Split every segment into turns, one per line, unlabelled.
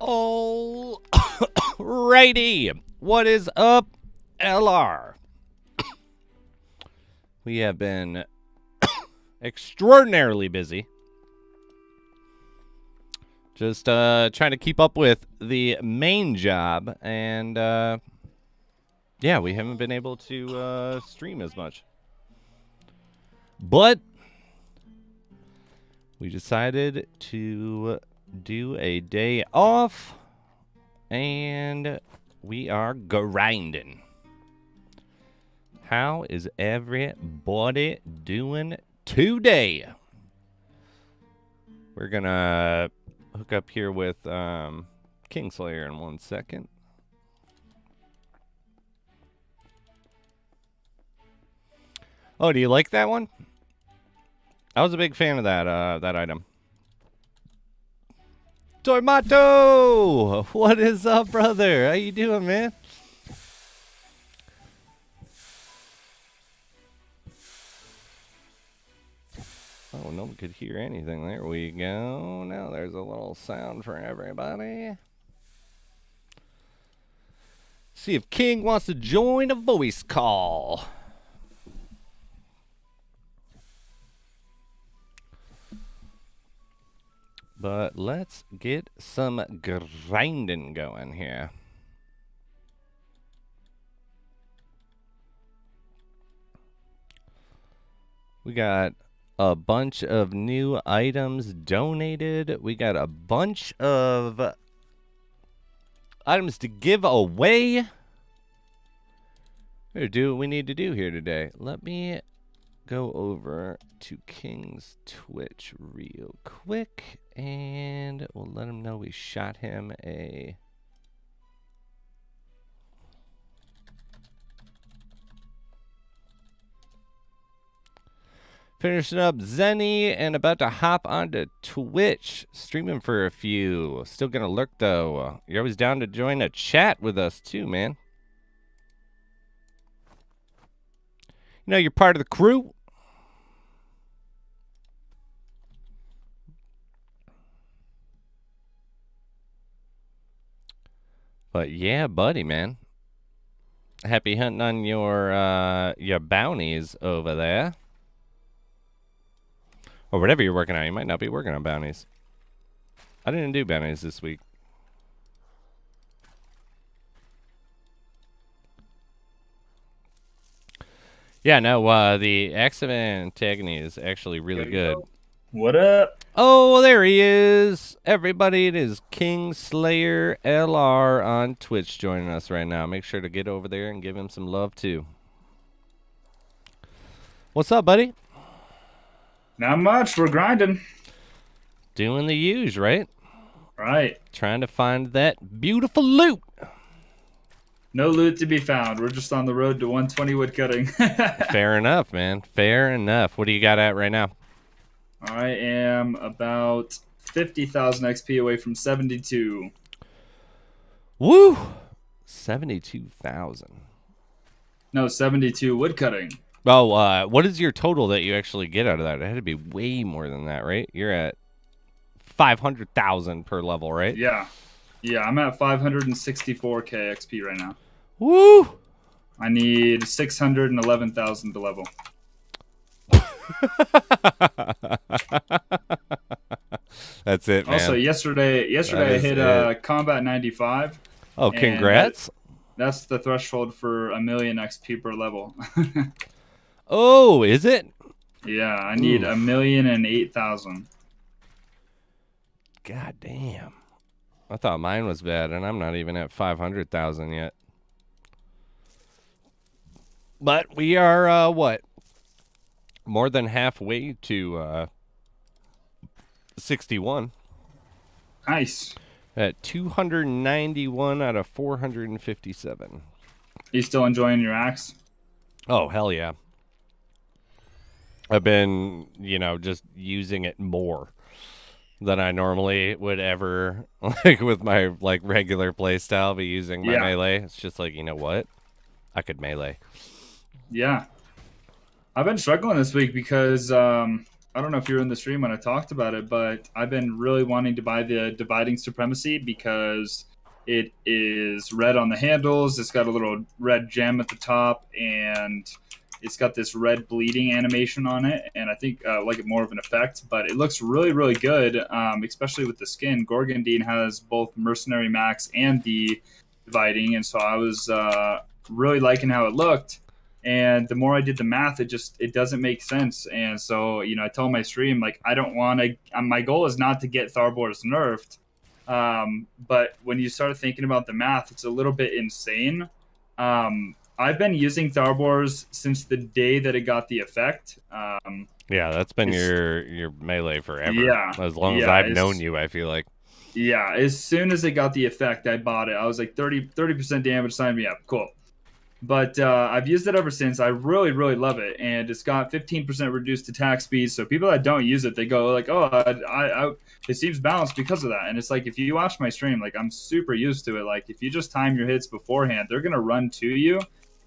All righty. What is up, LR? We have been extraordinarily busy. Just trying to keep up with the main job, and yeah, we haven't been able to stream as much. But we decided to do a day off, and we are grinding. How is everybody doing today? We're gonna hook up here with Kingslayer in 1 second. Oh, do you like that one? I was a big fan of that that item. Tormato! What is up, brother? How you doing, man? Oh, no one could hear anything. There we go. Now there's a little sound for everybody. See if King wants to join a voice call. But let's get some grinding going here. We got a bunch of new items donated. We got a bunch of items to give away. We're gonna do what we need to do here today. Let me go over to King's Twitch real quick, and we'll let him know we shot him a... Finishing up Zenny and about to hop onto Twitch, streaming for a few. Still gonna lurk though. You're always down to join a chat with us too, man. You know you're part of the crew. But yeah, buddy, man. Happy hunting on your bounties over there. Or whatever you're working on. You might not be working on bounties. I didn't do bounties this week. Yeah, no, the Accident Antagony is actually really good.
What up?
Oh, there he is. Everybody, it is Kingslayer LR on Twitch joining us right now. Make sure to get over there and give him some love, too. What's up, buddy?
Not much. We're grinding.
Doing the huge, right?
Right.
Trying to find that beautiful loot.
No loot to be found. We're just on the road to 120 woodcutting.
Fair enough, man. Fair enough. What do you got at right now?
I am about 50,000 XP away from 72.
Woo! 72,000.
No, 72 woodcutting.
Oh, what is your total that you actually get out of that? It had to be way more than that, right? You're at 500,000 per level, right?
Yeah. Yeah, I'm at 564k XP right now.
Woo!
I need 611,000 to level.
That's it, man.
Also, yesterday I hit combat 95.
Oh, congrats.
That's the threshold for 1,000,000 XP per level.
Oh, is it?
Yeah, I need 1,008,000.
God damn. I thought mine was bad, and I'm not even at 500,000 yet. But we are, what? More than halfway to 61.
Nice.
At 291 out of 457.
You still enjoying your axe?
Oh, hell yeah. I've been, just using it more than I normally would ever, like, with my, regular play style, be using my melee. It's just like, you know what? I could melee.
Yeah. I've been struggling this week because I I don't know if you were in the stream when I talked about it, but I've been really wanting to buy the Dividing Supremacy because it is red on the handles. It's got a little red gem at the top, and it's got this red bleeding animation on it. And I think I like it more of an effect, but it looks really, really good, especially with the skin. Gorgondine has both Mercenary Max and the Dividing, and so I was really liking how it looked. And the more I did the math, it doesn't make sense. And so, I told my stream, like, I don't want to, my goal is not to get Tharbors nerfed. But when you start thinking about the math, it's a little bit insane. I've been using Tharbors since the day that it got the effect.
Yeah, that's been your melee forever.
Yeah.
As long as I've known you, I feel like.
Yeah, as soon as it got the effect, I bought it. I was like 30% damage, sign me up. Cool. But I've used it ever since. I really, really love it, and it's got 15% reduced attack speed. So people that don't use it, they go like, "Oh, it seems balanced because of that." And it's like, if you watch my stream, like, I'm super used to it. Like, if you just time your hits beforehand, they're gonna run to you,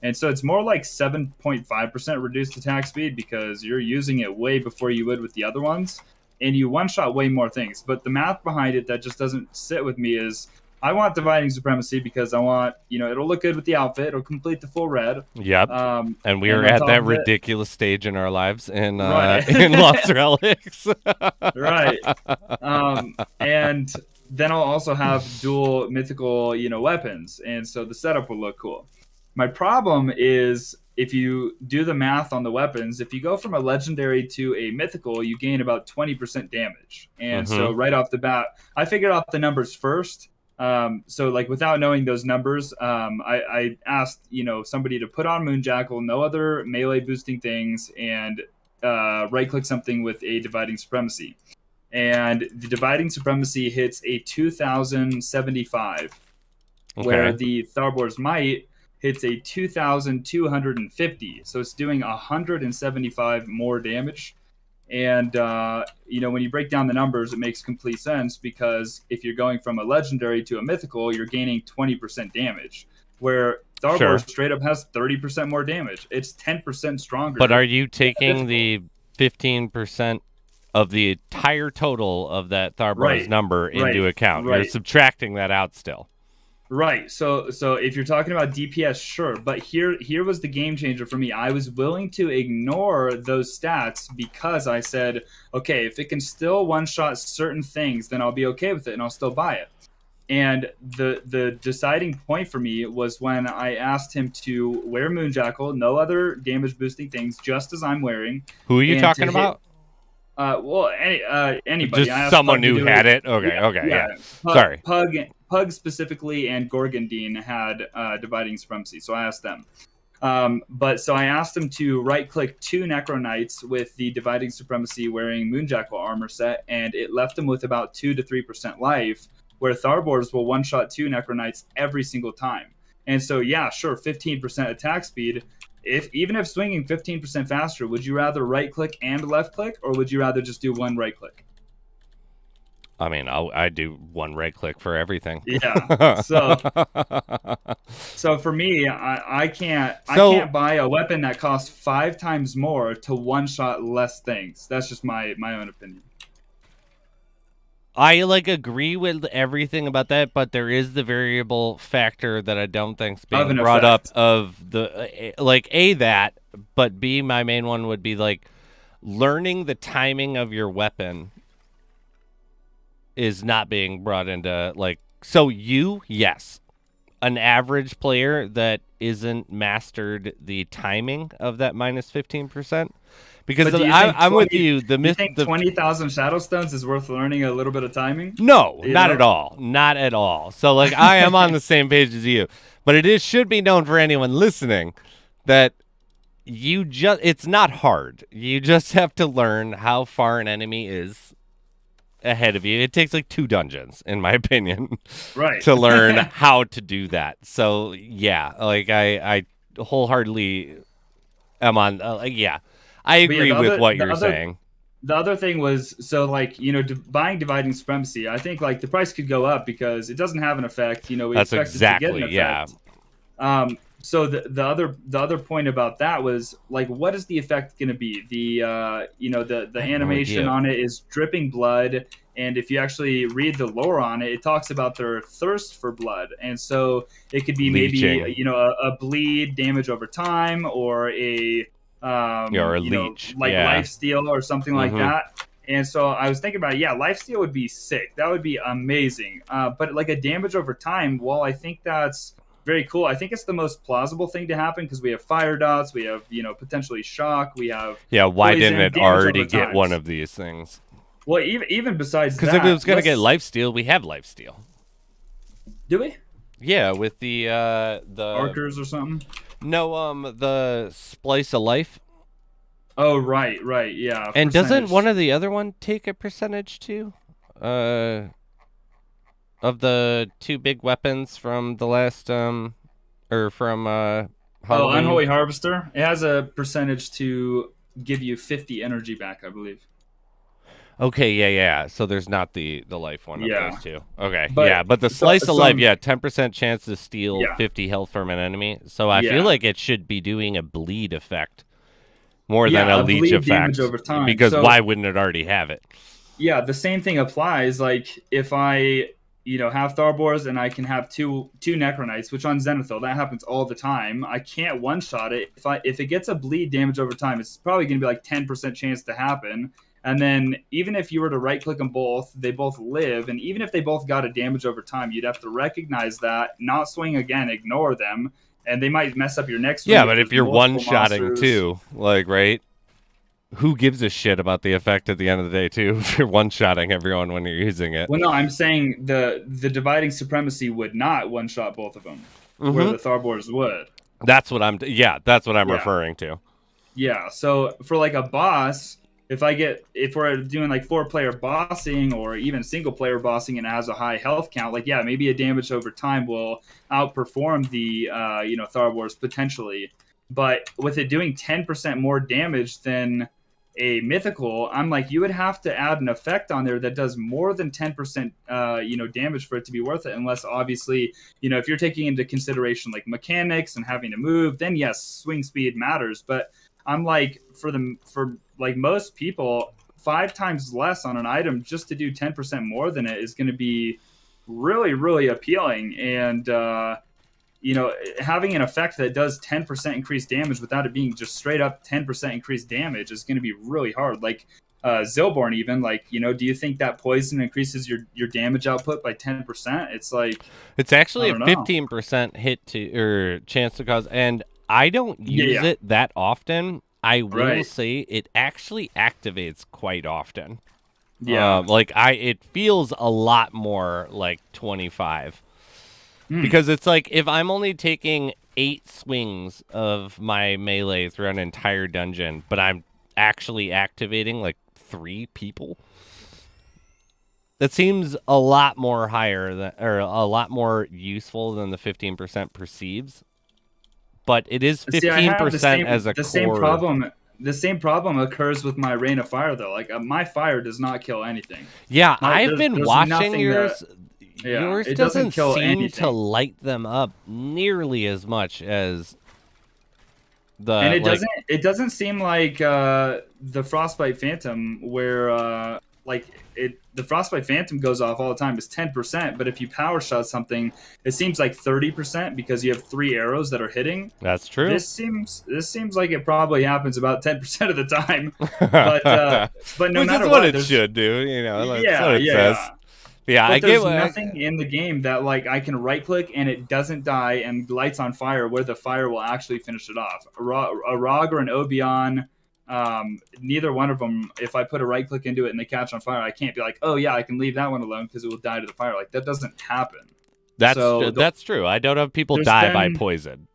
and so it's more like 7.5% reduced attack speed because you're using it way before you would with the other ones, and you one shot way more things. But the math behind it that just doesn't sit with me is, I want Dividing Supremacy because I want, it'll look good with the outfit. It'll complete the full red.
Yep. And we are at that ridiculous stage in our lives in in Lost Relics.
Right. And then I'll also have dual mythical, weapons. And so the setup will look cool. My problem is, if you do the math on the weapons, if you go from a legendary to a mythical, you gain about 20% damage. And so right off the bat, I figured out the numbers first. So like, without knowing those numbers, I asked, somebody to put on Moonjackal, no other melee boosting things, and right click something with a Dividing Supremacy. And the Dividing Supremacy hits a 2075, where the Tharbor's Might hits a 2250. So it's doing 175 more damage. And, when you break down the numbers, it makes complete sense, because if you're going from a legendary to a mythical, you're gaining 20% damage, where Tharbor straight up has 30% more damage. It's 10% stronger.
But are you taking the 15% of the entire total of that Tharbor's number into account? You're subtracting that out still.
Right. So if you're talking about DPS, sure. But here was the game changer for me. I was willing to ignore those stats because I said, okay, if it can still one-shot certain things, then I'll be okay with it and I'll still buy it. And the deciding point for me was when I asked him to wear Moonjackal, no other damage boosting things, just as I'm wearing.
Who are you talking about?
Anybody.
Just someone who had it? Okay, yeah. Sorry.
Pug specifically and Gorgondine had Dividing Supremacy, so I asked them. So I asked them to right-click 2 Necro Knights with the Dividing Supremacy wearing Moonjackal armor set, and it left them with about 2 to 3% life, where Tharbors will one-shot 2 Necro Knights every single time. And so, yeah, sure, 15% attack speed. Even if swinging 15% faster, would you rather right-click and left-click, or would you rather just do one right-click?
I mean, I do one right-click for everything.
Yeah. So for me, I can't buy a weapon that costs 5 times more to one-shot less things. That's just my own opinion.
I agree with everything about that, but there is the variable factor that I don't think's being brought up of the that, but B, my main one would be learning the timing of your weapon is not being brought into yes, an average player that isn't mastered the timing of that minus 15%. Because I'm with you.
You think 20,000 Shadow Stones is worth learning a little bit of timing?
No, not at all. Not at all. So I am on the same page as you. But should be known for anyone listening that it's not hard. You just have to learn how far an enemy is ahead of you. It takes 2 dungeons, in my opinion, to learn how to do that. So yeah, I wholeheartedly am on. I agree with what you're saying.
The other thing was, buying Dividing Supremacy, I think the price could go up because it doesn't have an effect. We
That's
expect
exactly
it to get an effect. So the other point about that was like, what is the effect going to be? The
I have no
animation
idea.
on it is dripping blood, and if you actually read the lore on it, it talks about their thirst for blood, and so it could be maybe
Leeching.
a bleed damage over time, or a
Yeah, or a leech.
like
Yeah.
life steal or something like
Mm-hmm.
that. And so I was thinking about it, yeah, life steal would be sick. That would be amazing. But like a damage over time, well, I think that's very cool. I think it's the most plausible thing to happen because we have fire dots, we have potentially shock, we have
Yeah, why didn't
poison,
it
damage
already
over
get
time.
one of these things?
Well, even besides
Because if it
that,
was gonna get
let's
life steal, we have life steal.
do we
Yeah, with the
archers or something.
no the splice of life.
Oh, right, yeah,
And doesn't one
percentage.
of the other one take a percentage too? Uh, of the two big weapons from the last or from
Oh,
Halloween.
unholy harvester. It has a percentage to give you 50 energy back, I believe.
Okay, yeah. So there's not the life one of those
Yeah,
two. Okay,
but
yeah, but the
so
slice of life,
some
yeah, 10% chance to steal
yeah
50 health from an enemy. So I feel
yeah
like it should be doing a bleed effect more than a
yeah a
leech
bleed damage
effect.
over time.
Because
So
why wouldn't it already have it?
yeah, the same thing applies. Like if I, have Tharbors and I can have two Necronites, which on Zenithal that happens all the time. I can't one shot it. If it gets a bleed damage over time, it's probably going to be like 10% chance to happen. And then even if you were to right click them both, they both live. And even if they both got a damage over time, you'd have to recognize that, not swing again, ignore them, and they might mess up your next swing
Yeah,
if
but if
there's
you're
multiple
one-shotting
monsters.
too, like, right? Who gives a shit about the effect at the end of the day too? If you're one-shotting everyone when you're using it.
Well, no, I'm saying the dividing supremacy would not one shot both of them, where
Mm-hmm.
the Tharbors would.
That's what I'm. Yeah, that's what I'm
Yeah,
referring to.
yeah. So for like a boss, if we're doing like 4-player bossing or even single player bossing and it has a high health count, like yeah, maybe a damage over time will outperform the Tharbors potentially. But with it doing 10% more damage than a mythical, I'm like, you would have to add an effect on there that does more than 10% damage for it to be worth it, unless obviously, if you're taking into consideration like mechanics and having to move, then yes, swing speed matters. But I'm like, for like most people, 5 times less on an item just to do 10% more than it is going to be really, really appealing. And having an effect that does 10% increased damage without it being just straight up 10% increased damage is going to be really hard. Like Zilborn, even like, do you think that poison increases your damage output by 10%? It's like,
It's
I
actually a
don't know.
15% hit to or chance to cause, and I don't
Yeah,
use
yeah,
it that often. I will
right.
say it actually activates quite often.
Yeah.
It feels a lot more like 25
Hmm.
because it's like if I'm only taking 8 swings of my melee through an entire dungeon, but I'm actually activating like 3 people. That seems a lot more higher than, or a lot more useful than the 15% perceives. But it is
See, I have
15% as a
the same
core.
problem. The same problem occurs with my Rain of Fire though. Like my fire does not kill anything.
Yeah,
My
I've been
there's
watching
nothing that
yours.
yeah,
Yours
it doesn't
doesn't
kill
seem to
anything.
light them up nearly as much as
And
the
it doesn't seem like the Frostbite Phantom where the Frostbite Phantom goes off all the time is 10%, but if you power shot something, it seems like 30% because you have 3 arrows that are hitting.
That's true.
This seems like it probably happens about 10% of the time. But but no
Which is
matter
what
what,
it
there's
should do, that's what
yeah,
it
yeah,
says.
yeah.
Yeah, I
But
get
there's
what
nothing in the game that like I can right click and it doesn't die and lights on fire where the fire will actually finish it off. A Rog or an Obion, neither one of them. If I put a right click into it and they catch on fire, I can't be like, oh yeah, I can leave that one alone because it will die to the fire. Like that doesn't happen. So
that's true. I don't have people
there's
die by
been
poison.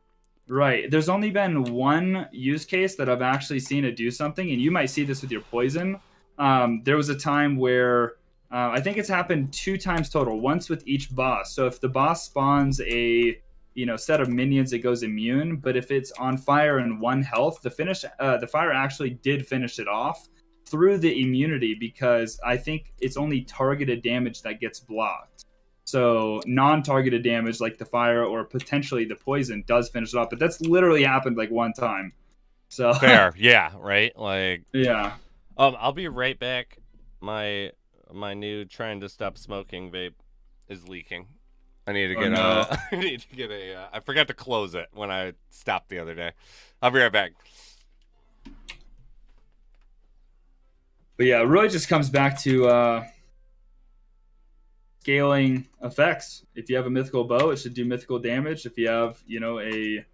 right. There's only been one use case that I've actually seen it do something, and you might see this with your poison. There was a time where I think it's happened 2 times total, once with each boss. So if the boss spawns a set of minions, it goes immune. But if it's on fire and 1 health, the fire actually did finish it off through the immunity because I think it's only targeted damage that gets blocked. So non-targeted damage like the fire or potentially the poison does finish it off, but that's literally happened like one time. So
Fair, yeah, right. Like,
yeah.
I'll be right back. My new trying to stop smoking vape is leaking. I need to
Oh
get
no.
a. I need to get a. I forgot to close it when I stopped the other day. I'll be right back.
But yeah, it really just comes back to scaling effects. If you have a mythical bow, it should do mythical damage. If you have, a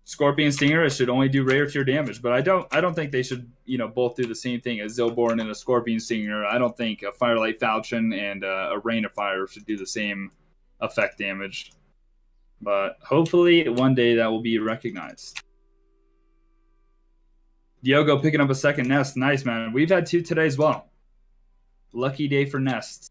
scorpion stinger, it should only do rare tier damage. But I don't think they should, both do the same thing as Zilborn and a scorpion stinger. I don't think a firelight falchion and a rain of fire should do the same effect damage. But hopefully one day that will be recognized. Diogo picking up a second nest. Nice, man. We've had 2 today as well. Lucky day for nests.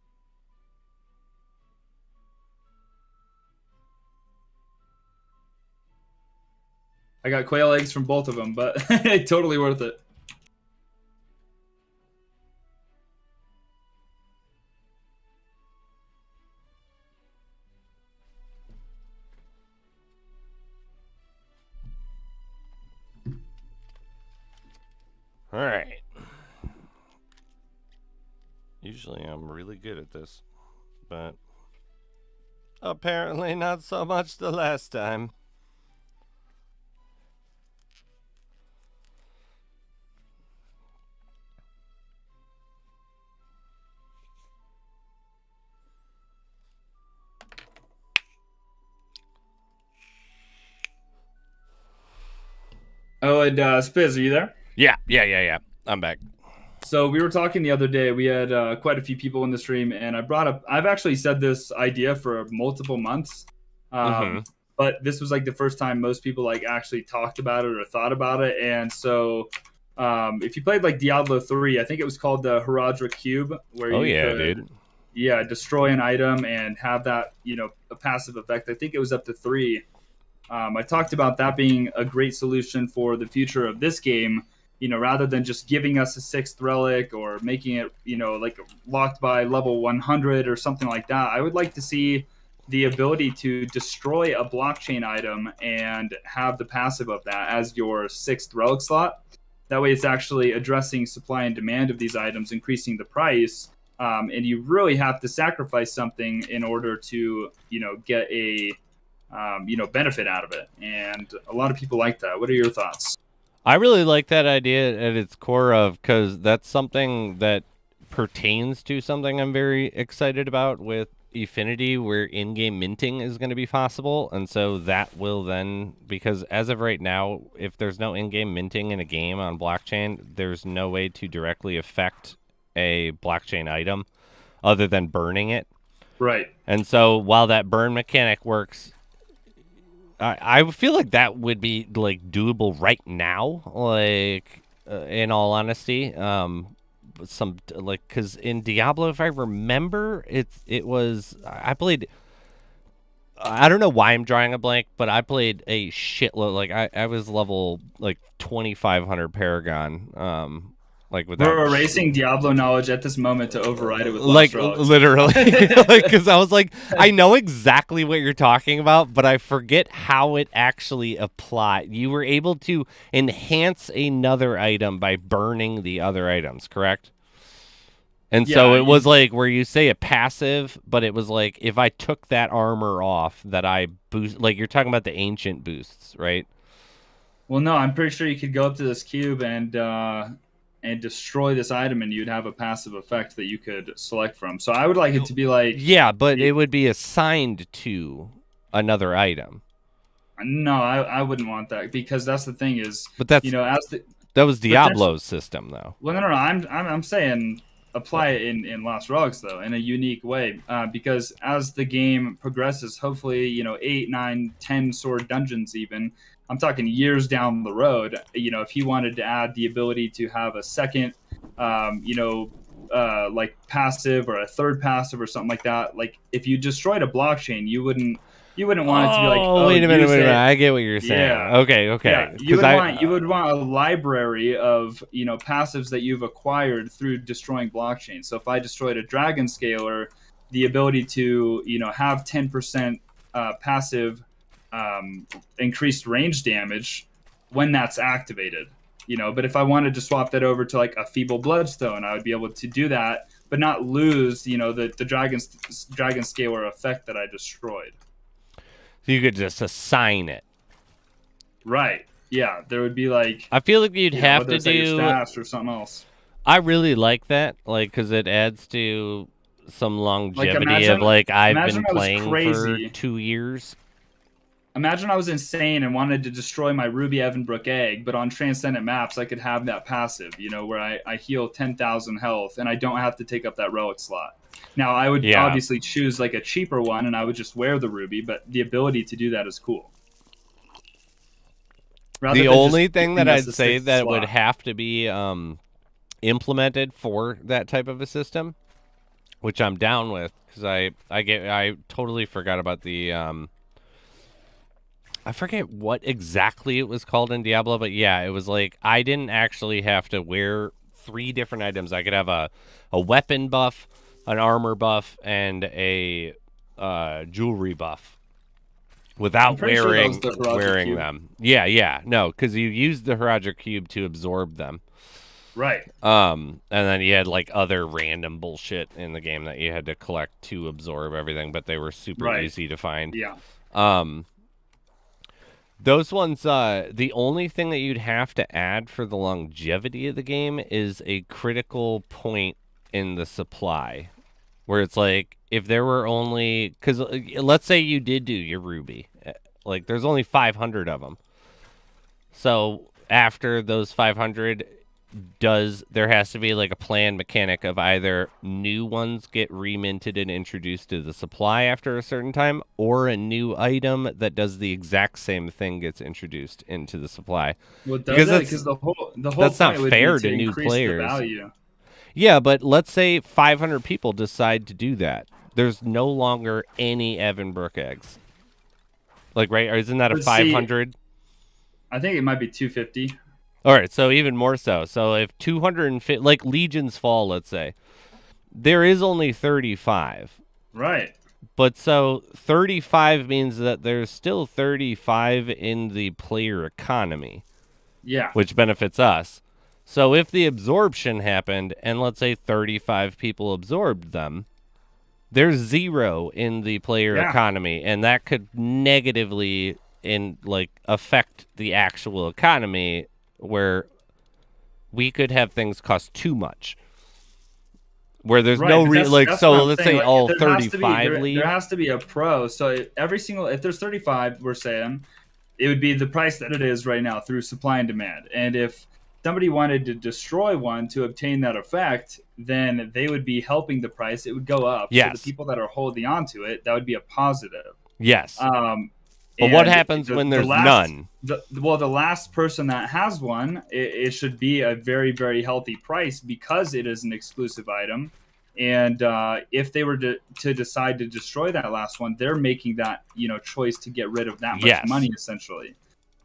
I got quail eggs from both of them, but totally worth it.
All right. Usually I'm really good at this, but apparently not so much the last time.
Oh, and Spiz, are you there?
Yeah. I'm back.
So we were talking the other day. We had quite a few people in the stream, and I brought up. I've actually said this idea for multiple months,
Mm-hmm.
but this was like the first time most people like actually talked about it or thought about it. And so, if you played like Diablo 3, I think it was called the Haradra Cube, where
Oh
you
yeah,
could,
dude.
yeah, destroy an item and have that, a passive effect. I think it was up to 3. I talked about that being a great solution for the future of this game. Rather than just giving us a 6th relic or making it, like locked by level 100 or something like that. I would like to see the ability to destroy a blockchain item and have the passive of that as your 6th relic slot. That way, it's actually addressing supply and demand of these items, increasing the price. And you really have to sacrifice something in order to, get a benefit out of it. And a lot of people like that. What are your thoughts?
I really like that idea at its core of because that's something that pertains to something I'm very excited about with Affinity, where in-game minting is going to be possible, and so that will then, because as of right now, if there's no in-game minting in a game on blockchain, there's no way to directly affect a blockchain item other than burning it.
Right.
And so while that burn mechanic works, I feel like that would be like doable right now. Like, in all honesty, some like because in Diablo, if I remember, it was I played. I don't know why I'm drawing a blank, but I played a shitload. Like I was level like 2500 Paragon. Like without
We're erasing Diablo knowledge at this moment to override it with
like
Lost Relics.
literally, like because I was like, I know exactly what you're talking about, but I forget how it actually applied. You were able to enhance another item by burning the other items, correct? And so it was like where you say a passive, but it was like if I took that armor off, that I boost. Like you're talking about the ancient boosts, right?
Well, no, I'm pretty sure you could go up to this cube and destroy this item, and you'd have a passive effect that you could select from. So I would like it to be like,
yeah, but it would be assigned to another item.
No, I wouldn't want that, because that's the thing is,
but that's that was Diablo's system though.
Well, no, I'm saying apply it in Lost Relics though, in a unique way, because as the game progresses, hopefully 8, 9, 10 sword dungeons even. I'm talking years down the road. If he wanted to add the ability to have a second, like passive or a third passive or something like that. Like if you destroyed a blockchain, you wouldn't want it to be like, oh,
wait a minute. I get what you're saying.
Yeah.
Okay.
Yeah. You would want a library of passives that you've acquired through destroying blockchains. So if I destroyed a dragon scaler, the ability to have 10% passive increased range damage when that's activated. But if I wanted to swap that over to like a Feeble Bloodstone, I would be able to do that, but not lose the dragon scalar effect that I destroyed.
So you could just assign it.
Right. Yeah. There would be like,
I feel like you'd have to do
your stash or something else.
I really like that, like, because it adds to some longevity
imagine,
of like I've been
I was
playing
crazy.
for 2 years.
Imagine I was insane and wanted to destroy my Ruby Evanbrook egg, but on Transcendent maps I could have that passive, where I heal 10,000 health and I don't have to take up that relic slot. Now I would obviously choose like a cheaper one and I would just wear the Ruby, but the ability to do that is cool.
The only thing that I'd say that would have to be implemented for that type of a system, which I'm down with, because I totally forgot about the I forget what exactly it was called in Diablo, but yeah, it was like I didn't actually have to wear 3 different items. I could have a weapon buff, an armor buff, and a jewelry buff without wearing them. Yeah, no, because you used the Harajar Cube to absorb them.
Right.
And then you had like other random bullshit in the game that you had to collect to absorb everything, but they were super easy to find.
Yeah.
Those ones, the only thing that you'd have to add for the longevity of the game is a critical point in the supply. Where it's like, if there were only... Because let's say you did do your Ruby. Like, there's only 500 of them. So, after those 500... there has to be like a planned mechanic of either new ones get reminted and introduced to the supply after a certain time, or a new item that does the exact same thing gets introduced into the supply.
Well, because the whole
that's not fair to new players. Yeah, but let's say 500 people decide to do that. There's no longer any Evanbrook eggs. Like, right? Or isn't that a 500?
I think it might be 250.
All right, so even more so. So if 250, like Legion's Fall, let's say, there is only 35.
Right.
But so 35 means that there's still 35 in the player economy.
Yeah.
Which benefits us. So if the absorption happened, and let's say 35 people absorbed them, there's 0 in the player economy, and that could negatively affect the actual economy, where we could have things cost too much. Where there's no so let's say all 35 leave.
There has to be a pro. So if there's 35, we're saying it would be the price that it is right now through supply and demand. And if somebody wanted to destroy one to obtain that effect, then they would be helping the price. It would go up.
Yes.
So the people that are holding on to it, that would be a positive.
Yes. But what happens when there's none?
The last person that has one, it should be a very, very healthy price because it is an exclusive item. And if they were to decide to destroy that last one, they're making that choice to get rid of that much money, essentially.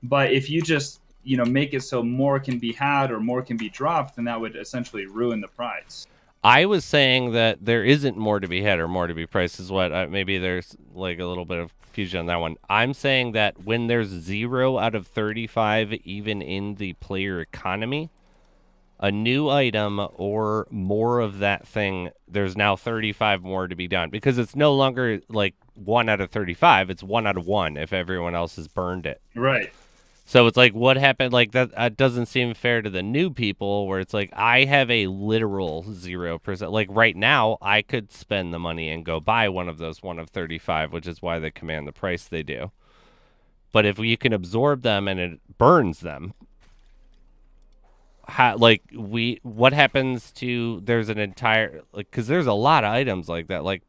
But if you just make it so more can be had or more can be dropped, then that would essentially ruin the price.
I was saying that there isn't more to be had or more to be priced is what maybe there's like a little bit of confusion on that one. I'm saying that when there's 0 out of 35 even in the player economy, a new item or more of that thing, there's now 35 more to be done, because it's no longer like 1 out of 35, it's 1 out of 1 if everyone else has burned it.
Right.
So it's like, what happened? Like that doesn't seem fair to the new people, where it's like, I have a literal 0%. Like right now, I could spend the money and go buy one of those 1 of 35, which is why they command the price they do. But if you can absorb them and it burns them, what happens to, there's an entire, because there's a lot of items like that, like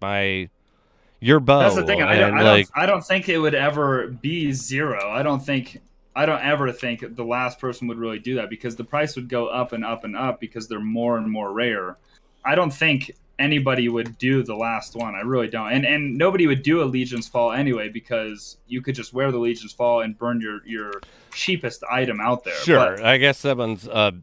your bow.
That's the thing. I don't think it would ever be 0. I don't ever think the last person would really do that, because the price would go up and up and up because they're more and more rare. I don't think anybody would do the last one. I really don't. And nobody would do a Legion's Fall anyway, because you could just wear the Legion's Fall and burn your cheapest item out there.
Sure. But I guess that one's a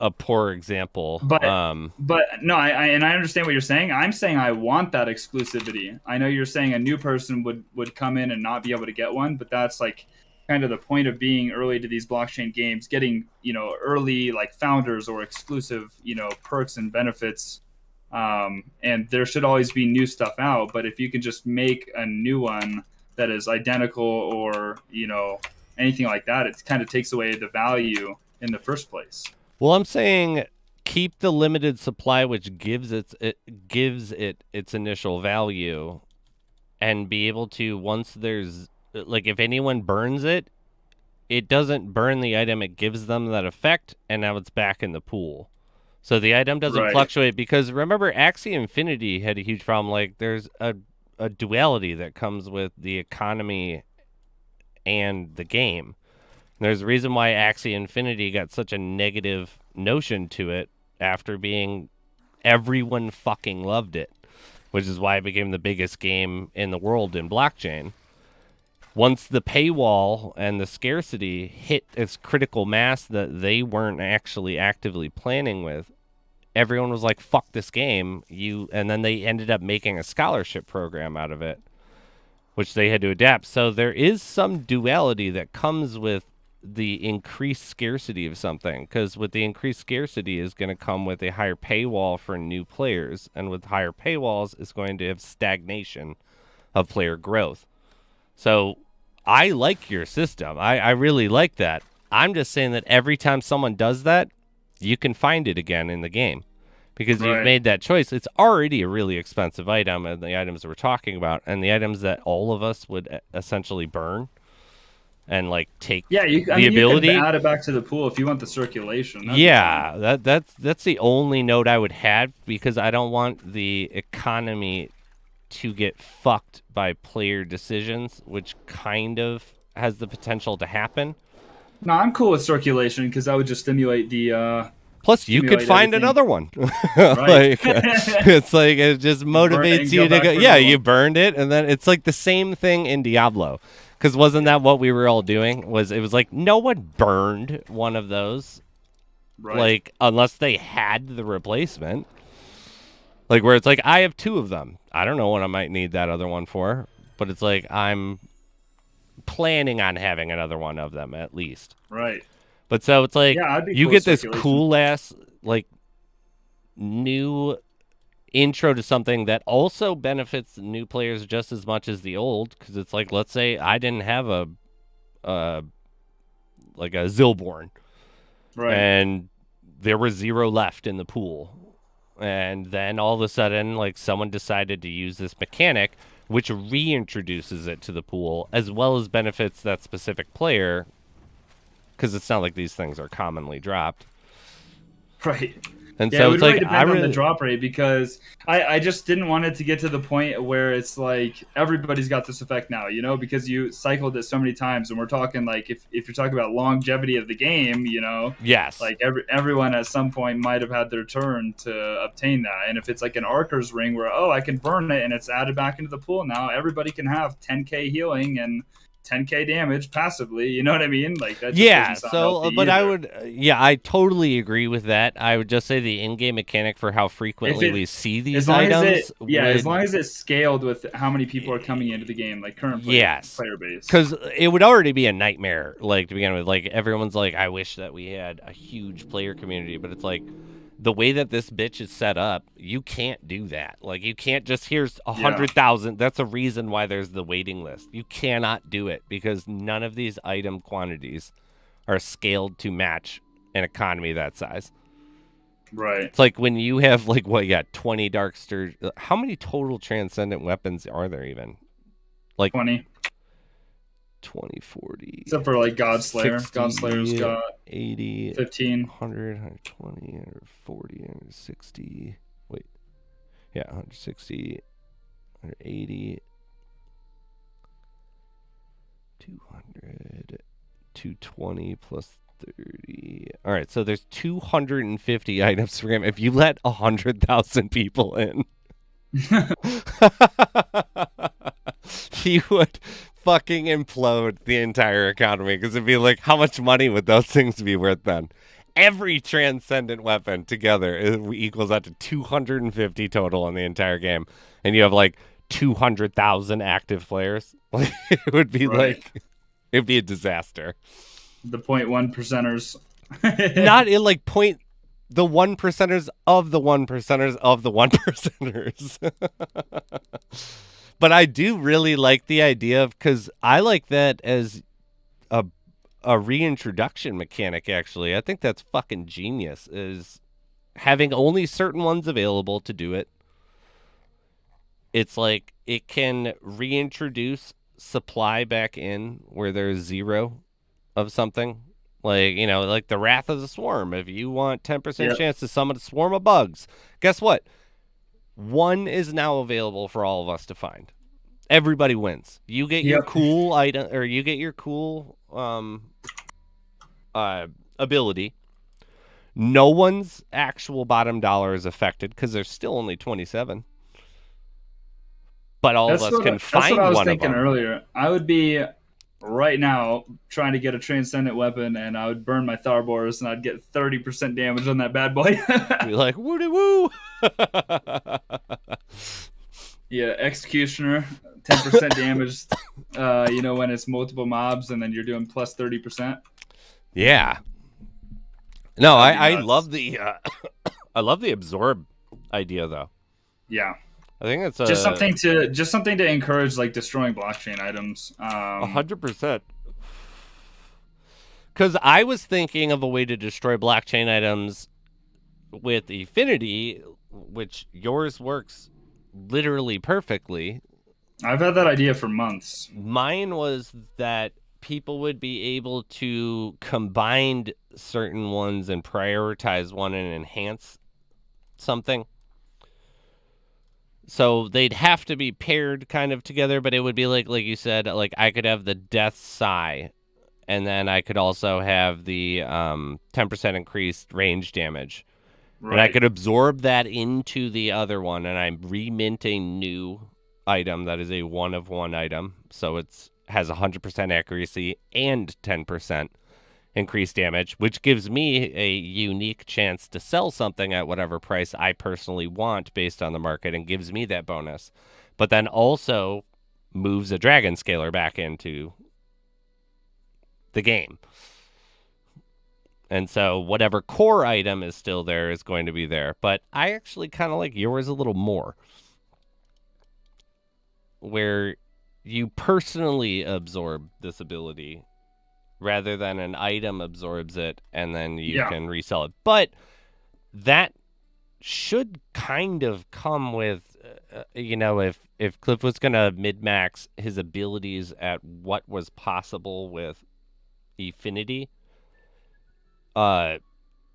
a poor example.
But no, and I understand what you're saying. I'm saying I want that exclusivity. I know you're saying a new person would come in and not be able to get one, but that's like kind of the point of being early to these blockchain games, getting, you know, early like founders or exclusive, you know, perks and benefits. And there should always be new stuff out, but if you can just make a new one that is identical or, you know, anything like that, it kind of takes away the value in the first place.
Well, I'm saying keep the limited supply, which gives it its initial value, and be able to, once there's like, if anyone burns it, it doesn't burn the item, it gives them that effect, and now it's back in the pool. So the item doesn't fluctuate, because remember, Axie Infinity had a huge problem. Like, there's a duality that comes with the economy and the game. There's a reason why Axie Infinity got such a negative notion to it after being everyone fucking loved it, which is why it became the biggest game in the world in blockchain. Once the paywall and the scarcity hit its critical mass that they weren't actually actively planning with, everyone was like, fuck this game. And then they ended up making a scholarship program out of it, which they had to adapt. So there is some duality that comes with the increased scarcity of something, because with the increased scarcity is going to come with a higher paywall for new players, and with higher paywalls is going to have stagnation of player growth. So I like your system. I really like that. I'm just saying that every time someone does that, you can find it again in the game, because you've made that choice. It's already a really expensive item, and the items we're talking about, and the items that all of us would essentially burn and like take
ability. You can add it back to the pool if you want the circulation.
That's the only note I would have, because I don't want the economy to get fucked by player decisions, which kind of has the potential to happen.
No, I'm cool with circulation, because that would just stimulate the
plus you could find another one. Like it's like, it just motivates you to go, you burned it, and then it's like the same thing in Diablo. Because wasn't that what we were all doing? It was like, no one burned one of those. Like, unless they had the replacement. Like, where it's like, I have 2 of them. I don't know what I might need that other one for. But it's like, I'm planning on having another one of them, at least.
Right.
But so it's like, you
cool
get this cool-ass, like, new intro to something that also benefits new players just as much as the old, because it's like, let's say I didn't have a Zilborn, and there was 0 left in the pool, and then all of a sudden, like, someone decided to use this mechanic, which reintroduces it to the pool, as well as benefits that specific player, because it's not like these things are commonly dropped. And so
it
it's
would
like,
depend on the drop rate, because I just didn't want it to get to the point where it's like everybody's got this effect now, you know, because you cycled it so many times, and we're talking like, if you're talking about longevity of the game, you know, like everyone at some point might have had their turn to obtain that. And if it's like an Archer's Ring where, I can burn it and it's added back into the pool now, everybody can have 10k healing and 10k damage passively, you know what I mean? Like that.
I totally agree with that. I would just say the in-game mechanic for how frequently we see these items.
As long as it's scaled with how many people are coming into the game, like current player base.
Because it would already be a nightmare, like, to begin with. Like, everyone's like, I wish that we had a huge player community, but it's like, the way that this bitch is set up, you can't do that. Like, you can't just, here's 100,000. That's a reason why there's the waiting list. You cannot do it, because none of these item quantities are scaled to match an economy that size. It's like when you have, like, 20 Dark Sturge. How many total transcendent weapons are there even? Like
20.
20, 40.
Except for like Godslayer. Godslayer's got
80,
15,
100, 120, 140, 160. Wait. Yeah, 160, 180, 200, 220 plus 30. All right, so there's 250 items per game. If you let 100,000 people in, you would fucking implode the entire economy, because it'd be like, how much money would those things be worth then? Every transcendent weapon together equals out to 250 total in the entire game, and you have like 200,000 active players. Like it would be
Right.
like it'd be a disaster.
The 0.1 percenters.
Not in like point the one percenters of the one percenters of the one percenters. But I do really like the idea of because I like that as a reintroduction mechanic. Actually, I think that's fucking genius. Is having only certain ones available to do it. It's like it can reintroduce supply back in where there's zero of something. Like, you know, like the Wrath of the Swarm. If you want 10%
Yep.
chance to summon a swarm of bugs, guess what? One is now available for all of us to find. Everybody wins. You get your
Yep.
cool item, or you get your cool ability. No one's actual bottom dollar is affected because there's still only 27. But all of us can
That's what I
find
was
one of
thinking
them.
earlier. I would be right now trying to get a transcendent weapon, and I would burn my Tharbors, and I'd get 30% damage on that bad boy.
Be like, woody woo.
Yeah, Executioner, 10% damage. You know, when it's multiple mobs, and then you're doing plus 30%.
Yeah. No,
That'd be
I
nuts.
love the I love the absorb idea though.
Yeah,
I think it's
just something to encourage like destroying blockchain items.
100%. Because I was thinking of a way to destroy blockchain items with Affinity, which yours works literally perfectly.
I've had that idea for months.
Mine was that people would be able to combine certain ones and prioritize one and enhance something. So they'd have to be paired kind of together, but it would be like you said, like I could have the Death Sigh, and then I could also have the 10% increased range damage. And I
Right.
could absorb that into the other one, and I remint a new item that is a one of one item. So it's has 100% accuracy and 10% increased damage, which gives me a unique chance to sell something at whatever price I personally want based on the market and gives me that bonus. But then also moves a dragon scaler back into the game. And so whatever core item is still there is going to be there. But I actually kind of like yours a little more, where you personally absorb this ability rather than an item absorbs it and then you
Yeah.
can resell it. But that should kind of come with, you know, if Cliff was going to mid max his abilities at what was possible with Affinity, uh,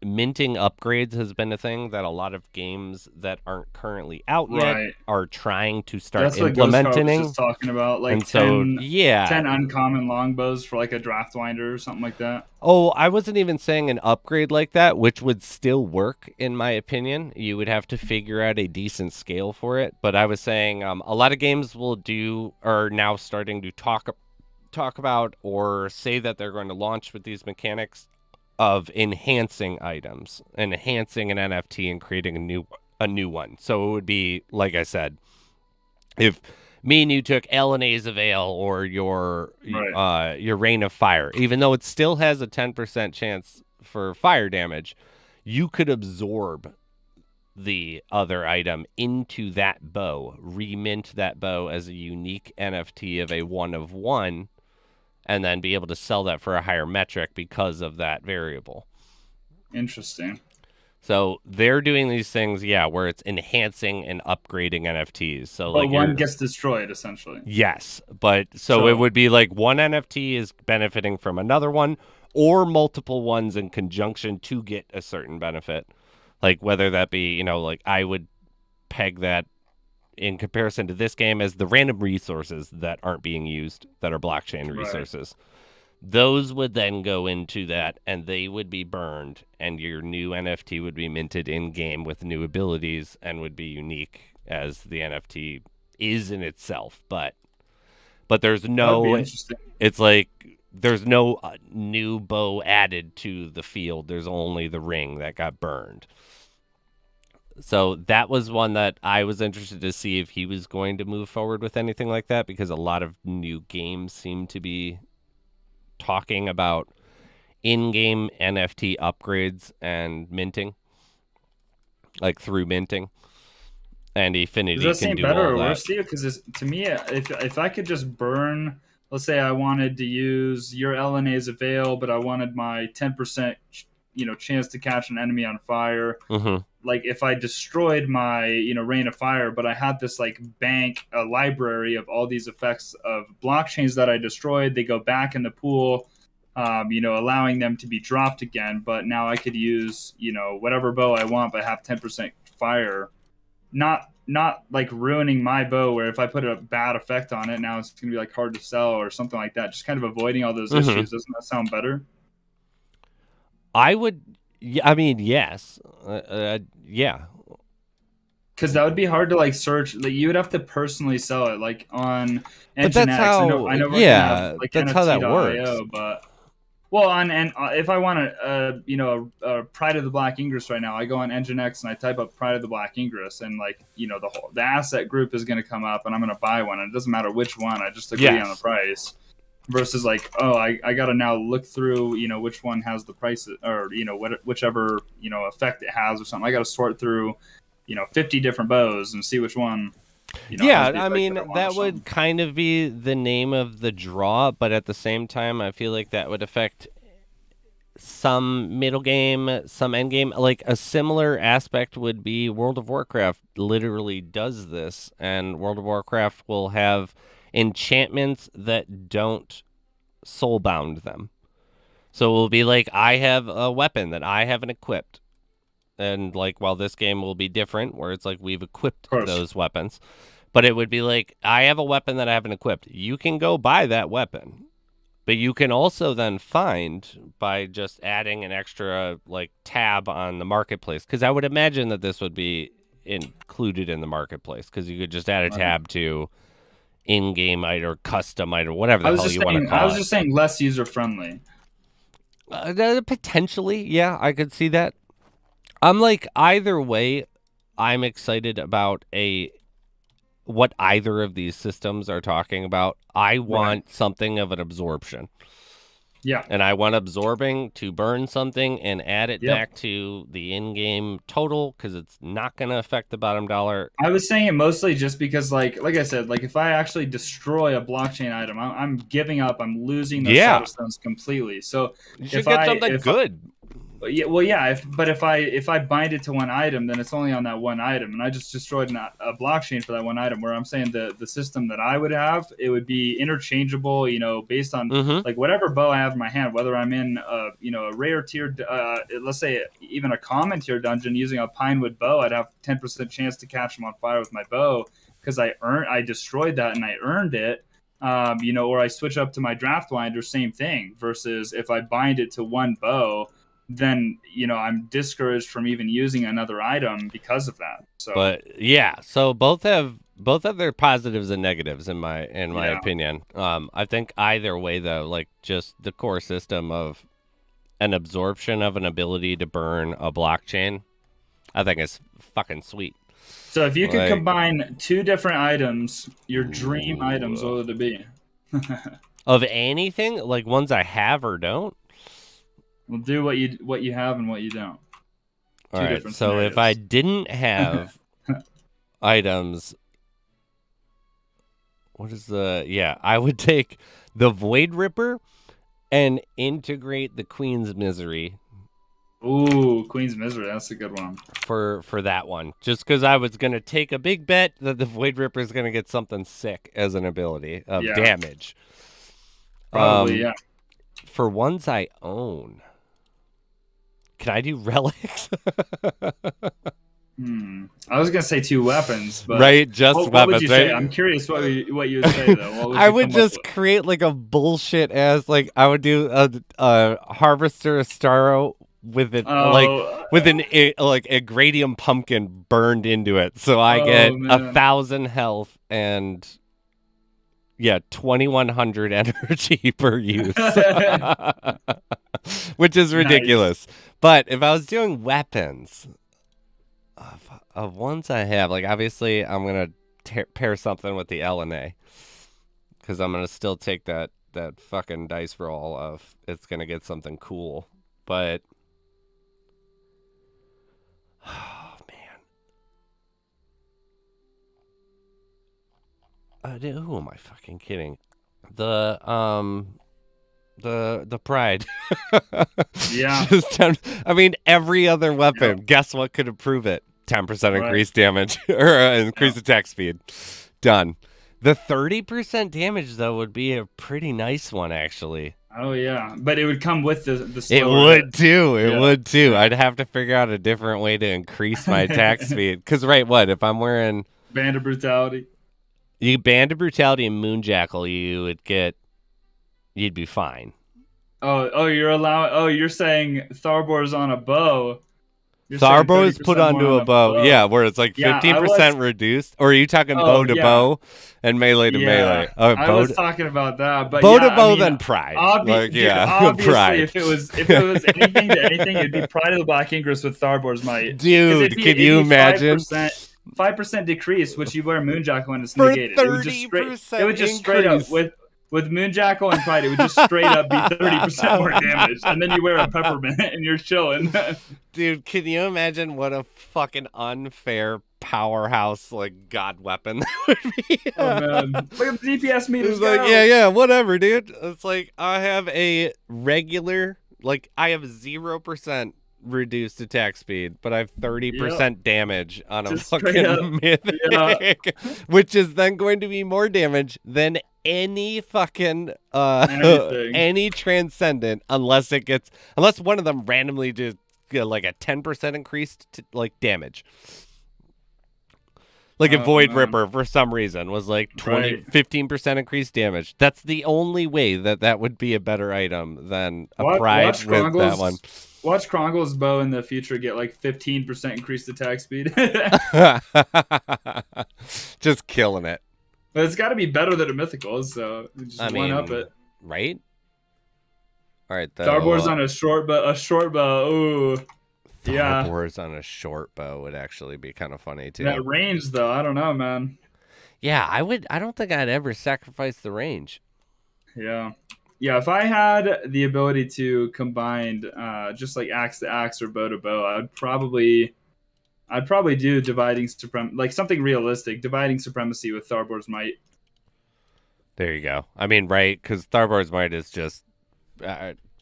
minting upgrades has been a thing that a lot of games that aren't currently out yet
Right.
are trying to start
That's what Ghost Car was
implementing.
just talking about. Like
And so,
10
yeah.
uncommon longbows for like a draft winder or something like that.
Oh, I wasn't even saying an upgrade like that, which would still work, in my opinion. You would have to figure out a decent scale for it. But I was saying a lot of games are now starting to talk about or say that they're going to launch with these mechanics of enhancing items, enhancing an NFT and creating a new one. So it would be like I said, if me and you took Ellenaze of Ale or
Right.
your Rain of Fire, even though it still has a 10% chance for fire damage, you could absorb the other item into that bow, remint that bow as a unique NFT of a one of one, and then be able to sell that for a higher metric because of that variable.
Interesting.
So they're doing these things, yeah, where it's enhancing and upgrading NFTs. So
But
like
one gets destroyed essentially.
yes, but so it
So
would be like one NFT is benefiting from another one or multiple ones in conjunction to get a certain benefit. Like whether that be, you know, like I would peg that in comparison to this game as the random resources that aren't being used that are blockchain
right.
resources. Those would then go into that and they would be burned, and your new NFT would be minted in game with new abilities and would be unique as the NFT is in itself. But there's
That would be
no,
interesting.
it's like there's no new bow added to the field. There's only the ring that got burned. So that was one that I was interested to see if he was going to move forward with anything like that, because a lot of new games seem to be talking about in-game NFT upgrades and minting, like through minting. And Affinity
Does that
can
seem
do
better
all
or
that.
worse to you? Because to me, if I could just burn, let's say I wanted to use your LNA's avail, but I wanted my 10%, chance to catch an enemy on fire.
Mm-hmm.
Like if I destroyed my, rain of fire, but I had this like bank, a library of all these effects of blockchains that I destroyed, they go back in the pool, allowing them to be dropped again. But now I could use, whatever bow I want, but have 10% fire. Not like ruining my bow, where if I put a bad effect on it, now it's gonna be like hard to sell or something like that. Just kind of avoiding all those issues. Doesn't that sound better?
I would. I mean, yes. Yeah.
Because that would be hard to like search. Like you would have to personally sell it, like on
But that's
Nginx.
how.
I know we're gonna have
Yeah,
like
that's how that works.
NFT.io, but well, and if I want a Pride of the Black Ingress right now, I go on Nginx and I type up Pride of the Black Ingress, and like the asset group is going to come up, and I'm going to buy one, and it doesn't matter which one. I just agree on the price. Versus like, I got to now look through which one has the price, or whichever effect it has or something. I got to sort through 50 different bows and see which one.
Yeah, I mean, that would kind of be the name of the draw, but at the same time, I feel like that would affect some middle game, some end game. Like a similar aspect would be World of Warcraft literally does this, and World of Warcraft will have enchantments that don't soulbound them. So it will be like, I have a weapon that I haven't equipped. And like, while this game will be different, where it's like we've equipped those weapons, but it would be like, I have a weapon that I haven't equipped. You can go buy that weapon, but you can also then find by just adding an extra like tab on the marketplace. Because I would imagine that this would be included in the marketplace, because you could just add a tab to in-game item or custom item, whatever the hell you want to call it.
I was just saying less user friendly.
Potentially, yeah, I could see that. I'm like, either way, I'm excited about what either of these systems are talking about. I want something of an absorption.
Yeah.
And I want absorbing to burn something and add it back to the in-game total, because it's not going to affect the bottom dollar.
I was saying it mostly just because, like I said, like if I actually destroy a blockchain item, I'm giving up. I'm losing those shadow stones completely. So
you should get something good.
If I bind it to one item, then it's only on that one item, and I just destroyed a blockchain for that one item. Where I'm saying the system that I would have, it would be interchangeable, based on like whatever bow I have in my hand, whether I'm in a rare tier, let's say even a common tier dungeon using a pinewood bow, I'd have 10% chance to catch them on fire with my bow because I destroyed that and I earned it. Or I switch up to my draft winder, same thing. Versus if I bind it to one bow, then I'm discouraged from even using another item because of that. So,
but yeah, so both have their positives and negatives in my opinion. I think either way though, like just the core system of an absorption of an ability to burn a blockchain, I think is fucking sweet.
So if you could combine two different items, your dream items, what would it be?
Of anything, like ones I have or don't.
We'll do what you have and what you don't.
All right. So scenarios. If I didn't have items, I would take the Void Ripper and integrate the Queen's Misery.
Ooh, Queen's Misery, that's a good one.
For that one. Just because I was gonna take a big bet that the Void Ripper is gonna get something sick as an ability of damage.
Probably, yeah.
For ones I own. Can I do relics?
I was gonna say two weapons, but
right, just
what
weapons.
Would you say? I'm curious what you would say though.
I would just create like a bullshit as like I would do a Harvester Astaro with it with an Agradium pumpkin burned into it, so I get 1,000 health and Yeah, 2100 energy per use, which is
Nice.
ridiculous. But if I was doing weapons of ones I have, like obviously I'm gonna pair something with the LNA because I'm gonna still take that fucking dice roll of it's gonna get something cool. But oh man, who am I fucking kidding? The the pride.
Yeah.
Just 10, I mean, every other
Yep.
weapon. Guess what could improve it? 10%
Right.
increased damage or
Yep.
increased attack speed. Done. The 30% damage though would be a pretty nice one, actually.
Oh yeah, but it would come with the
It
slower hit.
would too. It
Yeah.
would too. I'd have to figure out a different way to increase my attack speed. Because right, what if I'm wearing
Band of Brutality.
you Band of Brutality and Moonjackal? You'd be fine.
You're saying Tharbor's on a bow. You're saying
Tharbo is put
30% more
onto
on
a
a
bow.
bow.
Yeah, where it's like
Yeah,
15% reduced. Or are you talking bow to
yeah.
bow and melee to
Yeah,
melee? Oh,
I was talking about that, but
bow
yeah,
to
I
bow
mean,
then pride. Like,
dude,
yeah,
obviously,
pride.
if it was anything to anything, it'd be Pride of the Black Ingress with Tharbor's might. Because
Dude, can
it'd
you
be
imagine?
5% decrease, which you wear Moonjackal and it's
For
negated. It would just straight. It
30%
would just straight up
increase.
with Moonjackal and Pride. It would just straight up be 30% more damage, and then you wear a peppermint and you're chilling.
Dude, can you imagine what a fucking unfair powerhouse like god weapon that would be?
Oh man, look at the DPS meters
It's like,
go.
yeah, whatever, dude. It's like I have a regular, like I have 0% reduced attack speed, but I have 30% damage on a
Just straight up.
fucking mythic,
Yeah.
which is then going to be more damage than any fucking
Anything.
any transcendent unless one of them randomly just like a 10% increased like damage. Like a Void Ripper for some reason was like 15% increased damage. That's the only way that would be a better item than a pride with that one.
Watch Krongle's bow in the future get like 15% increased attack speed.
Just killing it.
But it's got to be better than a mythical, so just one up it.
Right? All right, though.
Starboard's on a short bow. Ooh.
Tharbors on a short bow would actually be kind of funny too.
That range though, I don't know, man.
Yeah, I don't think I'd ever sacrifice the range.
Yeah. Yeah, if I had the ability to combine just like axe to axe or bow to bow, I'd probably do dividing supremacy, like something realistic, dividing supremacy with Tharbor's might.
There you go. I mean, right? Because Tharbor's might is just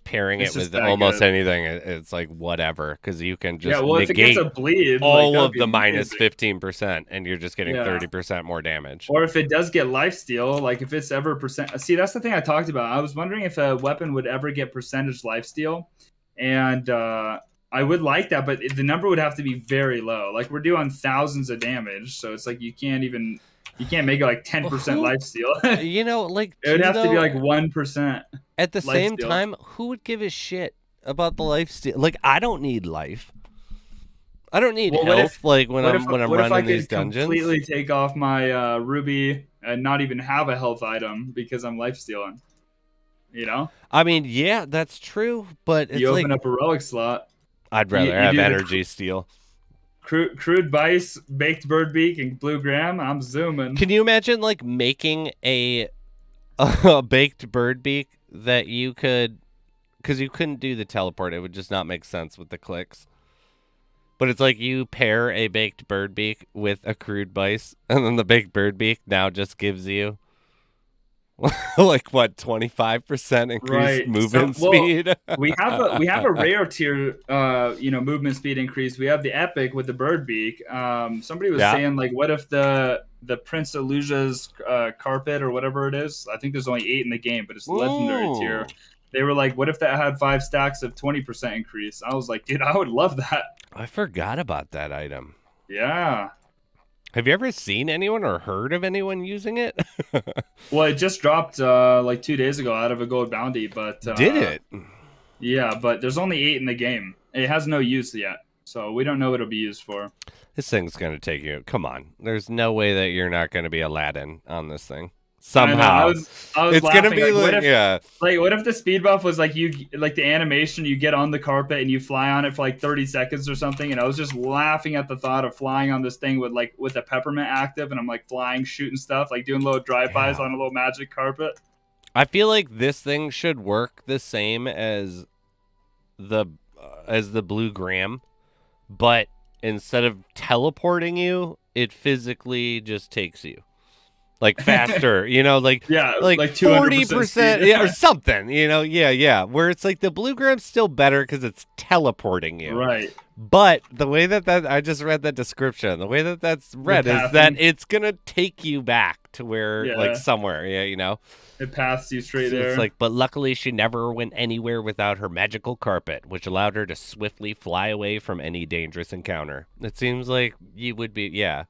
pairing it with almost anything. It's like whatever, because you can just
if it gets a bleed,
all of the minus 15%, and you're just getting 30% more damage.
Or if it does get lifesteal, like if it's ever percent. See, that's the thing I talked about. I was wondering if a weapon would ever get percentage lifesteal, and I would like that, but the number would have to be very low. Like we're doing thousands of damage, so it's like you can't make it like 10% lifesteal.
You know, like
it would have to be like 1%.
At the same time, who would give a shit about the lifesteal? Like I don't need life. I don't need health. Like when I'm running these dungeons.
Completely take off my ruby and not even have a health item because I'm lifestealing. You know?
I mean, yeah, that's true, but it's
you open up a relic slot.
I'd rather have energy steal.
Crude Bice, Baked Bird Beak, and Blue Graham. I'm zooming.
Can you imagine like making a Baked Bird Beak that you could, because you couldn't do the teleport, it would just not make sense with the clicks. But it's like you pair a Baked Bird Beak with a Crude Bice, and then the Baked Bird Beak now just gives you like what 25% increased movement speed.
we have a rare tier movement speed increase. We have the epic with the bird beak. Somebody was saying like, what if the Prince of Luja's carpet or whatever it is, I think there's only 8 in the game, but it's legendary tier. They were like, what if that had 5 stacks of 20% increase? I was like, dude, I would love that.
I forgot about that item.
Yeah.
Have you ever seen anyone or heard of anyone using it?
Well, it just dropped like 2 days ago out of a gold bounty, but
did it?
Yeah, but there's only 8 in the game. It has no use yet, so we don't know what it'll be used for.
This thing's gonna take you. Come on, there's no way that you're not gonna be Aladdin on this thing.
I know.
somehow.
I was
It's gonna
laughing.
be like, yeah.
What if the speed buff was like you like the animation you get on the carpet and you fly on it for like 30 seconds or something, and I was just laughing at the thought of flying on this thing with a peppermint active, and I'm like flying, shooting stuff, like doing little drive-bys
Yeah.
on a little magic carpet.
I feel like this thing should work the same the as the blue gram, but instead of teleporting you, it physically just takes you. Like faster, like
Yeah, like
40%,
200%
yeah, or something, yeah. Where it's like the blue gram's still better because it's teleporting you.
Right.
But the way that I just read that description, the way that that's read is that it's gonna take you back to where, like, somewhere,
It passed you straight
So
there.
it's like, but luckily she never went anywhere without her magical carpet, which allowed her to swiftly fly away from any dangerous encounter. It seems like you would be, yeah.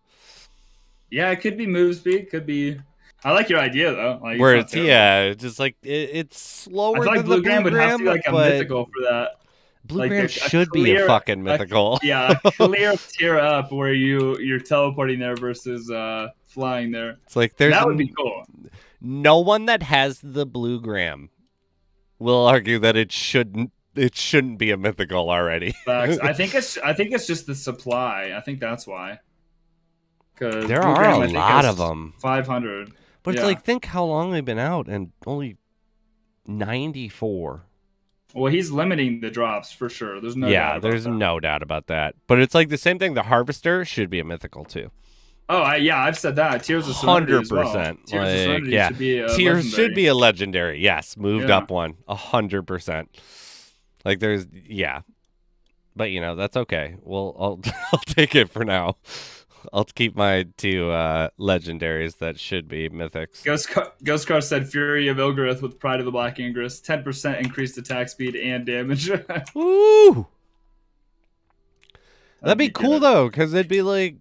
Yeah, it could be move speed. Could be. I like your idea though. Like,
Where it's just like it's slower
I feel like
than the blue
gram would have to be like a
but
mythical for that.
blue
Like
gram should be a fucking mythical.
A clear tier up where you're teleporting there versus flying there.
It's like that
would be cool.
No one that has the blue gram will argue that it shouldn't be a mythical already.
Facts. I think it's just the supply. I think that's why. Because
there are a lot of them.
500.
But it's like, think how long they've been out and only 94.
Well, he's limiting the drops for sure. There's no doubt about
there's
that.
no doubt about that. But it's like the same thing. The Harvester should be a mythical too.
Oh, I've said that. Tears of Serenity 100%. As well. Tears of Serenity should be a
Tears
legendary.
Should be a legendary. Yes, moved up one. 100%. Like there's but that's okay. I'll take it for now. I'll keep my two legendaries that should be mythics.
Ghostcar said Fury of Ilgarith with Pride of the Black Ingress. 10% increased attack speed and damage.
Ooh! That'd be cool though, because it'd be like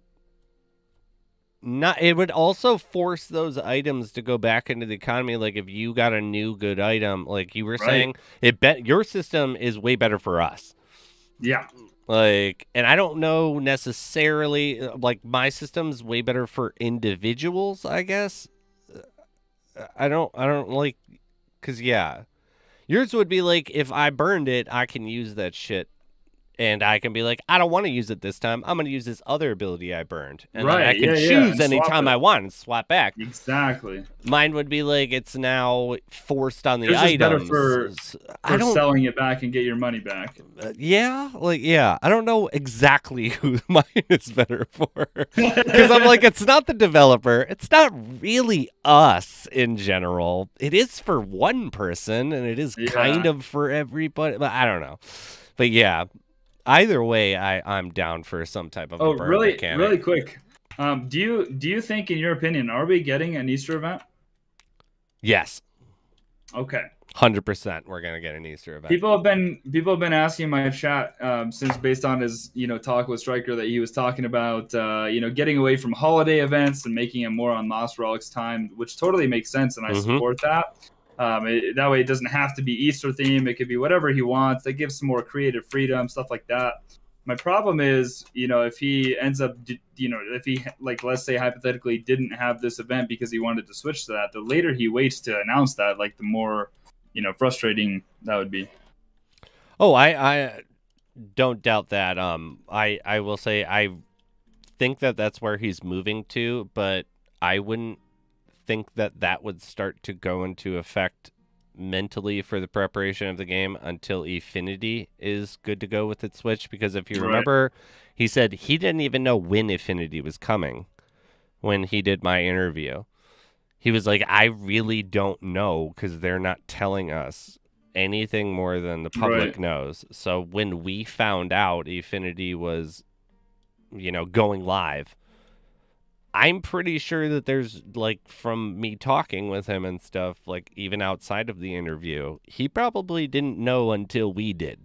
it would also force those items to go back into the economy. Like if you got a new good item, like you were saying, your system is way better for us.
Yeah.
Like, and I don't know necessarily, like, my system's way better for individuals, I guess. I don't like, because, yours would be like, if I burned it, I can use that shit. And I can be like, I don't want to use it this time. I'm going to use this other ability I burned. And then I can choose anytime I want and swap back.
Exactly.
Mine would be like, it's now forced on the
items. It's better for selling it back and get your money back.
I don't know exactly who mine is better for. Because I'm like, it's not the developer. It's not really us in general. It is for one person, and it is kind of for everybody. But I don't know. But either way, I'm down for some type of a burn mechanic.
Really quick. Do you think, in your opinion, are we getting an Easter event?
Yes.
Okay.
100%, we're gonna get an Easter event.
People have been asking in my chat since, based on his talk with Stryker, that he was talking about getting away from holiday events and making it more on Lost Relics time, which totally makes sense, and I support that. That way it doesn't have to be Easter theme. It could be whatever he wants. That gives some more creative freedom, stuff like that. My problem is, if he ends up, if he, like, let's say hypothetically didn't have this event because he wanted to switch to that, the later he waits to announce that, like, the more, frustrating that would be.
Oh, I don't doubt that. I will say I think that that's where he's moving to, but I wouldn't think that would start to go into effect mentally for the preparation of the game until Affinity is good to go with its switch, because if you remember, he said he didn't even know when Affinity was coming when he did my interview. He was like, I really don't know, because they're not telling us anything more than the public knows. So when we found out Affinity was going live, I'm pretty sure that there's, like, from me talking with him and stuff, like, even outside of the interview, he probably didn't know until we did.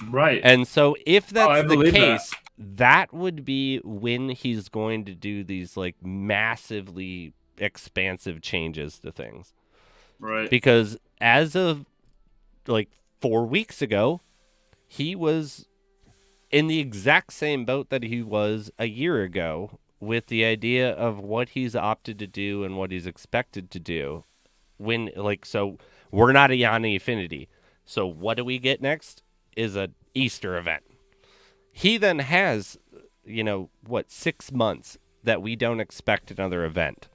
Right.
And so if that's the case, that would be when he's going to do these, like, massively expansive changes to things.
Right.
Because as of, like, 4 weeks ago, he was in the exact same boat that he was a year ago with the idea of what he's opted to do and what he's expected to do. When, like, so we're not a Yanni Affinity. So what do we get next? Is a Easter event. He then has, 6 months that we don't expect another event.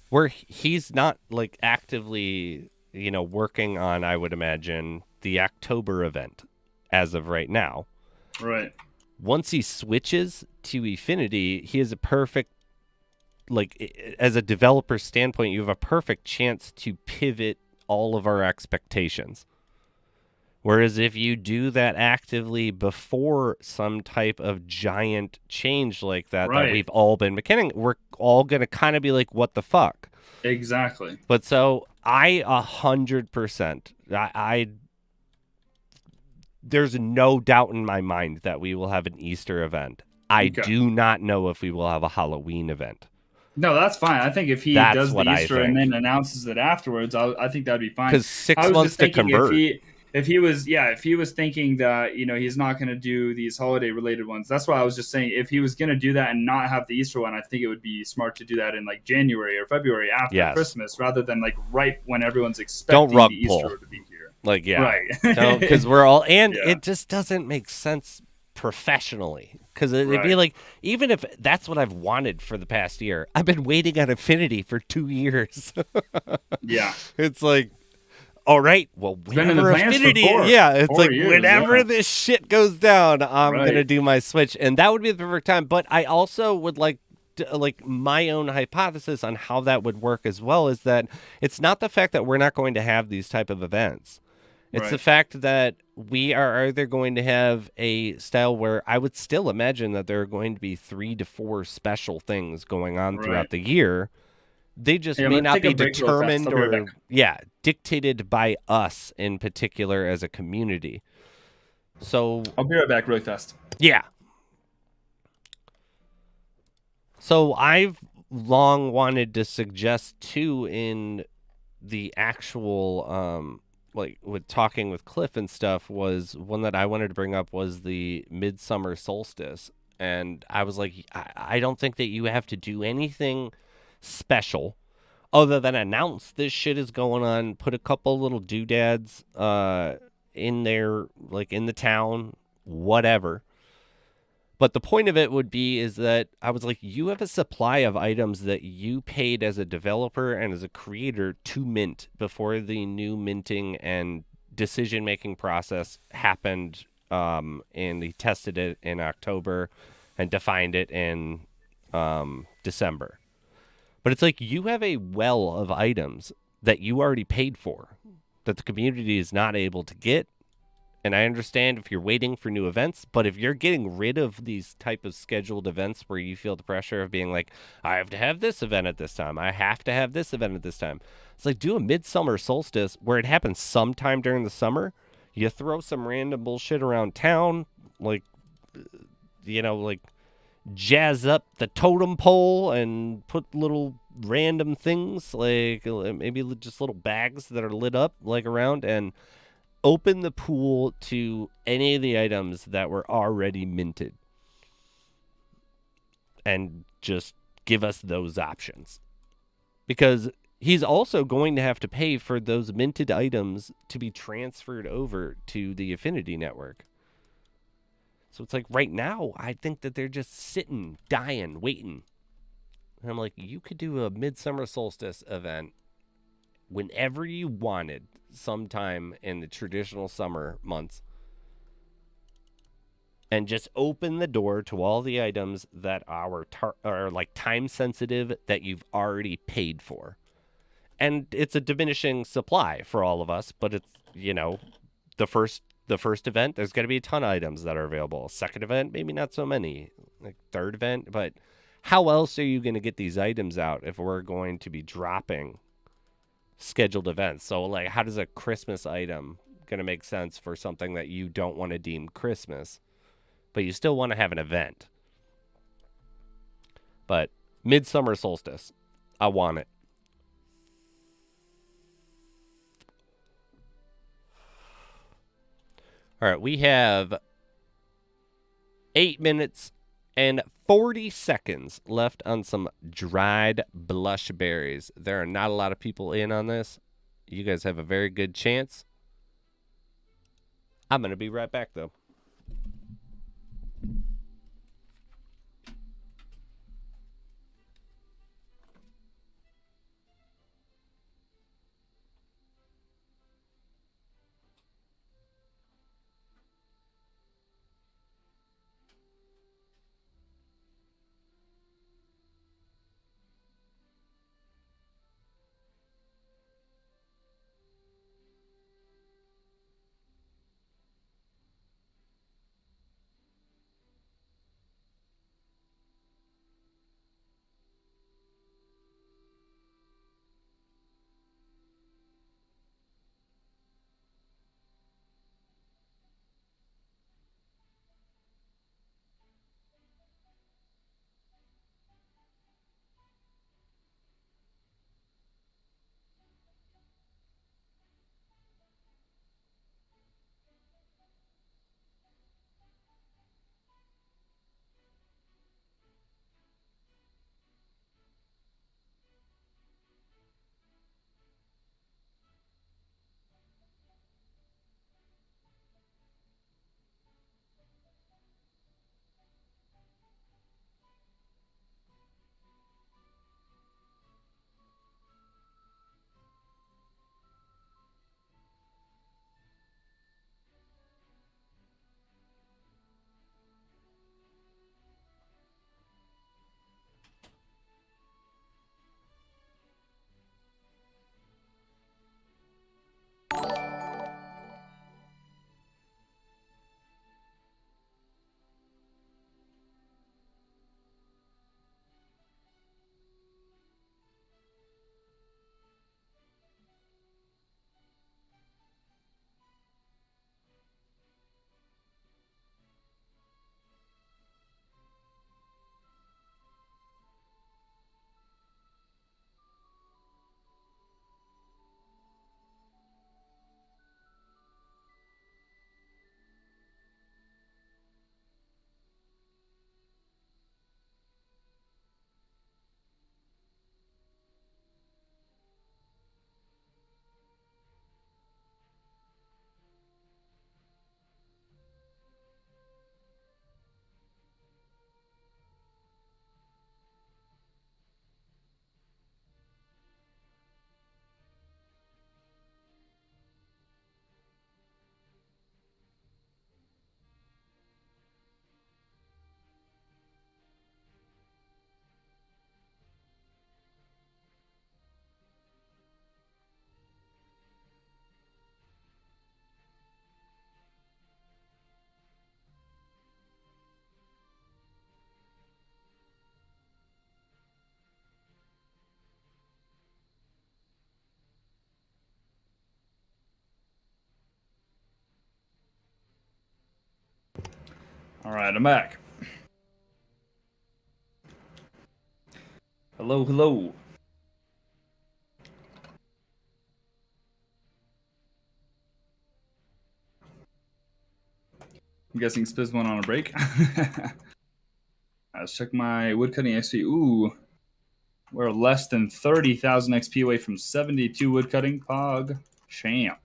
Where he's not like actively, working on, I would imagine, the October event as of right now.
Right.
Once he switches to Affinity, he has a perfect, like, as a developer standpoint, you have a perfect chance to pivot all of our expectations. Whereas if you do that actively before some type of giant change like that, that we've all been McKinnon, we're all going to kind of be like, what the fuck?
Exactly.
But so I 100%, I there's no doubt in my mind that we will have an Easter event. I do not know if we will have a Halloween event.
No, that's fine. I think if he does the Easter and then announces it afterwards, I think that'd be fine.
Because 6 months to convert.
If he was thinking that, he's not going to do these holiday related ones, that's why I was just saying, if he was going to do that and not have the Easter one, I think it would be smart to do that in like January or February after Christmas, rather than like right when everyone's expecting the Easter to be here.
Like, yeah,
right.
Because we're all, and it just doesn't make sense professionally. Because it'd be like, even if that's what I've wanted for the past year, I've been waiting on Affinity for 2 years.
Yeah.
It's like, all right, well, whenever Affinity, it's like years, whenever this shit goes down, I'm gonna do my switch, and that would be the perfect time. But I also would like my own hypothesis on how that would work as well is that it's not the fact that we're not going to have these type of events. It's the fact that we are either going to have a style where I would still imagine that there are going to be 3 to 4 special things going on throughout the year. They just may not be determined or, dictated by us in particular as a community. So
I'll be right back really fast.
Yeah. So I've long wanted to suggest too in the actual like with talking with Cliff and stuff, was one that I wanted to bring up was the midsummer solstice. And I was like, I don't think that you have to do anything special other than announce this shit is going on, put a couple little doodads in there, like in the town, whatever. But the point of it would be is that I was like, you have a supply of items that you paid as a developer and as a creator to mint before the new minting and decision-making process happened. And he tested it in October and defined it in December. But it's like you have a well of items that you already paid for that the community is not able to get. And I understand if you're waiting for new events, but if you're getting rid of these type of scheduled events where you feel the pressure of being like, I have to have this event at this time, I have to have this event at this time. It's like, do a midsummer solstice where it happens sometime during the summer. You throw some random bullshit around town, like, like jazz up the totem pole and put little random things, like maybe just little bags that are lit up like around, and open the pool to any of the items that were already minted and just give us those options, because he's also going to have to pay for those minted items to be transferred over to the Affinity network. So it's like right now, I think that they're just sitting, dying, waiting. And I'm like, you could do a midsummer solstice event whenever you wanted, sometime in the traditional summer months, and just open the door to all the items that are like time sensitive that you've already paid for. And it's a diminishing supply for all of us, but it's, the first event, there's going to be a ton of items that are available. Second event, maybe not so many. Like third event, but how else are you going to get these items out if we're going to be dropping scheduled events? So like, how does a Christmas item going to make sense for something that you don't want to deem Christmas, but you still want to have an event? But midsummer solstice, I want it. All right, we have 8 minutes And 40 seconds left on some dried blush berries. There are not a lot of people in on this. You guys have a very good chance. I'm going to be right back, though.
All right, I'm back. Hello, hello. I'm guessing Spiz went on a break. Let's check my woodcutting XP. Ooh, we're less than 30,000 XP away from 72 woodcutting. Pog champ.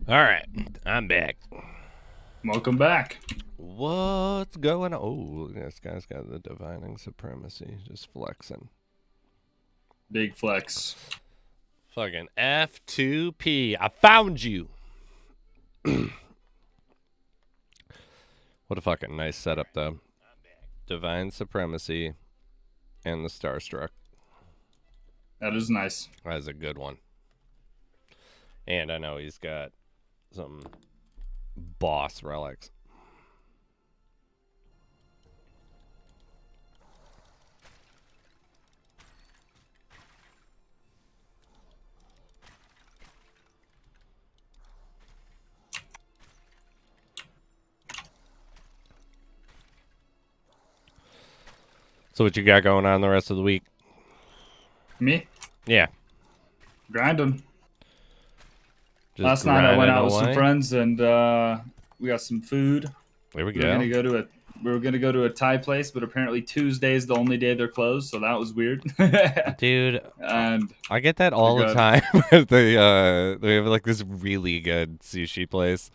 All right, I'm back.
Welcome back.
What's going on? Oh, this guy's got the divining supremacy, just flexing.
Big flex.
Fucking F2P. I found you. What a fucking nice setup, though. Divine supremacy and the Starstruck.
That is nice.
That's a good one. And I know he's got some boss relics. So what you got going on the rest of the week?
Me?
Yeah.
Grinding.
Just
Last night I went out with
away.
some friends and we got some food.
There we
We
go.
were gonna go to a Thai place, but apparently Tuesday is the only day they're closed, so that was weird.
Dude,
And
I get that all the
good.
time. they have like this really good sushi place.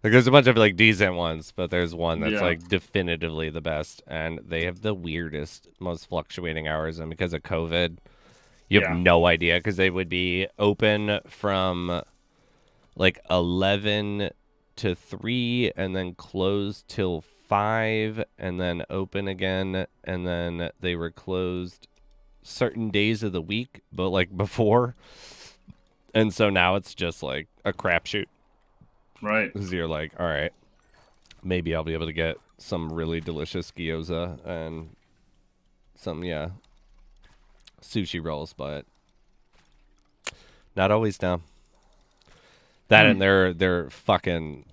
Like there's a bunch of like decent ones, but there's one that's
Yeah.
like definitively the best, and they have the weirdest, most fluctuating hours. And because of COVID, you have
Yeah.
no idea because they would be open from like 11 to 3 and then closed till 5 and then open again, and then they were closed certain days of the week, but like before. And so now it's just like a crapshoot.
right.
Because you're like, all right, maybe I'll be able to get some really delicious gyoza and some, sushi rolls, but not always down. That and they're fucking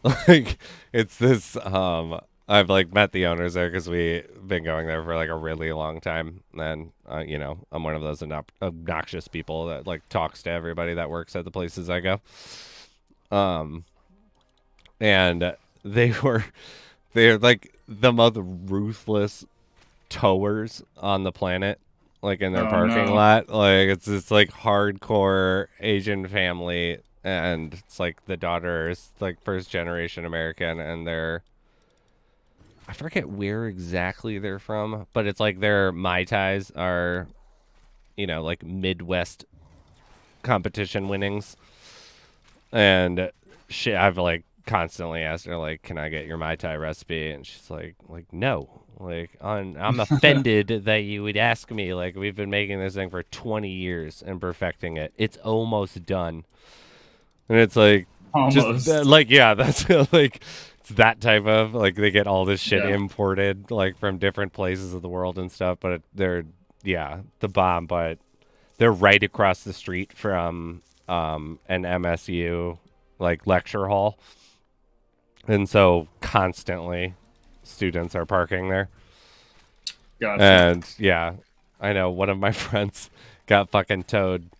like it's this. I've like met the owners there because we've been going there for like a really long time, and I'm one of those obnoxious people that like talks to everybody that works at the places I go. And they're like the most ruthless towers on the planet, like in their parking lot. Like it's this like hardcore Asian family, and it's like the daughter is like first generation American, and I forget where exactly they're from, but it's like their Mai Tais are, like Midwest competition winnings. And I've like constantly asked her, like, can I get your Mai Tai recipe? And she's like no. Like, I'm offended that you would ask me. Like, we've been making this thing for 20 years and perfecting it. It's almost done. And it's like,
Almost.
just like, yeah, that's like, it's that type of like they get all this shit imported like from different places of the world and stuff. But they're the bomb. But they're right across the street from an MSU like lecture hall, and so constantly students are parking there.
Gotcha.
And yeah, I know one of my friends got fucking towed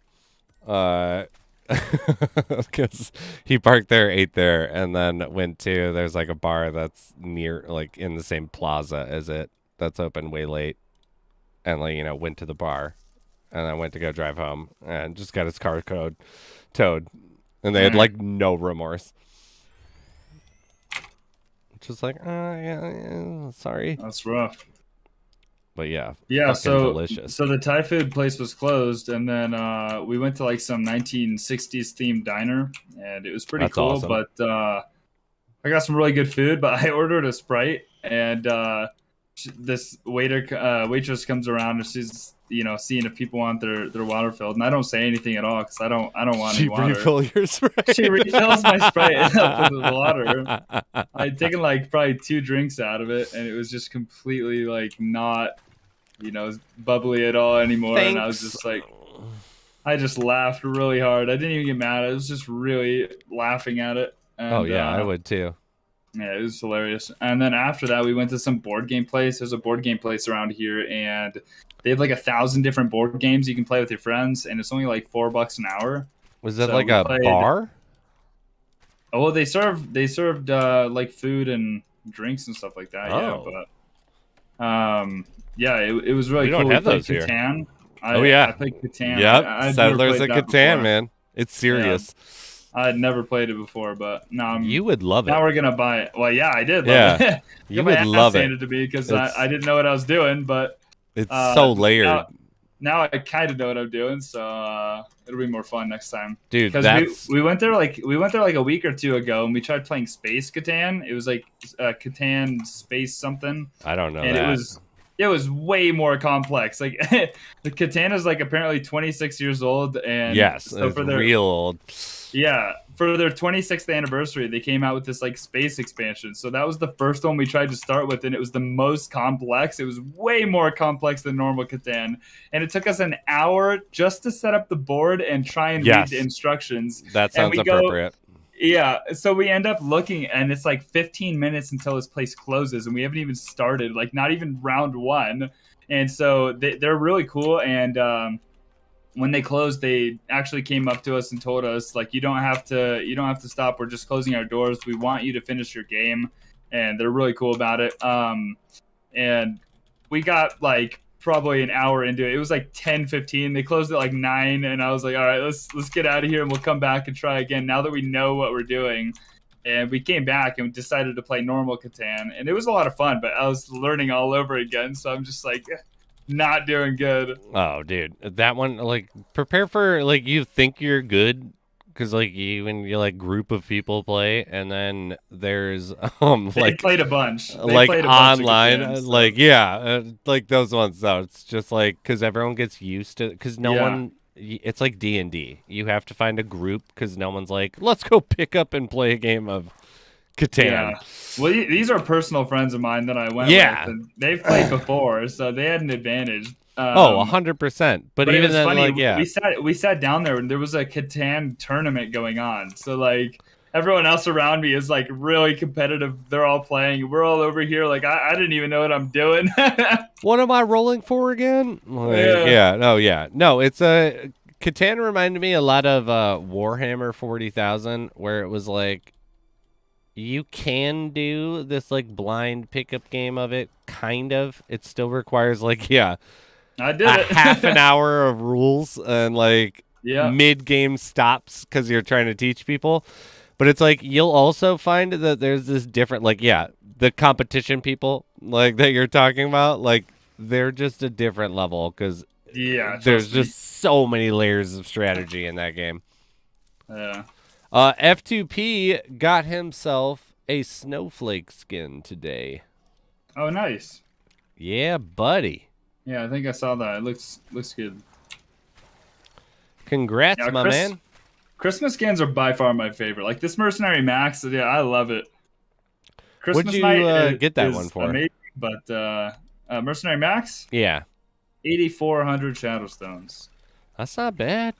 because he parked there, ate there, and then went to there's like a bar that's near like in the same plaza as it that's open way late, and like went to the bar and then went to go drive home and just got his car towed, and they had like no remorse. Just like, yeah, sorry.
That's rough.
But yeah,
so
delicious.
So the Thai food place was closed, and then we went to like some 1960s themed diner, and it was pretty cool.
Awesome.
But I got some really good food. But I ordered a Sprite, and this waitress comes around, and she's seeing if people want their water filled, and I don't say anything at all because I don't want any water.
She refill your Sprite.
She refills my Sprite up with water. I'd taken like probably 2 drinks out of it, and it was just completely like not bubbly at all anymore.
Thanks.
And I was just like, I just laughed really hard. I didn't even get mad. I was just really laughing at it. And,
I would too.
Yeah, it was hilarious. And then after that, we went to some board game place. There's a board game place around here, and they have like 1,000 different board games you can play with your friends, and it's only like $4 an hour.
Was that like a bar?
Oh, well, they served like food and drinks and stuff like that.
Oh.
Yeah, but it was really cool.
We don't have those
Catan.
here. I played
Catan.
Yep, Settlers of Catan, man. It's serious.
I had never played it before, but
You would love
now
it.
we're gonna buy it. Well, yeah, I did love
Yeah,
it.
you
Got my
would
ass
love it.
handed to me because I
It's
didn't know what I was doing, but
it's so
now
layered,
now I kind of know what I'm doing, so it'll be more fun next time.
dude.
Because
That's
we went there like a week or two ago, and we tried playing Space Catan. It was like Catan Space something,
I don't know
and
that.
it was way more complex. Like the Catan is like apparently 26 years old, and
Yes,
so
it's real old.
yeah, for their 26th anniversary, they came out with this like space expansion. So that was the first one we tried to start with, and it was the most complex. It was way more complex than normal Catan, and it took us an hour just to set up the board and try and read the
Yes,
instructions.
that
And
sounds appropriate.
yeah, so we end up looking, and it's like 15 minutes until this place closes, and we haven't even started, like not even round one. And so they're really cool, and when they closed, they actually came up to us and told us like you don't have to stop. We're just closing our doors. We want you to finish your game, and they're really cool about it. And we got like probably an hour into it. It was like 10:15. They closed at like 9, and I was like, all right, let's get out of here and we'll come back and try again now that we know what we're doing. And we came back and decided to play normal Catan, and it was a lot of fun. But I was learning all over again, so I'm just like not doing good.
Oh, dude, that one, like, prepare for, like, you think you're good, because, like, when you, like, group of people play, and then there's,
They
like,
played a bunch. They
like,
played a bunch of
online,
Catan, so.
like, yeah, like, those ones, though, it's just, like, because everyone gets used to, because no
Yeah.
one, it's like D&D. You have to find a group, because no one's like, let's go pick up and play a game of Catan.
Yeah. Well, these are personal friends of mine that I went
Yeah.
with, and they've played before, so they had an advantage.
Oh, 100%. But
But it
even
was
then,
funny.
like, yeah.
We sat down there, and there was a Catan tournament going on. So like everyone else around me is like really competitive. They're all playing. We're all over here like I didn't even know what I'm doing.
What am I rolling for again? Like,
Yeah.
No, it's a Catan reminded me a lot of Warhammer 40,000, where it was like you can do this like blind pickup game of it, kind of. It still requires like
I did
a
it.
half an hour of rules and like
Yeah.
mid-game stops because you're trying to teach people. But it's like you'll also find that there's this different, like, the competition people like that you're talking about, like they're just a different level because
Yeah.
there's
Trust me.
just so many layers of strategy in that game.
Yeah.
F2P got himself a snowflake skin today.
Oh, nice.
Yeah, buddy.
Yeah, I think I saw that. It looks good.
Congrats,
Yeah,
my man.
Christmas skins are by far my favorite. Like this Mercenary Max, yeah, I love it. Christmas
What'd you
night
get that
is
one for?
amazing, but Mercenary Max,
Yeah.
8,400 Shadowstones.
That's not bad.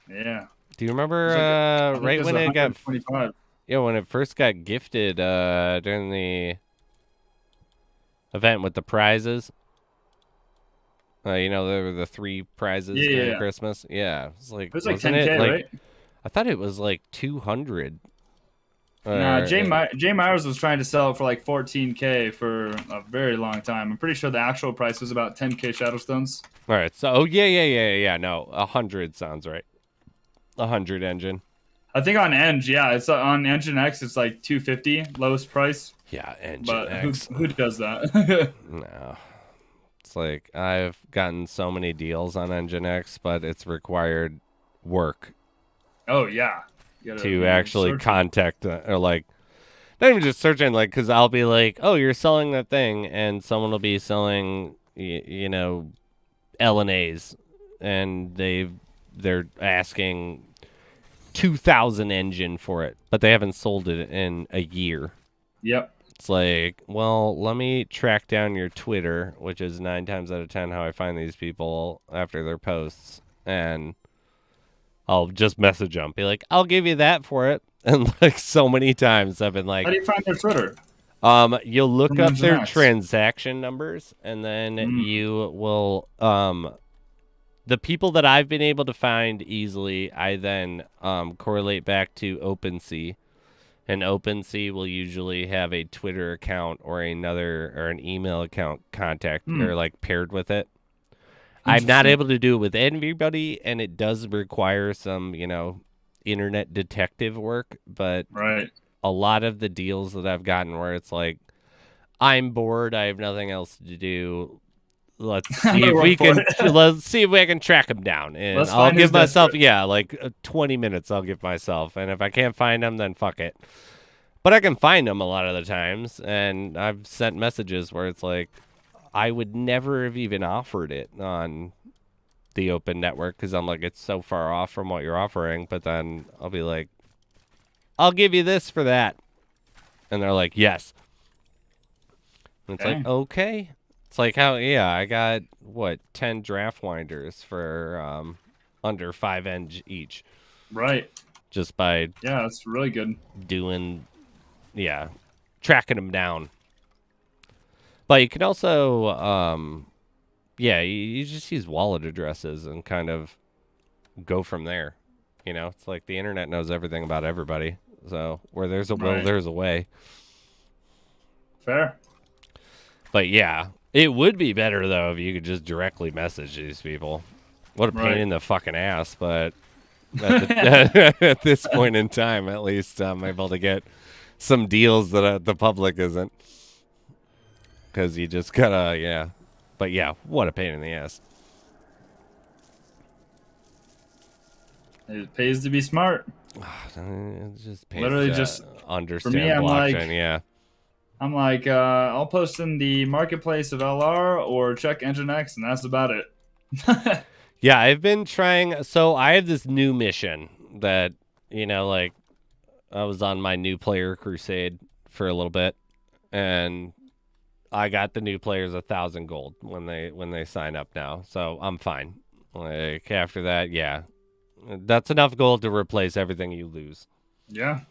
Yeah.
Do you remember
I think
right
there's
when it got
125.
when it first got gifted during the event with the prizes? There were the 3 prizes during Christmas. Yeah, it's like
It was like
wasn't
10K,
it, like,
right?
I thought it was like 200.
Nah, Jay
Or-
Myers was trying to sell it for like 14K for a very long time. I'm pretty sure the actual price was about 10K Shadowstones.
All right, so yeah. No, 100 sounds right. 100 engine.
I think on Eng, yeah, it's on Engine X. It's like 250 lowest price.
Yeah, engine
But
X.
who does that?
No. It's like I've gotten so many deals on Engine X, but it's required work
Oh yeah, you gotta
to actually
search.
contact or like not even just searching, like, because I'll be like, oh, you're selling that thing, and someone will be selling LNAs, and they're asking 2,000 engine for it, but they haven't sold it in a year.
Yep.
It's like, well, let me track down your Twitter, which is 9 times out of 10 how I find these people after their posts, and I'll just message them, be like, I'll give you that for it. And like so many times I've been like,
How do you find their Twitter?
you'll look
From
up
Engine
their
X.
transaction numbers, and then you will the people that I've been able to find easily, I then correlate back to OpenSea. And OpenSea will usually have a Twitter account or an email account contact or like paired with it. I'm not able to do it with everybody, and it does require some, internet detective work, but
Right.
a lot of the deals that I've gotten where it's like, I'm bored, I have nothing else to do.
I'm gonna work for it.
Let's see if I can track him down, and
Let's
I'll
find who's
give myself
desperate.
20 minutes. I'll give myself, and if I can't find him, then fuck it. But I can find them a lot of the times, and I've sent messages where it's like, I would never have even offered it on the open network because I'm like, it's so far off from what you're offering. But then I'll be like, I'll give you this for that. And they're like, yes. And it's like,
Dang.
okay. It's like, how, yeah, I got, 10 draft winders for under 5 each
Right.
just by
Yeah, that's really good.
doing, yeah, tracking them down. But you can also, yeah, you just use wallet addresses and kind of go from there. It's like the internet knows everything about everybody. So where there's a will,
Right.
there's a way.
Fair.
But yeah, it would be better though if you could just directly message these people. What a pain
Right.
in the fucking ass, but at this point in time, at least I'm able to get some deals that the public isn't. Because you just gotta, yeah. But yeah, what a pain in the ass.
It pays to be smart.
It just pays
Literally,
to
just for me,
understand blockchain, yeah.
I'm like, I'll post in the marketplace of LR or check Nginx, and that's about it.
Yeah, I've been trying. So I have this new mission that, like, I was on my new player crusade for a little bit, and I got the new players 1,000 gold when they sign up now, so I'm fine. Like after that, yeah, that's enough gold to replace everything you lose.
Yeah.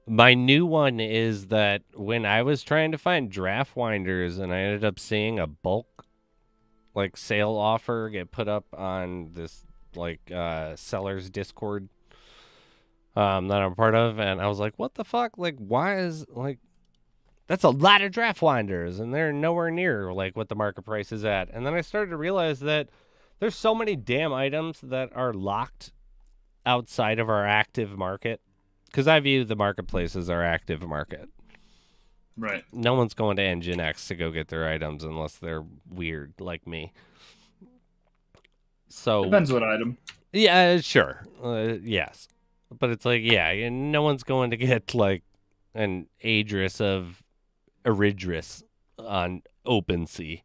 My new one is that when I was trying to find draft winders, and I ended up seeing a bulk like sale offer get put up on this like seller's Discord that I'm part of, and I was like, what the fuck? Like, why is like that's a lot of draft winders, and they're nowhere near like what the market price is at. And then I started to realize that there's so many damn items that are locked outside of our active market, because I view the marketplace as our active market.
Right.
No one's going to Nginx to go get their items unless they're weird like me. So
Depends what item.
yeah, sure, yes, but it's like, yeah, no one's going to get like an Adris of Eridris on OpenSea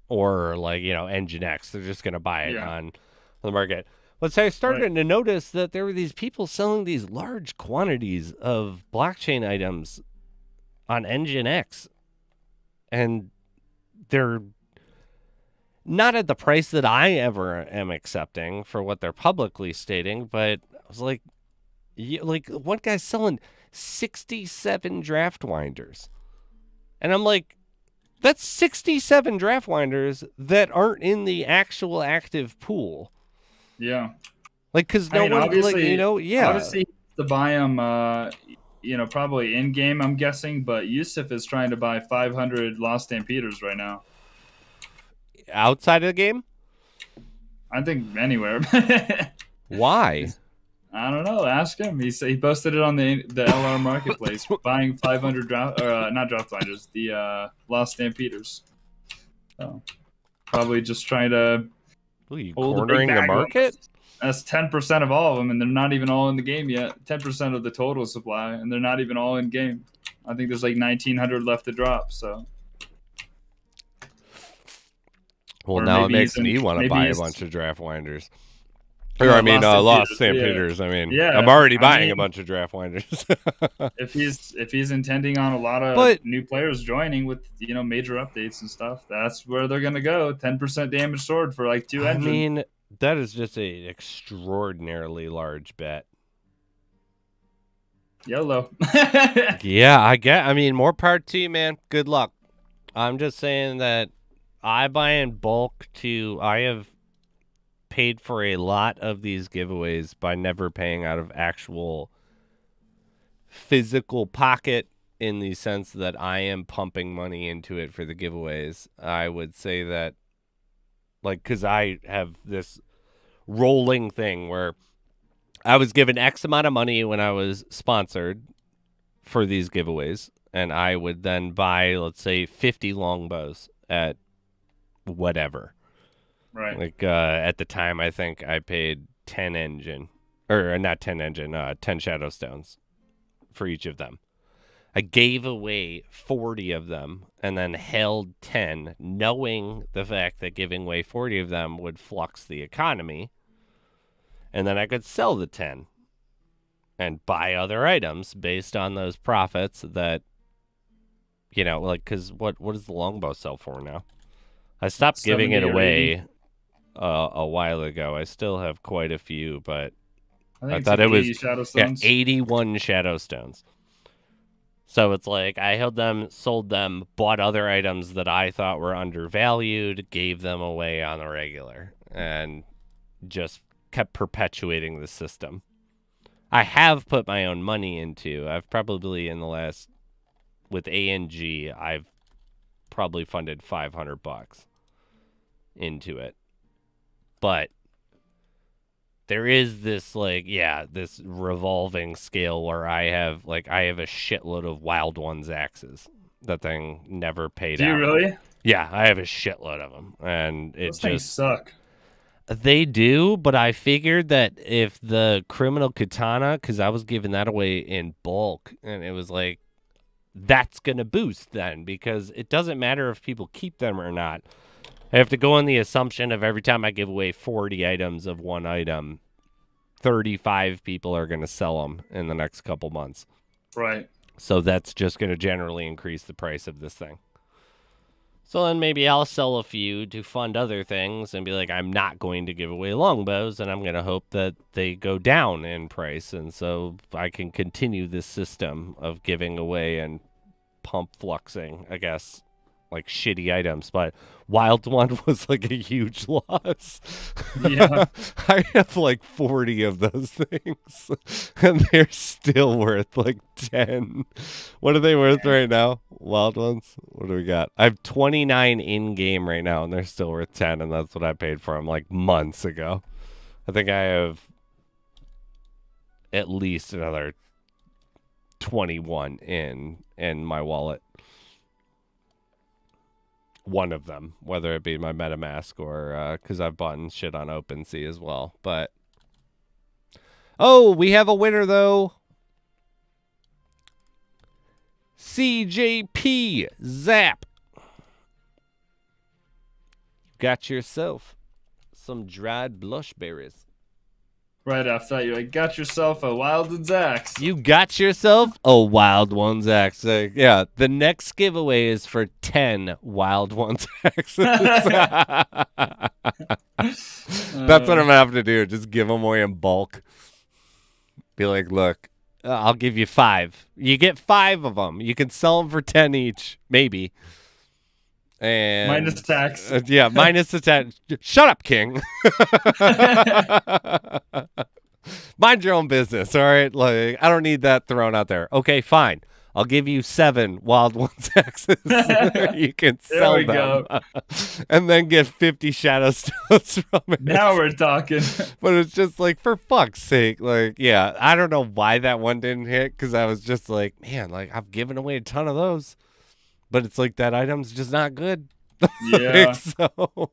or like Nginx. They're just gonna buy it
Yeah.
on the market. But so I started
Right.
to notice that there were these people selling these large quantities of blockchain items on Nginx, and they're not at the price that I ever am accepting for what they're publicly stating. But I was like, like one guy's selling 67 draft winders, and I'm like, that's 67 draft winders that aren't in the actual active pool.
Yeah.
Like, because
I
no
mean,
one, like,
obviously,
yeah.
obviously, to buy them, probably in game, I'm guessing. But Yusuf is trying to buy 500 Lost Stampeders right now.
Outside of the game?
I think anywhere.
Why?
I don't know. Ask him. He posted it on the LR marketplace, buying 500 draft or not draft binders, the Lost Stampeders. So probably just trying to
Are you
hold a big
cornering the
bag of them.
market?
That's 10% of all of them, and they're not even all in the game yet. 10% of the total supply, and they're not even all in game. I think there's like 1,900 left to drop. So,
Well,
or
now it
maybe
makes
he's in,
me want to
maybe
buy a
he's
bunch of draft winders. Or, I mean,
Lost
Lost
Stampeders.
Stampeders. I mean,
Yeah,
I'm already
I
buying a
mean,
bunch of draft winders.
if he's intending on a lot of
But
new players joining with major updates and stuff, that's where they're gonna go. 10% damage sword for like 2
I
engine.
mean, that is just an extraordinarily large bet.
YOLO.
Yeah, I mean, more part to you, man. Good luck. I'm just saying that I buy in bulk I have paid for a lot of these giveaways by never paying out of actual physical pocket, in the sense that I am pumping money into it for the giveaways. I would say that, like, because I have this rolling thing where I was given X amount of money when I was sponsored for these giveaways, and I would then buy, let's say, 50 longbows at whatever.
Right.
Like at the time, I think I paid 10 engine, or not 10 engine, 10 shadow stones for each of them. I gave away 40 of them and then held 10, knowing the fact that giving away 40 of them would flux the economy. And then I could sell the 10 and buy other items based on those profits that, like, because what does the longbow sell for now? I stopped giving it away a while ago. I still have quite a few, but I thought it was
shadow stones.
81 shadow stones. So it's like I held them, sold them, bought other items that I thought were undervalued, gave them away on the regular, and just kept perpetuating the system. I have put my own money into. I've probably in the last, with ANG, I've probably funded $500 into it. But there is this this revolving scale where I have a shitload of Wild Ones axes. That thing never paid out.
Do you really?
Yeah, I have a shitload of them, and
those things suck.
They do, but I figured that if the criminal katana, because I was giving that away in bulk, and it was like, that's gonna boost then, because it doesn't matter if people keep them or not. I have to go on the assumption of every time I give away 40 items of one item, 35 people are going to sell them in the next couple months.
Right.
So that's just going to generally increase the price of this thing. So then maybe I'll sell a few to fund other things and be like, I'm not going to give away longbows, and I'm going to hope that they go down in price. And so I can continue this system of giving away and pump fluxing, I guess, like shitty items, but Wild One was like a huge loss.
Yeah.
I have like 40 of those things and they're still worth like 10. What are they worth right now? Wild Ones? What do we got? I have 29 in game right now and they're still worth 10, and that's what I paid for them like months ago. I think I have at least another 21 in my wallet. One of them, whether it be my MetaMask or because I've bought shit on OpenSea as well. But we have a winner though. CJP Zap. Got yourself some dried blushberries.
Right after that, you got yourself a Wild Ones axe.
You got yourself a Wild Ones axe. Yeah, the next giveaway is for 10 Wild Ones axes. That's what I'm going to have to do. Just give them away in bulk. Be like, look, I'll give you 5. You get 5 of them. You can sell them for 10 each, maybe. And
minus tax.
Yeah, minus the tax. Shut up, King. Mind your own business, all right? Like, I don't need that thrown out there. Okay, fine. I'll give you 7 Wild Ones axes. You can sell them. Go. And then get 50 shadow stones from it.
Now we're talking.
But it's just like, for fuck's sake. Like, yeah, I don't know why that one didn't hit, because I was just like, man, like, I've given away a ton of those. But it's like that item's just not good.
Yeah.
So.
Well,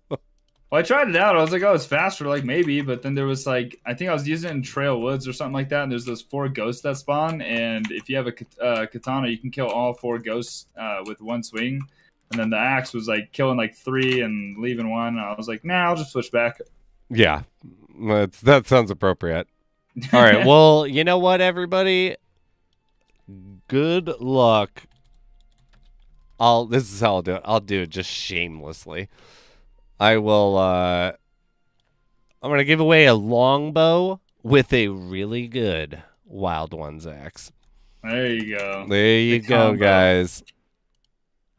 I tried it out. I was like, oh, it's faster, like maybe. But then there was like, I think I was using it in Trail Woods or something like that. And there's those 4 ghosts that spawn. And if you have a katana, you can kill all 4 ghosts with one swing. And then the axe was like killing like 3 and leaving 1. And I was like, nah, I'll just switch back.
Yeah, that sounds appropriate. All right. Well, you know what, everybody? Good luck. This is how I'll do it. I'll do it just shamelessly. I will, I'm going to give away a longbow with a really good Wild Ones axe.
There you go.
There you go, guys.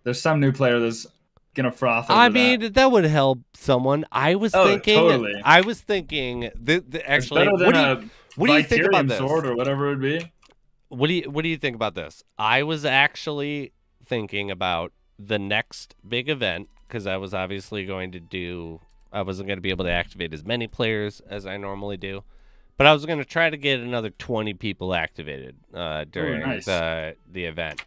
There's some new player that's going to froth over
I mean, that would help someone. I was thinking,
totally.
Actually, what do you think about this?
Sword or whatever it would be.
What do you think about this? I was actually thinking about the next big event, because I was obviously I wasn't going to be able to activate as many players as I normally do, But I was going to try to get another 20 people activated during
nice.
the event.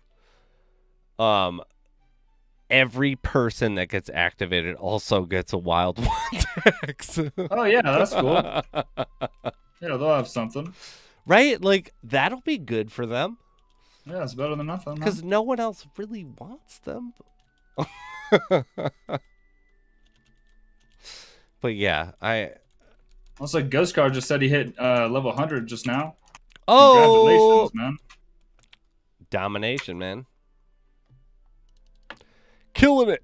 Every person that gets activated also gets a wild one tax.
Oh yeah, that's cool. Yeah, they'll have something.
Right? Like, that'll be good for them.
Yeah, it's better than nothing.
Because no one else really wants them. But yeah,
Also, Ghost Card just said he hit level 100 just now.
Oh!
Congratulations, man.
Domination, man. Killing it.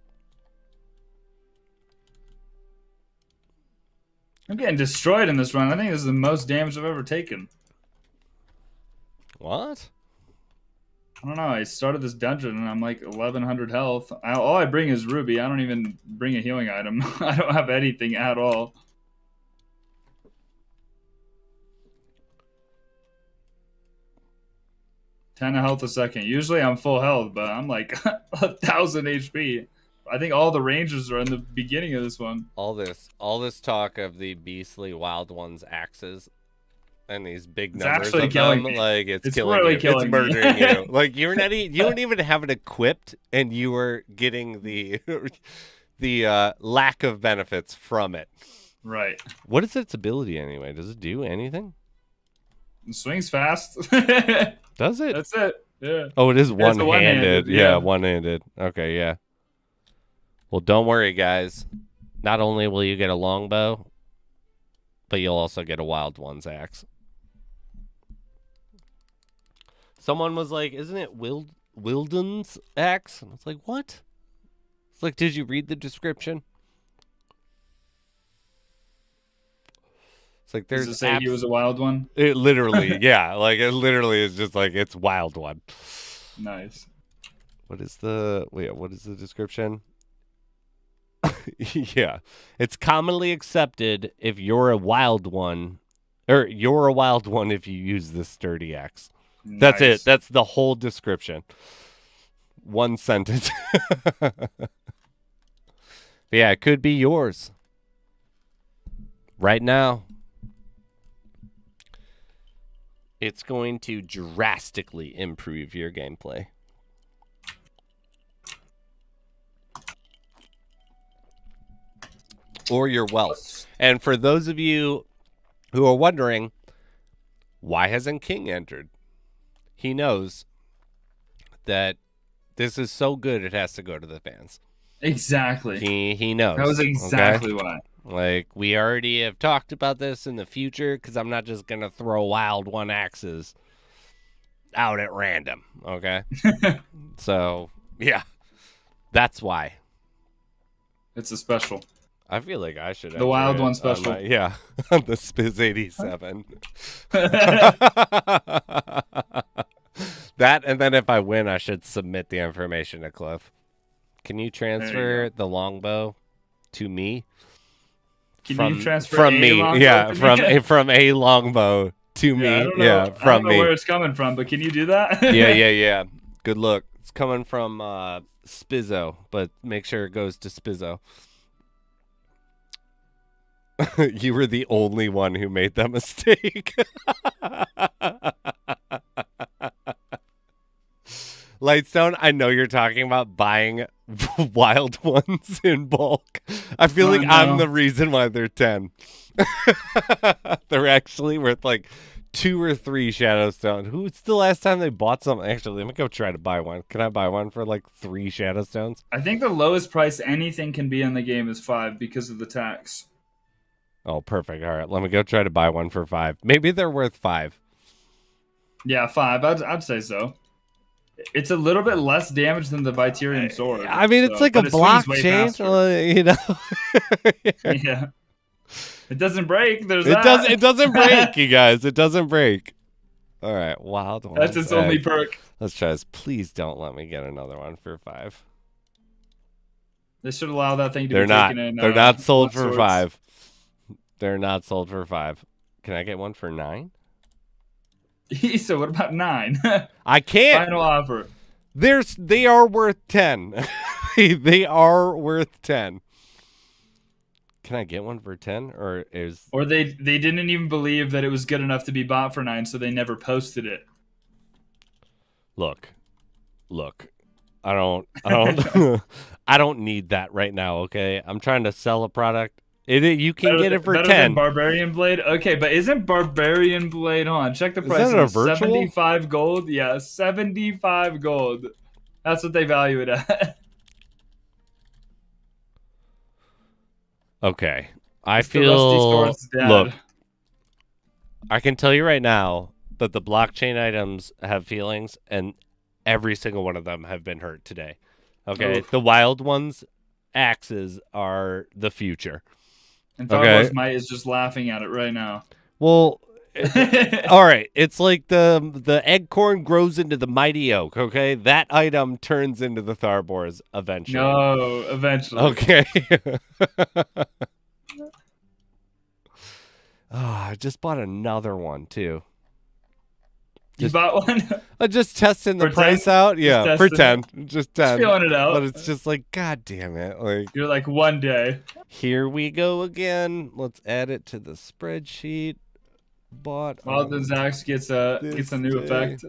I'm getting destroyed in this run. I think this is the most damage I've ever taken.
What?
I don't know. I started this dungeon and I'm like 1100 health. All I bring is Ruby. I don't even bring a healing item. I don't have anything at all. Ten health a second. Usually I'm full health, but I'm like 1000 HP. I think all the rangers are in the beginning of this one.
All this talk of the beastly wild ones axes and these big numbers of them, like it's killing
really
you.
Killing
it's murdering you. Like you don't even have it equipped, and you were getting the lack of benefits from it.
Right.
What is its ability anyway? Does it do anything?
It swings fast.
Does it?
That's it. Yeah.
Oh, it is one-handed.
Yeah,
one-handed. Okay, yeah. Well, don't worry, guys. Not only will you get a longbow, but you'll also get a wild one's axe. Someone was like, "Isn't it Wilden's axe?" And I was like, "What?" It's like, did you read the description? It's like there's.
Does it say he was a wild one?
It literally, yeah, like it literally is just like it's wild one.
Nice.
What is the description? Yeah, it's commonly accepted if you're a wild one, or you're a wild one if you use this sturdy axe.
Nice.
That's it. That's the whole description. One sentence. Yeah, it could be yours right now. It's going to drastically improve your gameplay. Or your wealth. And for those of you who are wondering, why hasn't King entered? He knows that this is so good it has to go to the fans.
Exactly.
He knows.
That was exactly why.
Like, we already have talked about this in the future, because I'm not just going to throw wild one axes out at random, okay? So, yeah. That's why.
It's a special.
I feel like I should.
The wild one special.
On the Spiz 87. That, and then if I win, I should submit the information to Cliff. Can you transfer the longbow to me?
Can you transfer
from me? Yeah, from a longbow to me.
I don't know,
yeah, from
I don't know
me.
where it's coming from, but can you do that?
yeah. Good look. It's coming from Spizzo, but make sure it goes to Spizzo. You were the only one who made that mistake. Lightstone, I know you're talking about buying wild ones in bulk. I feel like I'm the reason why they're 10. They're actually worth like 2 or 3 Shadowstone. Who's the last time they bought something? Actually, let me go try to buy one. Can I buy one for like 3 Shadowstones?
I think the lowest price anything can be in the game is 5 because of the tax.
Oh, perfect. All right, let me go try to buy one for 5. Maybe they're worth 5.
Yeah, 5. I'd say so. It's a little bit less damage than the Vitarium sword.
I mean, it's like a block change, you know.
Yeah. It doesn't break.
It doesn't break, you guys. It doesn't break. All right, wild one.
That's its only perk.
Let's try this. Please don't let me get another one for 5.
They should allow that thing to be taken in.
They're not sold for 5. They're not sold for 5. Can I get one for 9?
So what about 9?
I can't.
Final offer.
They are worth 10. They are worth 10. Can I get one for 10? Or is...
Or they didn't even believe that it was good enough to be bought for 9, so they never posted it.
Look. I don't I don't need that right now, okay? I'm trying to sell a product. You can get it for
better
10.
Than Barbarian Blade? Okay, but isn't Barbarian Blade... Hold on, check the price.
Is that a virtual?
75 gold? Yeah, 75 gold. That's what they value it at.
Okay.
It's the Rusty Sword's dad.
Look, I can tell you right now that the blockchain items have feelings, and every single one of them have been hurt today. Okay?
Oof.
The wild ones, axes, are the future.
And Farbo's Might is just laughing at it right now.
Well, all right. It's like the eggcorn grows into the mighty oak, okay? That item turns into the Tharbors eventually.
No, eventually.
Okay. I just bought another one, too.
You bought one?
I'm just testing the
For
price
10?
out. Yeah, for 10. Just 10.
Feeling it out.
But it's just like, God damn it. Like,
you're like, one day.
Here we go again. Let's add it to the spreadsheet. Bought.
Then Zax gets a new effect.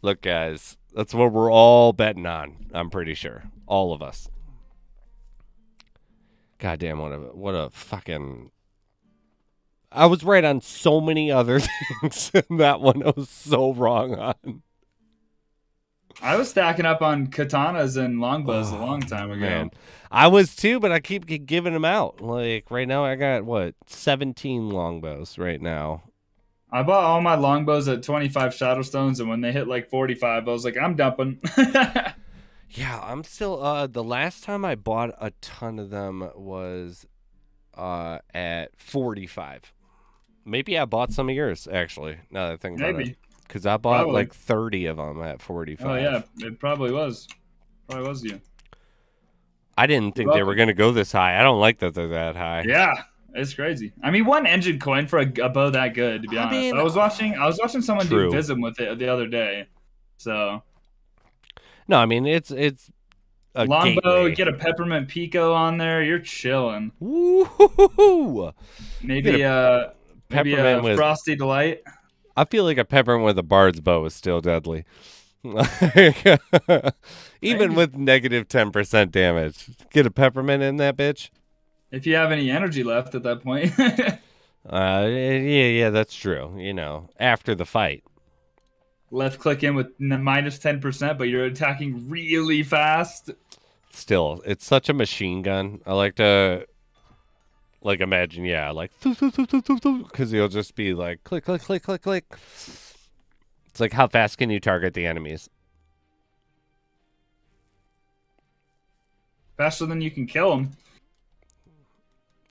Look, guys, that's what we're all betting on. I'm pretty sure, all of us. God damn, what a fucking. I was right on so many other things. That one I was so wrong on.
I was stacking up on katanas and longbows a long time ago.
Man. I was too, but I keep giving them out. Like right now, I got 17 longbows right now.
I bought all my longbows at 25 Shadowstones, and when they hit like 45, I was like, I'm dumping.
Yeah, I'm still. The last time I bought a ton of them was at 45. Maybe I bought some of yours actually. Now that I think about it, because I bought like 30 of them at 45.
Oh yeah, it probably was. Probably was you.
I didn't think they were going to go this high. I don't like that they're that high.
Yeah, it's crazy. I mean, one engine coin for a bow that good, to be honest. I was watching someone do Vism with it the other day. So.
No, I mean it's a
longbow. Get a peppermint pico on there. You're chilling.
Woo!
Maybe a frosty delight.
I feel like a peppermint with a bard's bow is still deadly. Even with negative 10% damage. Get a peppermint in that bitch.
If you have any energy left at that point.
Yeah, that's true. You know, after the fight.
Left click in with minus 10%, but you're attacking really fast. Still,
it's such a machine gun. I like to imagine, yeah, like because you'll just be like click, click, click, click, click. It's like, how fast can you target the enemies?
Faster than you can kill them.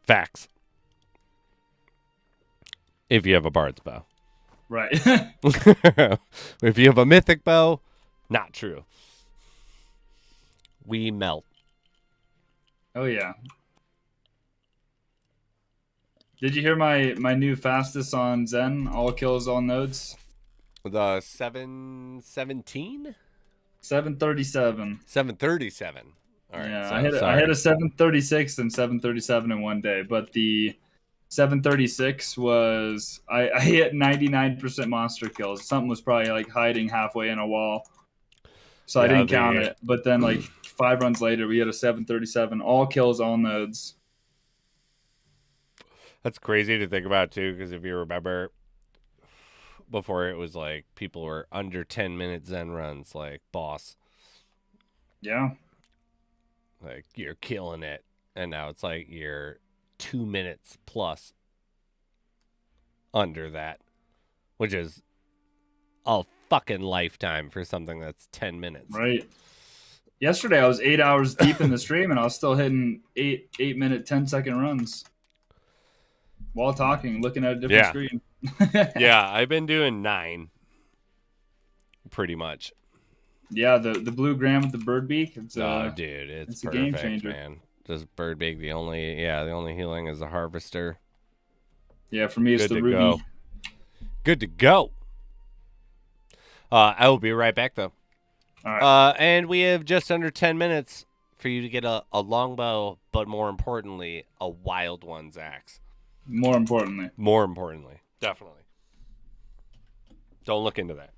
Facts. If you have a bard's bow.
Right.
If you have a mythic bow, not true. We melt.
Oh, yeah. Did you hear my new fastest on Zen? All kills, all nodes?
The 717?
737.
737. All right.
Yeah, so I hit a 736 and 737 in one day, but the 736 was I hit 99% monster kills. Something was probably like hiding halfway in a wall, so I didn't count it. But then like 5 runs later, we had a 737, all kills, all nodes.
That's crazy to think about too, because if you remember, before it was like people were under 10-minute Zen runs, like boss.
Yeah.
Like you're killing it, and now it's like you're 2 minutes plus under that, which is a fucking lifetime for something that's 10 minutes.
Right. Yesterday I was 8 hours deep in the stream and I was still hitting 8-minute 10-second runs while talking, looking at a different screen.
Yeah, I've been doing 9 pretty much.
Yeah, the blue gram with the bird beak. It's
dude, it's perfect,
a game changer,
man. Just bird beak. The only healing is the harvester.
Yeah, for me it's the ruby.
Good to go. I will be right back though.
All right.
And we have just under 10 minutes for you to get a longbow, but more importantly, a wild one's axe.
More importantly.
More importantly, definitely. Don't look into that.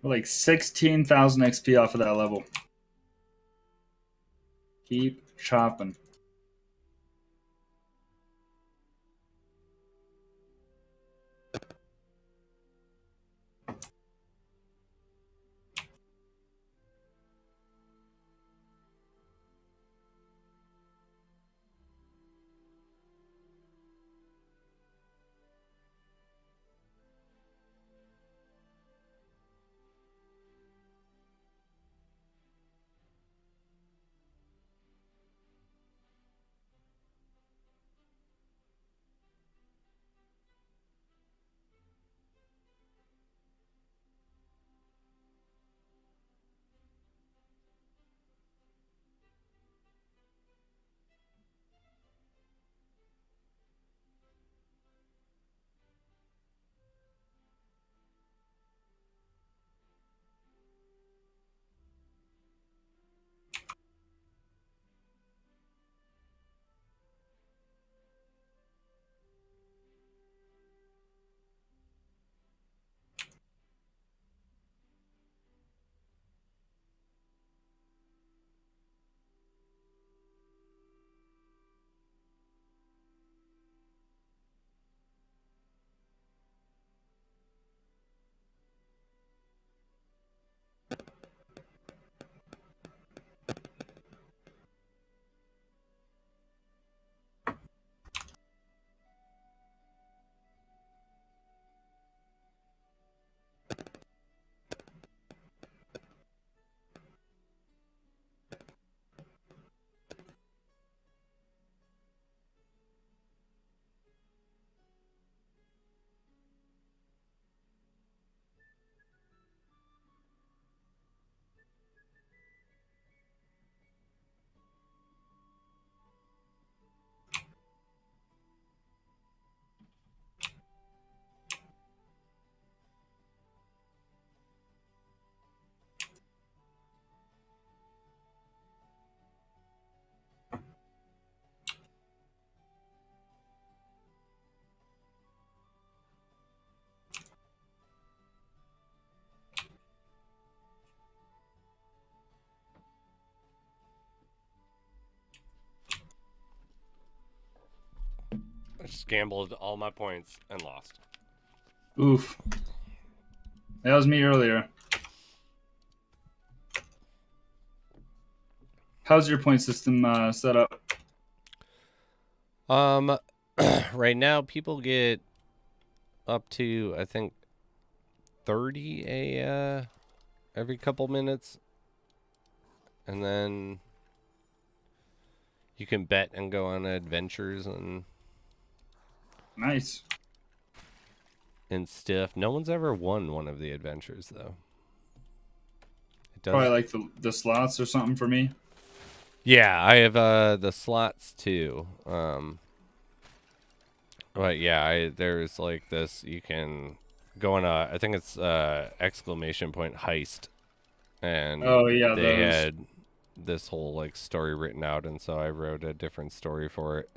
Like 16,000 XP off of that level. Keep chopping.
I just gambled all my points and lost.
Oof. That was me earlier. How's your point system set up?
Right now people get up to I think 30 every couple minutes, and then you can bet and go on adventures and
Nice.
stuff. No one's ever won one of the adventures though. It does.
Probably like the slots or something for me.
Yeah, I have the slots too. But yeah, there's like this. You can go on a. I think it's exclamation point heist, and
Oh yeah,
they
those.
had this whole like story written out, and so I wrote a different story for it.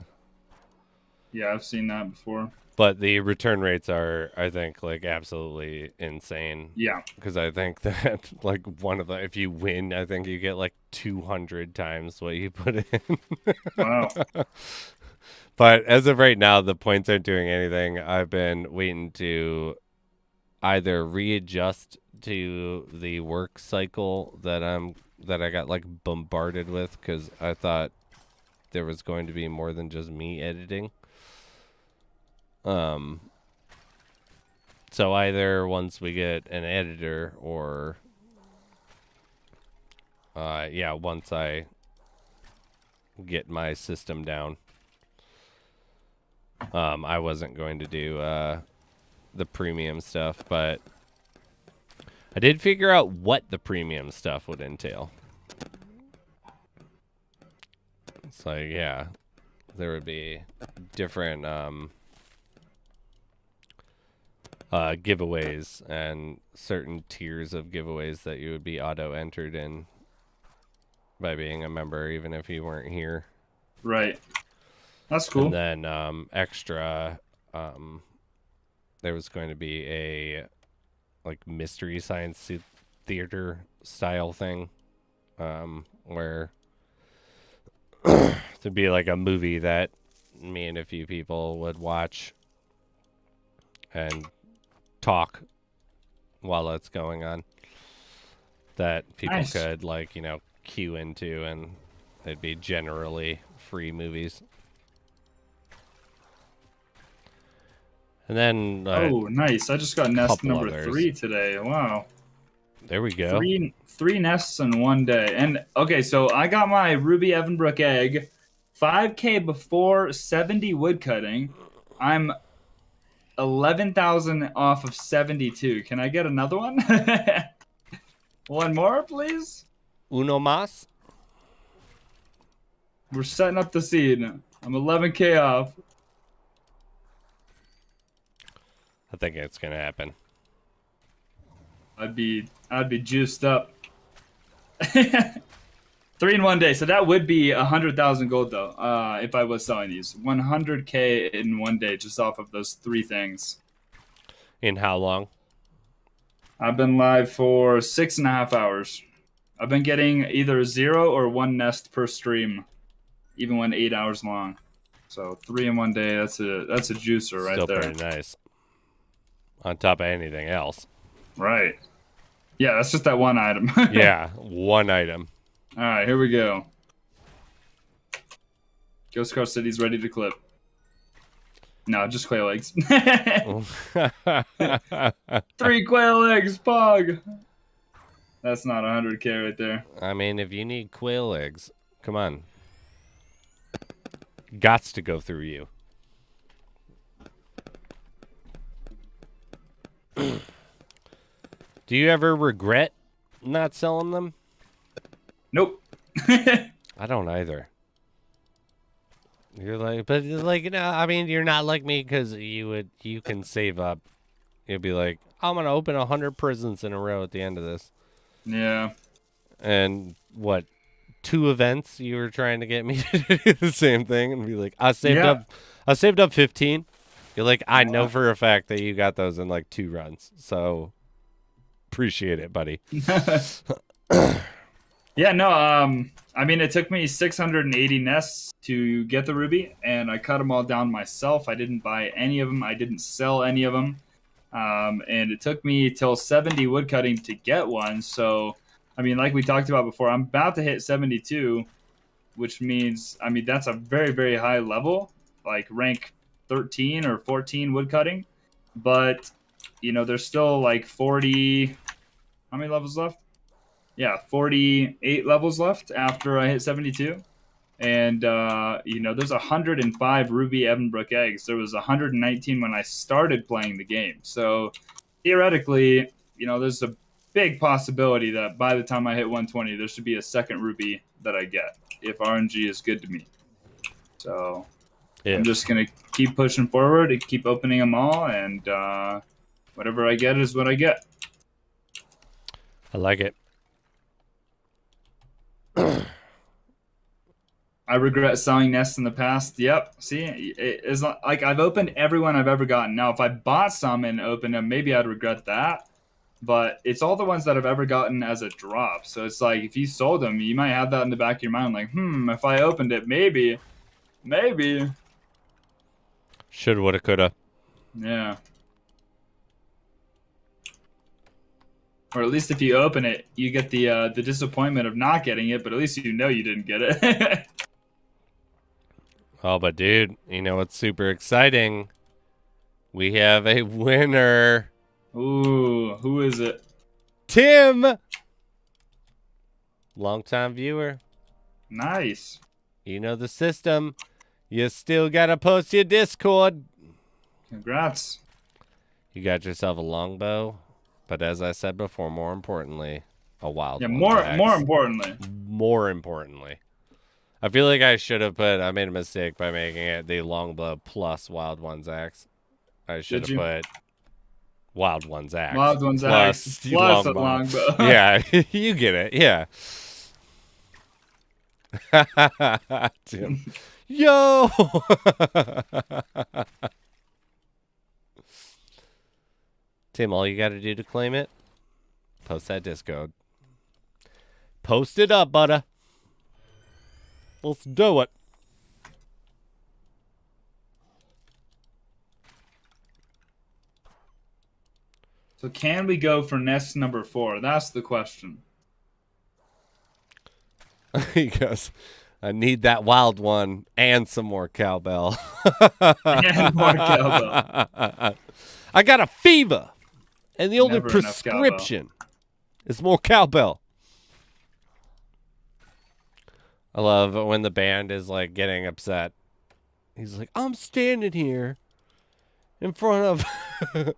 Yeah, I've seen that before.
But the return rates are, I think, like absolutely insane.
Yeah.
Because I think that like one of the, if you win, I think you get like 200 times what you put in.
Wow.
But as of right now, the points aren't doing anything. I've been waiting to either readjust to the work cycle that I got like bombarded with, because I thought there was going to be more than just me editing. So either once we get an editor, or once I get my system down, I wasn't going to do the premium stuff, but I did figure out what the premium stuff would entail. It's like, yeah, there would be different giveaways and certain tiers of giveaways that you would be auto-entered in by being a member, even if you weren't here.
Right. That's cool.
And then extra, there was going to be a like mystery science theater style thing, where there'd be like a movie that me and a few people would watch and talk while it's going on, that people
Nice.
could like, queue into, and it'd be generally free movies. And then
Oh, nice. I just got nest number
others.
3 today. Wow.
There we go.
Three nests in one day. And okay, so I got my Ruby Evanbrook egg 5K before 70 woodcutting. I'm 11,000 off of 72. Can I get another one? One more, please?
Uno más?
We're setting up the seed. I'm 11K off.
I think it's gonna happen.
I'd be juiced up. 3 in one day, so that would be 100,000 gold though. If I was selling these, 100K in one day just off of those 3 things.
In how long?
I've been live for 6.5 hours. I've been getting either 0 or 1 nest per stream, even when 8 hours long. So 3 in one day. That's a juicer right
Still
there.
pretty nice. On top of anything else.
Right. Yeah, that's just that one item.
Yeah, one item.
All right, here we go. Ghost Car City's ready to clip. No, just quail eggs. 3 quail eggs, Pog. That's not 100K right there.
I mean, if you need quail eggs, come on. Gots to go through you. Do you ever regret not selling them?
Nope.
I don't either. You're like, but like, I mean, you're not like me, because you can save up. You'll be like, I'm gonna open 100 prisons in a row at the end of this.
Yeah.
And what, 2 events you were trying to get me to do the same thing, and be like, I saved up 15. You're like, I know for a fact that you got those in like 2 runs. So appreciate it, buddy.
Yeah, no, I mean, it took me 680 nests to get the ruby, and I cut them all down myself. I didn't buy any of them. I didn't sell any of them. And it took me till 70 woodcutting to get one. So, I mean, like we talked about before, I'm about to hit 72, which means, I mean, that's a very, very high level, like rank 13 or 14 woodcutting. But, there's still like 40, how many levels left? Yeah, 48 levels left after I hit 72. And, there's 105 Ruby Evanbrook eggs. There was 119 when I started playing the game. So, theoretically, there's a big possibility that by the time I hit 120, there should be a second Ruby that I get, if RNG is good to me. So, yeah. I'm just going to keep pushing forward and keep opening them all. And whatever I get is what I get.
I like it.
I regret selling nests in the past. Yep. See, it's not, like I've opened everyone I've ever gotten. Now, if I bought some and opened them, maybe I'd regret that. But it's all the ones that I've ever gotten as a drop. So it's like if you sold them, you might have that in the back of your mind, like, if I opened it, maybe.
Should, woulda, coulda.
Yeah. Or at least if you open it, you get the disappointment of not getting it, but at least you know you didn't get it.
Oh, but dude, you know what's super exciting? We have a winner.
Ooh, who is it?
Tim! Longtime viewer.
Nice.
You know the system. You still gotta post your Discord.
Congrats.
You got yourself a longbow, but as I said before, more importantly, a wild one.
More importantly.
More importantly. I feel like I should have I made a mistake by making it the longbow plus wild one's axe. I should have put wild one's axe.
Wild one's axe plus a longbow.
Yeah, you get it. Yeah. Tim. Yo! Tim, all you got to do to claim it, post that Discord. Post it up, butter. Let's do it.
So can we go for nest number 4? That's the question.
He goes, I need that wild one and some more cowbell.
And more cowbell.
I got a fever, and the only prescription is more cowbell. I love when the band is like getting upset. He's like, I'm standing here in front of...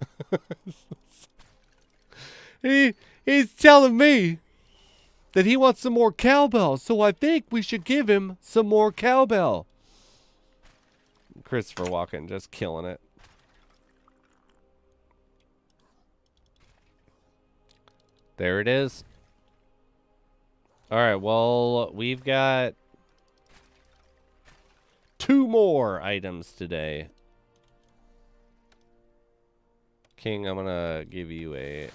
He's telling me that he wants some more cowbell, so I think we should give him some more cowbell. Christopher Walken just killing it. There it is. All right, well, we've got 2 more items today. King, I'm going to give you a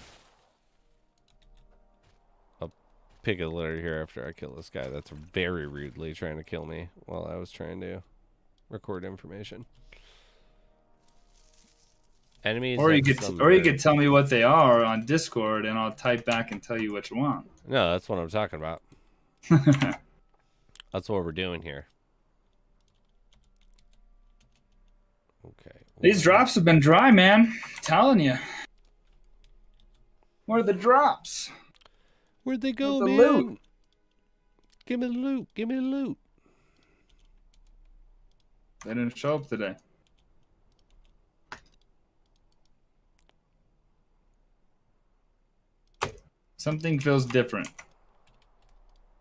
pick a litter here after I kill this guy that's very rudely trying to kill me while I was trying to record information. Enemies.
Or you could tell me what they are on Discord, and I'll type back and tell you which one.
No, that's what I'm talking about. That's what we're doing here. Okay.
These drops have been dry, man. I'm telling you. Where are the drops?
Where'd they go,
man?
Loot? Give me the loot. Give me the loot.
They didn't show up today. Something feels different.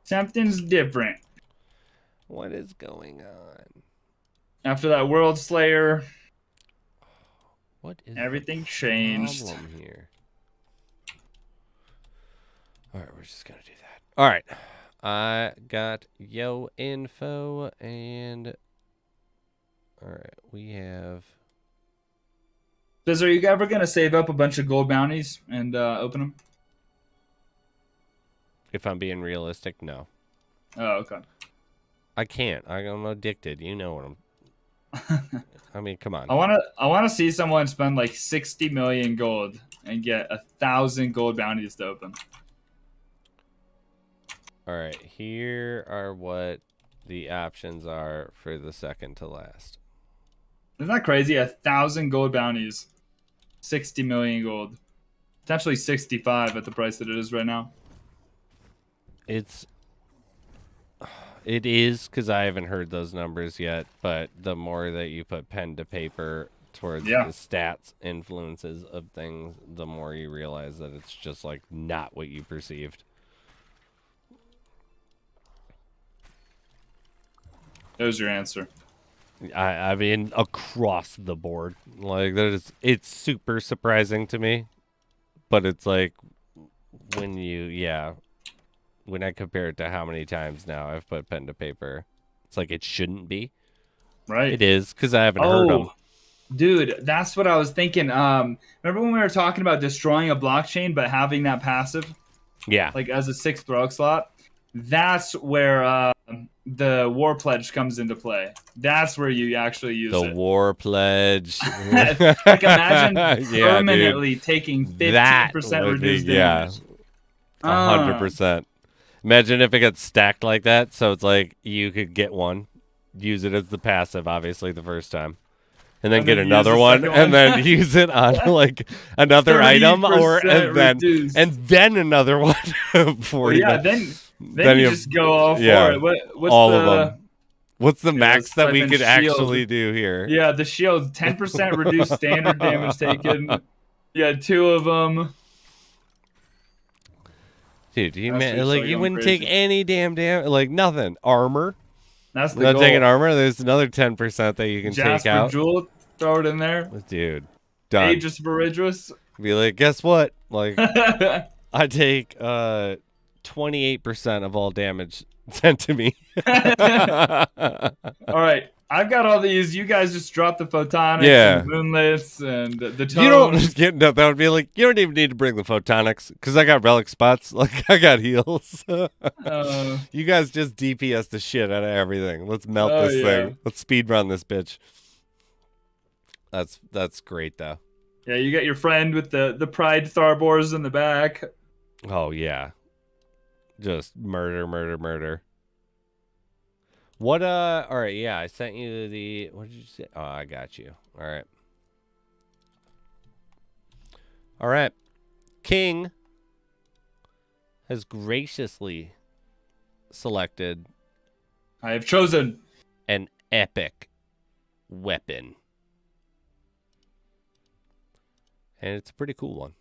Something's different.
What is going on?
After that World Slayer,
what is
everything changed
here? All right, we're just gonna do that. All right, I got yo info, and all right, we have.
Biz, are you ever gonna save up a bunch of gold bounties and open them?
If I'm being realistic, no.
Oh, okay.
I can't. I'm addicted. You know what I'm. I mean, come on.
I wanna see someone spend like 60 million gold and get 1,000 gold bounties to open.
All right, here are what the options are for the second to last.
Isn't that crazy? 1,000 gold bounties, 60 million gold, potentially 65 at the price that it is right now.
It is, because I haven't heard those numbers yet, but the more that you put pen to paper towards the stats influences of things, the more you realize that it's just like not what you perceived.
There's your answer.
I mean, across the board, like it's super surprising to me, but it's like when I compare it to how many times now I've put pen to paper, It's like it shouldn't be.
Right.
It is because I haven't heard them.
Dude, that's what I was thinking. Remember when we were talking about destroying a blockchain but having that passive?
Yeah.
Like as a 6th rogue slot? That's where the war pledge comes into play. That's where you actually use
the
it.
War pledge.
Like imagine permanently taking 15% reduced damage.
100%. Imagine if it gets stacked like that. So it's like you could get one, use it as the passive, obviously the first time, and then get another one, and then use it on like another item, or and then another one.
Then you just go all for it. What's
all of them. What's the max that we could actually do here?
Yeah, the shield, 10% reduced standard damage taken. Yeah, 2 of them.
Dude, you wouldn't take any damn like nothing. Armor.
That's the
not
goal.
Taking armor. There's another 10% that you can take out.
Jewel, throw it in there.
Dude, done.
Aegis Viridris.
Be like, guess what? Like, I take 28% of all damage sent to me.
All right. I've got all these. You guys just drop the photonics and the moonlets and the tones.
You don't get that would be like, you don't even need to bring the photonics because I got relic spots. Like, I got heals. You guys just DPS the shit out of everything. Let's melt this thing. Let's speed run this bitch. That's great though.
Yeah, you got your friend with the pride Tharbors in the back.
Oh yeah. Just murder. What all right, yeah, I sent you the what did you say? Oh, I got you. All right. King has graciously selected
I have chosen
an epic weapon. And it's a pretty cool one.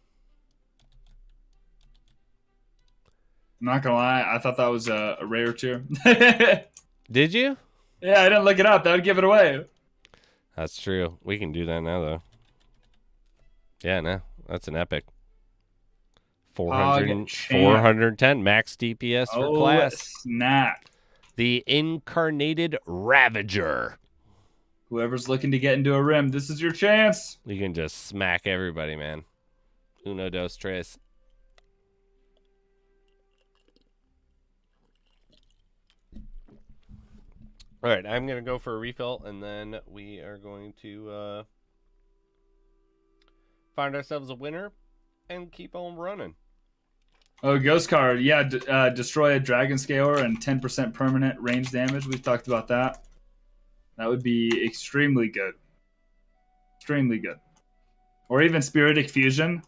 I'm not gonna lie, I thought that was a rare tier.
Did you?
Yeah, I didn't look it up. That would give it away.
That's true. We can do that now, though. Yeah, no. That's an epic. 410 max DPS for class.
Snap.
The Incarnated Ravager.
Whoever's looking to get into a rim, this is your chance.
You can just smack everybody, man. Uno, dos, tres. All right, I'm going to go for a refill, and then we are going to find ourselves a winner and keep on running.
Oh, ghost card. Yeah, destroy a dragon scaler and 10% permanent range damage. We've talked about that. That would be extremely good. Extremely good. Or even Spiritic Fusion.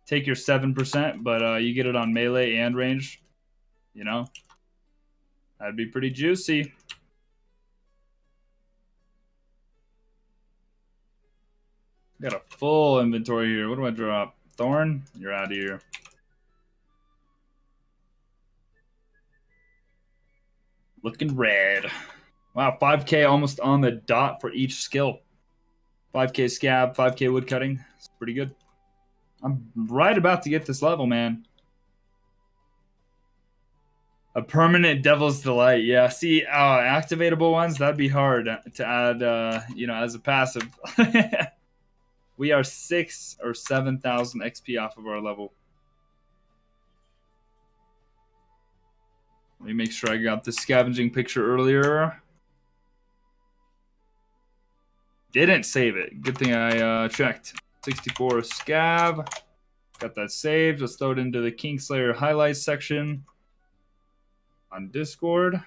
Take your 7%, but you get it on melee and range. You know? That'd be pretty juicy. Got a full inventory here. What do I drop? Thorn? You're out of here. Looking red. Wow, 5k almost on the dot for each skill. 5k scab, 5k woodcutting. It's pretty good. I'm right about to get this level, man. A permanent Devil's Delight. Yeah, see, activatable ones, that'd be hard to add, as a passive. We are 6,000 or 7,000 XP off of our level. Let me make sure I got the scavenging picture earlier. Didn't save it. Good thing I checked. 64 scav. Got that saved. Let's throw it into the Kingslayer highlights section on Discord.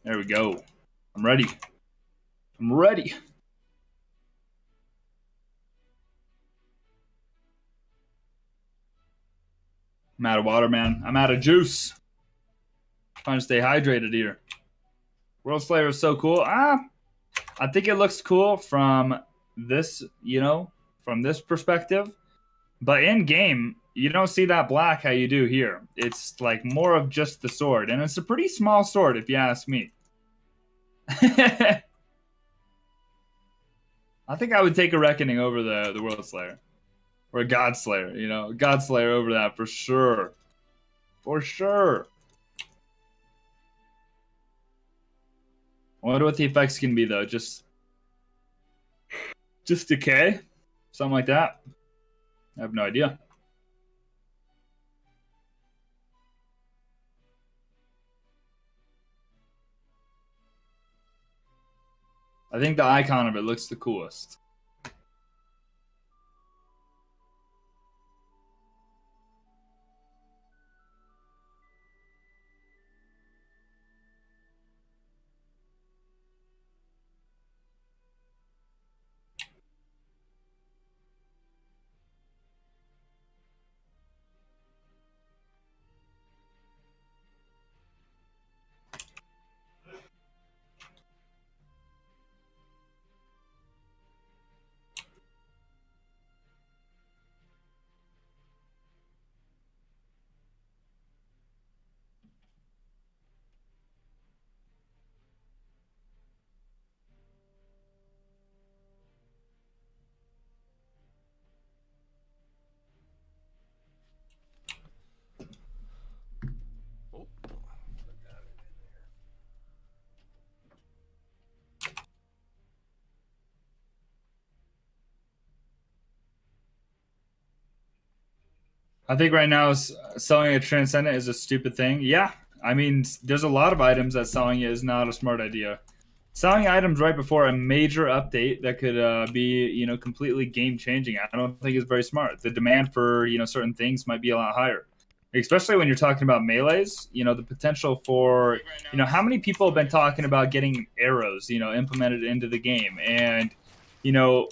There we go. I'm ready. I'm ready. I'm out of water, man. I'm out of juice. Trying to stay hydrated here. World Slayer is so cool. I think it looks cool from this, from this perspective. But in game, you don't see that black how you do here. It's like more of just the sword. And it's a pretty small sword, if you ask me. I think I would take a Reckoning over the World Slayer. Or a God Slayer, God Slayer over that for sure. For sure. I wonder what the effects can be though. Just decay? Something like that. I have no idea. I think the icon of it looks the coolest. I think right now selling a Transcendent is a stupid thing. Yeah, I mean, there's a lot of items that selling it is not a smart idea. Selling items right before a major update that could be, completely game changing, I don't think is very smart. The demand for, certain things might be a lot higher, especially when you're talking about melees. The potential for, how many people have been talking about getting arrows, implemented into the game, and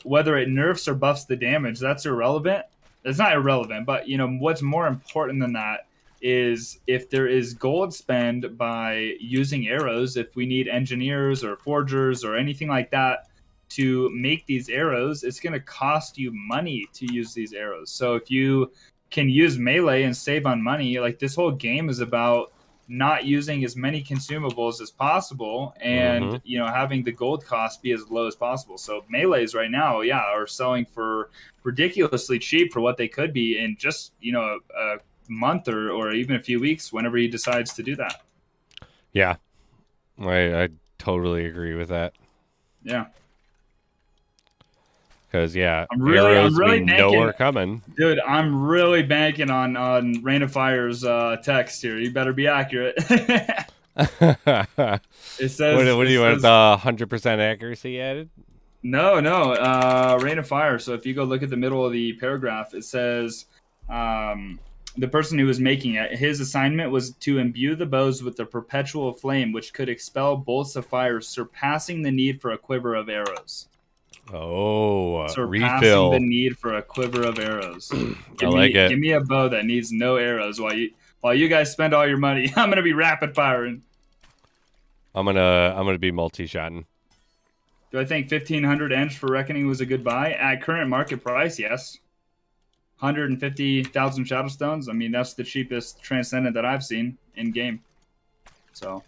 whether it nerfs or buffs the damage, that's irrelevant. It's not irrelevant, but what's more important than that is if there is gold spend by using arrows, if we need engineers or forgers or anything like that to make these arrows, it's going to cost you money to use these arrows. So if you can use melee and save on money, like this whole game is about not using as many consumables as possible and having the gold cost be as low as possible. So melees right now are selling for ridiculously cheap for what they could be in just a month or even a few weeks whenever he decides to do that.
Yeah, I totally agree with that.
Yeah.
Because
I'm really
we
banking,
know are coming,
dude. I'm really banking on Rain of Fire's text here. You better be accurate. It says,
what do you want, the 100% accuracy added?
No, Rain of Fire. So if you go look at the middle of the paragraph, it says the person who was making it, his assignment was to imbue the bows with the perpetual flame, which could expel bolts of fire, surpassing the need for a quiver of arrows. Surpassing
refill.
the need for a quiver of arrows.
Give
me a bow that needs no arrows while you guys spend all your money. I'm gonna be rapid firing.
I'm gonna be multi-shotting.
Do I think 1,500 Eng for Reckoning was a good buy at current market price? Yes. 150,000 Shadowstones. I mean, that's the cheapest Transcendent that I've seen in game. So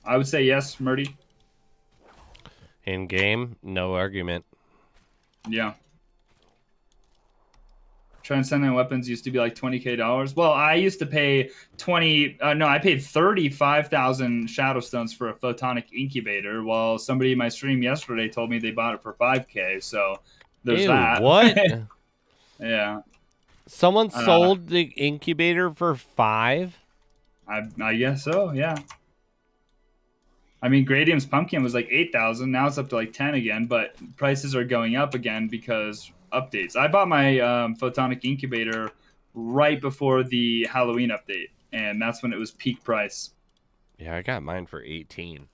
I would say yes, Murdy.
In game, no argument.
Yeah. Transcendent weapons used to be like $20K. Well, I used to pay I paid 35,000 Shadowstones for a photonic incubator, while somebody in my stream yesterday told me they bought it for 5K. So there's that.
What?
Yeah.
Someone sold the incubator for 5?
I guess so, yeah. I mean, Gradium's pumpkin was like 8,000. Now it's up to like 10 again, but prices are going up again because updates. I bought my photonic incubator right before the Halloween update, and that's when it was peak price.
Yeah, I got mine for 18.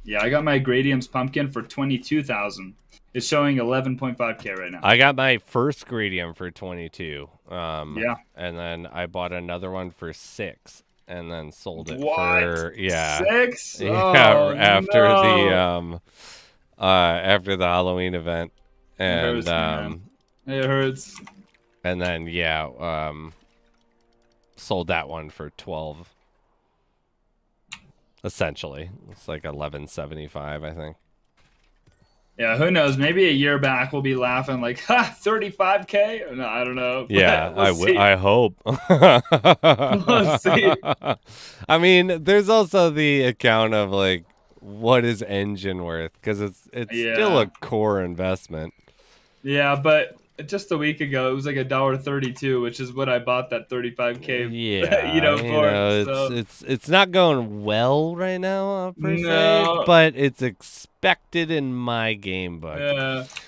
Yeah, I got my Gradium's pumpkin for 22,000. It's showing 11.5K right now.
I got my first Gradium for 22.
Yeah.
And then I bought another one for 6. And then sold it
for
6.
Yeah,
after the Halloween event, and
it hurts.
And then sold that one for 12. Essentially, it's like 11.75, I think.
Yeah, who knows? Maybe a year back we'll be laughing like, ha, 35K? No, I don't know.
Yeah,
We'll see.
I hope.
We'll see.
I mean, there's also the account of like what is engine worth, because it's still a
Yeah.
core investment.
Yeah, but just a week ago it was like $1.32, which is what I bought that 35K,
Yeah,
for.
it's
So
it's not going well right now per se,
no.
but it's expected in my game book.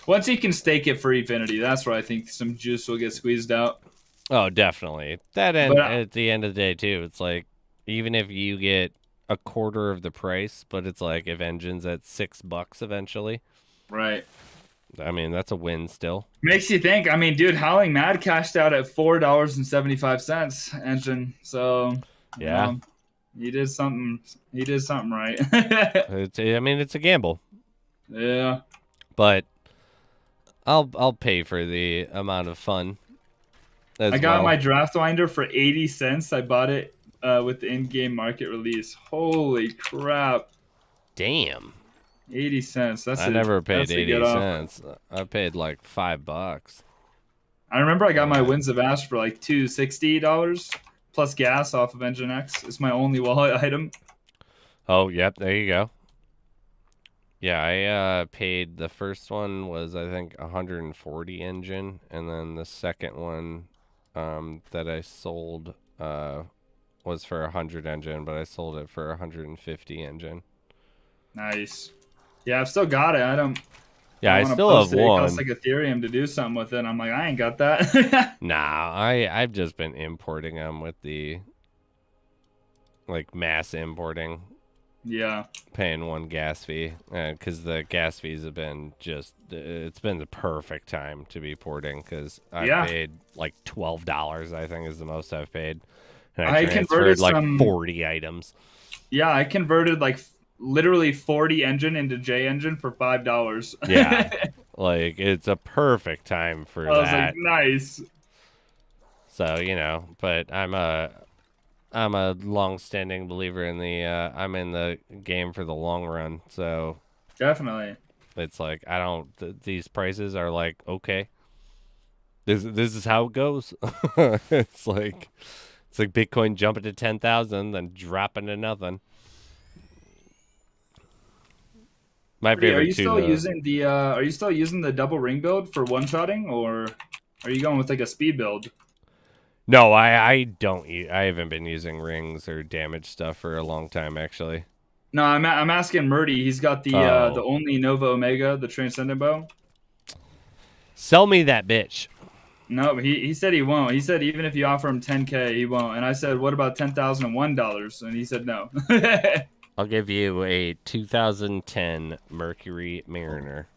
Once you can stake it for Infinity, that's where I think some juice will get squeezed out.
Oh, definitely. That
But
end at the end of the day too. It's like even if you get a quarter of the price, but it's like if engine's at $6 eventually.
right.
I mean, that's a win still.
Makes you think. I mean, dude, Howling Mad cashed out at $4.75 engine. So, you
Yeah.
know, he did something. He did something right.
I mean, it's a gamble,
Yeah.
but I'll pay for the amount of fun
I
as
got
well.
my draft winder for 80 cents. I bought it with the in-game market release. Holy crap.
Damn.
80 cents.
I never paid
That's a good
80
offer.
cents. I paid like $5.
I remember I got my
But
Winds of Ash for like $260 plus gas off of Engine X. It's my only wallet item.
oh, yep, there you go. Yeah, I paid the first one was I think 140 engine, and then the second one that I sold was for 100 engine, but I sold it for 150 engine.
Nice. Yeah, I've still got it. I
Yeah,
don't
I
want to
still have
post it. It costs
one.
like Ethereum to do something with it. I'm like, I ain't got that.
Nah, I've just been importing them with the like mass importing,
Yeah.
paying one gas fee, because the gas fees have been just it's been the perfect time to be porting, because I've
Yeah.
paid like $12, I think is the most I've paid, and I
I converted
transferred like
some.
40 items.
Yeah, I converted like literally 40 engine into J engine for $5.
Yeah,
I
like it's a perfect time for
was like,
that.
nice.
So but I'm a long-standing believer in the I'm in the game for the long run, so
Definitely.
it's like I don't these prices are like okay. This is how it goes. It's like Bitcoin jumping to 10,000 then dropping to nothing. My
Are
favorite
you
too
still
though.
using the double ring build for one-shotting, or are you going with like a speed build?
No, I don't I haven't been using rings or damage stuff for a long time actually.
No, I'm asking Murdy. He's got the
Oh,
only Nova Omega, the Transcendent bow.
sell me that bitch.
No, he said he won't. He said even if you offer him 10K, he won't. And I said, what about $10,001? And he said no.
I'll give you a 2010 Mercury Mariner.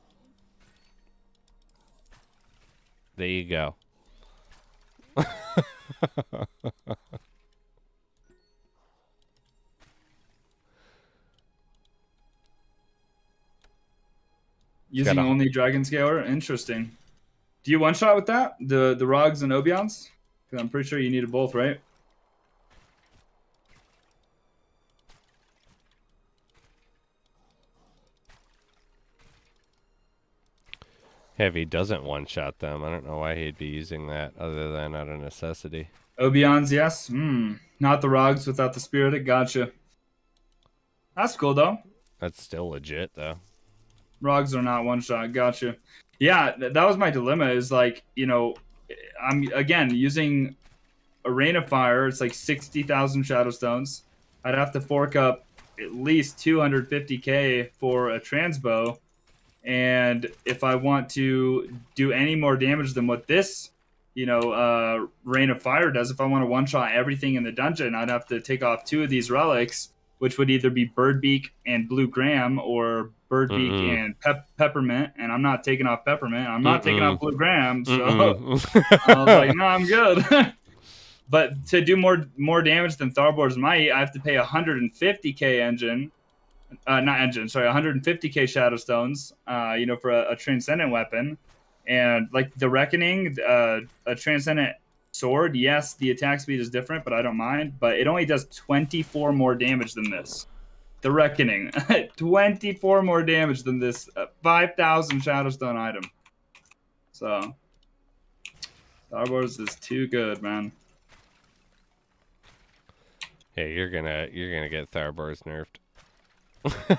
There you go. It's got
Using only Dragon Scaler? Interesting. Do you one shot with that? The Rogs and Obions? Because I'm pretty sure you needed both, right?
if he doesn't one-shot them, I don't know why he'd be using that other than out of necessity.
Obions, yes. Not the Rogs without the Spirited. Gotcha. That's cool though.
That's still legit though.
Rogs are not one shot. Gotcha. Yeah, that was my dilemma. Is like, I'm again using a Rain of Fire. It's like 60,000 Shadow Stones. I'd have to fork up at least 250K for a transbow. And if I want to do any more damage than what this, Rain of Fire does, if I want to one shot everything in the dungeon, I'd have to take off two of these relics, which would either be Birdbeak and Blue Graham or Birdbeak
Mm-mm.
and Peppermint. And I'm not taking off Peppermint. I'm not taking off
Mm-mm.
Blue Graham. So I was like,
Mm-mm.
no, I'm good. But to do more damage than Tharbor's Might, I have to pay 150K engine. Not engine, sorry, 150K Shadow Stones, for a Transcendent weapon. And like the Reckoning, a Transcendent sword, yes, the attack speed is different, but I don't mind. But it only does 24 more damage than this. the Reckoning. 24 more damage than this 5,000 Shadowstone item. So, Star Wars is too good, man.
Yeah, you're gonna get Tharbars nerfed.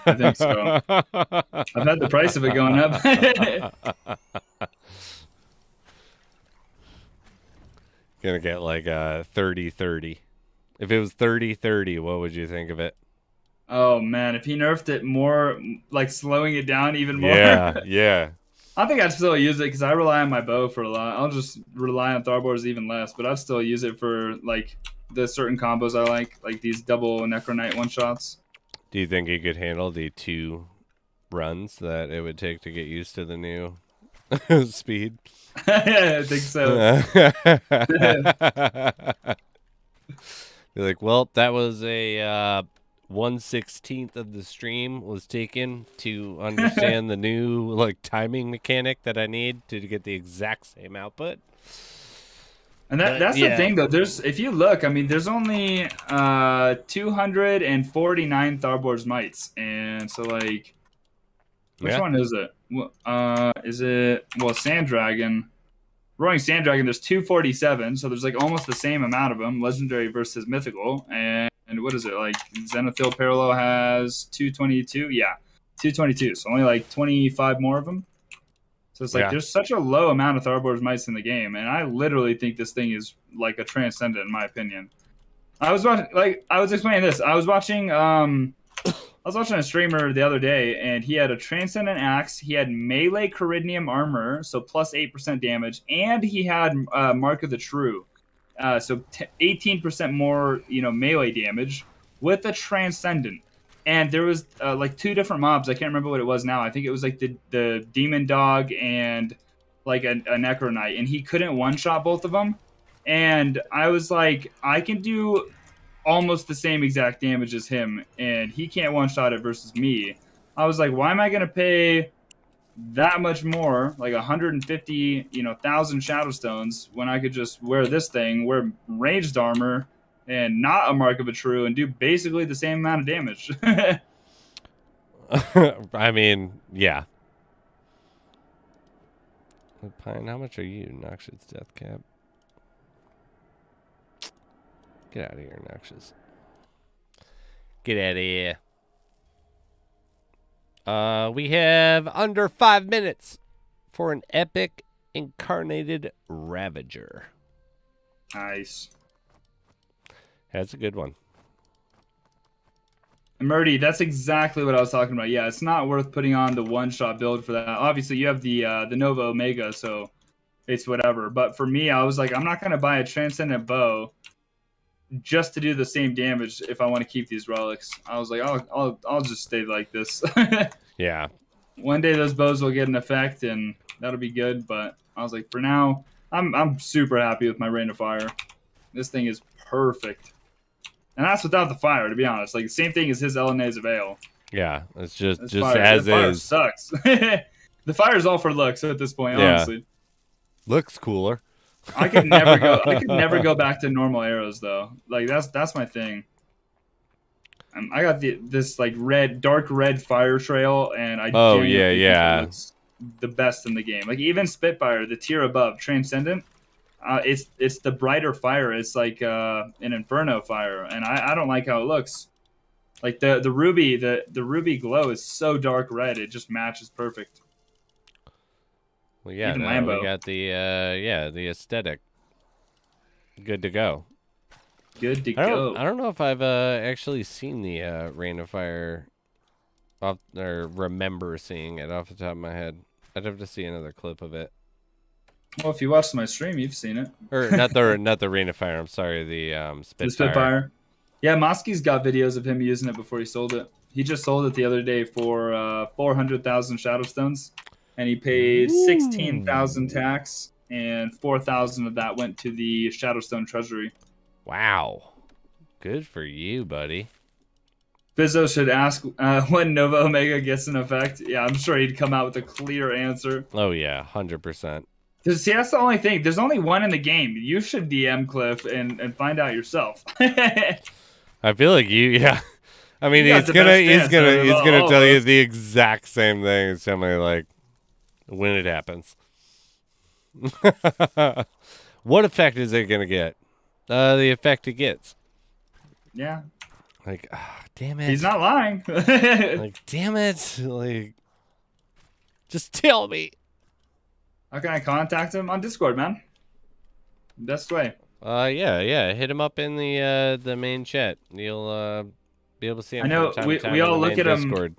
I think so. I've had the price of it going up.
Gonna get like 30-30. If it was 30-30, what would you think of it?
Oh man, if he nerfed it more, like slowing it down even more.
Yeah, yeah.
I think I'd still use it because I rely on my bow for a lot. I'll just rely on Tharbors even less, but I'd still use it for like the certain combos I like these double Necronite one shots.
Do you think he could handle the 2 runs that it would take to get used to the new speed?
I think so.
Be like, well, that was a 1/16th of the stream was taken to understand the new like timing mechanic that I need to get the exact same output.
And that's the thing though. If you look, I mean, there's only 249 Tharbors mites, and so like, which one is it? Is it Sand Dragon? Roaring Sand Dragon, there's 247, so there's like almost the same amount of them, legendary versus mythical. And what is it, like Zenithil Parallel has 222? Yeah, 222, so only like 25 more of them. So it's like there's such a low amount of Tharbors mites in the game, and I literally think this thing is like a transcendent in my opinion. I was explaining this. I was watching a streamer the other day, and he had a Transcendent Axe. He had melee Corydnium armor, so plus 8% damage, and he had Mark of the True, so 18% more, melee damage with a Transcendent. And there was like 2 different mobs. I can't remember what it was now. I think it was like the Demon Dog and like a Necronite, and he couldn't one-shot both of them. And I was like, I can do almost the same exact damage as him, and he can't one-shot it versus me. I was like, why am I going to pay that much more, like 150, 1,000 Shadowstones, when I could just wear this thing, wear ranged armor, and not a Mark of a True, and do basically the same amount of damage?
I mean, yeah. Pine, how much are you, Noxious Death Cap? Get out of here, Noxious. Get out of here. We have under 5 minutes for an epic incarnated Ravager.
Nice.
That's a good one.
Murdy, that's exactly what I was talking about. Yeah, it's not worth putting on the one-shot build for that. Obviously, you have the Nova Omega, so it's whatever. But for me, I was like, I'm not going to buy a Transcendent Bow just to do the same damage if I want to keep these relics. I was like, I'll just stay like this.
Yeah.
One day those bows will get an effect, and that'll be good. But I was like, for now, I'm super happy with my Rain of Fire. This thing is perfect. And that's without the fire, to be honest. Like, the same thing as his Elenez of Ale.
Yeah, it's just
fire.
as
the fire
is.
Sucks. The fire is all for looks at this point, honestly.
Looks cooler.
I could never go back to normal arrows though. Like that's my thing. I got this like dark red fire trail, and I it's the best in the game. Like even Spitfire, the tier above Transcendent, it's the brighter fire. It's like an Inferno fire, and I don't like how it looks. Like the ruby glow is so dark red, it just matches perfect.
Well, yeah, we got the aesthetic. Good to go.
Good to go.
I don't know if I've actually seen the Rain of Fire, or remember seeing it off the top of my head. I'd have to see another clip of it.
Well, if you watched my stream, you've seen it.
Or not the Rain of Fire. I'm sorry, the Spitfire.
The Spitfire. Yeah, Mosky's got videos of him using it before he sold it. He just sold it the other day for 400,000 Shadowstones. And he paid 16,000 tax, and 4,000 of that went to the Shadowstone Treasury.
Wow. Good for you, buddy.
Bizzo should ask when Nova Omega gets an effect. Yeah, I'm sure he'd come out with a clear answer.
Oh, yeah, 100%.
See, that's the only thing. There's only one in the game. You should DM Cliff and find out yourself.
I feel like I mean,
You got the best
he's
chance out of
gonna
all
tell
of
you
us.
the exact same thing as somebody like when it happens. What effect is it gonna get? The effect it gets.
Yeah.
Like, damn
He's
it.
not lying.
Like, damn it. Like, just tell me.
How can I contact him? On Discord, man. Best way.
Yeah. Hit him up in the main chat. You'll be able to see
I
him from
know
time to
we
time in
all
the
look
main
at him.
Discord.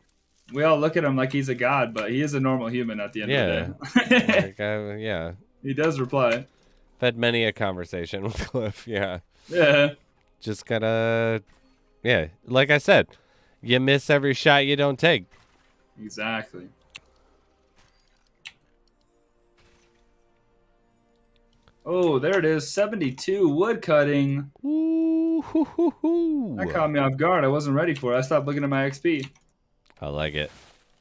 We all look at him like he's a god, but he is a normal human at the end of
Yeah.
the day.
Like, yeah.
He does reply.
I've had many a conversation with Cliff. Yeah.
Yeah.
Just gotta, yeah. Like I said, you miss every shot you don't take.
Exactly. Oh, there it is. 72 wood cutting.
Ooh, hoo, hoo, hoo.
That caught me off guard. I wasn't ready for it. I stopped looking at my XP.
I like it.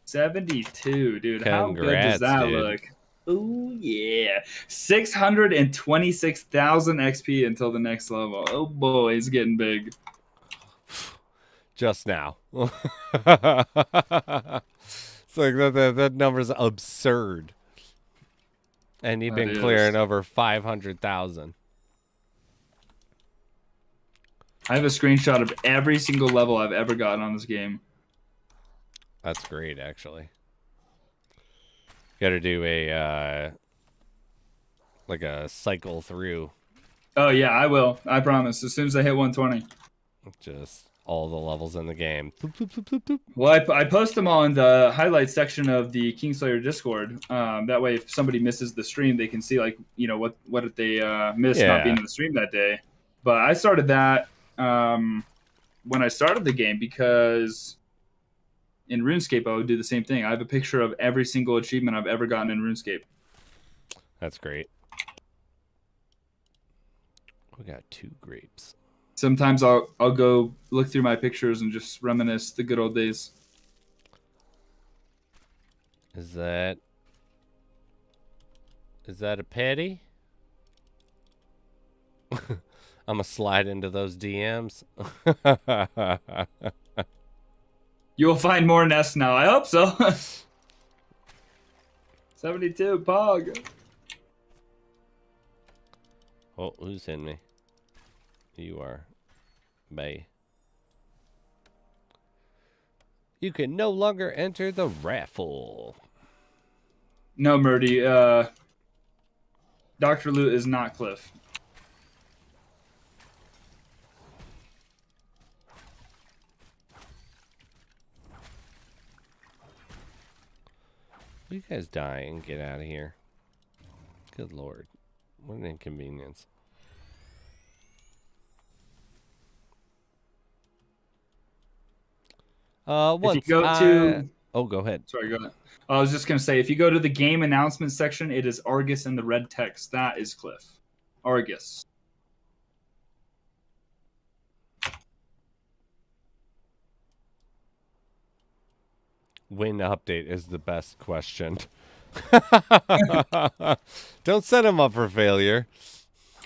72, dude. How good does
Congrats,
that
dude.
look? Oh, yeah. 626,000 XP until the next level. Oh, boy. It's getting big.
Just now. It's like that number's absurd. And you've been clearing over 500,000.
I have a screenshot of every single level I've ever gotten on this game.
That's great, actually. Got to do a like a cycle through.
Oh yeah, I will. I promise. As soon as I hit 120.
Just all the levels in the game. Bloop, bloop, bloop, bloop, bloop.
Well, I post them all in the highlights section of the Kingslayer Discord. That way, if somebody misses the stream, they can see like what they missed not being in the stream that day. But I started that when I started the game because in RuneScape I would do the same thing. I have a picture of every single achievement I've ever gotten in RuneScape.
That's great. We got 2 grapes.
Sometimes I'll go look through my pictures and just reminisce the good old days.
Is that a patty? I'm gonna slide into those DMs.
You will find more nests now. I hope so. 72 Pog.
Oh, who's in me? You are. Bay. You can no longer enter the raffle.
No, Murdy. Dr. Loot is not Cliff.
Will you guys die and get out of here? Good lord. What an inconvenience. Once
if you go to...
Oh, go ahead.
Sorry, go ahead. I was just going to say, if you go to the game announcement section, it is Argus in the red text. That is Cliff. Argus.
When update is the best question. Don't set him up for failure.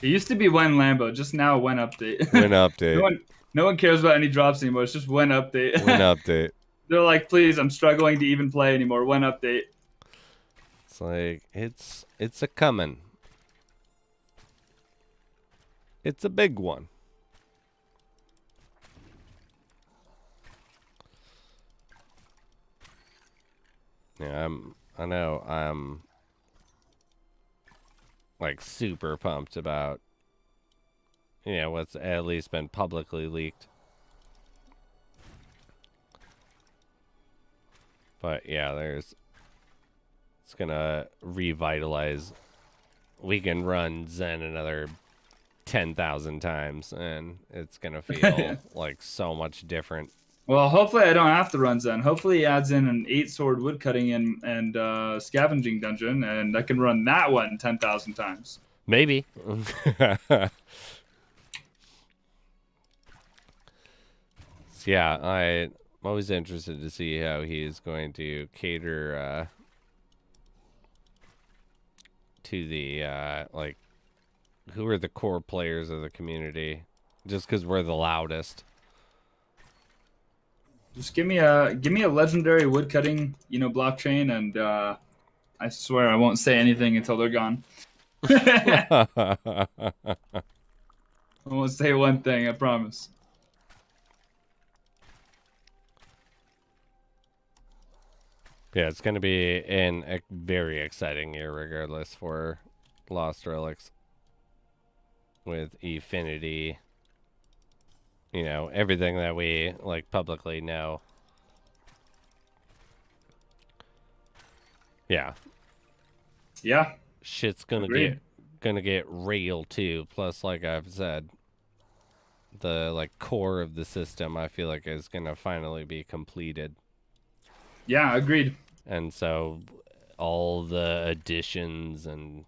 It used to be when Lambo, just now when update.
When update.
No one cares about any drops anymore. It's just when update.
When update.
They're like, please, I'm struggling to even play anymore. When update.
It's like it's a coming. It's a big one. Yeah, I know I'm like super pumped about what's at least been publicly leaked. But yeah, it's gonna revitalize. We can run Zen another 10,000 times, and it's gonna feel like so much different.
Well, hopefully I don't have to run Zen. Hopefully he adds in an 8-sword woodcutting and scavenging dungeon, and I can run that one 10,000 times.
Maybe. Yeah, I'm always interested to see how he is going to cater to the like who are the core players of the community, just because we're the loudest.
Just give me a legendary woodcutting, blockchain, and I swear I won't say anything until they're gone. I won't say one thing, I promise.
Yeah, it's going to be a very exciting year regardless for Lost Relics with Efinity. You know, everything that we like publicly know. Yeah.
Yeah.
Shit's gonna get real too. Plus, like I've said, the like core of the system I feel like is gonna finally be completed.
Yeah, agreed.
And so all the additions and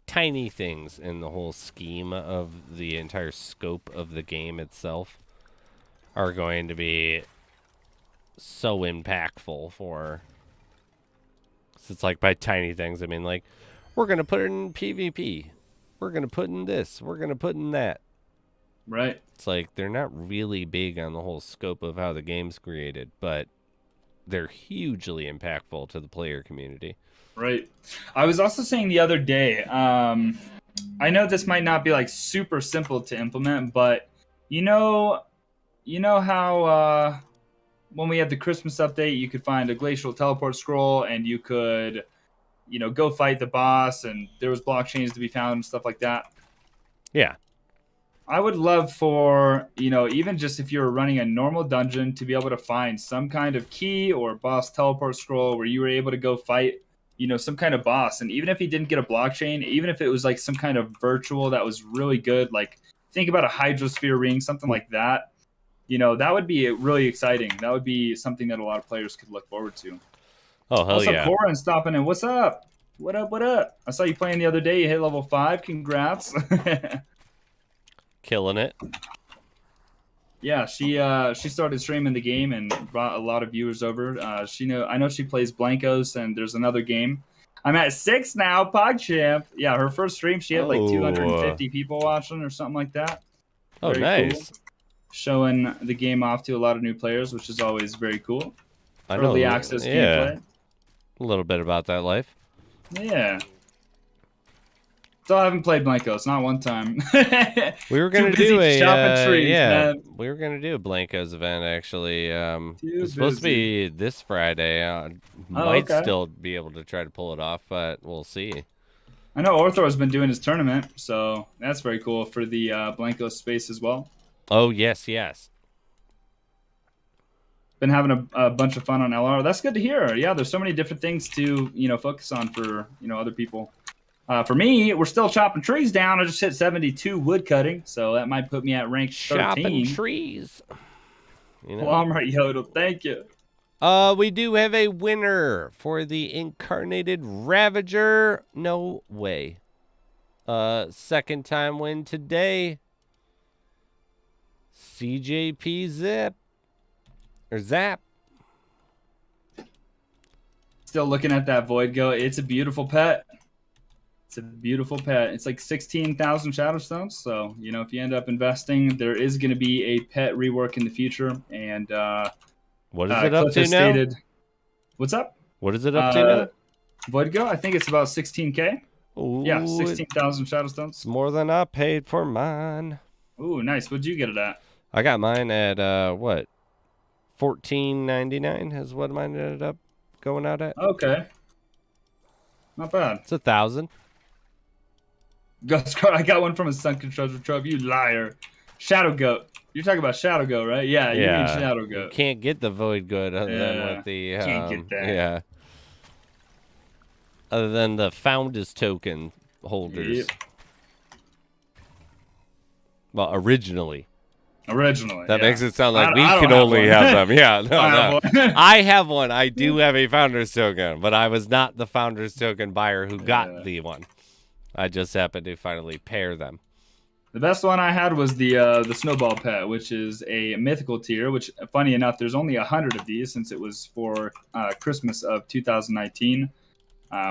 tiny things in the whole scheme of the entire scope of the game itself are going to be so impactful for. It's like by tiny things, I mean like we're gonna put it in PvP, we're gonna put in this, we're gonna put in that.
Right.
It's like they're not really big on the whole scope of how the game's created, but they're hugely impactful to the player community.
Right. I was also saying the other day, I know this might not be like super simple to implement, but you know how when we had the Christmas update, you could find a glacial teleport scroll and you could, go fight the boss, and there was blockchains to be found and stuff like that.
Yeah.
I would love for, even just if you were running a normal dungeon, to be able to find some kind of key or boss teleport scroll where you were able to go fight, some kind of boss. And even if he didn't get a blockchain, even if it was like some kind of virtual that was really good, like think about a hydrosphere ring, something like that. That would be really exciting. That would be something that a lot of players could look forward to.
Oh, hell
also,
yeah.
Corin stopping in. What's up? What up? What up? I saw you playing the other day. You hit level 5. Congrats.
Killing it.
Yeah, she started streaming the game and brought a lot of viewers over. I know she plays Blankos, and there's another game. I'm at 6 now, PogChamp. Yeah, her first stream, she had like 250 people watching or something like that.
Oh,
very
nice.
Cool. Showing the game off to a lot of new players, which is always very cool.
I know.
Early access gameplay.
A little bit about that life.
Yeah. Still haven't played Blankos, not one time.
We were gonna do a
trees, man.
We were gonna do a Blankos event actually. It's supposed to be this Friday. Might still be able to try to pull it off, but we'll see.
I know Orthor has been doing his tournament, so that's very cool for the Blankos space as well.
Oh yes, yes.
Been having a bunch of fun on LR. That's good to hear. Yeah, there's so many different things to focus on for other people. For me, we're still chopping trees down. I just hit 72 wood cutting, so that might put me at rank 13.
Chopping trees.
Walmart Yodel, thank you.
We do have a winner for the Incarnated Ravager. No way. Second time win today. CJP Zap.
Still looking at that Void Goat. It's a beautiful pet. It's a beautiful pet. It's like 16,000 Shadowstones. So, if you end up investing, there is going to be a pet rework in the future. And
what is it up to now?
What's up?
What is it up to now?
Void Goat, I think it's about 16K.
Ooh,
yeah, 16,000 Shadowstones.
It's more than I paid for mine.
Ooh, nice. What'd you get it at?
I got mine at what? $14.99 is what mine ended up going out at.
Okay. Not bad.
It's 1,000.
I got one from a Sunken Treasure Trove. You liar. Shadow Goat. You're talking about Shadow Goat, right? Yeah, you mean Shadow Goat.
You can't get the Void Goat other than with the...
can't get that.
Yeah. Other than the Founders token holders.
Yep.
Well, originally.
That
makes it sound like we can only have them. Yeah, no. I have one. I do have a Founders token, but I was not the Founders token buyer who got the one. I just happened to finally pair them.
The best one I had was the Snowball Pet, which is a mythical tier, which, funny enough, there's only 100 of these since it was for Christmas of 2019,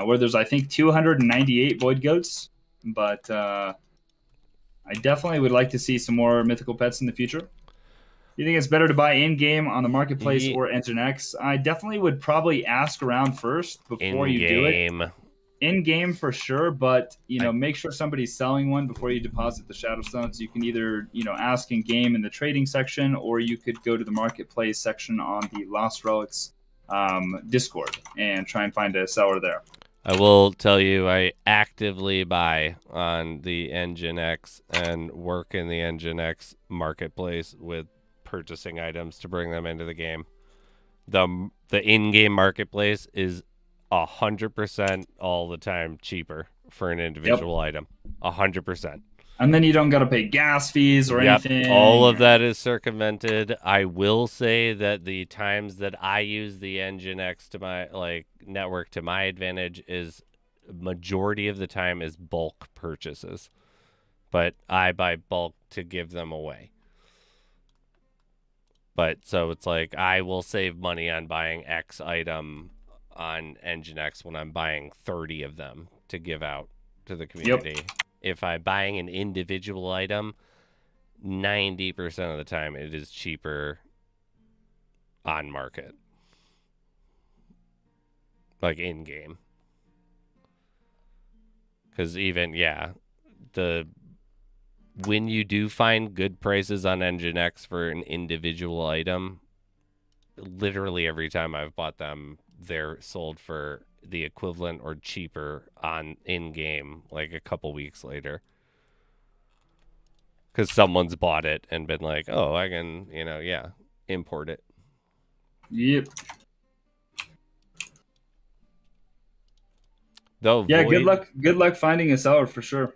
where there's, I think, 298 Void Goats. But I definitely would like to see some more mythical pets in the future. You think it's better to buy in game on the marketplace
Ye-
or Nginx? I definitely would probably ask around first before
in
you do it.
game.
In game for sure, but
I,
make sure somebody's selling one before you deposit the shadow stones. You can either ask in game in the trading section, or you could go to the marketplace section on the Lost Relics Discord and try and find a seller there.
I will tell you, I actively buy on the Nginx and work in the Nginx marketplace with purchasing items to bring them into the game. The in-game marketplace is 100% all the time cheaper for an individual item. 100%.
And then you don't got to pay gas fees or anything.
All of that is circumvented. I will say that the times that I use the Nginx to my network to my advantage is majority of the time is bulk purchases. But I buy bulk to give them away. But so it's like I will save money on buying X item on Nginx when I'm buying 30 of them to give out to the community. Yep. If I'm buying an individual item, 90% of the time it is cheaper on market. Like in game. Because even, when you do find good prices on Nginx for an individual item, literally every time I've bought them, they're sold for the equivalent or cheaper on in-game like a couple weeks later. Because someone's bought it and been like, oh, I can, import it.
Yep.
Though
yeah, good luck finding a seller for sure.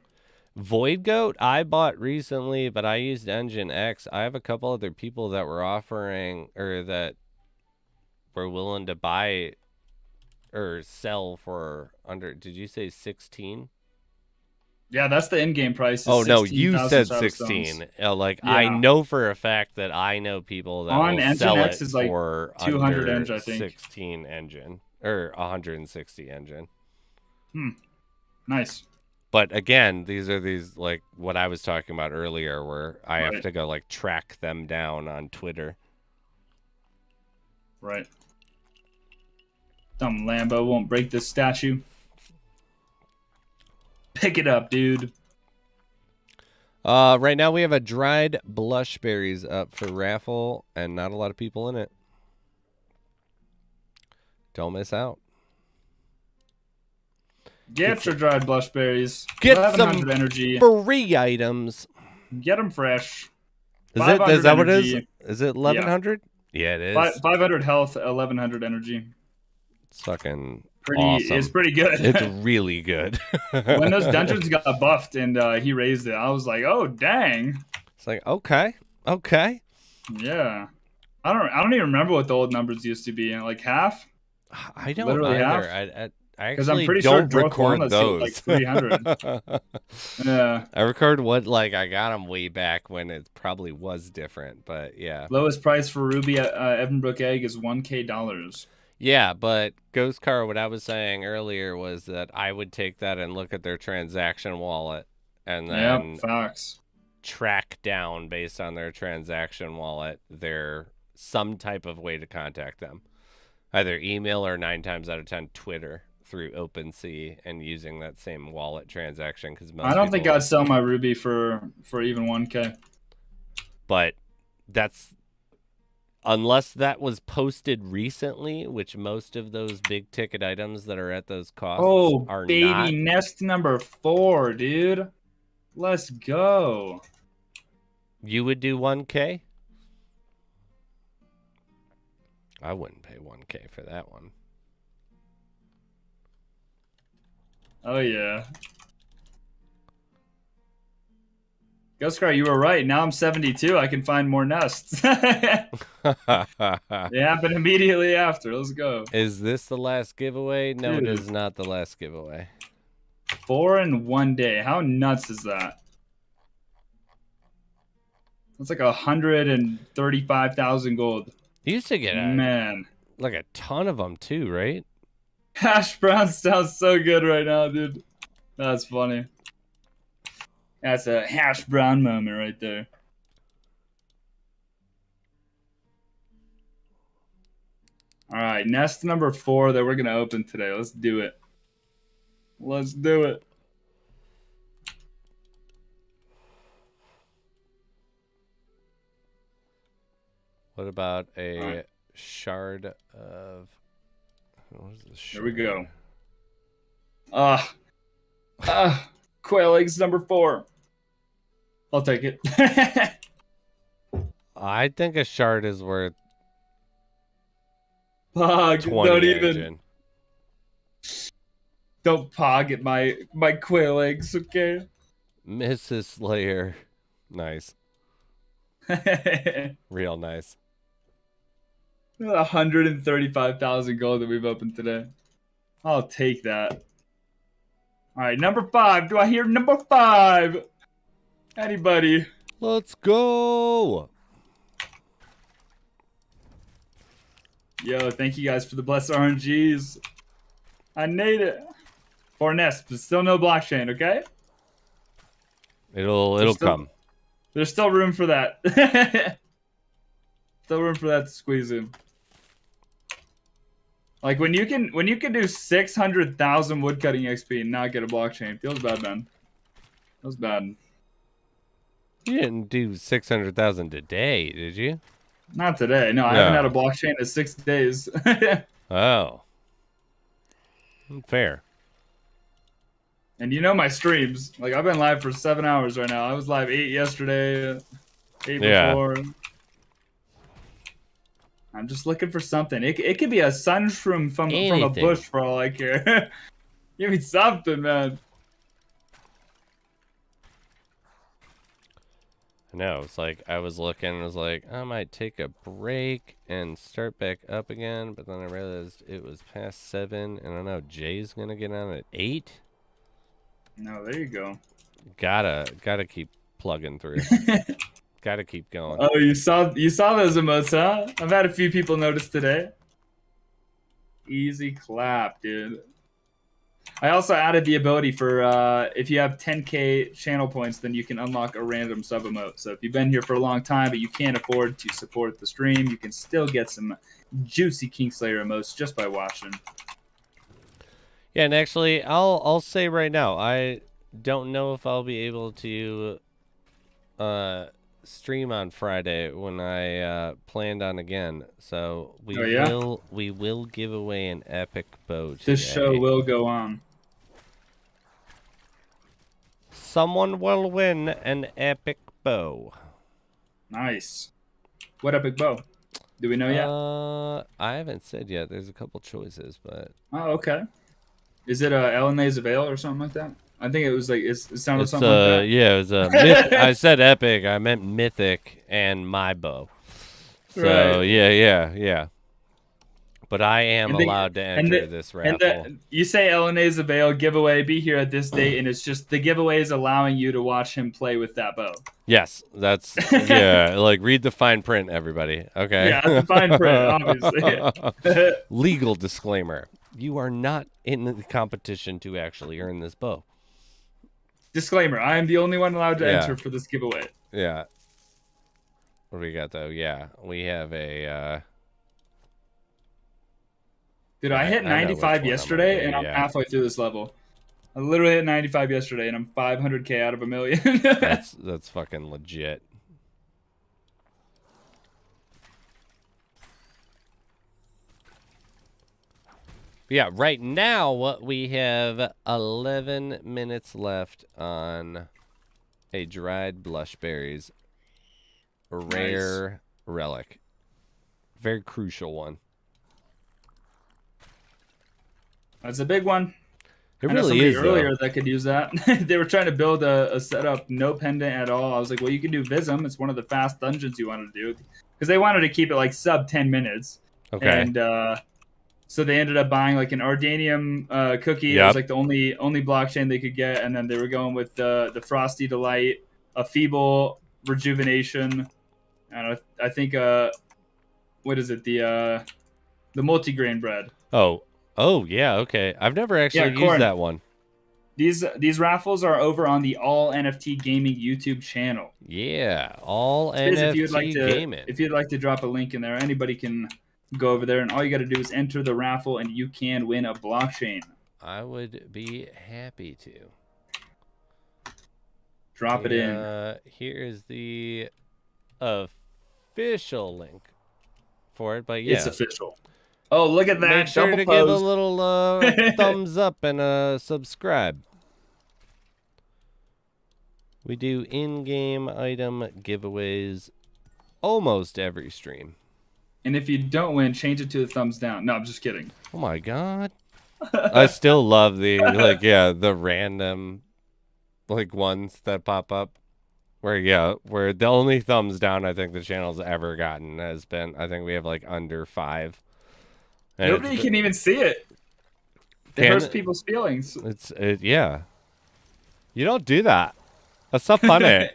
Void Goat I bought recently, but I used Nginx. I have a couple other people that were offering or that were willing to buy or sell for under, did you say 16?
Yeah, that's the in-game price.
Oh, no, you said 16. I know for a fact that I know people that
on
will
Nginx
sell it
is like
for
200
under
engine, I think.
16 engine or 160 engine.
Nice.
But again, these like what I was talking about earlier, where I have to go track them down on Twitter.
Right. Dumb Lambo won't break this statue. Pick it up, dude.
Right now we have a dried blushberries up for raffle, and not a lot of people in it. Don't miss out.
Get your dried blushberries.
Get some
energy.
Free items.
Get them fresh.
Is that what it is? Is it 1100? Yeah, it is.
500 health, 1100 energy.
It's fucking awesome.
It's pretty good.
It's really good.
When those dungeons got buffed and he raised it, I was like, oh dang.
It's like okay.
Yeah. I don't even remember what the old numbers used to be. Like half?
I don't
literally
either.
Half?
I actually
I'm pretty
don't
sure
record those.
Like 300. Yeah.
I record what I got them way back when it probably was different, but yeah.
Lowest price for Ruby Evanbrook egg is $1,000.
Yeah, but Ghost Car, what I was saying earlier was that I would take that and look at their transaction wallet and then track down based on their transaction wallet some type of way to contact them. Either email or 9 times out of 10 Twitter through OpenSea and using that same wallet transaction. Because
I don't think I'd sell my Ruby for even 1K.
But that's unless that was posted recently, which most of those big ticket items that are at those costs are
baby
not.
Nest number 4, dude. Let's go.
You would do 1K? I wouldn't pay 1K for that one.
Oh, yeah. Ghost Car, you were right. Now I'm 72. I can find more nests. It happened immediately after. Let's go.
Is this the last giveaway? No, it is not the last giveaway.
4 in 1 day. How nuts is that? That's like 135,000 gold.
You used to get a ton of them too, right?
Hash brown sounds so good right now, dude. That's funny. That's a hash brown moment right there. All right, nest number 4 that we're gonna open today. Let's do it. Let's do it.
What about a shard of? What is this shard?
Here we go. Quail eggs number 4. I'll take it.
I think a shard is worth
Pog,
20
don't even.
engine.
Don't pog at my quail eggs, okay?
Mrs. Slayer. Nice. Real nice.
135,000 gold that we've opened today. I'll take that. All right, number 5. Do I hear number 5? Anybody?
Let's go.
Yo, thank you guys for the blessed RNGs. I need it. 4 nests, but still no blockchain, okay?
It'll come.
There's still room for that. Still room for that to squeeze in. Like when you can do 600,000 woodcutting XP and not get a blockchain, feels bad, man. Feels bad.
You didn't do 600,000 today, did you?
Not today. No, I haven't had a blockchain in 6 days.
Oh. Fair.
And you know my streams. Like I've been live for 7 hours right now. I was live 8 yesterday, 8 before. I'm just looking for something. It could be a sunshroom from a bush for all I care. Give me something, man.
No, it's like I was looking and was like, I might take a break and start back up again, but then I realized it was past 7, and I know Jay's gonna get on at 8.
No, there you go.
Gotta keep plugging through. Gotta keep going.
Oh, you saw those emotes, huh? I've had a few people notice today. Easy clap, dude. I also added the ability for if you have 10k channel points, then you can unlock a random sub emote. So if you've been here for a long time, but you can't afford to support the stream, you can still get some juicy Kingslayer emotes just by watching.
Yeah, and actually, I'll say right now, I don't know if I'll be able to stream on Friday when I planned on again. So we will give away an epic bow today.
This show will go on.
Someone will win an epic bow.
Nice. What epic bow? Do we know yet?
I haven't said yet. There's a couple choices, but
oh, okay. Is it LNA's Avail or something like that? I think it was like it sounded something like that.
Yeah, it was a myth. I said epic. I meant mythic and my bow. So right. yeah. But I am allowed to enter this raffle.
You say LNA's Avail giveaway, be here at this date, and it's just the giveaway is allowing you to watch him play with that bow.
Yes, that's yeah. Like read the fine print, everybody. Okay.
Yeah, the fine print, obviously.
Legal disclaimer: you are not in the competition to actually earn this bow.
Disclaimer: I am the only one allowed to enter for this giveaway.
Yeah. What do we got though? Yeah, we have a.
Dude, I hit 95 yesterday, and I'm halfway through this level. I literally hit 95 yesterday, and I'm 500k out of 1 million.
that's fucking legit. Yeah, right now we have 11 minutes left on a dried blushberries, rare relic. Very crucial one.
That's a big one.
It really is.
Earlier that could use that. They were trying to build a setup, no pendant at all. I was like, well, you can do Vism. It's one of the fast dungeons you want to do, because they wanted to keep it like sub 10 minutes.
Okay.
And so they ended up buying like an Ardanium cookie.
Yep.
It was like the only blockchain they could get, and then they were going with the Frosty Delight, a Feeble Rejuvenation, and I think what is it, the multigrain bread.
Oh yeah, okay. I've never actually used that one.
These raffles are over on the All NFT Gaming YouTube channel.
Yeah, All NFT Gaming.
If you'd like to drop a link in there, anybody can Go over there, and all you got to do is enter the raffle, and you can win a blockchain.
I would be happy to.
Drop it in.
Here's the official link for it, but yeah.
It's official. Oh, look at that.
Make sure to give a little thumbs up and subscribe. We do in-game item giveaways almost every stream.
And if you don't win, change it to a thumbs down. No, I'm just kidding.
Oh my god. I still love the the random ones that pop up. Where the only thumbs down I think the channel's ever gotten has been, I think we have like under 5. And
nobody can even see it. It hurts people's feelings.
Yeah. You don't do that. That's not funny.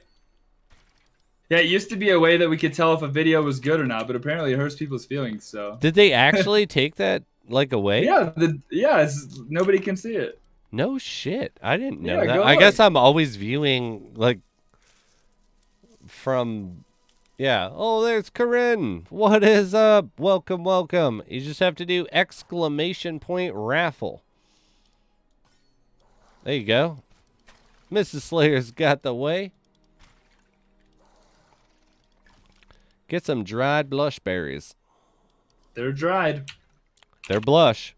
Yeah, it used to be a way that we could tell if a video was good or not, but apparently it hurts people's feelings. So
did they actually take that away?
Yeah, nobody can see it.
No shit, I didn't know that.
Go
I
look.
guess I'm always viewing from. Yeah. Oh, there's Corinne. What is up? Welcome, welcome. You just have to do ! raffle. There you go. Mrs. Slayer's got the way. Get some dried blush berries.
They're dried.
They're blush.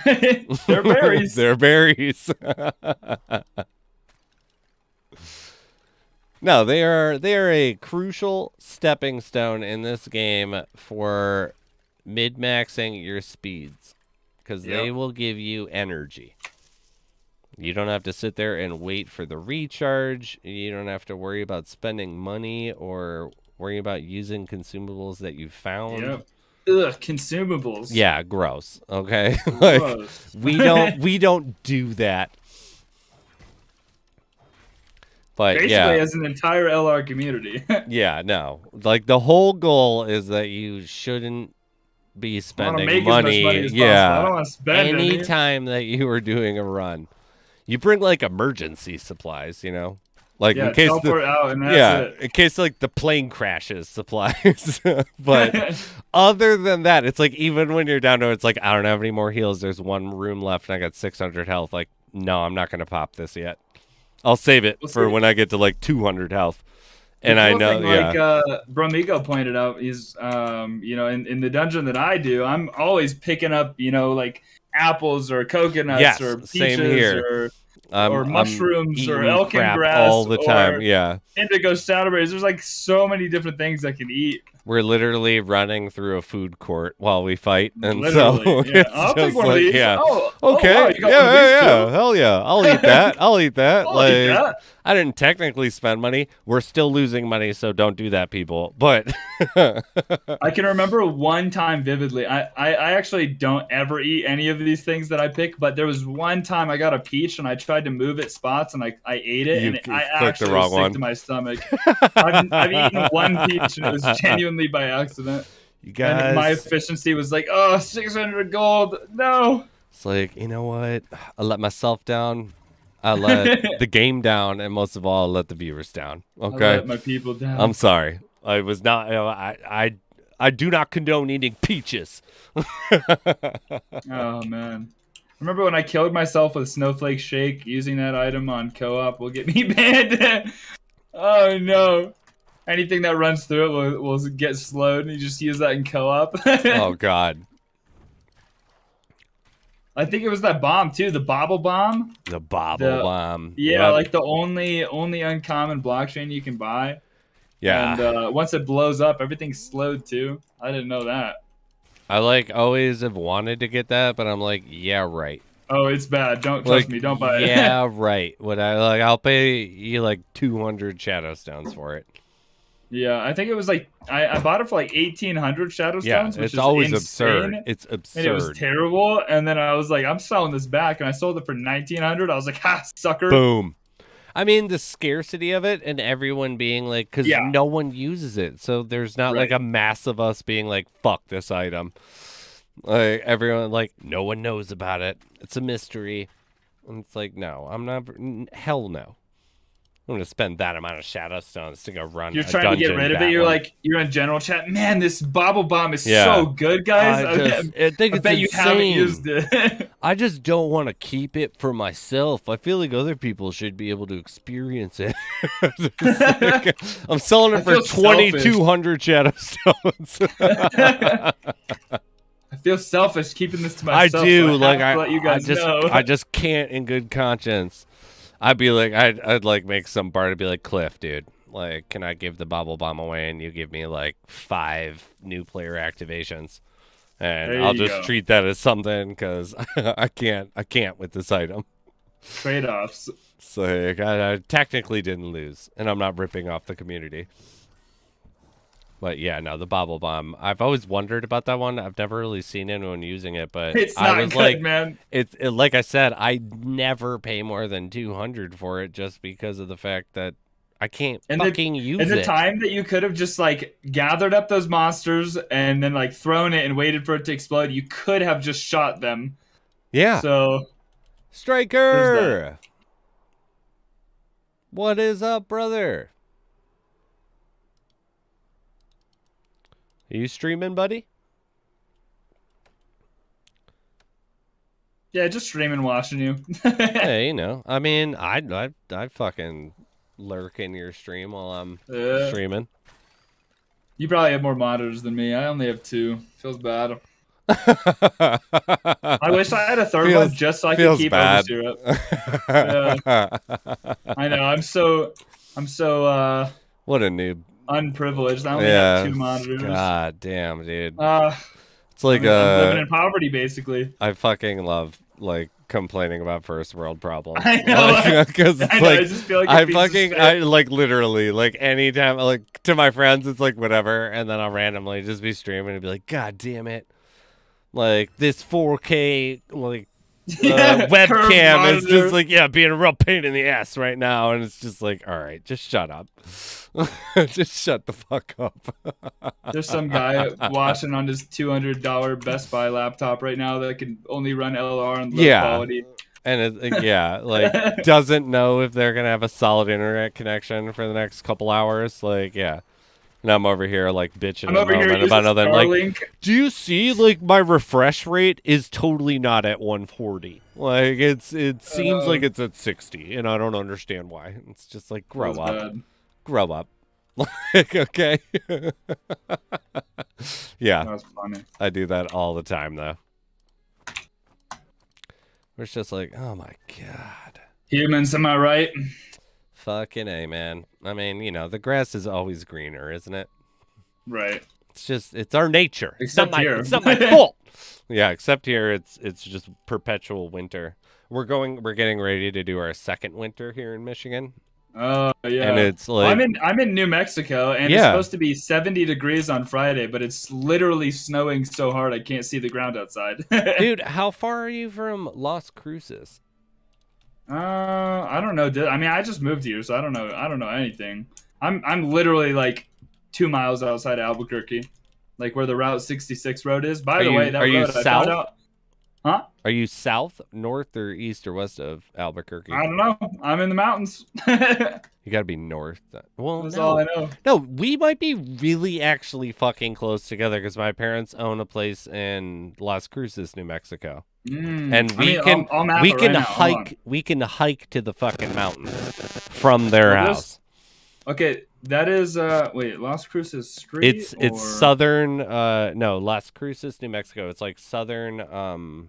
They're berries.
They're berries. No, they are a crucial stepping stone in this game for mid-maxing your speeds, because they will give you energy. You don't have to sit there and wait for the recharge. You don't have to worry about spending money or worry about using consumables that you found.
Yep. Ugh, consumables.
Yeah, gross. Okay,
Gross.
we don't do that. But
basically, as an entire LR community.
Yeah, no. The whole goal is that you shouldn't be spending money.
As much money as possible. I don't want to spend
anytime that you are doing a run. You bring emergency supplies, in case in case the plane crashes, supplies. But other than that, it's even when you're down to it's I don't have any more heals. There's one room left and I got 600 health. No, I'm not gonna pop this yet. I'll save it for when I get to 200 health. And I know,
Bromigo pointed out, is in the dungeon that I do, I'm always picking up apples or coconuts or peaches or mushrooms or elkin grass
all the time.
Or indigo strawberries. There's so many different things I can eat.
We're literally running through a food court while we fight, and
literally, I'll take one of these.
Yeah.
Oh,
okay.
Wow, you got one of these too?
Hell yeah! I'll eat that. I'll eat that.
I'll eat that.
I didn't technically spend money. We're still losing money, so don't do that, people. But
I can remember one time vividly. I actually don't ever eat any of these things that I pick, but there was one time I got a peach and I tried to move it spots and I ate it I actually was sick to my stomach. I've eaten one peach and it was genuinely by accident.
You guys,
and my efficiency was 600 gold. No.
It's you know what? I let myself down. I let the game down, and most of all, I let the viewers down. Okay,
I let my people down.
I'm sorry. I was not. I do not condone eating peaches.
Oh man! Remember when I killed myself with Snowflake Shake? Using that item on co-op will get me banned. Oh no! Anything that runs through it will get slowed. You just use that in co-op.
Oh god.
I think it was that bomb too, the bobble bomb.
The bobble bomb.
Yeah, the only uncommon blockchain you can buy.
Yeah.
And once it blows up, everything's slowed too. I didn't know that.
I always have wanted to get that, but I'm yeah, right.
Oh, it's bad. Don't trust me. Don't buy it.
Yeah, right. What I'll pay you 200 shadow stones for it.
Yeah, I think it was I bought it for 1,800 shadow stones, which is
always
insane.
absurd. It's absurd.
And it was terrible. And then I was I'm selling this back, and I sold it for 1,900. I was ha, sucker.
Boom. I mean, the scarcity of it and everyone being because no one uses it, so there's not a mass of us being fuck this item. Everyone no one knows about it. It's a mystery. And it's no, I'm not. Hell no. I'm gonna spend that amount of shadow stones to go run
You're
a
trying to get
dungeon
rid of it.
that
You're
one.
like, you're in general chat. Man, this bobble bomb is
Yeah.
so good, guys.
I think
I
it's
bet you haven't
insane.
used it.
I just don't want to keep it for myself. I feel like other people should be able to experience it. Like, I'm selling it for 2,200 shadow stones.
I feel selfish keeping this to myself.
I do.
So
like
to let you guys know.
I just can't in good conscience. I'd be like, I'd like make some bar to be like, Cliff, dude. Like, can I give the bobble bomb away and you give me like 5 new player activations? And I'll just treat that as something because I can't with this item.
Trade-offs.
So like, I technically didn't lose, and I'm not ripping off the community. But yeah, no, the bobble bomb. I've always wondered about that one. I've never really seen anyone using it, but
it's not
I was
good,
like,
man.
It's like I said, I never pay more than 200 for it just because of the fact that I can't fucking use it.
In the time that you could have just like gathered up those monsters and then like thrown it and waited for it to explode, you could have just shot them.
Yeah.
So,
Striker, what is up, brother? Are you streaming, buddy?
Yeah, just streaming, watching you.
Hey, you know, I mean, I fucking lurk in your stream while I'm streaming.
You probably have more monitors than me. I only have 2. Feels bad. I wish I had a third one just so I could keep Overseer up. Yeah. I know. I'm so
what a noob.
Unprivileged. I only have 2 monitors.
God damn, dude.
It's like I'm living in poverty, basically.
I fucking love like complaining about first world problems.
I know,
because it's
like I just feel like
I like literally like anytime like to my friends it's like whatever, and then I'll randomly just be streaming and be like, God damn it, like this 4K like webcam is just like being a real pain in the ass right now, and it's just like, all right, just shut up. Just shut the fuck up.
There's some guy watching on his $200 Best Buy laptop right now that can only run LR and low quality.
And like doesn't know if they're gonna have a solid internet connection for the next couple hours. Like, yeah. And I'm over here like bitching about nothing. Like, do you see like my refresh rate is totally not at 140? Like it seems like it's at 60, and I don't understand why. It's just like grow up. Grow up. Like, okay. Yeah.
That was funny.
I do that all the time though. It's just like, oh my god.
Humans, am I right?
Fucking A, man. I mean, you know, the grass is always greener, isn't it?
Right.
It's our nature.
Except here.
It's not my fault. Yeah, except here it's just perpetual winter. We're getting ready to do our second winter here in Michigan.
Oh yeah.
And it's like
I'm in New Mexico, and it's supposed to be 70 degrees on Friday, but it's literally snowing so hard I can't see the ground outside.
Dude, how far are you from Las Cruces?
I don't know. I mean, I just moved here, so I don't know anything. I'm literally like 2 miles outside of Albuquerque, like where the Route 66 road is. By the way, that road, I found out. Huh?
Are you south, north, or east or west of Albuquerque?
I don't know. I'm in the mountains.
You gotta be north. Well,
that's all I know.
No, we might be really actually fucking close together because my parents own a place in Las Cruces, New Mexico. And we can hike to the fucking mountains from their house.
Okay, that is wait, Las Cruces Street.
It's southern no, Las Cruces, New Mexico. It's like southern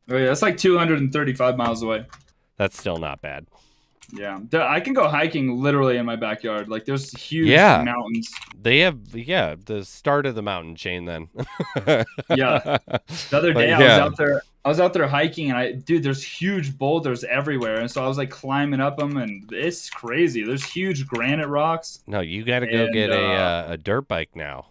Oh yeah, that's like 235 miles away.
That's still not bad.
Yeah, I can go hiking literally in my backyard. Like there's huge mountains.
They have the start of the mountain chain then.
Yeah. The other day I was out there hiking, and there's huge boulders everywhere, and so I was like climbing up them, and it's crazy. There's huge granite rocks.
No, you got to go get a dirt bike now.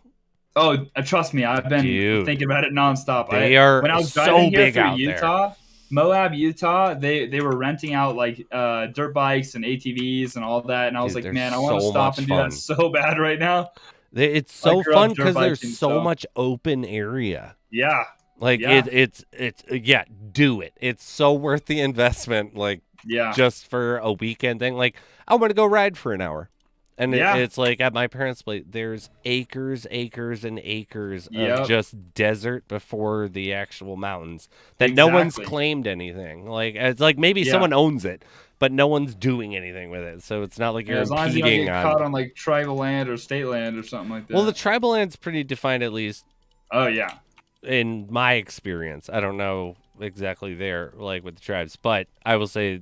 Oh, trust me, I've been thinking about it nonstop.
They are when I was driving
here
big
through
out
Utah,
there.
Moab, Utah, they were renting out like dirt bikes and ATVs and all that, and I was like, man, I want to stop and do that so bad right now.
It's so fun because there's so much open area.
Yeah.
Like it's do it. It's so worth the investment. Like
Yeah.
just for a weekend thing. Like, I want to go ride for an hour. And
Yeah.
it's like at my parents' place, there's acres, acres, and acres of
Yep.
just desert before the actual mountains that no one's
Exactly.
claimed anything. Like, it's like maybe
Yeah.
someone owns it, but no one's doing anything with it. So it's not like
Yeah,
you're
as long as you don't
impeding
get
on.
caught on like tribal land or state land or something like
Well, the
that.
tribal land's pretty defined, at least
Oh yeah.
in my experience. I don't know exactly there, like with the tribes, but I will say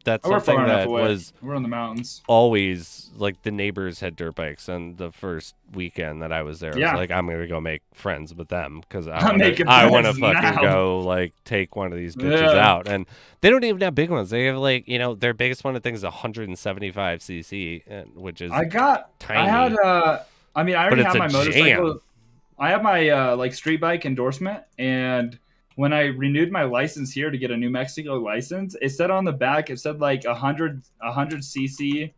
that's
Oh, we're
something
far enough
that
away.
was
We're in the mountains.
always like the neighbors had dirt bikes, and the first weekend that I was there, I was
Yeah.
like, I'm gonna go make friends with them because
I'm making
I want to
friends
fucking
now.
go like take one of these bitches
Yeah.
out. And they don't even have big ones. They have like their biggest one I think is 175 cc, which is tiny.
I mean, I
But
already
it's
have
a
my motorcycle.
jam.
I have my like street bike endorsement, and when I renewed my license here to get a New Mexico license, it said on the back, it said like 100 cc.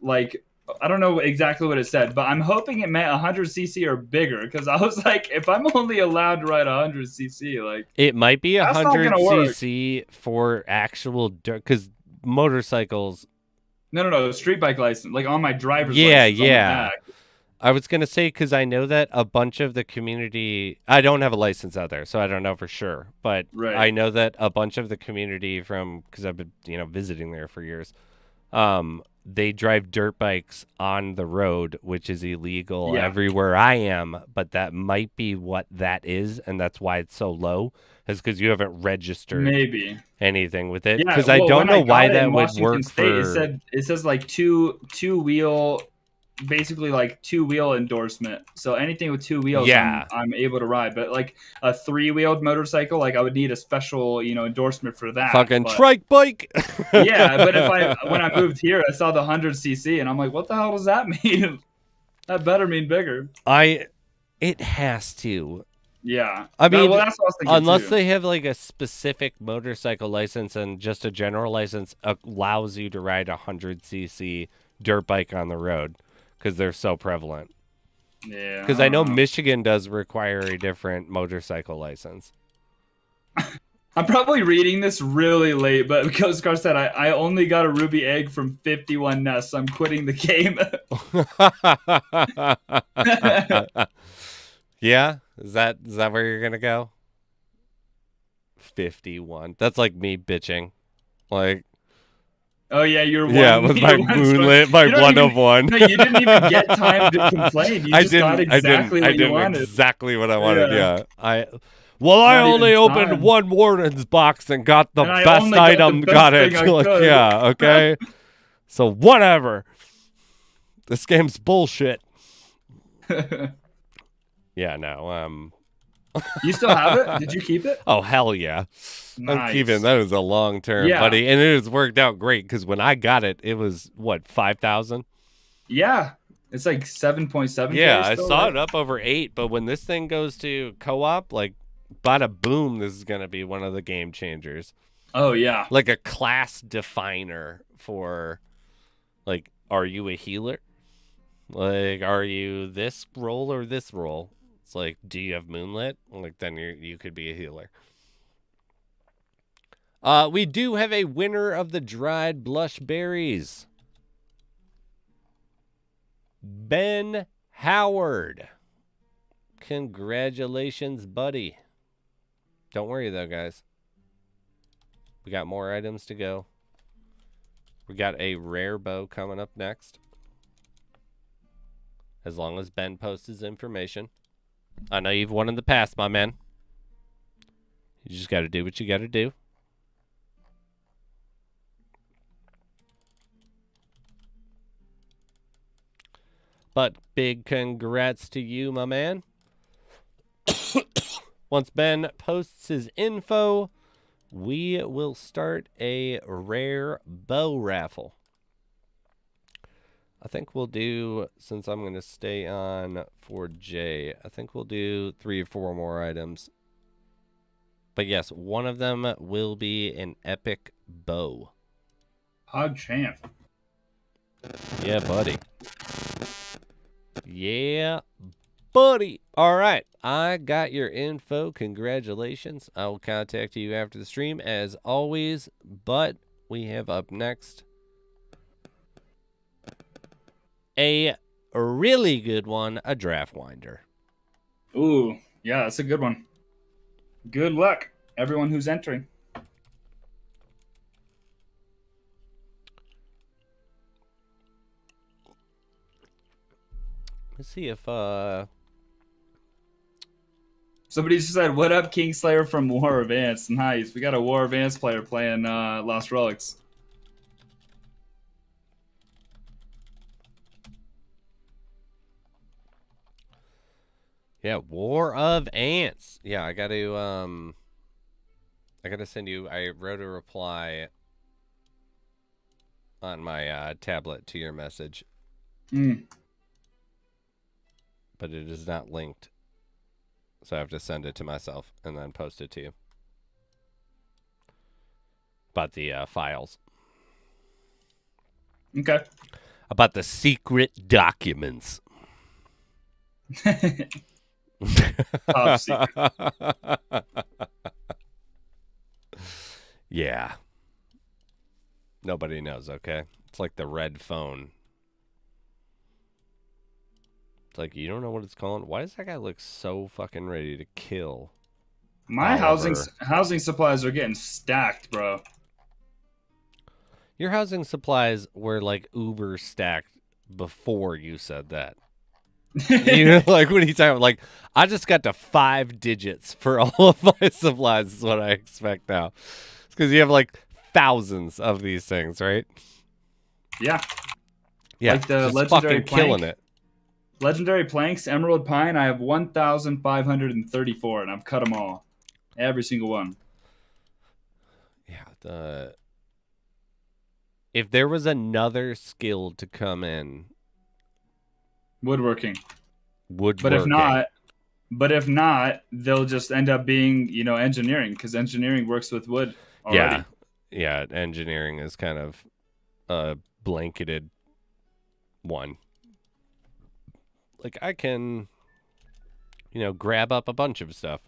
Like, I don't know exactly what it said, but I'm hoping it meant 100 cc or bigger, because I was like, if I'm only allowed to ride 100 cc, like
It might be
that's not
100
gonna work.
cc for actual dirt, because motorcycles.
No, street bike license, like on my driver's
Yeah,
license on the
yeah.
back.
I was going to say, because I know that a bunch of the community, I don't have a license out there, so I don't know for sure. But
Right.
I know that a bunch of the community because I've been, visiting there for years, they drive dirt bikes on the road, which is illegal
Yeah.
everywhere I am. But that might be what that is. And that's why it's so low, is because you haven't registered
Maybe.
anything with it.
Yeah.
Because I
Well,
don't
when I
know why
got it
that
in
would
Washington
work
State,
for.
it says like two wheel, basically like two wheel endorsement. So anything with two wheels,
Yeah.
I'm able to ride. But like a 3-wheeled motorcycle, like I would need a special endorsement for that.
Fucking
But
trike bike.
yeah, but when I moved here, I saw the 100 cc, and I'm like, what the hell does that mean? That better mean bigger.
It has to.
Yeah.
I mean,
well, that's what I was thinking
unless
too.
they have like a specific motorcycle license, and just a general license allows you to ride a 100cc dirt bike on the road, because they're so prevalent.
Yeah.
Because I know Michigan does require a different motorcycle license.
I'm probably reading this really late, but because Scar said I only got a ruby egg from 51 nests, I'm quitting the game.
Yeah, is that where you're gonna go? 51. That's like me bitching, like.
Oh yeah, you're one.
Yeah, with my moonlit, my one of one.
No, you didn't even get time to complain. You just got exactly what you wanted.
Exactly what I wanted.
Yeah.
I
Not
only
even
opened
time.
one warden's box and got the
And I
best
only got the
item.
best
Got it.
thing I
Like,
could.
yeah, okay. So whatever. This game's bullshit. Yeah, no.
You still have it? Did you keep it?
Oh hell yeah! I'm
Nice.
keeping that as a long term,
Yeah.
buddy, and it has worked out great. Because when I got it, it was what, 5,000?
Yeah, it's like 7.7.
Yeah, I saw it up over 8. But when this thing goes to co-op, like, bada boom, this is gonna be one of the game changers.
Oh yeah.
Like a class definer for, like, are you a healer? Like, are you this role or this role? It's like, do you have moonlit? Like, then you could be a healer. We do have a winner of the dried blush berries. Ben Howard. Congratulations, buddy. Don't worry, though, guys. We got more items to go. We got a rare bow coming up next. As long as Ben posts his information. I know you've won in the past, my man. You just got to do what you got to do. But big congrats to you, my man. Once Ben posts his info, we will start a rare bow raffle. I think we'll do, since I'm going to stay on for Jay, I think we'll do 3 or 4 more items. But yes, one of them will be an epic bow.
Hog champ.
Yeah, buddy. Yeah, buddy. All right, I got your info. Congratulations. I will contact you after the stream as always, but we have up next a really good one, a draft winder.
Ooh, yeah, that's a good one. Good luck, everyone who's entering.
Let's see if
somebody just said, "What up, Kingslayer from War of Ants?" Nice, we got a War of Ants player playing Lost Relics.
yeah, War of Ants. Yeah, I got to send you. I wrote a reply on my tablet to your message. But it is not linked. So I have to send it to myself and then post it to you. About the files.
Okay.
About the secret documents.
Top secret.
Yeah. Nobody knows, okay? It's like the red phone. It's like, you don't know what it's called? Why does that guy look so fucking ready to kill?
My housing supplies are getting stacked, bro.
Your housing supplies were like uber stacked before you said that. You know, like, what are you talking about? Like, I just got to 5 digits for all of my supplies is what I expect now. It's because you have like thousands of these things, right?
Yeah.
Yeah,
like the
just
legendary
fucking killing it.
Legendary planks, Emerald Pine, I have 1,534, and I've cut them all. Every single one.
Yeah, if there was another skill to come in,
woodworking.
But
if not, they'll just end up being, engineering, because engineering works with wood already.
Yeah, engineering is kind of a blanketed one. Like, I can, grab up a bunch of stuff.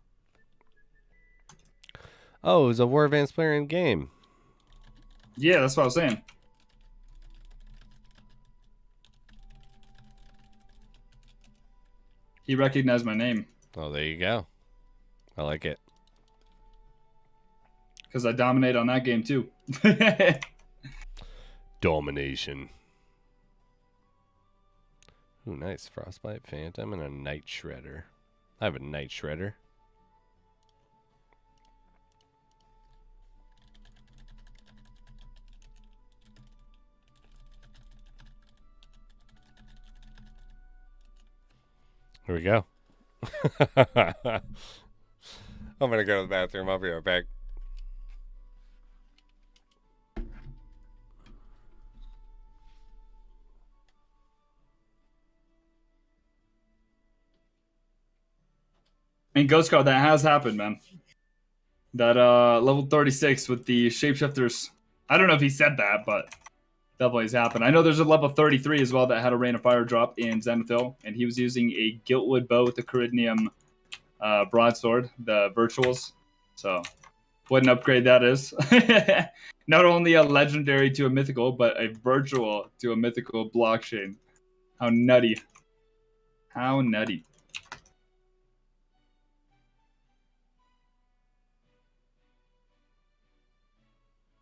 Oh, it was a War of Ants player in game.
Yeah, that's what I was saying. He recognized my name.
Oh, there you go. I like it.
Because I dominate on that game, too.
Domination. Ooh, nice. Frostbite Phantom and a Night Shredder. I have a Night Shredder. Here we go. I'm going to go to the bathroom. I'll be right back.
And Ghost Card, that has happened, man. That level 36 with the shapeshifters. I don't know if he said that, but definitely has happened. I know there's a level 33 as well that had a Rain of Fire drop in Zenith Hill, and he was using a Giltwood bow with the Corydnium broadsword, the virtuals. So, what an upgrade that is. Not only a legendary to a mythical, but a virtual to a mythical blockchain. How nutty. How nutty.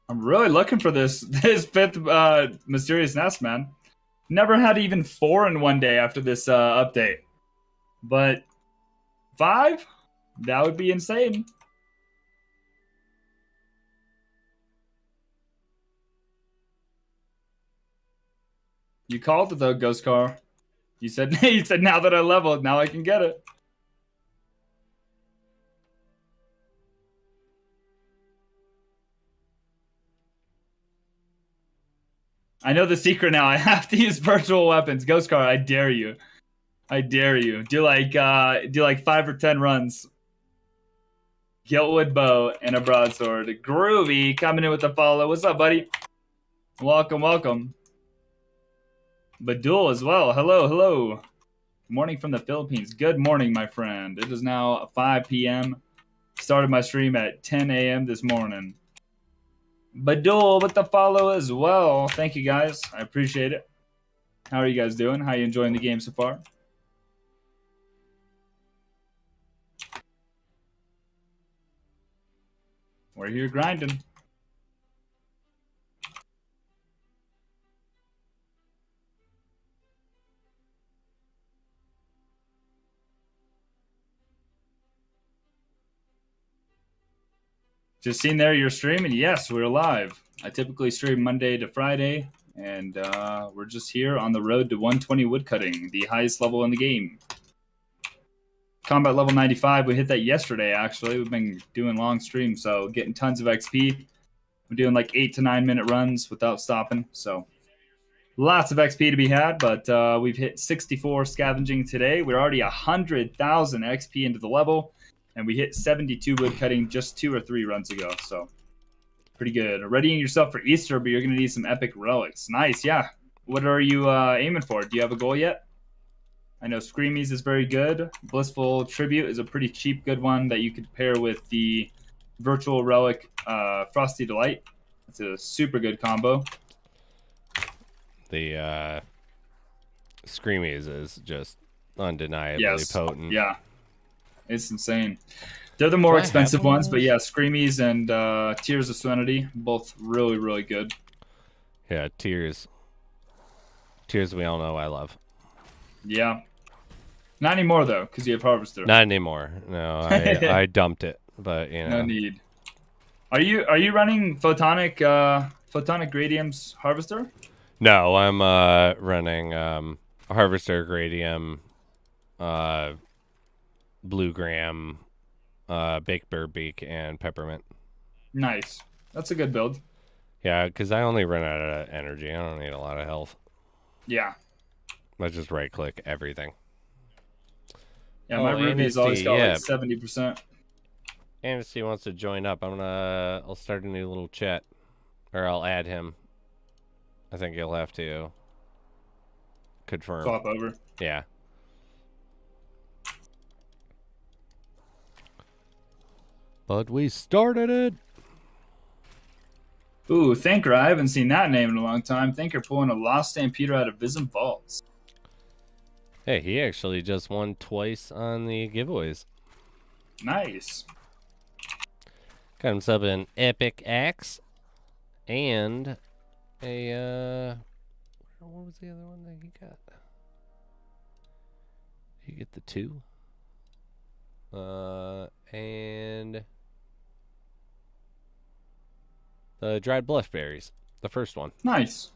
I'm really looking for this fifth Mysterious Nest, man. Never had even 4 in one day after this update. But 5? That would be insane. You called it though, Ghost Car. You said now that I leveled, now I can get it. I know the secret now. I have to use virtual weapons. Ghost Car, I dare you. I dare you. Do like 5 or 10 runs. Giltwood bow and a broadsword. Groovy coming in with the follow. What's up, buddy? Welcome, welcome. Badul as well. Hello, hello. Morning from the Philippines. Good morning, my friend. It is now 5 p.m. Started my stream at 10 a.m. this morning. Badul with the follow as well. Thank you guys. I appreciate it. How are you guys doing? How are you enjoying the game so far? We're here grinding. Just seen there you're streaming. Yes, we're live. I typically stream Monday to Friday, and we're just here on the road to 120 woodcutting, the highest level in the game. Combat level 95. We hit that yesterday, actually. We've been doing long streams, so getting tons of XP. We're doing like 8 to 9 minute runs without stopping, so lots of XP to be had, but we've hit 64 scavenging today. We're already 100,000 XP into the level. And we hit 72 woodcutting just 2 or 3 runs ago, so pretty good. Readying yourself for Easter, but you're going to need some epic relics. Nice, yeah. What are you aiming for? Do you have a goal yet? I know Screamies is very good. Blissful Tribute is a pretty cheap, good one that you could pair with the Virtual Relic Frosty Delight. It's a super good combo.
The Screamies is just undeniably potent.
Yeah. It's insane. They're the more expensive ones, but yeah, Screamies and Tears of Serenity, both really, really good.
Yeah, Tears. Tears we all know I love.
Yeah. Not anymore, though, because you have Harvester.
Not anymore. No, I dumped it, but, you know.
No need. Are you running Photonic Gradium's Harvester?
No, I'm running Harvester, Gradium, Blue Graham, Baked Bird Beak, and Peppermint.
Nice. That's a good build.
Yeah, because I only run out of energy. I don't need a lot of health.
Yeah.
Let's just right-click everything.
Yeah, my Ruby's always got like 70%.
Amnesty wants to join up. I'll start a new little chat. Or I'll add him. I think you'll have to confirm.
Swap over.
Yeah. But we started it.
Ooh, Thinker. I haven't seen that name in a long time. Thinker pulling a Lost Stampeder out of Vism Vaults.
Hey, he actually just won twice on the giveaways.
Nice.
Got himself an epic axe and a what was the other one that he got? Did you get the 2? And the dried blushberries, the first one.
Nice.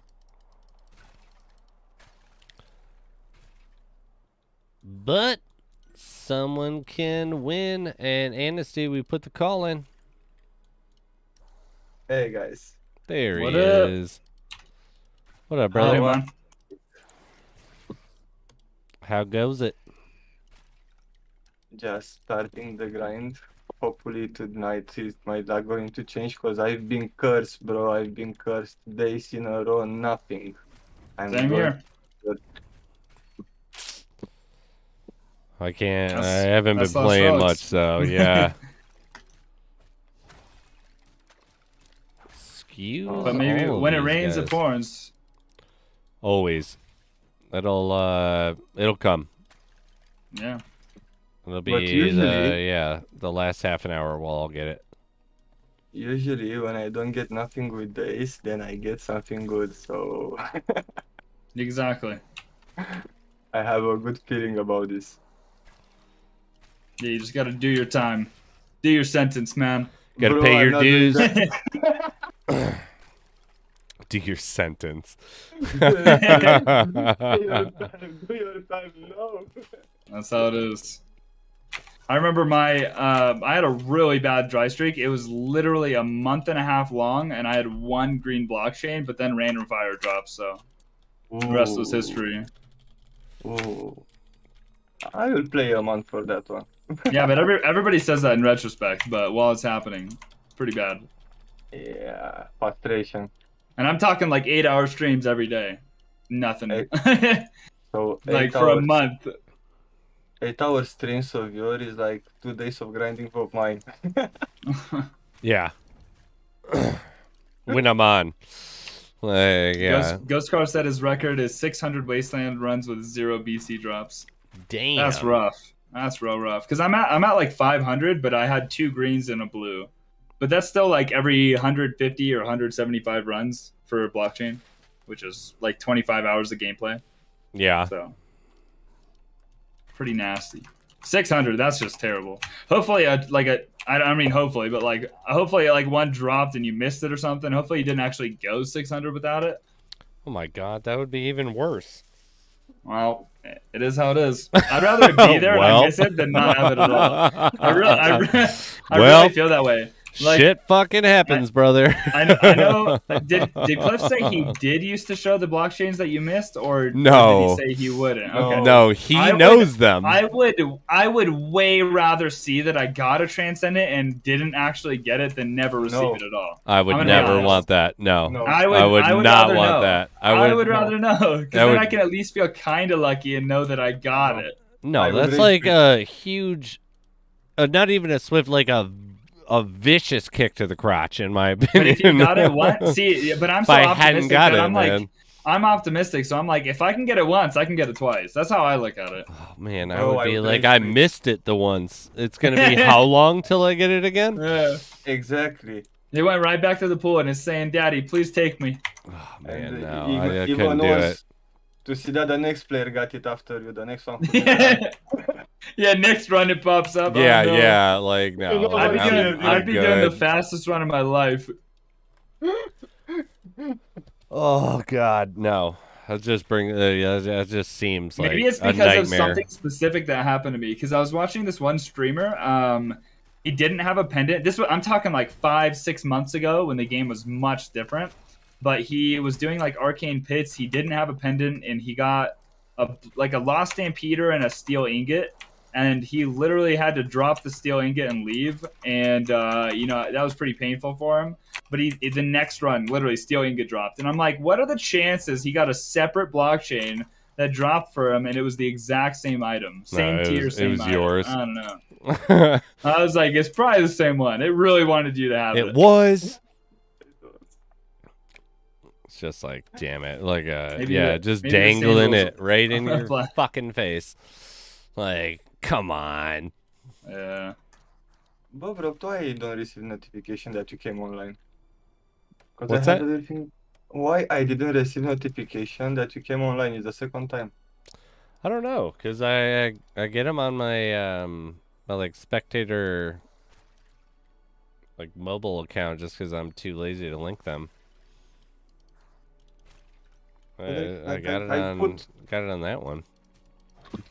But someone can win, and Amnesty, we put the call in.
Hey guys.
There he is. What up, brother?
Hi, man.
How goes it?
Just starting the grind. Hopefully tonight is my luck going to change because I've been cursed, bro. I've been cursed days in a row, nothing.
Same here.
I can't. I haven't been playing much, so yeah. Excuse.
But maybe when it rains, it pours.
Always. It'll come.
Yeah.
It'll be the last half an hour we'll all get it.
Usually when I don't get nothing with days, then I get something good, so
Exactly.
I have a good feeling about this.
Yeah, you just gotta do your time. Do your sentence, man.
Gotta pay your dues. Do your sentence.
Do your time, no.
That's how it is. I remember I had a really bad dry streak. It was literally a month and a half long, and I had 1 green blockchain, but then random fire drops, so the rest was history.
Ooh. I will play a month for that one.
Yeah, but everybody says that in retrospect, but while it's happening, pretty bad.
Yeah, frustration.
And I'm talking like 8-hour streams every day. Nothing.
So
like for a month.
8-hour streams of yours is like 2 days of grinding of mine.
Yeah. when I'm on. Like, yeah.
Ghost Car said his record is 600 Wasteland runs with 0 BC drops.
Damn.
That's rough. That's real rough. Because I'm at like 500, but I had 2 greens and a blue. But that's still like every 150 or 175 runs for blockchain, which is like 25 hours of gameplay.
Yeah.
So pretty nasty. 600. That's just terrible. Hopefully, I mean, hopefully, but hopefully, one dropped and you missed it or something. Hopefully, you didn't actually go 600 without it.
Oh my god, that would be even worse.
Well, it is how it is. I'd rather it be there and I miss it than not have it at all. I really feel that way. Like,
shit fucking happens, brother.
I know. Did Cliff say he did used to show the blockchains that you missed, or
no?
Did he say he wouldn't?
No.
Okay.
No, he knows them.
I would way rather see that I got a transcendent and didn't actually get it than never receive it at all.
I would never want that. No.
I
would not want that.
I would rather know, because then I can at least feel kind of lucky and know that I got it.
No, that's like a huge, not even a swift, like a vicious kick to the crotch, in my opinion.
But if you got it once, see, but I'm so
I
optimistic
hadn't got
that
it,
I'm
man.
like, I'm optimistic, so I'm like, if I can get it once, I can get it twice. That's how I look at it.
Oh man, I would be like, I missed it the once. It's gonna be how long till I get it again?
Yeah,
exactly.
They went right back to the pool and it's saying, "Daddy, please take me."
Oh man,
And,
no, I couldn't do it.
To see that the next player got it after you, the next one.
Yeah, next run it pops up.
Yeah,
oh, no.
yeah, like no.
I'd be doing the fastest run of my life.
Oh God, no. That just that just seems like
maybe it's
a
because
nightmare.
of something specific that happened to me. Because I was watching this one streamer. He didn't have a pendant. I'm talking like 5-6 months ago when the game was much different. But he was doing like arcane pits. He didn't have a pendant, and he got a lost stampeder and a steel ingot. And he literally had to drop the steel ingot and leave. And that was pretty painful for him. But the next run, literally, steel ingot dropped. And I'm like, what are the chances he got a separate blockchain that dropped for him, and it was the exact same item, same tier, same item? It was yours. I don't know. I was like, it's probably the same one. It really wanted you to have it.
It was. It's just like, damn it, like just dangling it right in your fucking face. Like, come on.
Yeah.
But bro, why you don't receive notification that you came online?
What's that?
Why I didn't receive notification that you came online is the second time?
I don't know, cause I get them on my my like spectator like mobile account just cause I'm too lazy to link them. I got it on that one.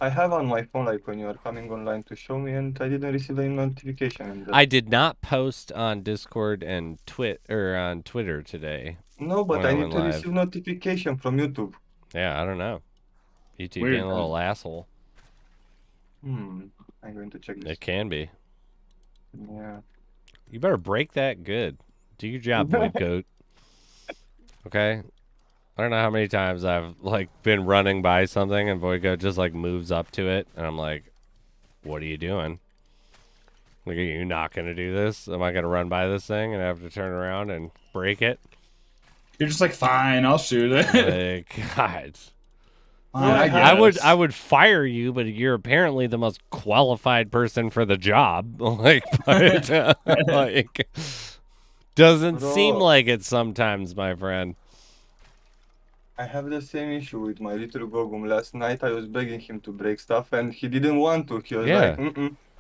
I have on my phone, like when you are coming online to show me, and I didn't receive any notification.
I did not post on Discord and on Twitter today.
No, but I need to receive notification from YouTube.
Yeah, I don't know. YouTube being a little asshole.
I'm going to check this.
It can be.
Yeah.
You better break that good. Do your job, Void Goat. Okay? I don't know how many times I've been running by something and Void Goat just moves up to it and I'm like, what are you doing? Like, are you not gonna do this? Am I gonna run by this thing and have to turn around and break it?
You're just like, fine, I'll shoot it.
God.
I
would fire you, but you're apparently the most qualified person for the job. Doesn't seem like it sometimes, my friend.
I have the same issue with my little Gogum. Last night I was begging him to break stuff and he didn't want to. He was like,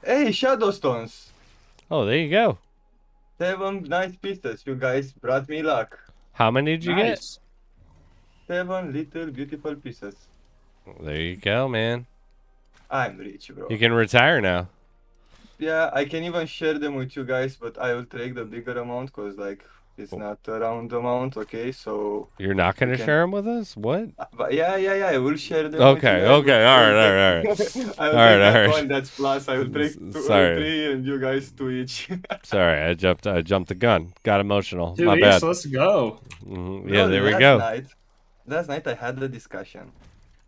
Hey, Shadow Stones!
Oh, there you go.
7 nice pieces. You guys brought me luck.
How many did you get?
7 little beautiful pieces.
There you go, man.
I'm rich, bro.
You can retire now.
Yeah, I can even share them with you guys, but I will take the bigger amount because it's not a round amount, okay? So
you're not gonna share them with us? What?
But yeah, I will share them.
Okay, all right.
I will take that one that's plus. I will take 3 and you guys 2 each.
Sorry, I jumped the gun. Got emotional.
2
My
each,
bad.
let's go.
Yeah, there we go.
Last night I had a discussion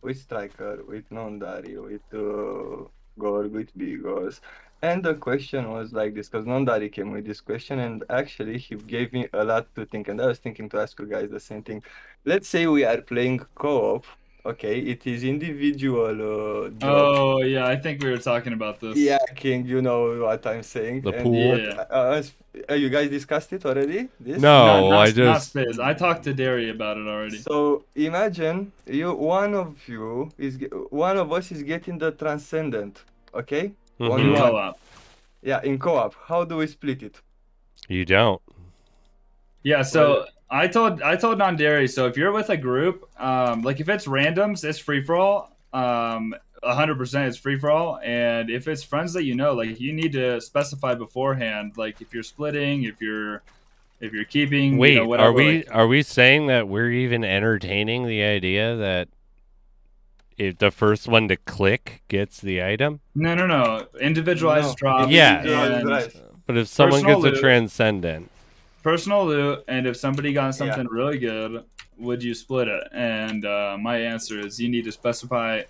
with Striker, with Nondari, with Gorg, with Bigos, And the question was like this, because Nondari came with this question, and actually he gave me a lot to think. And I was thinking to ask you guys the same thing. Let's say we are playing co-op. Okay, it is individual drops.
Oh yeah, I think we were talking about this.
Yeah, King, you know what I'm saying.
The
And
pool.
what
Yeah.
you guys discussed it already? This?
Not
No, I
not not
just
Spiz. I talked to Derry about it already.
So imagine one of us is getting the transcendent. Okay, only
In
Mhm.
one.
co-op.
Yeah, in co-op. How do we split it?
You don't.
Yeah,
Well,
so I told non-dairy. So if you're with a group, like if it's randoms, it's free for all. 100% it's free for all. And if it's friends that you know, like you need to specify beforehand, like if you're splitting, if you're keeping,
Wait,
whatever.
are we saying that we're even entertaining the idea that if the first one to click gets the item?
No. Individualized
no,
drops.
Yes.
And
right.
But if someone
Personal
gets a
loot.
transcendent,
personal loot, and if somebody got
Yeah.
something really good, would you split it? And my answer is you need to specify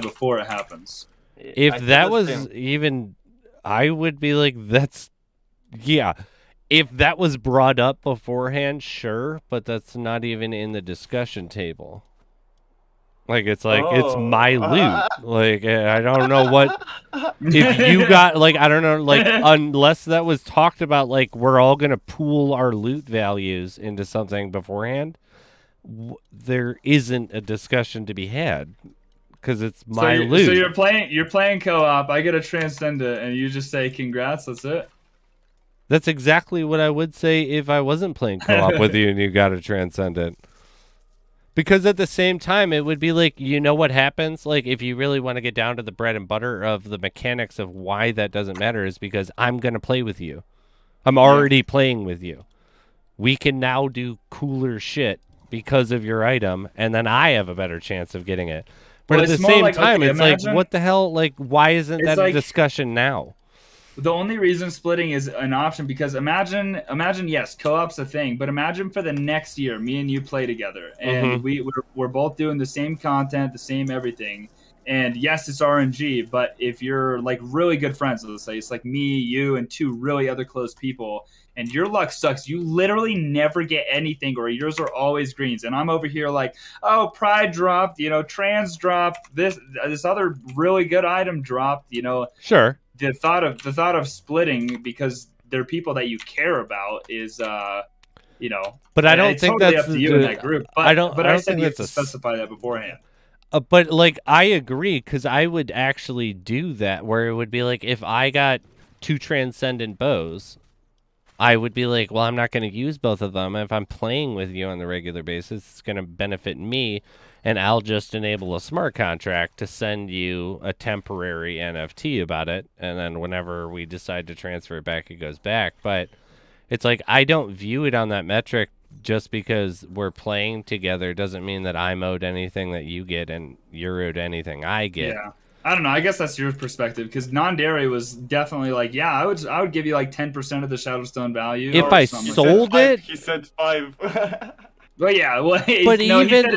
before it happens.
I
if
feel
that
the
was
same.
even, I would be like, that's, yeah. If that was brought up beforehand, sure, but that's not even in the discussion table. Like, it's like, it's my loot. Like, I don't know what, if you got, like, I don't know, like, unless that was talked about, like, we're all going to pool our loot values into something beforehand, there isn't a discussion to be had. Because it's my loot.
So you're playing co-op. I get a transcendent, and you just say congrats. That's it.
That's exactly what I would say if I wasn't playing co-op with you and you got a transcendent. Because at the same time, it would be like, you know what happens? Like, if you really want to get down to the bread and butter of the mechanics of why that doesn't matter, is because I'm going to play with you. I'm already playing with you. We can now do cooler shit because of your item, and then I have a better chance of getting it. But
Well,
at the
it's more
same
like,
time,
okay,
it's like,
imagine-
what the hell? Like, why isn't
It's
that a
like-
discussion now?
The only reason splitting is an option because imagine yes, co-op's a thing, but imagine for the next year, me and you play together, and we're both doing the same content, the same everything. And yes, it's RNG, but if you're like really good friends, let's say it's like me, you, and two really other close people, and your luck sucks, you literally never get anything, or yours are always greens, and I'm over here like, oh, Pride dropped, Trans dropped, this other really good item dropped,
Sure.
the thought of splitting because they're people that you care about is
But I don't
it's
think
totally
that's
up to you in that group. But
I don't
I said
think
you have
that's
to specify that beforehand.
But like, I agree, because I would actually do that, where it would be like, if I got 2 transcendent bows, I would be like, well, I'm not going to use both of them. If I'm playing with you on the regular basis, it's going to benefit me, and I'll just enable a smart contract to send you a temporary NFT about it, and then whenever we decide to transfer it back, it goes back. But it's like, I don't view it on that metric. Just because we're playing together doesn't mean that I'm owed anything that you get and you're owed anything I get.
Yeah. I don't know. I guess that's your perspective because non-dairy was definitely like, yeah, I would give you like 10% of the Shadowstone value.
If I sold it,
he said 5.
Well, yeah. Well,
but
no,
even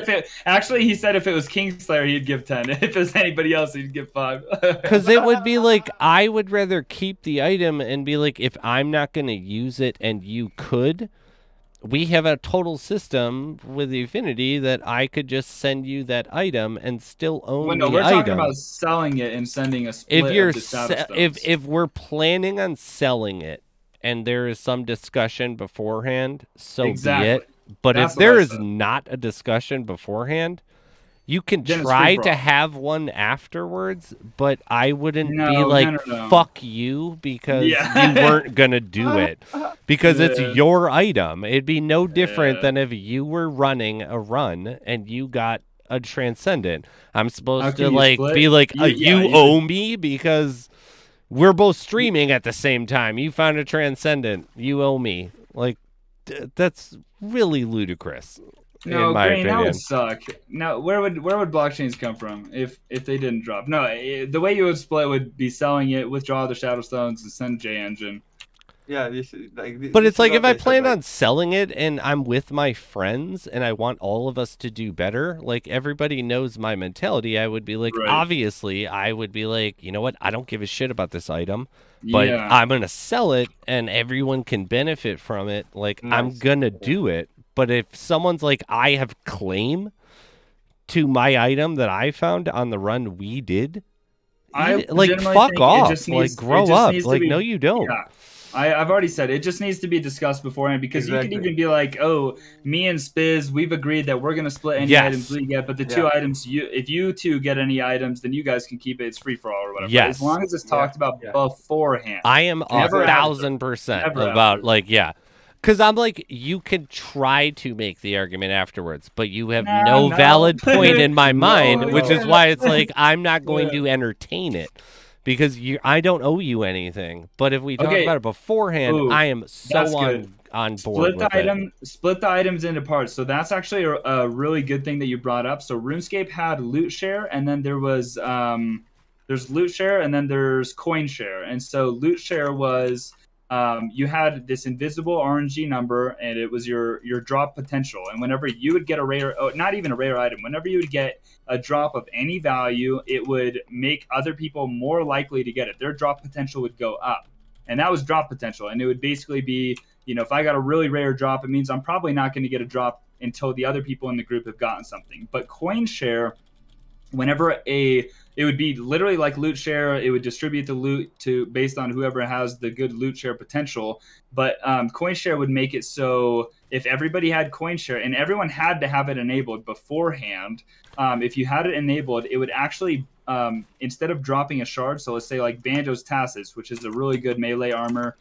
he said if it was Kingslayer, he'd give 10. If it was anybody else, he'd give 5.
because it would be like, I would rather keep the item and be like, if I'm not going to use it and you could, we have a total system with the Affinity that I could just send you that item and still own the
we're
item.
talking about selling it and sending a split
If you're
of the Shadowstones.
if we're planning on selling it and there is some discussion beforehand, so
Exactly.
be it. But
That's
if
what I
there is
said.
not a discussion beferehand, you can
Then it's
try
free for
to
all.
have one afterwards, but I wouldn't be
No,
like,
no.
fuck you, because
Yeah.
you weren't going to do it. Because it's
Yeah.
your item. It'd be no different
Yeah.
than if you were running a run and you got a Transcendent. I'm supposed
How
to
can you
like
split?
be like,
You
you owe me because we're both streaming at the same time. You found a Transcendent. You owe me. Like, that's really ludicrous.
No,
in my
Green, that
opinion.
would suck. No, where would blockchains come from if they didn't drop? No, the way you would split would be selling it, withdraw the Shadowstones, and send J Engine.
Yeah, this is like
But
this
it's
is
like if
what
I
I said.
plan
Like,
on selling it and I'm with my friends and I want all of us to do better, like everybody knows my mentality, I would be like,
Right.
obviously, I would be like, you know what? I don't give a shit about this item, but
Yeah.
I'm going to sell it and everyone can benefit from it. Like, I'm
nice.
going to
Yeah.
do it. But if someone's like, I have claim to my item that I found on the run we did,
I
like,
legitimately
fuck
think
off. Like,
it
grow
just
up.
needs to
Like, no,
be,
you don't.
yeah. I've already said it just needs to be discussed beforehand, because you could
Exactly.
even be like, oh, me and Spiz, we've agreed that we're gonna split any items
Yes.
we get, but the
Yeah.
two items if you two get any items, then you guys can keep it. It's free for all or whatever. As
Yes.
long as it's
Yeah.
talked about
Yeah.
beforehand.
I am
Never after.
1,000%
Never
about
after.
like yeah, because I'm like you can try to make the argument afterwards, but you have
Nah,
no
no.
valid point in my mind,
No,
which is
no.
why it's like I'm not going
Yeah.
to entertain it because I don't owe you anything. But if we talk
Okay.
about it beforehand,
Ooh,
I am
that's
so
good.
on board with it.
Split the items into parts. So that's actually a really good thing that you brought up. So RuneScape had loot share, and then there's loot share, and then there's coin share. And so loot share was you had this invisible RNG number, and it was your drop potential. And whenever you would get a rare, oh, not even a rare item, whenever you would get a drop of any value, it would make other people more likely to get it. Their drop potential would go up, and that was drop potential. And it would basically be, if I got a really rare drop, it means I'm probably not going to get a drop until the other people in the group have gotten something. But coin share, it would be literally like loot share. It would distribute the loot to based on whoever has the good loot share potential. But coin share would make it so if everybody had coin share, and everyone had to have it enabled beforehand, if you had it enabled, it would actually instead of dropping a shard, so let's say like Banjo's Tassus, which is a really good melee armor,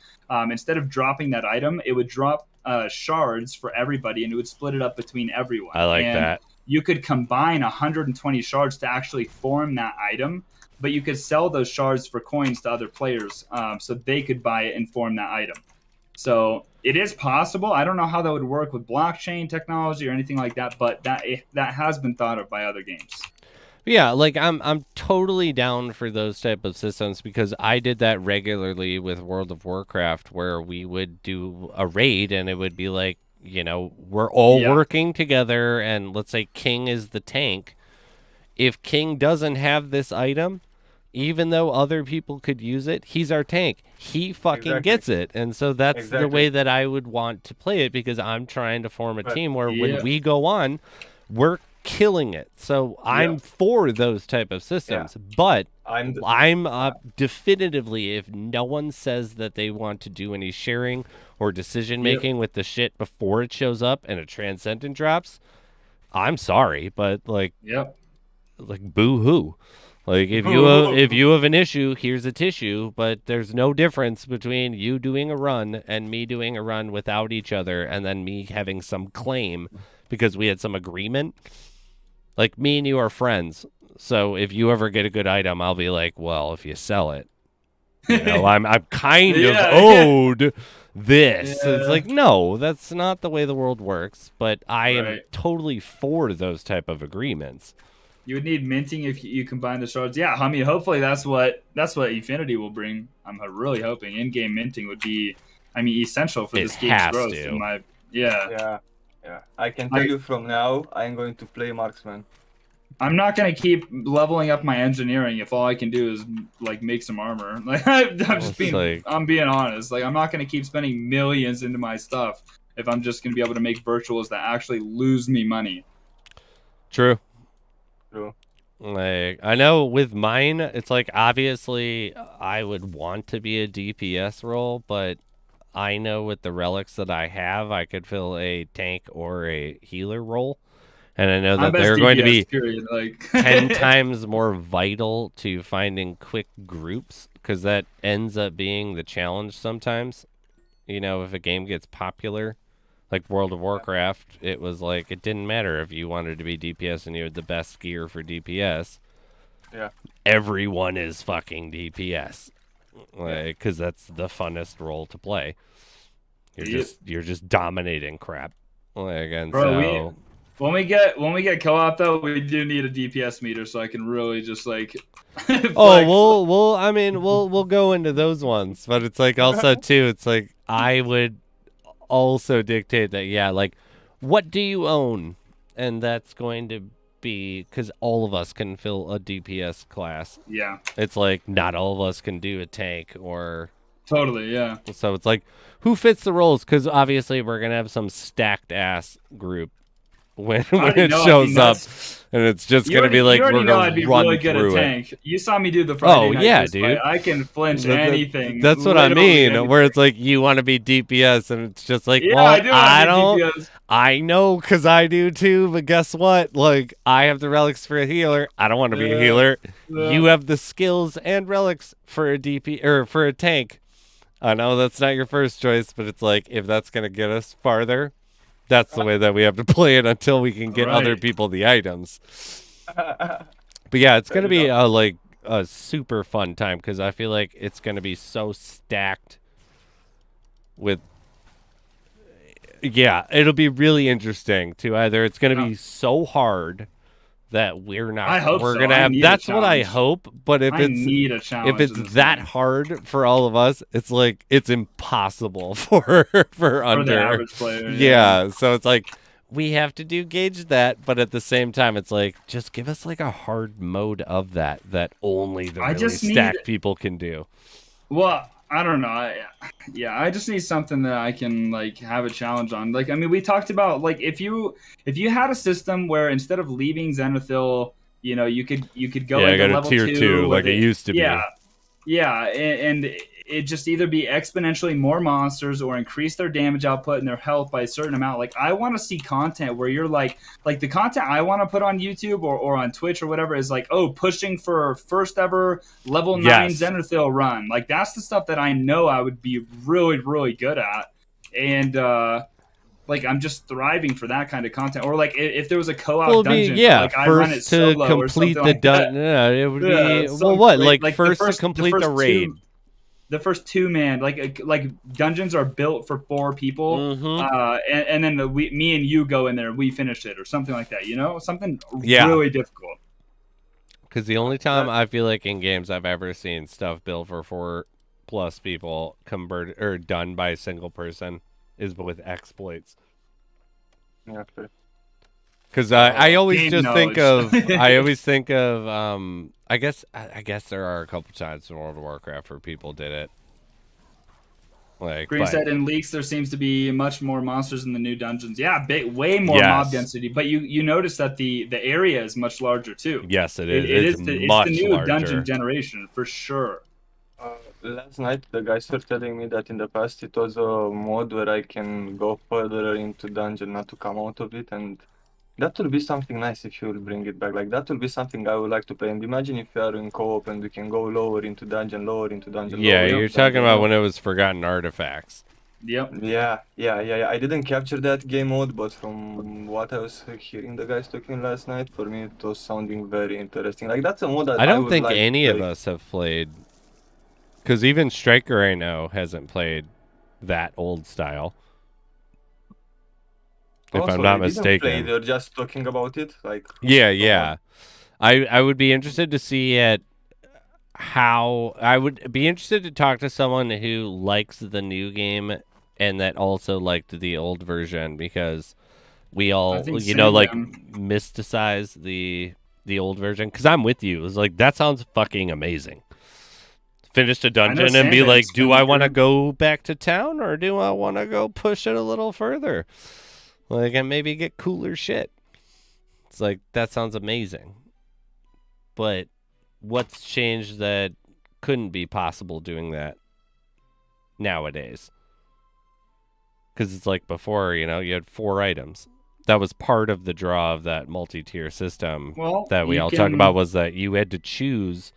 instead of dropping that item, it would drop shards for everybody, and it would split it up between everyone.
I like that.
You could combine 120 shards to actually form that item, but you could sell those shards for coins to other players, so they could buy it and form that item. So it is possible. I don't know how that would work with blockchain technology or anything like that, but that has been thought of by other games.
Yeah, like I'm totally down for those type of systems because I did that regularly with World of Warcraft where we would do a raid and it would be like, we're all working together and let's say King is the tank. If King doesn't have this item, even though other people could use it, he's our tank. He fucking gets it. And so that's the way that I would want to play it because I'm trying to form a team where when we go on, we're killing it. So I'm for those type of systems. But I'm definitively, if no one says that they want to do any sharing or decision making with the shit before it shows up and a transcendent drops, I'm sorry, but like boo hoo. Like if you have an issue, here's a tissue, but there's no difference between you doing a run and me doing a run without each other and then me having some claim because we had some agreement. Like me and you are friends. So if you ever get a good item, I'll be like, well, if you sell it, I'm kind of owed this. Yeah. It's like, no, that's not the way the world works, but I am totally for those type of agreements.
You would need minting if you combine the shards. Yeah, I mean, hopefully that's what Infinity will bring. I'm really hoping in-game minting would be, essential for this game's growth.
Yeah. I can tell you from now, I'm going to play marksman.
I'm not gonna keep leveling up my engineering if all I can do is like make some armor. Like I'm being honest. Like I'm not gonna keep spending millions into my stuff if I'm just gonna be able to make virtuals that actually lose me money.
True. Like I know with mine, it's like obviously I would want to be a DPS role, but I know with the relics that I have, I could fill a tank or a healer role. And I know that they're going to be 10 times more vital to finding quick groups because that ends up being the challenge sometimes. If a game gets popular, like World of Warcraft, it was like it didn't matter if you wanted to be DPS and you had the best gear for DPS.
Yeah.
Everyone is fucking DPS. Like, because that's the funnest role to play. You're just dominating crap. Like, and so
when we get co-op though, we do need a DPS meter so I can really just like.
we'll go into those ones, but it's like also too, it's like I would also dictate that, yeah, like, what do you own? And that's going to be because all of us can fill a DPS class.
Yeah.
It's like not all of us can do a tank or.
Totally, yeah.
So it's like, who fits the roles? Because obviously we're going to have some stacked ass group when it shows up. And it's just going to be like, we're going to run
really good
through
at tank. You saw me do the Friday night
dude.
fight. I can flinch anything.
That's what I mean. Where it's like, you want to be DPS, and it's just like,
yeah,
well,
I don't. DPS.
I know, because I do too, but guess what? Like, I have the relics for a healer. I don't want to be a healer. Yeah. You have the skills and relics for a DP or for a tank. I know that's not your first choice, but it's like, if that's going to get us farther, that's the way that we have to play it until we can get other people the items. But yeah, it's going to be a super fun time because I feel like it's going to be so stacked with. Yeah, it'll be really interesting to either it's going to be so hard that we're not.
I hope
we're gonna have. That's what I hope. But if it's that hard for all of us, it's like it's impossible for under
the average player.
Yeah, so it's like we have to gauge that, but at the same time, it's like just give us like a hard mode of that only the really stacked people can do.
Well, I don't know. I just need something that I can like have a challenge on. Like, I mean, we talked about like if you had a system where instead of leaving Zenithil, you know, you could go into
level tier 2 like it used to be.
Yeah, and it just either be exponentially more monsters or increase their damage output and their health by a certain amount. Like, I want to see content where you're like the content I want to put on YouTube or on Twitch or whatever is like, oh, pushing for first ever level 9 Zenithil run. Like, that's the stuff that I know I would be really, really good at. And, like, I'm just thriving for that kind of content. Or, like, if there was a co-op dungeon, like, I run it solo or something like that.
Yeah, it would be... Well, what? Like first to complete the raid.
The first 2-man, like dungeons are built for 4 people, and then me and you go in there and we finish it or something like that. You know, something really difficult.
Because the only time I feel like in games I've ever seen stuff built for 4+ people converted or done by a single person is with exploits.
Yeah.
Because I always just think of I guess there are a couple times in World of Warcraft where people did it. Like
Green said in leaks there seems to be much more monsters in the new dungeons. Yeah, way more mob density. But you notice that the area is much larger too.
Yes, it is.
It's the new
larger.
Dungeon generation for sure.
Last night the guys were telling me that in the past it was a mod where I can go further into dungeon, not to come out of it, and that will be something nice if you will bring it back. Like, that will be something I would like to play. And imagine if you are in co-op and we can go lower into dungeon.
Yeah, you're talking about when it was Forgotten Artifacts.
Yep.
Yeah. I didn't capture that game mode, but from what I was hearing the guys talking last night, for me it was sounding very interesting. Like, that's a mod that
I don't think
like
any of us have played. Because even Striker, I know, hasn't played that old style. If I'm not mistaken.
They're just talking about it, like.
Yeah. I would be interested to see I would be interested to talk to someone who likes the new game and that also liked the old version, because we all mysticize the old version. Because I'm with you. It was like, that sounds fucking amazing. Finish a dungeon and be like, do I want to go back to town or do I want to go push it a little further? Like, and maybe get cooler shit. It's like, that sounds amazing. But what's changed that couldn't be possible doing that nowadays? Because it's like before, you had 4 items. That was part of the draw of that multi-tier system that we all talk about, was that you had to choose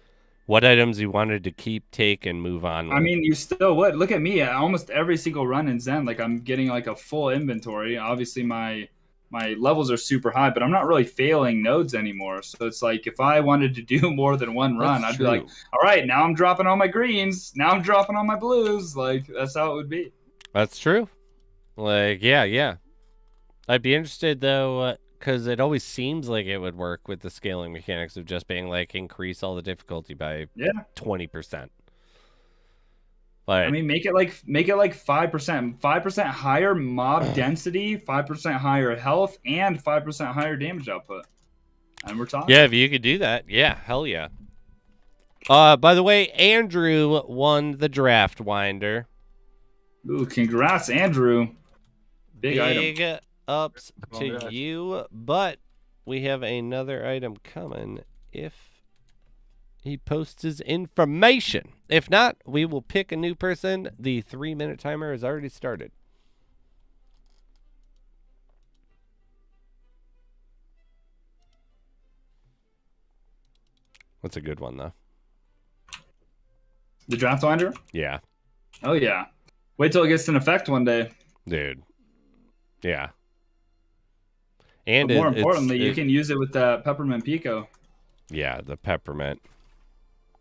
what items you wanted to keep, take, and move on with.
I mean, you still would. Look at me. Almost every single run in Zen, like, I'm getting like a full inventory. Obviously, my levels are super high, but I'm not really failing nodes anymore. So it's like, if I wanted to do more than one run, I'd be like, all right, now I'm dropping all my greens. Now I'm dropping all my blues. Like, that's how it would be.
That's true. Like, yeah. I'd be interested, though, because it always seems like it would work with the scaling mechanics of just being like, increase all the difficulty by 20%. But
I mean, make it like 5%, 5% higher mob density, 5% higher health, and 5% higher damage output. And we're talking.
yeah, if you could do that, yeah, hell yeah. By the way, Andrew won the draft winder.
Ooh, congrats, Andrew. Big item.
Ups to
Congrats.
you, but we have another item coming if he posts his information. If not, we will pick a new person. The 3-minute timer has already started. That's a good one, though.
The draft winder?
Yeah.
Oh, yeah. Wait till it gets in effect one day.
Dude. Yeah. And
But more importantly, you can use it with the peppermint pico.
Yeah, the peppermint.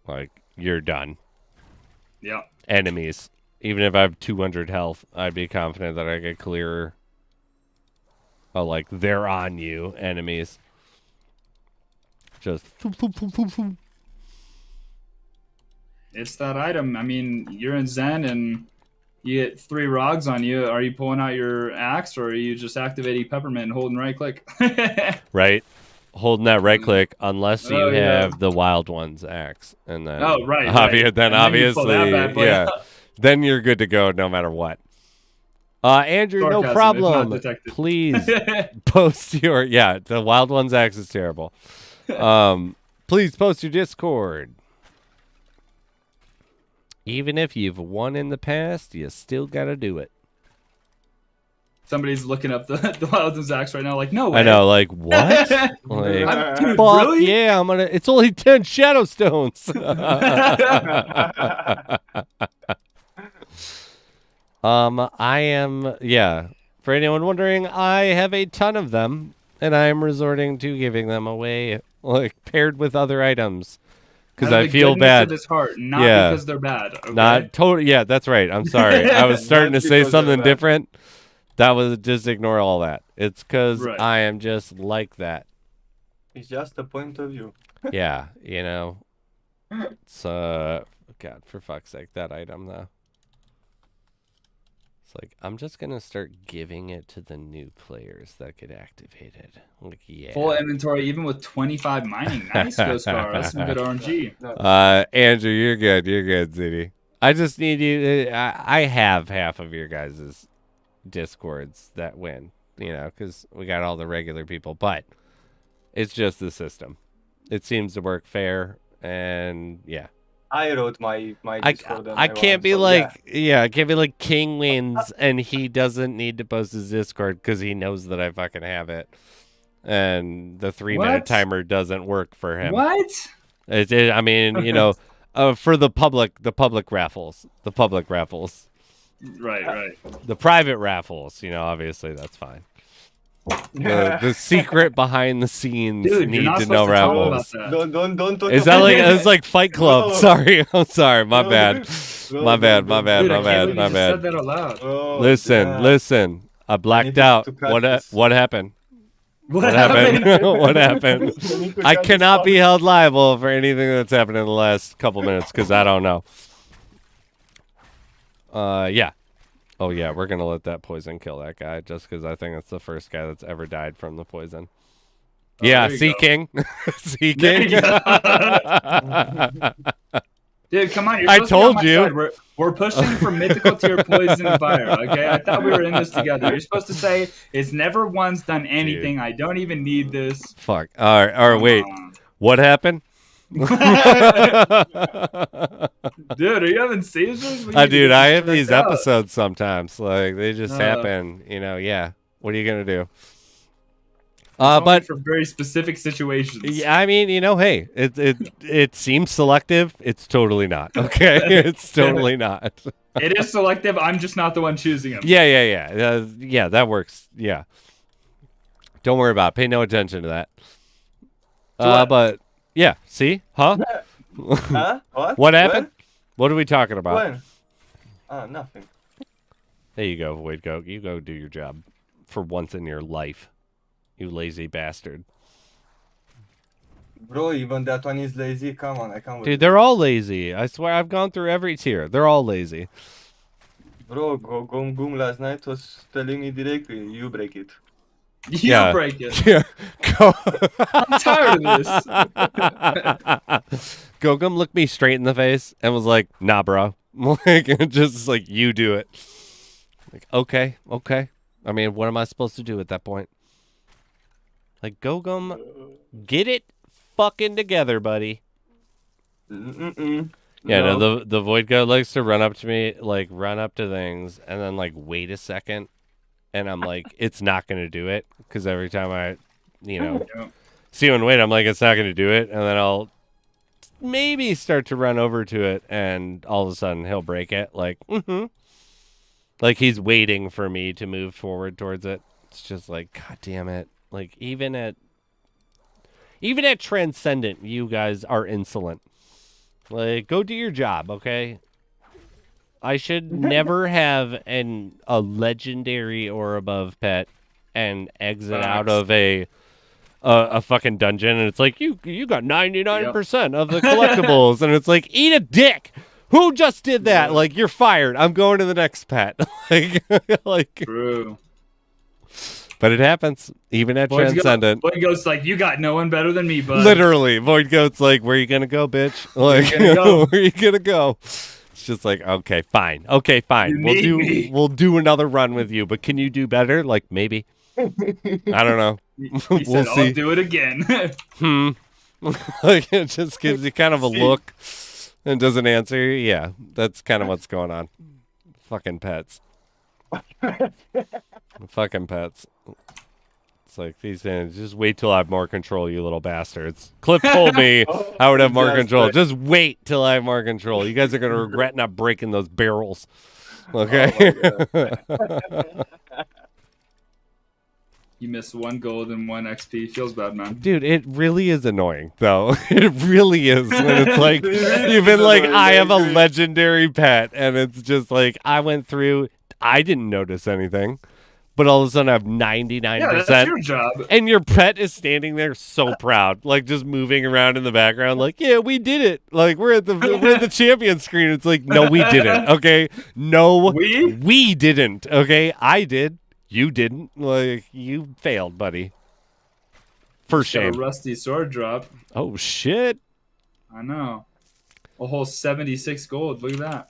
Like, you're done.
Yeah.
Enemies. Even if I have 200 health, I'd be confident that I could clear. Oh, like, they're on you, enemies. Just.
It's that item. I mean, you're in Zen and you get 3 rogs on you. Are you pulling out your axe or are you just activating peppermint and holding right click?
Right? Holding that right click, unless you
Oh, yeah.
have the Wild Ones axe. And then.
Oh, right.
Then
And you pull that
obviously.
bad boy
Yeah.
out.
Then you're good to go no matter what. Andrew,
Sarcasm,
no
if
problem.
not detected.
Please post your. Yeah, the Wild Ones axe is terrible. Please post your Discord. Even if you've won in the past, you still gotta do it.
Somebody's looking up the Wild and Axe right now, like, no way.
I know, like what? Like,
Dude,
fuck
really?
yeah, I'm gonna. It's only 10 Shadow Stones. I am. Yeah. For anyone wondering, I have a ton of them, and I am resorting to giving them away, like paired with other items. Because I feel bad.
Of his heart, not
Yeah.
because they're bad. Okay?
Not totally. Yeah, that's right. I'm sorry. I was starting to
Not
say
because
something
of that.
different. That was just ignore all that. It's because
Right.
I am just like that.
It's just a point of view.
Yeah, you know. It's God, for fuck's sake, that item though. It's like I'm just gonna start giving it to the new players that get activated. Like, yeah.
Full inventory, even with 25 mining. Nice, Ghost Car. That's some good RNG.
Andrew, you're good. You're good, Ziti. I just need you. I have half of your guys' Discords that win, you know, because we got all the regular people, but it's just the system. It seems to work fair, and yeah.
I wrote my Discord.
I can't be like, yeah, I can't be like King wins and he doesn't need to post his Discord because he knows that I fucking have it, and the 3-minute
What?
timer doesn't work for him.
What?
I mean, you know, for the public raffles,
Right.
the private raffles, you know, obviously that's fine. The secret behind the scenes
Dude, you're
need
not
to know
supposed to tell them
raffles.
about that.
Don't talk
Is that
about
like
it.
it's like Fight Club?
No.
Sorry, I'm sorry. My
No.
bad.
No,
My
no,
bad.
no.
My bad.
Dude,
My
I can't
bad.
believe
My
you just said
bad.
that out loud.
Oh,
Listen.
damn.
I
I
blacked
need
out.
to cut this.
What happened?
What
happened? What happened?
I need to
I
cut this
cannot be
part.
held liable for anything that's happened in the last couple minutes because I don't know. Yeah. Oh yeah, we're gonna let that poison kill that guy just because I think it's the first guy that's ever died from the poison. Yeah,
there you
Sea
go.
King. Sea
There
King.
you Dude, come on! You're
I
supposed to be on
told
my
you.
side. We're pushing for mythical tier poison and fire. Okay, I thought we were in this together. You're supposed to say it's never once done anything. I don't even need this.
Fuck. All right. Wait.
Come
What happened?
on. Dude, are you having seizures? We need to
Dude,
get
I
this
have these
checked out.
episodes sometimes. Like they just happen. You know. Yeah. What are you gonna do?
It's only
But
for very specific situations.
yeah, I mean, you know, hey, it seems selective. It's totally not. Okay, it's totally not.
It is selective. I'm just not the one choosing them.
Yeah. Yeah, that works. Yeah. Don't worry about it. Pay no attention to that.
what?
But yeah, see? Huh?
Huh? What?
What happened? What are we talking about?
When? Nothing.
There you go, Wade. You go do your job for once in your life. You lazy bastard.
Bro, even that one is lazy. Come on, I can't believe
Dude, they're
it.
all lazy. I swear I've gone through every tier. They're all lazy.
Bro, Gom Goom last night was telling me directly, you break it.
You
Yeah.
break it.
Yeah. Go.
I'm tired of this.
Gogum looked me straight in the face and was like, "Nah, bro." Like, just like, you do it. Like, okay, okay. I mean, what am I supposed to do at that point? Like, Gogum, get it fucking together, buddy.
Mm-mm.
Yeah, no,
No.
the Void God likes to run up to me, like, run up to things, and then, like, wait a second, and I'm like, it's not going to do it, because every time I,
Yeah.
see him wait, I'm like, it's not going to do it, and then I'll maybe start to run over to it, and all of a sudden he'll break it, like, like he's waiting for me to move forward towards it. It's just like, god damn it. Like, even at Transcendent, you guys are insolent. Like, go do your job, okay? I should never have a legendary or above pet and exit out of a fucking dungeon, and it's like, you got 99% of the collectibles, and it's like, eat a dick. Who just did that?
Yeah.
Like, you're fired. I'm going to the next pet. like
True.
But it happens, even at Transcendent.
Void Goat's like, you got no one better than me, bud.
Literally, Void Goat's like, where you gonna go, bitch? Like,
Where you gonna go?
where you gonna go? It's just like, okay, fine. Okay, fine. We'll do another run with you, but can you do better? Like, maybe. I don't know.
He
We'll
said,
see.
I'll do it again.
Like, it just gives you kind of a look and doesn't answer. Yeah, that's kind of what's going on. Fucking pets. Fucking pets. It's like, these things, just wait till I have more control, you little bastards. Cliff told me I would have more control. Just wait till I have more control. You guys are going to regret not breaking those barrels. Okay?
You missed 1 gold and 1 XP. Feels bad, man.
Dude, it really is annoying, though. It really is. When it's like, you've been like, I have a legendary pet, and it's just like, I went through, I didn't notice anything. But all of a sudden I have 99%.
Yeah, that's your job.
And your pet is standing there so proud, like just moving around in the background, like, yeah, we did it. Like, we're at the champion screen. It's like, no, we didn't. Okay. No, we didn't. Okay. I did. You didn't. Like, you failed, buddy. For shame.
Got a rusty sword drop.
Oh shit.
I know. A whole 76 gold. Look at that.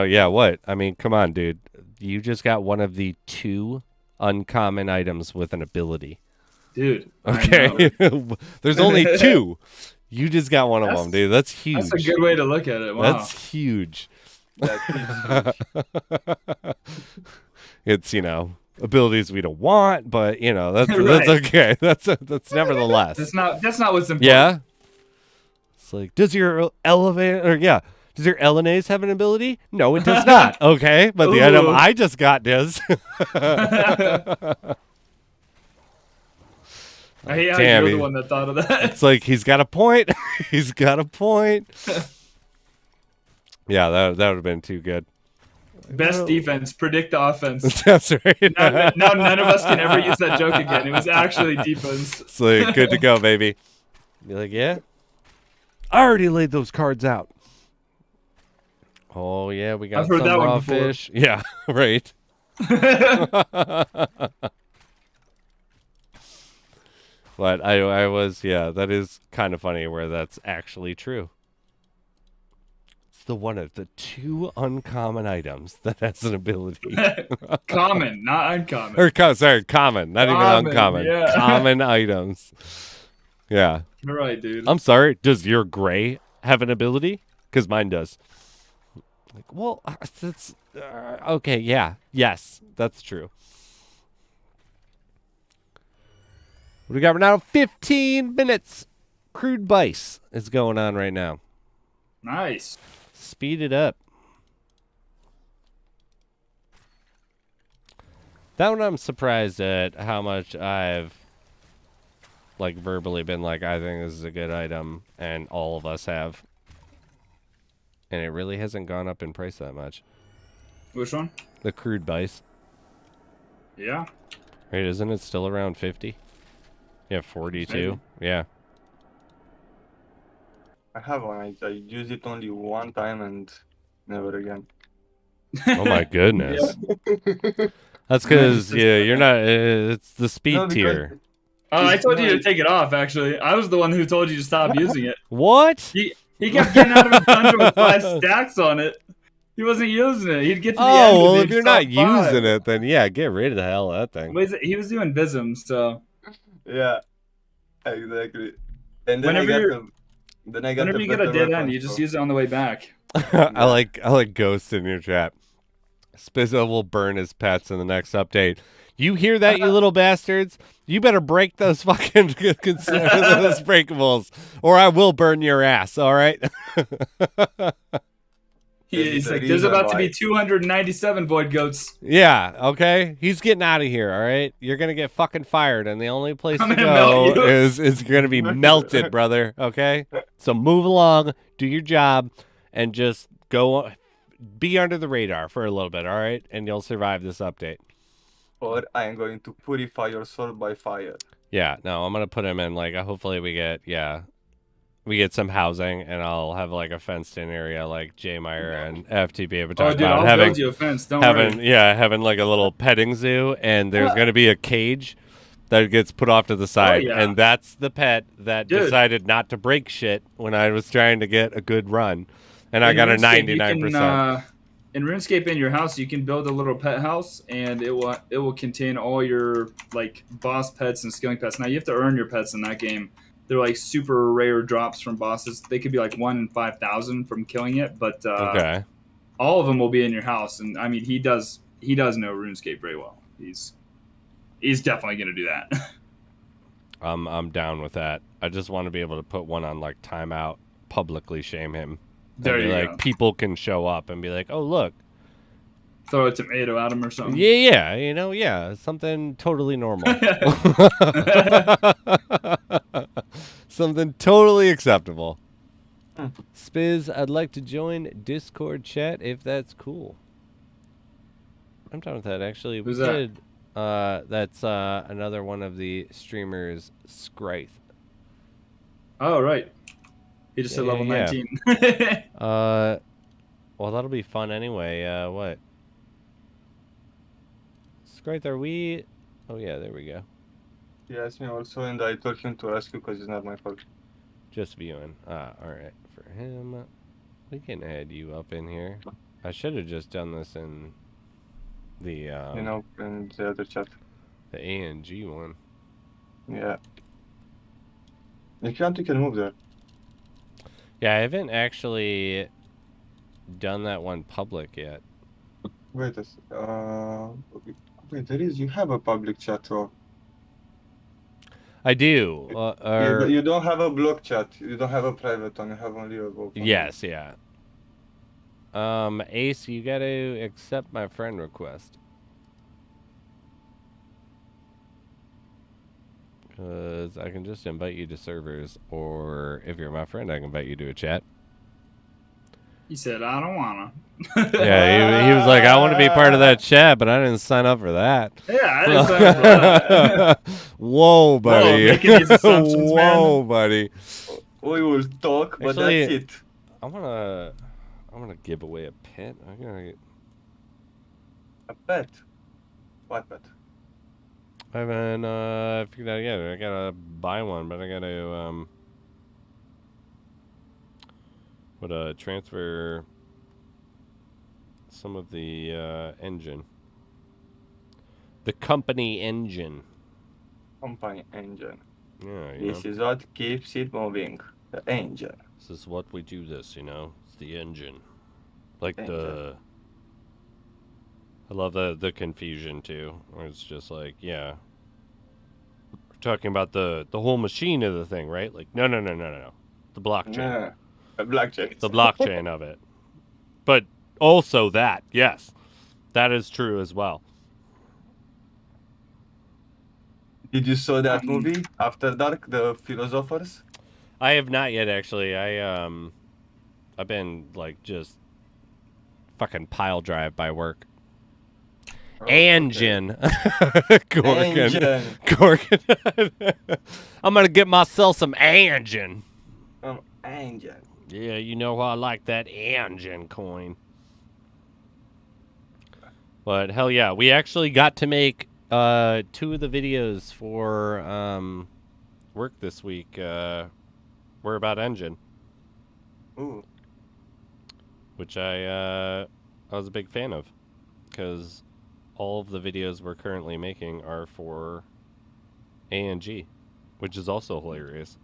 Yeah, what? I mean, come on, dude. You just got one of the 2 uncommon items with an ability.
Dude.
Okay. There's only 2. You just got one of them, dude. That's huge.
That's a good way to look at it. Wow.
That's huge.
That is
It's, abilities we don't want, but, that's
Right.
that's okay. That's nevertheless.
That's not what's important.
Yeah. It's like, does your does your LNAs have an ability? No, it does not. Okay, but the item I just got does.
I hate how
Damn,
you're the one that thought of that.
It's like, he's got a point. He's got a point. Yeah, that would have been too good.
Best defense, predict the offense.
That's right.
Now none of us can ever use that joke again. It was actually defense.
It's like, good to go, baby. Be like, yeah? I already laid those cards out. Oh, yeah, we got
I've heard
some
that one
raw
before.
fish. Yeah, right. But I was, that is kind of funny where that's actually true. It's the one of the 2 uncommon items that has an ability.
Common, not uncommon.
Or, common, not even uncommon.
Yeah.
Common items. Yeah.
You're right, dude.
I'm sorry, does your gray have an ability? Because mine does. Like, well, that's okay. Yeah, yes, that's true. What do we got right now? 15 minutes. Crude Bice is going on right now.
Nice.
Speed it up. That one I'm surprised at how much I've like verbally been like, I think this is a good item, and all of us have. And it really hasn't gone up in price that much.
Which one?
The Crude Bice.
Yeah.
Right, isn't it still around 50? Yeah, 42.
Maybe.
Yeah.
I have one. I used it only one time and never again.
Oh my goodness. That's
Mine is
because
just,
you're not. It's the
No,
speed
because
tier.
Oh, I
it's
told
no,
you to
it,
take it off. Actually, I was the one who told you to stop using it.
What?
He kept getting out of his dungeon with 5 stacks on it. He wasn't using it. He'd get to the end
Oh
and
well, if
he'd
you're
stop
not
5.
using it, then yeah, get rid of the hell of that thing.
He was doing Vism, so
yeah, exactly. And then
whenever you're
I got
whenever
a
you get a
better
dead end,
weapon.
you just
So
use it on the way back.
I
yeah.
like Ghost in your chat. Spizzo will burn his pets in the next update. You hear that, you little bastards? You better break those fucking those breakables, or I will burn your ass. All right.
He's
the
like, there's
reason
about to
why.
be 297 void goats.
Yeah. Okay. He's getting out of here. All right. You're gonna get fucking fired, and the only place
I'm
to
gonna melt
go
you.
is gonna be melted, brother. Okay. So move along, do your job, and just go. Be under the radar for a little bit. All right, and you'll survive this update.
Or I am going to purify your soul by fire.
Yeah, no, I'm gonna put him in like hopefully we get some housing and I'll have like a fenced in area like J Meyer and FTB have
Oh,
talked
dude,
about
I'll build you a fence. Don't worry.
having like a little petting zoo, and there's gonna be a cage that gets put off to the side,
yeah.
and that's the pet that
Dude.
decided not to break shit when I was trying to get a good run, and I got a
RuneScape,
99%.
In RuneScape, in your house, you can build a little pet house, and it will contain all your like boss pets and skilling pets. Now you have to earn your pets in that game. They're like super rare drops from bosses. They could be like 1 in 5,000 from killing it, but
Okay.
all of them will be in your house. And I mean, he does know RuneScape very well. He's definitely gonna do that.
I'm down with that. I just want to be able to put one on like timeout, publicly shame him.
There
And be
you
like
go.
people can show up and be like, "Oh, look."
Throw a tomato at him or something.
Yeah, something totally normal. Something totally acceptable. Spiz, I'd like to join Discord chat if that's cool. I'm done with that actually.
Who's that?
That's another one of the streamers, Scrythe.
Oh right. He just said
Yeah,
level
yeah.
19.
Well, that'll be fun anyway. What? Scrythe, are we? Oh yeah, there we go.
He asked me also, and I told him to ask you because it's not my fault.
Just viewing. All right. For him, we can add you up in here. I should have just done this in the
in the other chat.
the ANG one.
Yeah. If you want, you can move there.
Yeah, I haven't actually done that one public yet.
Wait wait, you have a public chat, or
I do.
you don't have a block chat. You don't have a private one. You have only a open.
Yes, yeah. Ace, you gotta accept my friend request. Because I can just invite you to servers, or if you're my friend, I can invite you to a chat.
He said, I don't wanna.
Yeah, he was like, I want to be part of that chat, but I didn't sign up for that.
Yeah, I didn't sign up for that.
Whoa, buddy.
making these assumptions,
Whoa,
man.
buddy.
We will talk, but
Actually,
that's it.
I wanna give away a pet. I'm gonna get...
A pet? What pet?
I haven't figured out yet. I gotta buy one, but I gotta transfer some of the engine. The company engine.
Company engine.
Yeah,
This is what keeps it moving. The engine.
This is what we do this, It's the engine. Like
Engine.
I love the confusion too. Where it's just like, yeah. We're talking about the whole machine of the thing, right? Like no. The blockchain.
Yeah. A blockchain.
The blockchain of it. But also that, yes. That is true as well.
Did you saw that movie After Dark, The Philosophers?
I have not yet actually. I've been like just fucking pile drive by work.
Oh,
Engine. Gorgon.
Engine.
Gorgon. I'm gonna get myself some engine.
Engine.
Yeah, you know how I like that engine coin. But hell yeah, we actually got to make 2 of the videos for work this week. Were about engine,
Ooh.
which I was a big fan of, because all of the videos we're currently making are for ANG, which is also hilarious.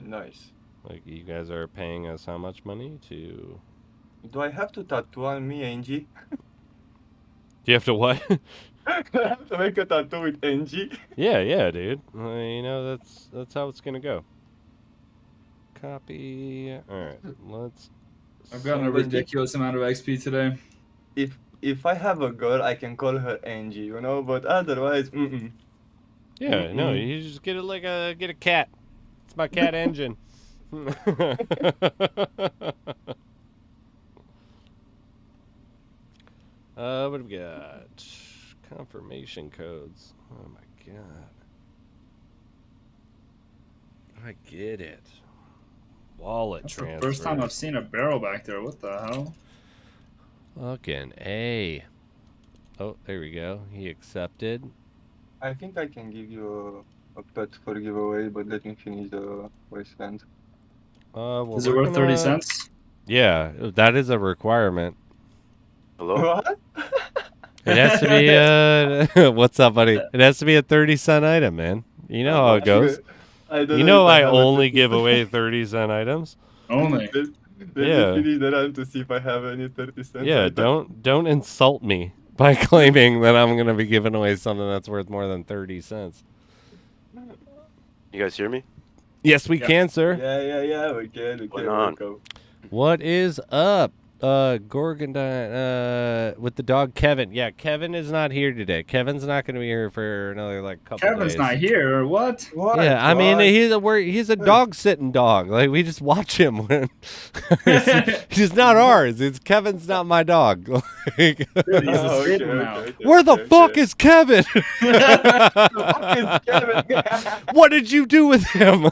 Nice.
Like, you guys are paying us how much money to...
Do I have to tattoo on me, Angie?
Do you have to what?
I have to make a tattoo with Angie.
Yeah, dude. You know, that's how it's gonna go. Copy. All right, let's.
I've gotten a
Somebody-
ridiculous amount of XP today.
If I have a girl, I can call her Angie, you know. But otherwise,
Yeah, no, you just get it like get a cat. It's my cat engine. What have we got? Confirmation codes. Oh my god. I get it. Wallet
That's
transfer.
the first time I've seen a barrel back there. What the hell?
Fucking A. Oh, there we go. He accepted.
I think I can give you a pet for giveaway, but let me finish the wasteland.
Well,
Is it worth 30 cents?
Yeah, that is a requirement.
Hello?
What?
It has to be what's up, buddy? It has to be a 30-cent item, man. You know how it goes.
I don't
You know
if
I
have a
only
30
give
cent.
away 30-cent items.
Only.
Let
Yeah.
me finish the round to see if I have any 30 cents.
Yeah, don't insult me by claiming that I'm gonna be giving away something that's worth more than 30 cents.
You guys hear me?
Yes, we
Yeah.
can, sir.
Yeah, we can.
What's on?
Go.
What is up? Gorgondine, with the dog Kevin. Yeah, Kevin is not here today. Kevin's not going to be here for another couple
Kevin's
days.
not here. What?
What?
Yeah, I mean
What?
he's a dog sitting dog. Like, we just watch him when he's not ours. It's Kevin's not my dog. Like,
Dude, he's a
Oh,
staple now.
where the fuck is Kevin?
Kevin?
What did you do with him?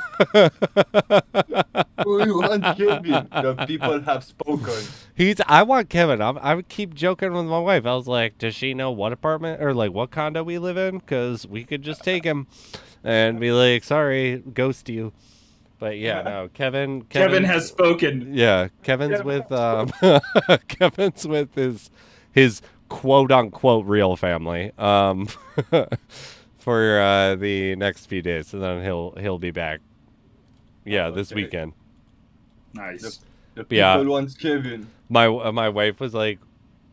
We want Kevin. The people have spoken.
I want Kevin. I would keep joking with my wife. I was like, does she know what apartment or like what condo we live in? Because we could just take him and be like, sorry, ghost you. But yeah, no, Kevin
Kevin has spoken.
Yeah, Kevin's with Kevin's with his quote unquote real family for the next few days, and then he'll be back. Yeah, this
Okay.
weekend.
Nice.
The people
Yeah.
want Kevin.
My wife was like,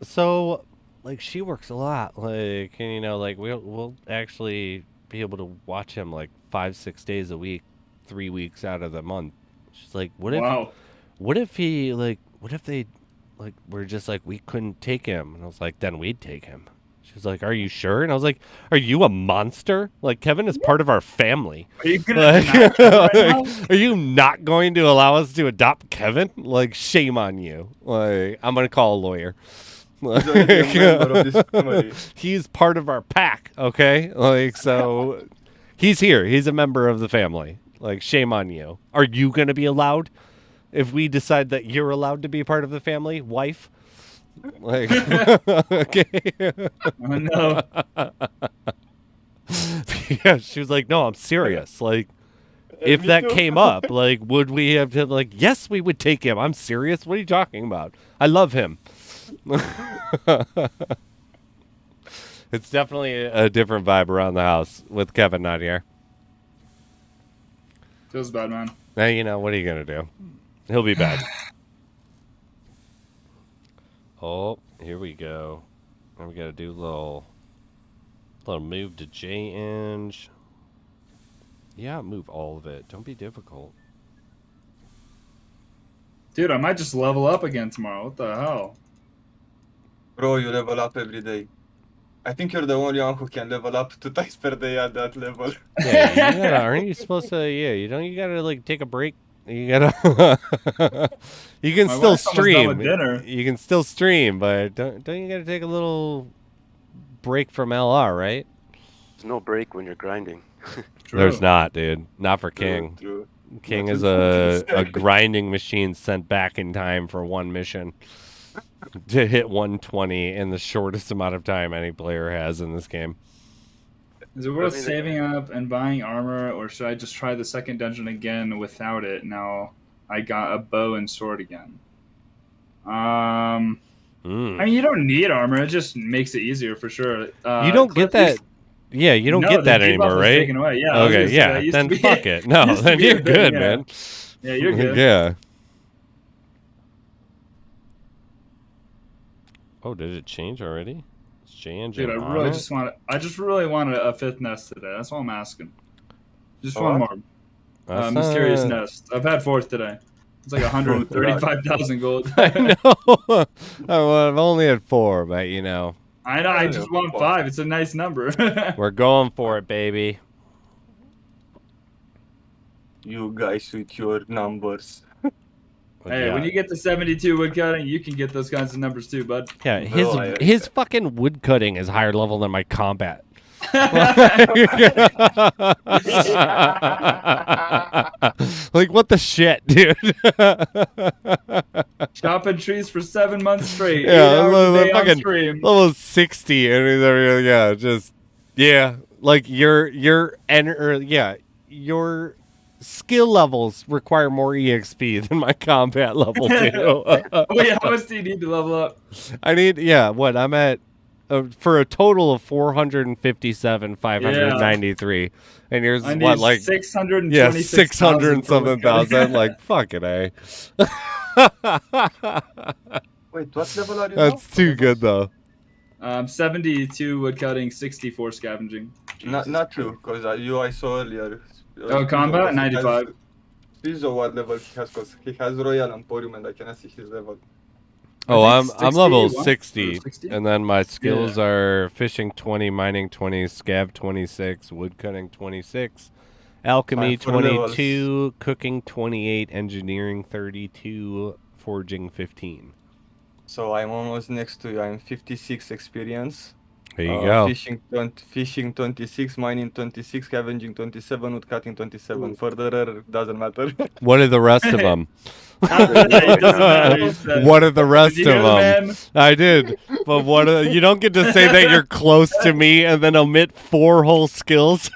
so like she works a lot, like, and you know, like we'll actually be able to watch him like 5-6 days a week, 3 weeks out of the month. She's like, what if he like what if they like were just like we couldn't take him? And I was like, then we'd take him. She was like, are you sure? And I was like, are you a monster? Like, Kevin is part of our family.
Are you gonna
Like,
deny Kevin right now?
are you not going to allow us to adopt Kevin? Like, shame on you. Like, I'm gonna call a lawyer.
He's already a member of this family.
He's part of our pack, okay? Like, so he's here. He's a member of the family. Like, shame on you. Are you gonna be allowed if we decide that you're allowed to be part of the family, wife? Like, okay.
Oh, no.
Yeah, she was like, no, I'm serious. Like, if
Me
that
too.
came up, like, would we have to, like, yes, we would take him. I'm serious. What are you talking about? I love him. It's definitely a different vibe around the house with Kevin not here.
Feels bad, man.
Now, you know, what are you going to do? He'll be back. Oh, here we go. Now we got to do a little move to J-Eng. Yeah, move all of it. Don't be difficult.
Dude, I might just level up again tomorrow. What the hell?
Bro, you level up every day. I think you're the only one who can level up 2 times per day at that level.
Yeah, you gotta, aren't you supposed to? Yeah, you gotta like take a break. You gotta. You can
My
still
wife's almost done with
stream.
dinner.
You can still stream, but don't you gotta take a little break from LR, right?
There's no break when you're grinding.
True.
There's not, dude. Not for King.
True.
King
That's
is
what
a grinding machine sent back in time for one mission to hit 120 in the shortest amount of time any player has in this game.
Is it worth saving up and buying armor, or should I just try the second dungeon again without it? Now I got a bow and sword again. I mean, you don't need armor. It just makes it easier for sure.
You don't get that. Yeah, you don't get that anymore, right?
Taken away. Yeah.
Okay, yeah. Then fuck it. No, then you're good, man.
Yeah, you're good.
Yeah. Oh, did it change already? It's changing.
Dude, I just really want a fifth nest today. That's all I'm asking. Just one more. Mysterious nest. I've had fourth today. It's like 135,000 gold.
I know. I've only had 4, but you know.
I know. I just want 5. It's a nice number.
We're going for it, baby.
You guys with your numbers.
Hey, when you get to 72 woodcutting, you can get those kinds of numbers too, bud.
Yeah, his fucking woodcutting is higher level than my combat. Like, what the shit, dude?
Chopping trees for 7 months straight.
Yeah,
fucking stream.
Level 60, and like your skill levels require more EXP than my combat level do.
Wait, how much do you need to level up?
I'm at for a total of 457,593, and yours is what, like
626?
600 and something thousand. Like fucking A.
Wait, what level are you?
That's too good though.
72 woodcutting, 64 scavenging.
Not true, because I saw earlier.
Oh, combat 95.
Pizzo what level he has, because he has Royal Emporium and I cannot see his level.
Oh, I'm level
60,
60, and then my skills are fishing 20, mining 20, scav 26, woodcutting 26, alchemy 22, cooking 28, engineering 32, forging 15.
So I'm almost next to you. I'm 56 experience.
There you go.
Fishing 26, mining 26, scavenging 27, woodcutting 27. Ooh. Further doesn't matter.
What are the rest of them? What are the rest of them? I did, but you don't get to say that you're close to me and then omit 4 whole skills.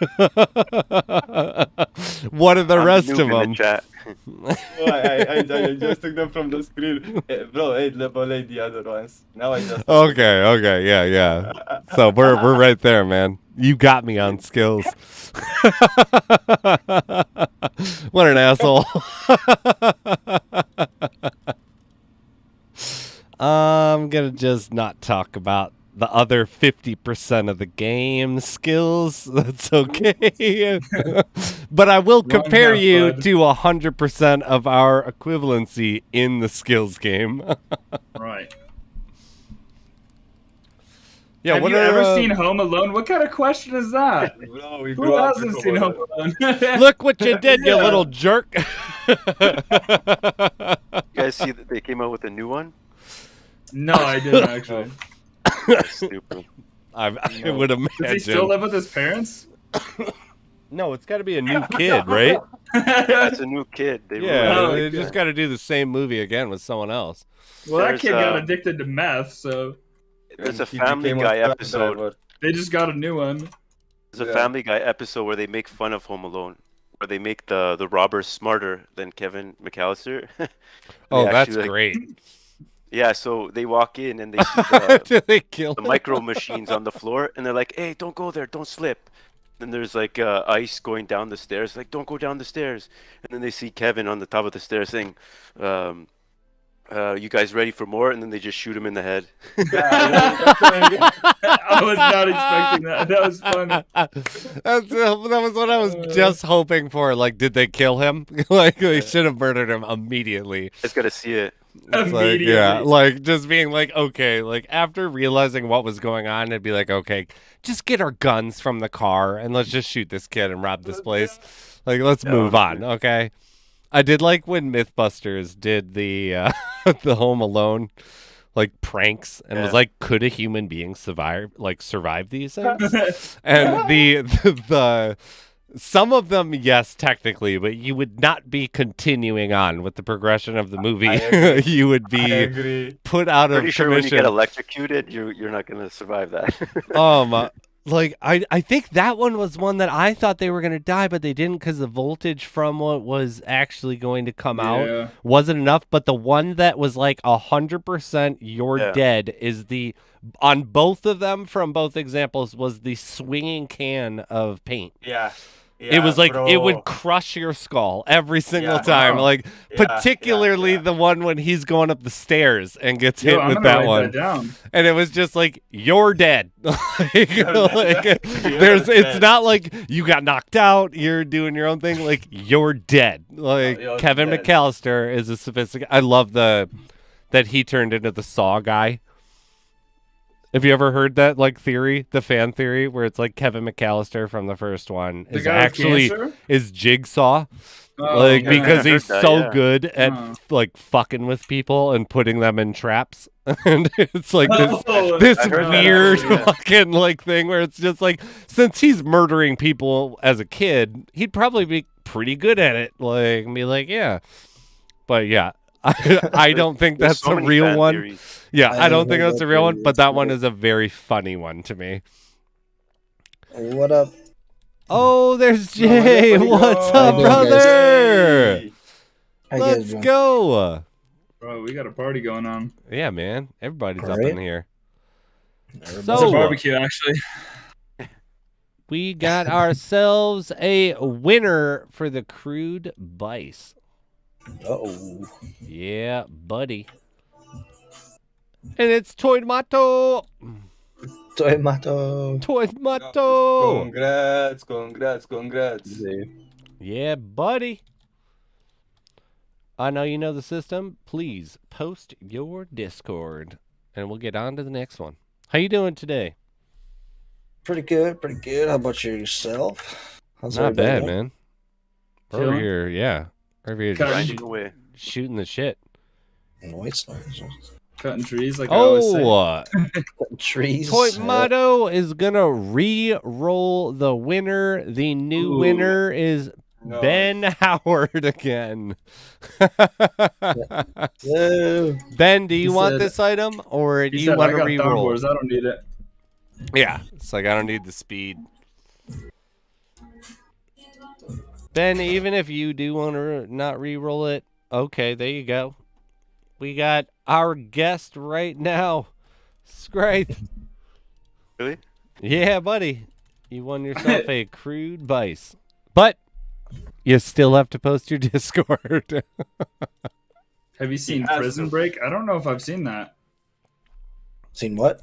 What are the rest of them?
I just took them from the screen. Bro, 8 level 8 the other ones. Now I just
Okay, yeah. So we're right there, man. You got me on skills. What an asshole. I'm gonna just not talk about the other 50% of the game skills. That's okay. But I will compare you to 100% of our equivalency in the skills game.
Right.
Yeah,
have you ever seen Home Alone? What kind of question is that?
Bro,
who hasn't seen Home Alone?
Look what you did, you little jerk.
You guys see that they came out with a new one?
No, I didn't actually.
Stupid.
I would imagine.
Does he still live with his parents?
No, it's got to be a new kid, right?
That's a new kid.
They just got to do the same movie again with someone else.
Well, that kid got addicted to meth, so...
There's a Family Guy episode.
They just got a new one.
There's a Family Guy episode where they make fun of Home Alone, where they make the robbers smarter than Kevin McAllister.
Oh, that's great.
Yeah, so they walk in and they see
they kill
the micro machines on the floor, and they're like, "Hey, don't go there, don't slip." Then there's like ice going down the stairs, like, "Don't go down the stairs." And then they see Kevin on the top of the stairs saying, "You guys ready for more?" And then they just shoot him in the head.
I was not expecting that. That was funny.
That was what I was just hoping for. Like, did they kill him? Like, they should have murdered him immediately.
Just gotta see it.
Like, like just being like, okay, like after realizing what was going on, it'd be like, okay, just get our guns from the car and let's just shoot this kid and rob this place. Like, let's move on, okay? I did like when MythBusters did the the Home Alone like pranks and was like, could a human being survive these things? And Some of them, yes, technically, but you would not be continuing on with the progression of the movie.
I agree.
You would
I
be
agree.
put out
Pretty
of
sure when you get
commission.
electrocuted, you're not gonna survive that.
Like I think that one was one that I thought they were gonna die, but they didn't because the voltage from what was actually going to come out wasn't enough. But the one that was like 100% you're
Yeah.
dead is the on both of them from both examples was the swinging can of paint.
Yeah.
It was like it would
bro.
crush your skull every single
Yeah.
time.
Wow.
Like
Yeah,
particularly
yeah.
the one when he's going up the stairs and gets
Yo,
hit
I'm
with
gonna
that
write
one.
that down.
And it was just like you're dead. Like,
dead.
there's it's
dead.
not like you got knocked out, you're doing your own thing, like you're dead. Like
you're
Kevin
dead.
McAllister is a sophisticated I love that he turned into the Saw guy. Have you ever heard that like theory, the fan theory, where it's like Kevin McAllister from the first one
The
is
guy with
actually
cancer?
is Jigsaw,
Oh,
like
okay.
because
I
he's
heard that,
so
yeah.
good at
Oh.
like fucking with people and putting them in traps, and it's like this
Oh,
this
I heard that
weird
actually, yeah.
fucking like thing where it's just like since he's murdering people as a kid, he'd probably be pretty good at it, like and be like yeah, but yeah. I don't think
There's
that's
so
a
many
real
fan
one.
theories.
Yeah,
I
I don't
haven't
think
heard
that's
that
a real one,
theory.
but that
That's
one
great.
is a very funny one to me.
What up?
Oh, there's
No, where
Jay.
did he
What's
go?
up,
How you doing, guys?
brother?
Yay.
How you guys
Let's
doing?
go.
Bro, we got a party going on.
Yeah, man. Everybody's up
Right?
in here.
It's a
So-
barbecue, actually.
We got ourselves a winner for the crude bice.
Uh-oh.
Yeah, buddy. And it's Tomato.
Tomato.
Tomato.
Congrats.
Yeah, buddy. I know you know the system. Please post your Discord, and we'll get on to the next one. How you doing today?
Pretty good. How about yourself? How's
Not
everybody
bad,
doing?
man. We're over
Chilling?
here, yeah. We're over here
Cutting.
just
Grinding away.
shooting the shit.
Noise.
Cutting trees, like I always say.
Oh,
Trees.
Tomato is gonna re-roll the winner. The new
Ooh.
winner is
Nice.
Ben Howard again.
No.
Ben, do you
He
want
said-
this item, or do
He
you
said,
want
I
to
got
re-roll?
Thorn Wars, I don't need it.
Yeah, it's like I don't need the speed. Ben, even if you do want to not re-roll it, okay, there you go. We got our guest right now, Scrape.
Really?
Yeah, buddy. You won yourself a crude bice. But you still have to post your Discord.
Have you seen
has
Prison
to.
Break? I don't know if I've seen that.
Seen what?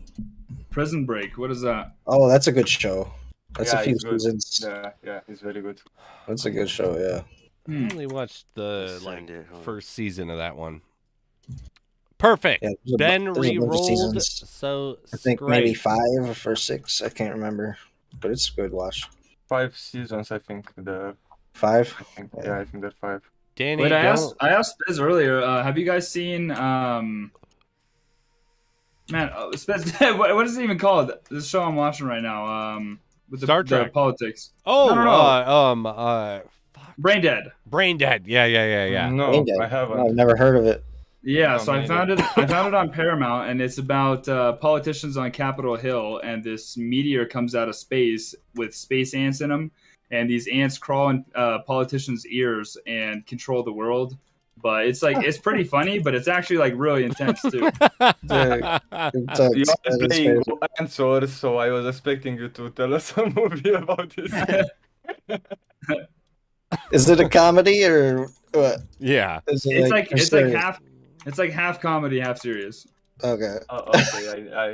Prison Break, what is that?
Oh, that's a good show. That's
Yeah,
a few
it's good.
seasons.
Yeah, it's very good.
That's a good show, yeah.
I only watched the
Just
like
send it, hold on.
first season of that one. Perfect.
Yeah, there's a
Ben
there's a bunch of
re-rolled,
seasons.
so
I think maybe
Scrape.
5 or 6. I can't remember, but it's a good watch.
5 seasons, I think.
5.
I think they're 5.
Danny,
Wait, I
don't-
asked Biz earlier, have you guys seen, man, what is it even called? This show I'm watching right now, with
Star
the
Trek.
politics.
Oh,
no. Brain Dead.
Brain Dead. Yeah.
No,
Brain Dead.
I haven't.
I've never heard of it.
Yeah,
No,
so
me
I found it. I found it on Paramount, and it's about politicians on Capitol Hill, and this meteor comes out of space with space ants in them, and these ants crawl in politicians' ears and control the world. But it's like it's pretty funny, but it's actually like really intense too.
It's,
You
that
are
is
playing
very-
answers, so I was expecting you to tell us a movie about this.
Is it a comedy or what?
Yeah.
Is it
It's like
a
it's like
series?
half. It's like half comedy, half serious.
Okay.
Okay, I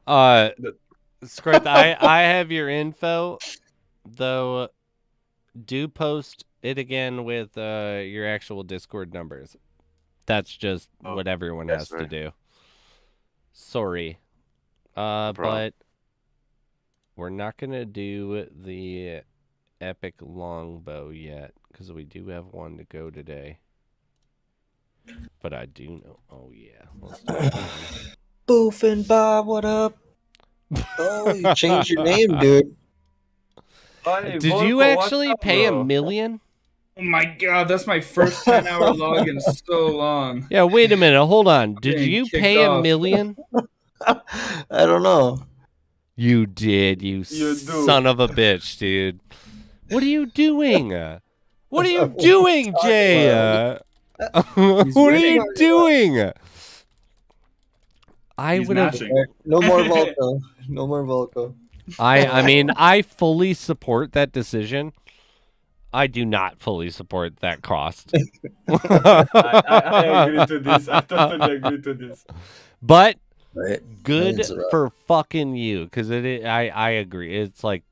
understand.
Scrape, I have your info, though. Do post it again with your actual Discord numbers. That's just
Oh,
what everyone
yes,
has to
right.
do. Sorry.
problem.
But we're not going to do the epic longbow yet, because we do have one to go today. But I do know. Oh, yeah. Let's do that one.
Boof and Bob, what up? Oh, you changed your name, dude.
Hey,
Did
Volko,
you
what's
actually
up,
pay
bro?
$1 million?
Oh my god, that's my first 10-hour log in so long.
Yeah, wait a minute. Hold on. Did
Being
you
kicked
pay $1
off.
million?
I don't know.
You did, you
You do.
son of a bitch, dude. What are you doing? What are you doing, Jay?
He's
What are
winning.
you doing? I
He's
would have.
matching.
No more Volko. No more Volko.
I mean, I fully support that decision. I do not fully support that cost.
I agree to this. I totally agree to this.
But
Right.
good
Millions are up.
for fucking you, because I agree. It's like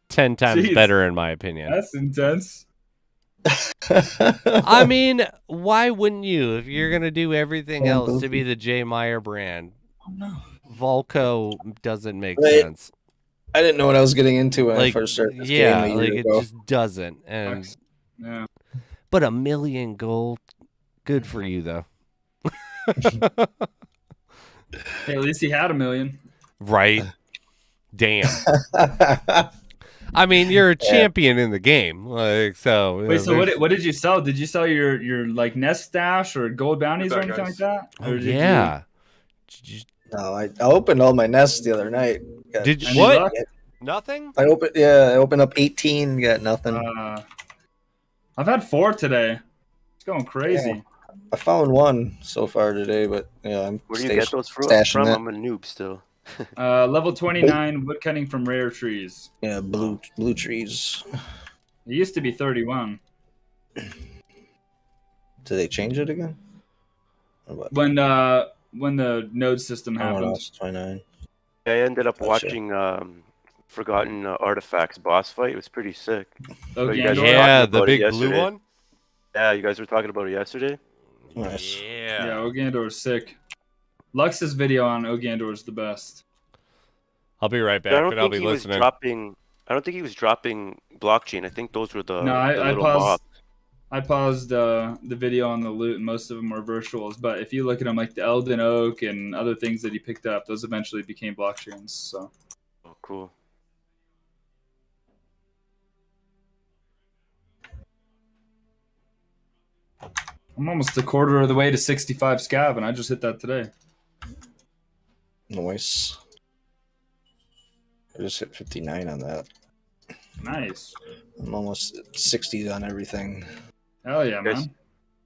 10 times
Jeez.
better in my opinion.
That's intense.
I mean, why wouldn't you if you're gonna do everything
Yeah,
else to be
goofy.
the J Meyer brand?
Oh, no.
Volko doesn't make
Right.
sense.
I didn't know what I was getting into when I
Like,
first started this
yeah,
game a
like
year
it
ago.
just doesn't. And
Yeah.
but $1 million gold, good for you though.
Hey, at least he had $1 million.
Right? Damn. I mean, you're a champion in the game, like so.
Wait, so
there's-
what did you sell? Did you sell your like nest stash or gold bounties or
Good
anything
guys.
like that?
Oh
Or did
yeah.
No, I opened all my nests the other night. Got
Did you
Any
what?
luck?
Nothing?
I opened up 18, got nothing.
I've had 4 today. It's going crazy.
I found one so far today, but yeah, I'm
Where do you get those
stashing
from?
that.
I'm a noob still.
Level 29 woodcutting from rare trees.
Yeah, blue trees.
It used to be 31.
Did they change it again? Or what?
When the node system
Oh, no,
happened.
it's 29.
I ended up
Gotcha.
watching Forgotten Artifacts boss fight. It was pretty sick.
Oh,
you guys
Gandor?
were
Yeah,
talking
the
about it
big blue
yesterday.
one.
Yeah, you guys were talking about it yesterday.
Nice.
Yeah,
Yeah.
Ogandor is sick. Lux's video on Ogandor is the best.
I'll be right
I
back,
don't
but I'll
think
be
he was
listening.
dropping. I don't think he was dropping blockchain. I think those were the
No, I
little
paused.
mobs.
I paused the video on the loot, and most of them were virtuals. But if you look at them, like the Elden Oak and other things that he picked up, those eventually became blockchains. So
Oh, cool.
I'm almost a quarter of the way to 65 scav, and I just hit that today.
Nice. I just hit 59 on that.
Nice.
I'm almost at 60 on everything.
Hell yeah,
Yes.
man.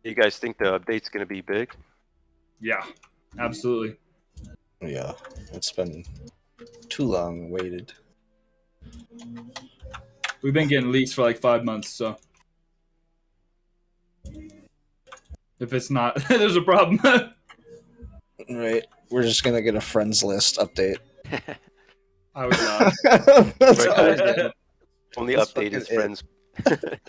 You guys think the update's gonna be big?
Yeah, absolutely.
Yeah, it's been too long waited.
We've been getting leaks for like 5 months, so if it's not, there's a problem.
Right. We're just gonna get a friends list update.
I would not.
That's
Right,
all
guys.
I get.
Only
That's
update is
fucking
friends. That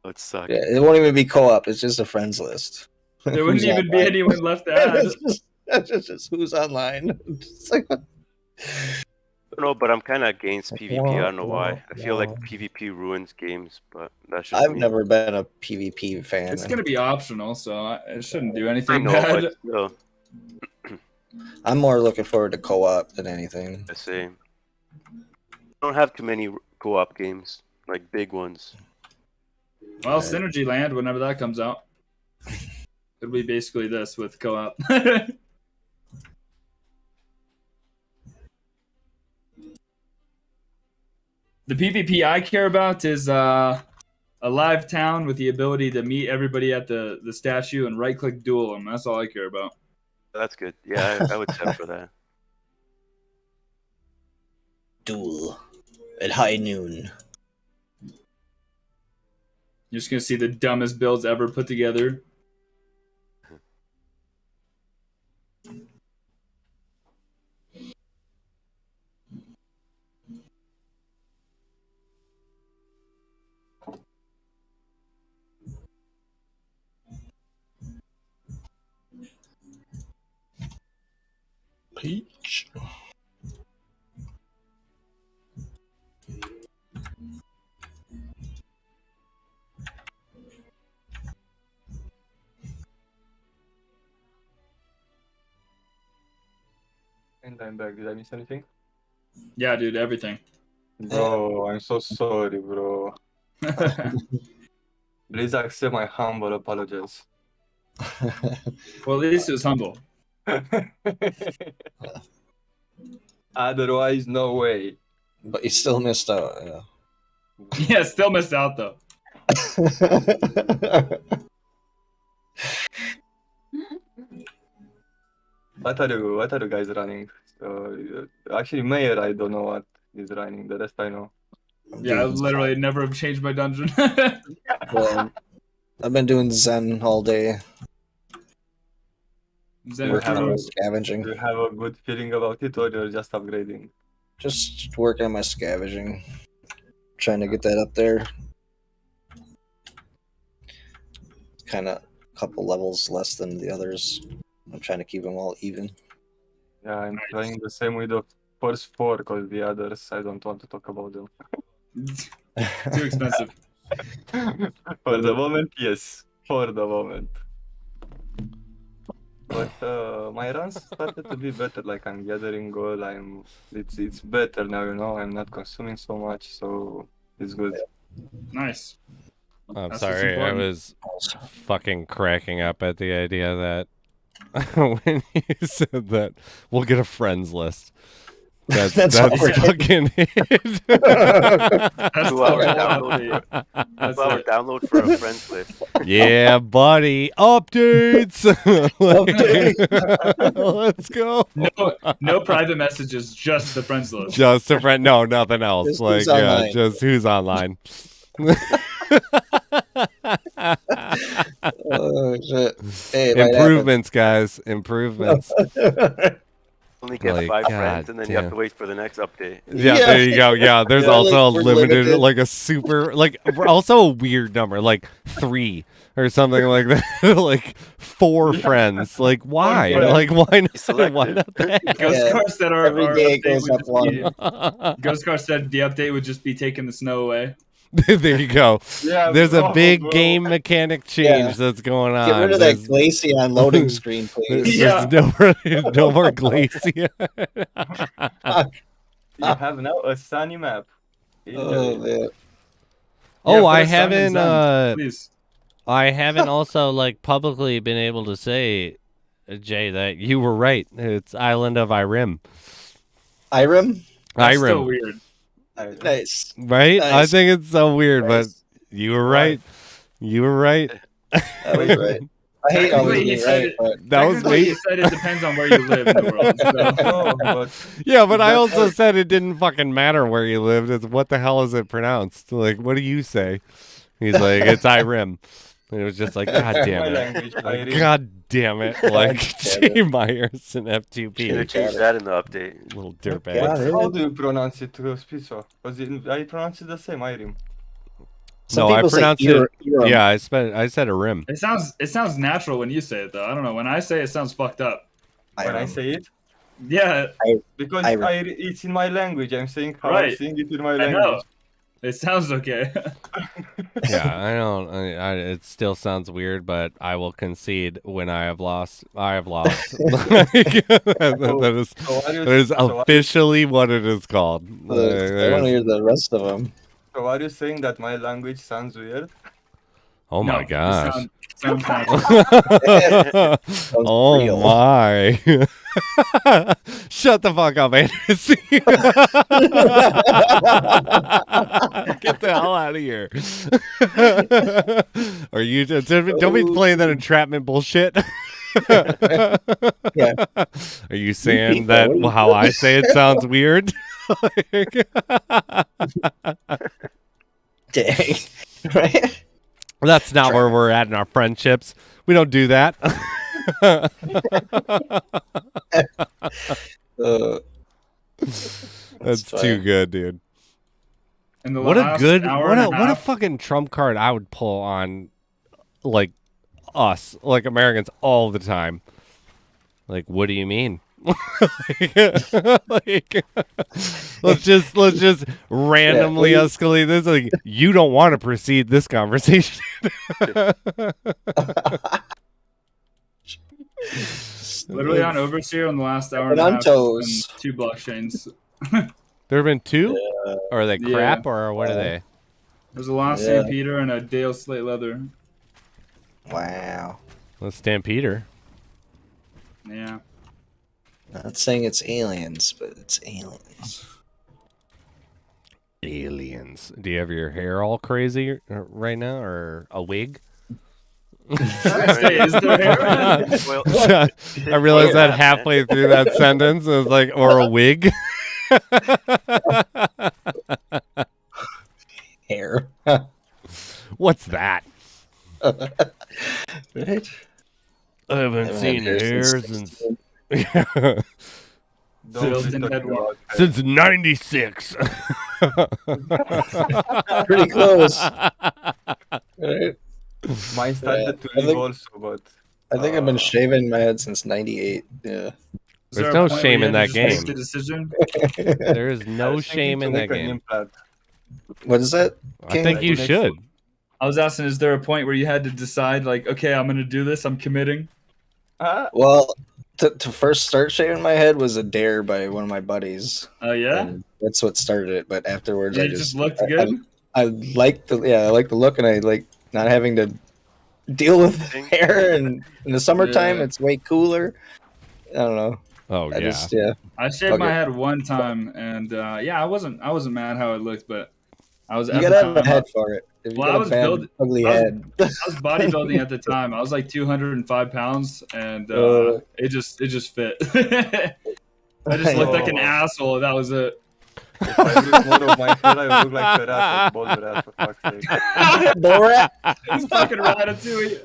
would suck.
Yeah, it won't even be co-op. It's just a friends list.
There wouldn't
Who's
even be
online.
anyone left to add.
It's just who's online. It's like,
I don't know, but I'm kind of against PvP. I don't know why. I feel like PvP ruins games, but that's just
I've
me.
never been a PvP fan.
It's gonna be optional, so it shouldn't do
I
anything
know,
bad.
but still,
I'm more looking forward to co-op than anything.
the same. I don't have too many co-op games, like big ones.
Well,
Right.
Synergy Land, whenever that comes out, it'll be basically this with co-op. The PvP I care about is a live town with the ability to meet everybody at the statue and right-click duel them. That's all I care about.
That's good. Yeah, I would set for that.
Duel at high noon.
You're just gonna see the dumbest builds ever put together.
Peach.
And I'm back. Did I miss anything?
Yeah, dude, everything.
Bro, I'm so sorry, bro. Please accept my humble apologies.
Well, at least it was humble.
Otherwise, no way.
But you still missed out. Yeah.
Yeah, still missed out though.
What are you guys running? Actually, Mayor, I don't know what is running. The rest I know.
Yeah, I literally never have changed my dungeon.
Well, I've been doing Zen all day.
Zen
You have,
Crew.
Scavenging.
do you have a good feeling about it, or you're just upgrading?
Just working on my scavenging. Trying to get that up there. Kind of a couple levels less than the others. I'm trying to keep them all even.
Yeah, I'm playing the same with the first 4, because the others, I don't want to talk about them.
Too expensive.
For the moment, yes. For the moment. But my runs started to be better. Like, I'm gathering gold. It's better now. I'm not consuming so much, so it's good.
Nice.
I'm
That's what's
sorry, I
important.
was fucking cracking up at the idea that when you said that we'll get a friends list. That's
all we're
fucking it.
That's
2 hour
the
download.
update. That's
2 hour
it.
download for a friends list.
Yeah, buddy. Updates. Let's go.
No private messages, just the friends list.
Just a friend. No, nothing else.
Just
Like,
who's
yeah,
online.
just who's online.
Oh shit! Hey, it
Improvements, guys. Improvements.
Only get
Like,
5
God
friends, and then you have
damn.
to wait for the next update.
Yeah,
Yeah.
there you go. Yeah, there's
Yeah,
also
like,
a
we're
limited,
limited.
like a super, like also a weird number, like 3 or something like that. Like 4 friends. Like why?
friends.
Like why not?
Selective.
Why not that?
Ghost
Yeah,
Car said
every
our
day it
update
goes
would
up
just
one.
be, Ghost Car said the update would just be taking the snow away.
There you go.
Yeah,
There's a
bro,
big
bro.
game mechanic change
Yeah.
that's going on.
Get rid of that Glaceon loading screen,
There's
please.
Yeah.
no more Glacia.
You have now a sunny map.
Oh man.
Oh,
Yeah,
I
put a sun in
haven't.
Zen, please.
I haven't also like publicly been able to say, Jay, that you were right. It's Island of Irem.
Irem?
That's still
Irem,
weird.
Nice.
right? I
Nice.
think it's so weird,
Nice.
but you were right. You were right.
That was right. I hate always
Technically, he
being
said
right,
it-
but
That was
Technically,
me.
you said it depends on where you live in the world. So.
No, but
Yeah, but I
That's
also
what-
said it didn't fucking matter where you lived. It's what the hell is it pronounced? Like, what do you say? He's like, it's Irem. And it was just like, God
my
damn it.
language.
Like, God damn it. Like,
damn it.
Jay Myers and
Should have
F2P.
changed that in the update.
Little dirtbag.
Yeah,
But
really?
how do you pronounce it, Spizo? Because I pronounce it the same, Irim.
some
No, I
people say
pronounced
Irem.
it. Yeah, I said Irem.
It sounds natural when you say it though. I don't know. When I say it, sounds fucked up.
When I
Irem.
say it,
Yeah,
because
Irim.
it's in my language. I'm saying how I'm
Right.
saying it in my
I
language.
know. It sounds okay.
Yeah, I don't. It still sounds weird, but I will concede when I have lost. I have lost. that is officially what it is called.
I want to hear the rest of them.
So are you saying that my language sounds weird?
Oh
No,
my
it
gosh.
sounds natural.
Oh
real.
my. Shut the fuck up, Anderson. Get the hell out of here. Are you just, don't be playing that entrapment bullshit.
Yeah.
Are you saying that how I say it sounds weird?
Dang. Right?
That's not where we're at in our friendships. We don't do that. That's too
fine.
good, dude.
In the
What a
last
good,
hour
what
and
a
half,
fucking trump card I would pull on, like, us, like Americans all the time. Like, what do you mean? Like, let's just randomly escalate this. Like, you don't want to proceed this conversation.
literally on Overseer in the last hour
And
and a
on
half,
toes.
and 2 blockchains.
There have been two?
Yeah.
Or are they
Yeah.
crap, or what are they?
There's a Lost
Yeah.
Stampeder and a Dale Slate Leather.
Wow.
Let's Stampeder.
Yeah.
Not saying it's aliens, but it's aliens.
Aliens. Do you have your hair all crazy right now, or a wig?
Say, is there hair?
Well,
I realized that
man.
halfway through that sentence. It was like, or a wig.
Hair.
What's that?
Right?
I haven't
Haven't
seen
had hair
hair
since
since
Don't be
Built-in
talking
headlock.
about hair.
since '96.
Pretty close. Right?
Mine started to
I
leave
think-
also, but
I think I've been shaving my head since '98. Yeah.
Is
There's
there a
no
point where
shame
you
in
had to
that
just make
game.
the decision?
There is
I
no
was
shame
thinking
in
to
that
make an
game.
implant.
What is that?
I think
King?
you should.
I was asking, is there a point where you had to decide, like, okay, I'm gonna do this, I'm committing?
Well, to first start shaving my head was a dare by one of my buddies.
Oh yeah,
And that's what started it. But afterwards,
and
I
it just
just
looked
I-
good.
I like the I like the look, and I like not having to deal with hair. And in the summertime,
Yeah.
it's way cooler. I don't know.
Oh
I
yeah.
just
I shaved
Fuck
my
it.
head one time, and yeah, I wasn't mad how it looked, but I was
You
at
gotta
the
have a
time,
head for it. If you
Well, I
got a
was
bad,
build-
ugly
I was-
head.
I was bodybuilding at the time. I was like 205 pounds, and it just fit. I just looked like an asshole. That was it.
If I lose more of my hair, I look like a rat, a bald rat, for fuck's sake.
Borat?
It's fucking Ratatouille.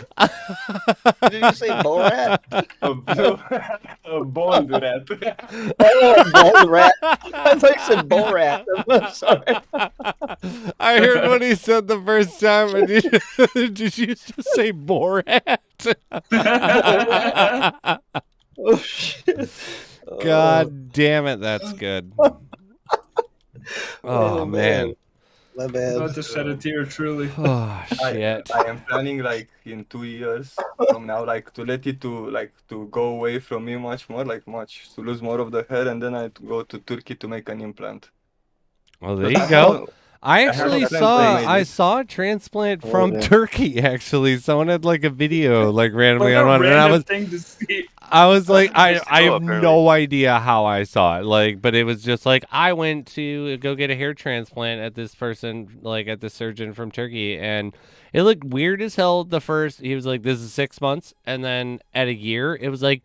Did you say Borat?
A blue rat, a bald rat.
Oh, bald rat. I thought you said Borat. I'm sorry.
I heard what he said the first time, and did you just say Borat?
Oh shit.
God damn it, that's good. Oh man.
My bad.
About to shed a tear, truly.
Oh shit.
I am planning like in 2 years from now, like to let it to go away from me much more, to lose more of the hair, and then I to go to Turkey to make an implant.
Well, there you go. I actually
have a friend
saw
who made
I
it.
saw a transplant
Oh,
from
yeah.
Turkey. Actually, someone had like a video like randomly
What
on
a
one, and
random thing to see.
I was like, I
Just to
I
go,
have
apparently.
no idea how I saw it. Like, but it was just like I went to go get a hair transplant at this person, like at the surgeon from Turkey, and it looked weird as hell. The first, he was like, "This is 6 months," and then at a year, it was like,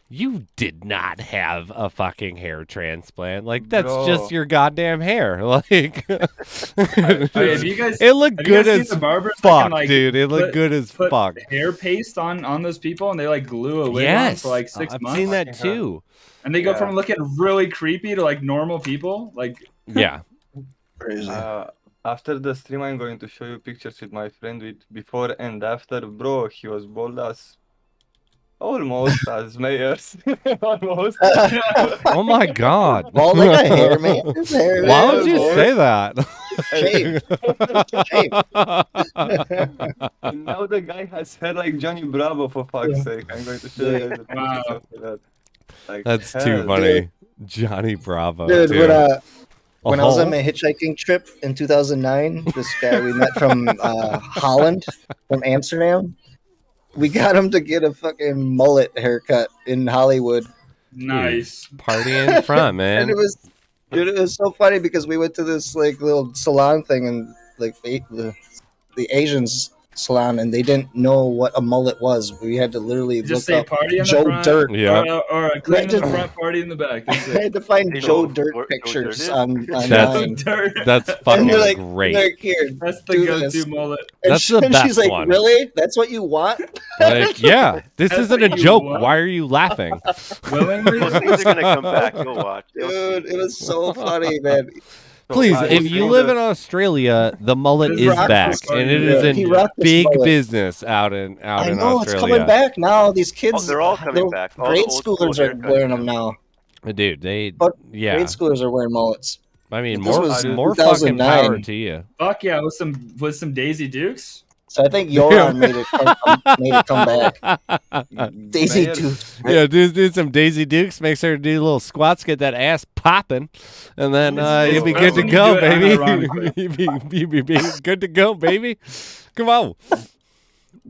"You did not have a fucking hair transplant. Like that's
Bro.
just your goddamn hair." Like,
Have you guys?
it looked
have you
good
guys seen
as
the barbers that
fuck,
can, like,
dude. It looked
put-
good as
put
fuck.
hair paste on those people, and they like glue a wig on
Yes,
for like 6
I've
months.
seen that
Yeah.
too.
And they go
Yeah.
from looking really creepy to like normal people. Like,
Yeah.
Crazy.
After the stream, I'm going to show you pictures with my friend with before and after. Bro, he was bald as almost as mayors. Almost.
Oh my god.
Bald like a hair, man. His hair,
Why
man.
would you say that?
Shave. Shave.
And now the guy has hair like Johnny Bravo, for fuck's sake. I'm going to show you guys the pictures
Wow.
after that. Like,
That's too
hell.
funny. Johnny Bravo.
Dude,
too.
when I was on
Oh,
my hitchhiking trip in 2009, this guy we met from Holland, from Amsterdam, we got him to get a fucking mullet haircut in Hollywood.
nice.
party in front,
And
man.
it was so funny because we went to this like little salon thing and like the Asians salon, and they didn't know what a mullet was. We had to literally
Just
look
say
up
party in the
Joe
front,
Dirt.
Yeah.
or a clean in the
Right.
front, party in the back. That's
I
it.
had to find
You know
Joe
what
Dirt
Joe Dirt
pictures
is?
online.
That's-
Dirt.
That's
And
fucking
they're like,
great.
Like, here,
That's the
do
go-to
this.
mullet.
And
That's the
and she's
best
like,
one.
really? That's what you want?
Like, yeah, this
That's
isn't a
what you
joke.
want.
Why are you laughing?
Willingly.
Those things are gonna come back. You'll watch. You'll
Dude,
see.
it was so funny, man.
Please,
I
if
was
you
going
live
to-
in Australia, the mullet
This
is
rock
back,
was
and it
funny,
is
yeah.
in
He rocked this
big
mullet.
business out in
I know
Australia.
it's coming back now. These
Oh,
kids,
they're all coming
little
back. All the
grade
old school
schoolers are
haircuts
wearing
are
them
coming.
now.
Dude, they
But
yeah.
Grade schoolers are wearing mullets.
I mean,
This
more
was
more fucking
2009.
power to you.
Fuck yeah, with some Daisy Dukes.
So I think Yoron made it come back. Daisy
Mayor-
Dukes.
Yeah, do some Daisy Dukes. Make sure to do little squats, get that ass popping, and then
It's
you'll be
best
good to
when you
go,
do it
baby.
unironically.
you be good to go, baby. Come on.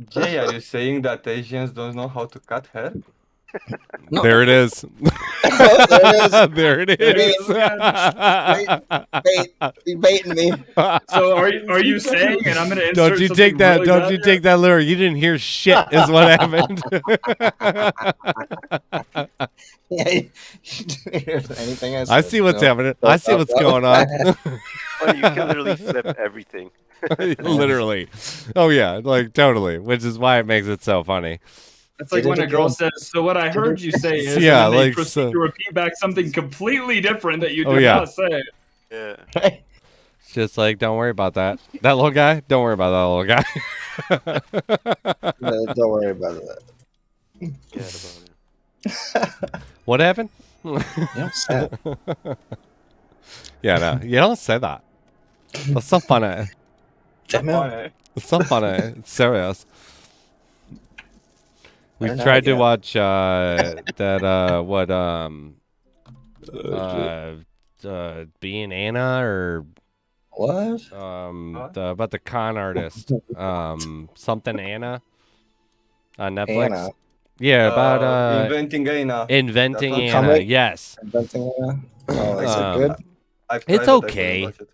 Jay, are you saying that Asians don't know how to cut hair?
No.
There it is.
There it is.
There it is.
You're baiting me.
So are you saying, and I'm gonna insert
Don't you
something
take that?
really
Don't
bad
you
here?
take that lure? You didn't hear shit. Is what happened.
Yeah. Anything I
I
said,
see what's
no.
happening. I see what's going on.
Oh, you can literally flip everything.
Literally. Oh yeah, like totally. Which is why it makes it so funny.
It's like
Did
when
it
a girl
again.
says, "So what I heard you say is,"
Yeah,
and then they
like,
proceed
so-
to repeat back something completely different that you
Oh,
did
yeah.
not say.
Yeah.
It's just like, don't worry about that. That little guy, don't worry about that little guy.
No, don't worry about that.
Forget about it.
What happened?
You don't say it.
Yeah, no, you don't say that. That's so funny.
Damn it.
Funny.
It's so funny. It's serious. We
Better not
tried to
again.
watch being Anna or
What?
What?
about the con artist something Anna on Netflix.
Anna.
Yeah, about
Inventing Anna.
inventing
That's
Anna.
comic?
Yes.
Inventing Anna? Oh, is
Um,
it good?
I've tried
It's
it, I couldn't
okay.
watch it.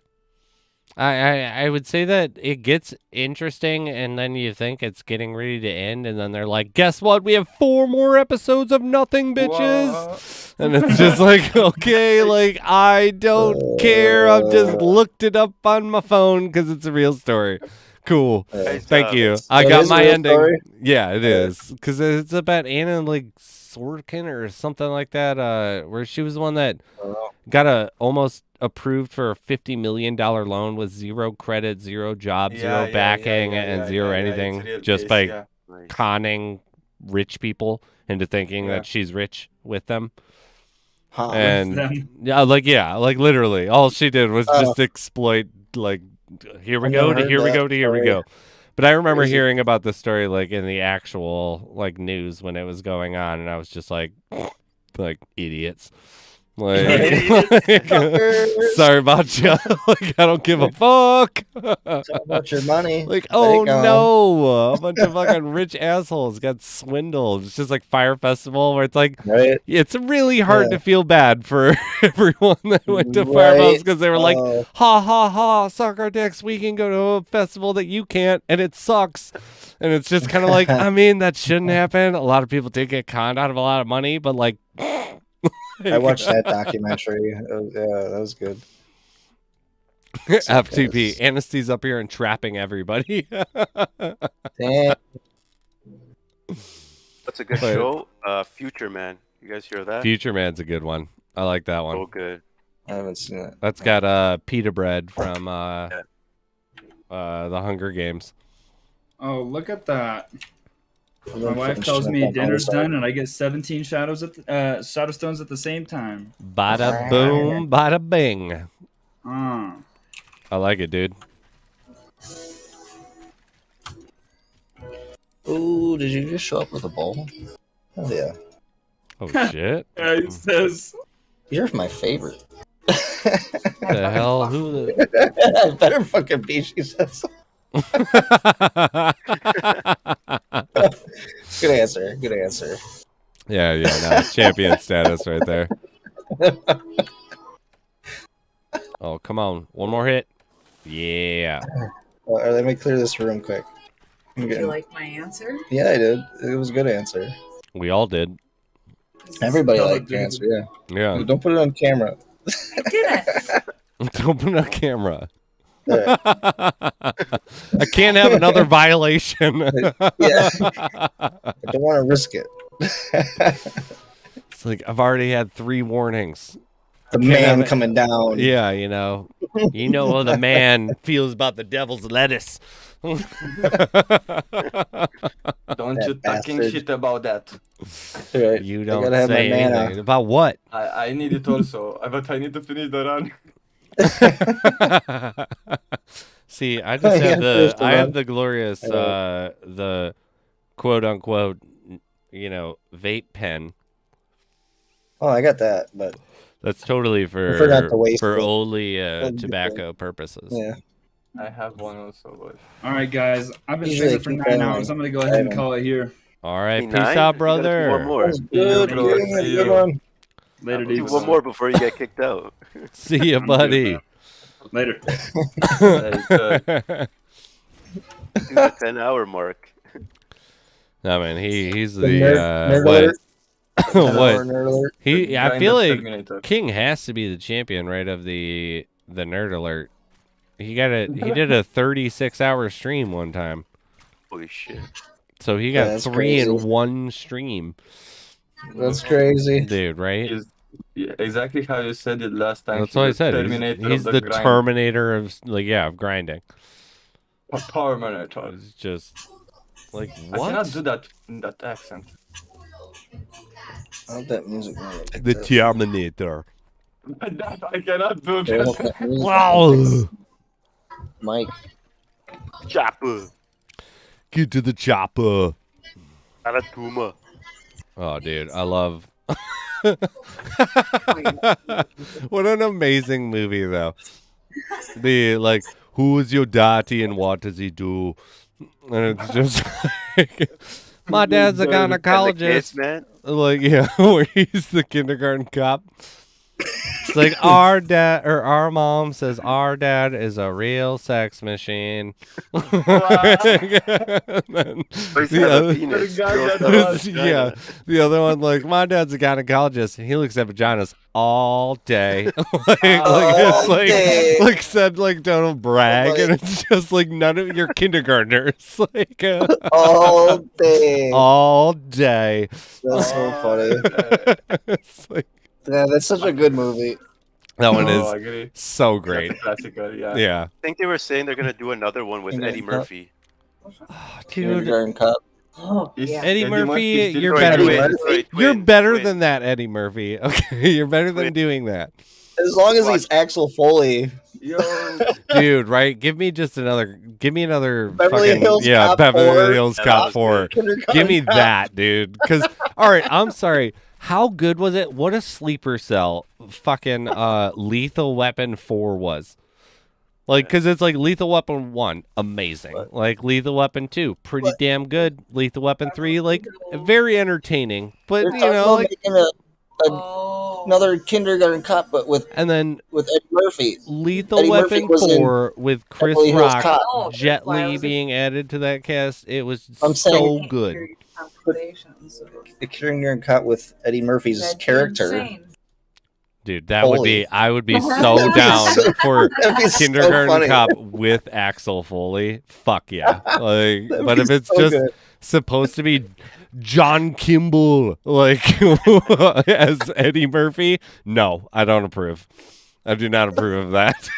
I would say that it gets interesting, and then you think it's getting ready to end, and then they're like, "Guess what? We have 4 more episodes of nothing, bitches."
What?
And it's just like, okay, like I don't care. I've just looked it up on my phone because it's a real story. Cool.
Guys,
Thank you. I
It
got
is a
my
real
ending.
story?
Yeah, it is because it's about Anna like Sorkin or something like that. Where she was the one that got almost approved for a $50 million loan with 0 credit, 0 job, 0 backing, and 0 anything,
it's real
just
case,
by
yeah.
Nice.
conning rich people into thinking
Yeah.
that she's rich with them.
Huh.
And
them.
yeah, like literally, all she did was
Oh.
just exploit. Like, here we
I
go
never
to
heard
here we
that
go to here we
story.
go. But I remember
Crazy.
hearing about the story like in the actual like news when it was going on, and I was just like idiots. Like, sorry about you. Like, I don't give a fuck.
It's all about your money.
Like,
There
oh
you go.
no, a bunch of fucking rich assholes got swindled. It's just like Fire Festival where it's like,
Right?
it's really hard
Yeah.
to feel bad for everyone that went to Fire
Right.
because they were like,
Oh.
ha ha ha, suck our dicks. We can go to a festival that you can't, and it sucks. And it's just kind of like, I mean, that shouldn't happen. A lot of people did get conned out of a lot of money, but like,
I watched that documentary. That was good.
FTP. Anasty's up here and trapping everybody.
Damn.
That's a good
But-
show. Future Man. You guys hear that?
Future Man's a good one. I like that one.
So good.
I haven't seen it.
That's got Pita Bread from the Hunger Games.
Oh, look at that.
I'm
My
gonna
wife
finish
tells
it
me
up on
dinner's
the side.
done, and I get 17 shadow stones at the same time.
Bada boom, bada bing.
Ah.
I like it, dude.
Ooh, did you just show up with a bowl? Oh yeah.
Oh shit.
Yeah, he says.
You're my favorite.
The hell? Who the?
Better fucking be, she says. Good answer. Good answer.
Yeah, no, champion status right there. Oh, come on. One more hit. Yeah.
Let me clear this room quick. I'm
Did you
getting-
like my answer?
Yeah, I did. It was a good answer.
We all did.
Everybody
Oh,
liked your
dude.
answer, yeah.
Yeah.
Don't put it on camera.
I didn't.
Don't put it on camera.
Yeah.
I can't have another violation.
Yeah. I don't want to risk it.
It's like I've already had 3 warnings.
The
Can't have
man
it.
coming down.
Yeah, you know how the man feels about the devil's lettuce.
Don't
That
you talking
bastard.
shit about that.
Right.
You
I
don't
gotta have my
say
mana.
anything about what.
I need it also, but I need to finish the run.
See, I just
Yeah,
have
first
I have
one.
the glorious the quote unquote vape pen.
Oh, I got that, but
That's totally
prefer not to waste
for
it.
only
Only
tobacco purposes.
Yeah.
I have one also, but
All right, guys. I've been
Usually
streaming for
I keep
9
going.
hours. I'm gonna go ahead and call it here.
All right,
Hey,
peace
9?
out,
You gotta do one
brother.
more.
That was good.
See you, bro.
King. That's a
See
good
you.
one.
Later,
Do
dudes.
one more before you get kicked out.
See ya,
I'm good,
buddy.
Later.
Like,
Do the 10-hour mark.
No man, he's
The
the
nerd
what?
alert.
What?
Nerd alert.
He I
grind
feel
of
like
Terminator.
King has to be the champion, right? Of the nerd alert. He did a 36-hour stream one time,
Holy shit.
so he
Yeah,
got
that's
3 in
crazy.
one stream,
That's crazy.
dude. Right?
Yeah, exactly how you said it last time.
That's
He's
what I
the
said.
Terminator
He's
of
the
grind.
Terminator of of grinding.
Terminator.
It's just like
I cannot
what?
do that in that accent.
I hope that music really picked
The
up.
Terminator.
That I cannot do
I hope
that.
that music
Wow!
Mike.
Chopper.
Get to the chopper.
Aratuma.
Oh, dude, I love. What an amazing movie, though. The like, who is your daddy and what does he do? And it's just like, my dad's a
And the
gynecologist.
kids, man.
Like, yeah, where he's the kindergarten cop. It's like our dad or our mom says our dad is a real sex machine. And then
But he's
the
got a
other-
penis.
God,
Girls
that
got a
was-
yeah,
vagina.
the other one like my dad's a gynecologist and he looks at vaginas all day. like it's like
day.
like said like total brag, and
Like-
it's just like none of your kindergartners like
All day.
all day.
That's so funny.
It's like
Yeah, that's such a good movie.
that one
Oh,
is
I agree.
so
That's
great.
a classical, yeah.
Yeah,
I think they were saying they're gonna do another one with
Yeah.
Eddie Murphy.
dude.
Kindergarten Cop.
Oh,
Is
yeah.
Eddie Murphy,
is still
you're
going
better
to
Eddie
win?
Murphy?
You're better
twins.
than that, Eddie Murphy. Okay, you're better than doing that,
As long as he's Axel Foley.
Yo,
dude. Right? Give me another
Beverly
fucking
Hills Cop
Beverly
4.
Hills
Yeah,
Cop
that was
4.
Kindergarten
Give me
Cop.
that, dude. Because all right, I'm sorry. How good was it? What a sleeper cell fucking Lethal Weapon 4 was. Like, because it's like Lethal Weapon 1, amazing.
What?
Like, Lethal Weapon 2, pretty
What?
damn good. Lethal Weapon 3, like, very entertaining. But,
They're
you
talking
know,
about
like,
making
Oh.
another Kindergarten Cop, but with
and then
Eddie Murphy.
Lethal
Eddie Murphy
Weapon
was in
4 with Chris
Beverly Hills
Rock,
Cop.
Oh,
Jet
why
Li
was it-
being added to that cast. It was
I'm
so
saying-
good.
The Kindergarten Cop with Eddie Murphy's
That'd be
character.
insane.
Dude, that would
Foley.
be, I would be
That'd
so
be
down
so-
for
That'd be so
Kindergarten
funny.
Cop with Axel Foley. Fuck yeah. Like,
That'd
but
be
if it's
so
just
good.
supposed to be John Kimball, like, as Eddie Murphy, no, I don't approve. I do not approve of that.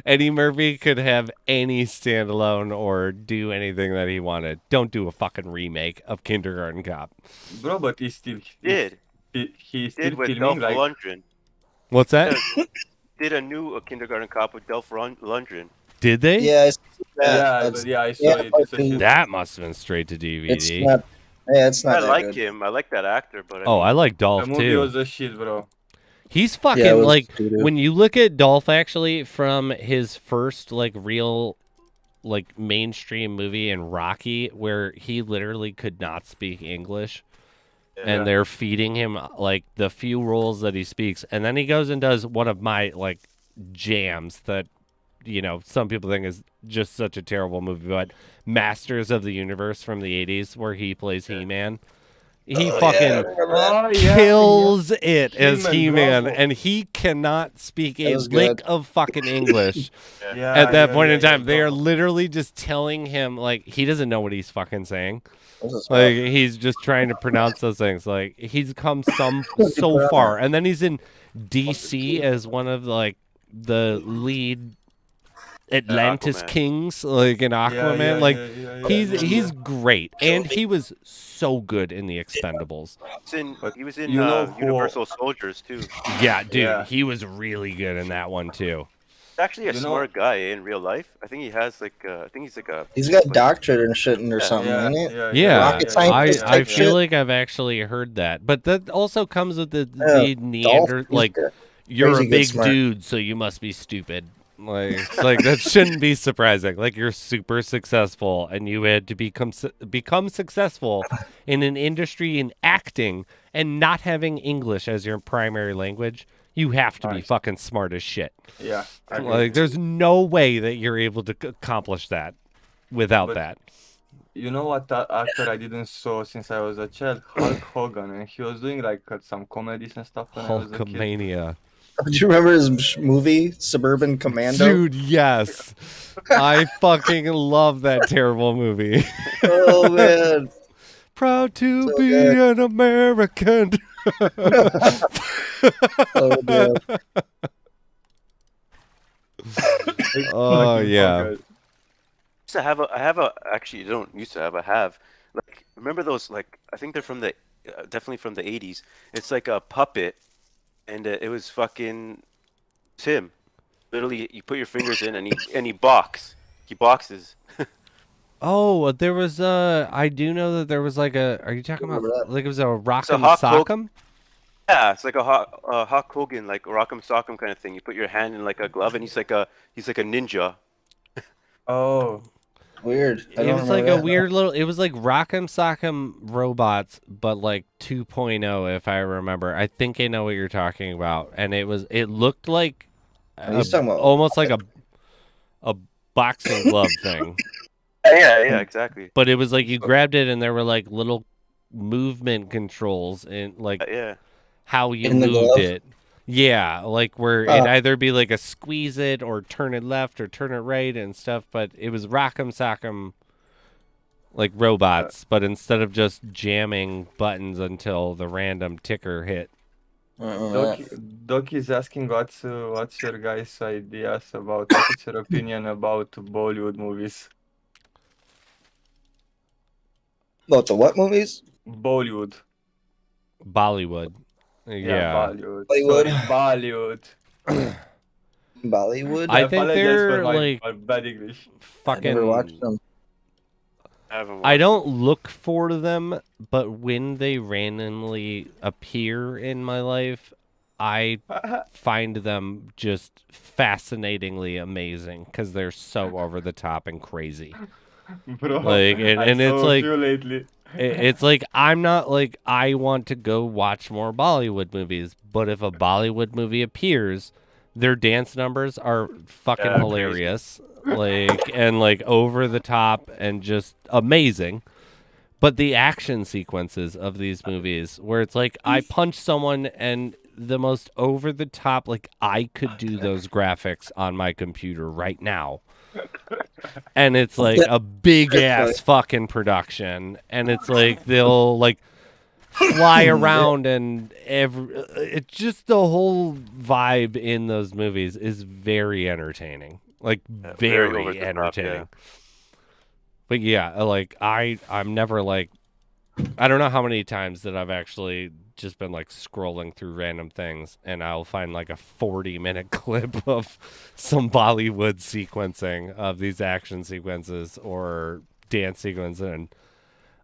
Eddie Murphy could have any standalone or do anything that he wanted. Don't do a fucking remake of Kindergarten Cop.
bro, but he's still
Did
he's still
did with
filming
Dolph
like
Lundgren.
What's that?
Did a new Kindergarten Cop with Dolph Lundgren.
Did they?
Yeah, I see that.
yeah,
That's-
yeah, I saw
yeah,
it. It's a shit.
That must have been straight to DVD.
it's not. Yeah, it's not
I
that
like
good.
him. I like that actor, but
Oh, I like Dolph
The movie
too.
was a shit, bro.
He's fucking
Yeah, it was
like
doo-doo.
when you look at Dolph actually from his first like real like mainstream movie in Rocky where he literally could not speak English and they're feeding him like the few roles that he speaks and then he goes and does one of my like jams that you know some people think is just such a terrible movie but Masters of the Universe from the 80s where he plays He-Man. He fucking kills it as
He-Man,
He-Man,
bravo.
and he cannot speak a
That was
lick
good.
of fucking English
Yeah,
at that
yeah,
point
yeah,
in time.
yeah,
They are
bro.
literally just telling him like he doesn't know what he's fucking saying.
This is
Like
rough.
he's just trying to pronounce those things. Like he's come so far, and then he's in DC as one of like the lead Atlantis
Aquaman.
Kings, like in Aquaman.
Yeah,
like
yeah,
he's great, and he was so good in the Expendables.
But
He was in
you know who-
Universal Soldiers too.
Yeah, dude,
Yeah.
he was really good in that one too.
actually a
You know-
smart guy in real life. I think he has like I think he's like a
He's got
like,
doctorate and shit or
Yeah.
something, ain't it? Rocket
I
scientist
I
type
feel
shit?
like I've actually heard that, but that also comes with the
Yeah,
Neander
He's
like
got
you're a
crazy good
big
smart.
dude, so you must be stupid. Like that shouldn't be surprising. Like you're super successful, and you had to become successful in an industry in acting and not having English as your primary language. You have to be
Nice.
fucking smart as shit.
Yeah. I agree.
Like there's no way that you're able to accomplish that without
But-
that.
You know what actor I didn't saw since I was a child? Hulk Hogan, and he was doing like some comedies and stuff when I was a kid.
Hulkamania.
Do you remember his movie, Suburban Commando?
Dude, yes. I fucking love that terrible movie.
Oh, man.
Proud to
So
be
good.
an American.
Oh, man.
Oh, yeah.
Hogan.
used to have a I have a actually you don't used to have I have like remember those like I think they're from the definitely from the 80s. It's like a puppet, and it was fucking Tim. Literally, you put your fingers in and he boxes.
Oh, there was I do know that there was like a. Are you talking about
Remember that?
like it was a
Hulk
Rock'em
Hogan.
Sock'em?
Yeah, it's like a Hulk Hogan like Rock'em Sock'em kind of thing. You put your hand in like a glove, and he's like a ninja.
Oh,
Weird. I
It
don't
was like
remember
a
that.
weird little. It was like Rock'em Sock'em robots, but like 2.0, if I remember. I think I know what you're talking about, and it was. It looked like
He's talking about-
almost like a boxing glove thing,
Yeah, exactly.
but it was like you grabbed it, and there were like little movement controls and like
Yeah.
how you
In the
moved
glove?
it. Yeah, like where it'd either be like a squeeze it or turn it left or turn it right and stuff, but it was Rock'em Sock'em like robots, but instead of just jamming buttons until the random ticker hit.
Doc is asking what's your guys' ideas about what's your opinion about Bollywood movies?
About the what movies?
Bollywood.
Bollywood. Yeah.
Bollywood.
Bollywood.
Sorry, Bollywood.
Bollywood?
I
I
think
apologize
they're
for my
like
bad English.
I never watched
fucking
them.
I haven't
I
watched
don't look for them, but when they randomly appear in my life, I find them just fascinatingly amazing because they're so over the top and crazy.
Bro,
Like, and
I
it's
saw
like-
a few lately.
It's like I'm not like I want to go watch more Bollywood movies, but if a Bollywood movie appears, their dance numbers are fucking
Yeah, crazy.
hilarious, like and like over the top and just amazing. But the action sequences of these movies, where it's like I punch someone and the most over the top, like I could do those graphics on my computer right now. And it's like a big ass fucking production, and it's like they'll like fly around, and it's just the whole vibe in those movies is very entertaining, like
very over
very
the top,
entertaining.
yeah.
But yeah, like I'm never like I don't know how many times that I've actually just been like scrolling through random things and I'll find like a 40-minute clip of some Bollywood sequencing of these action sequences or dance sequences, and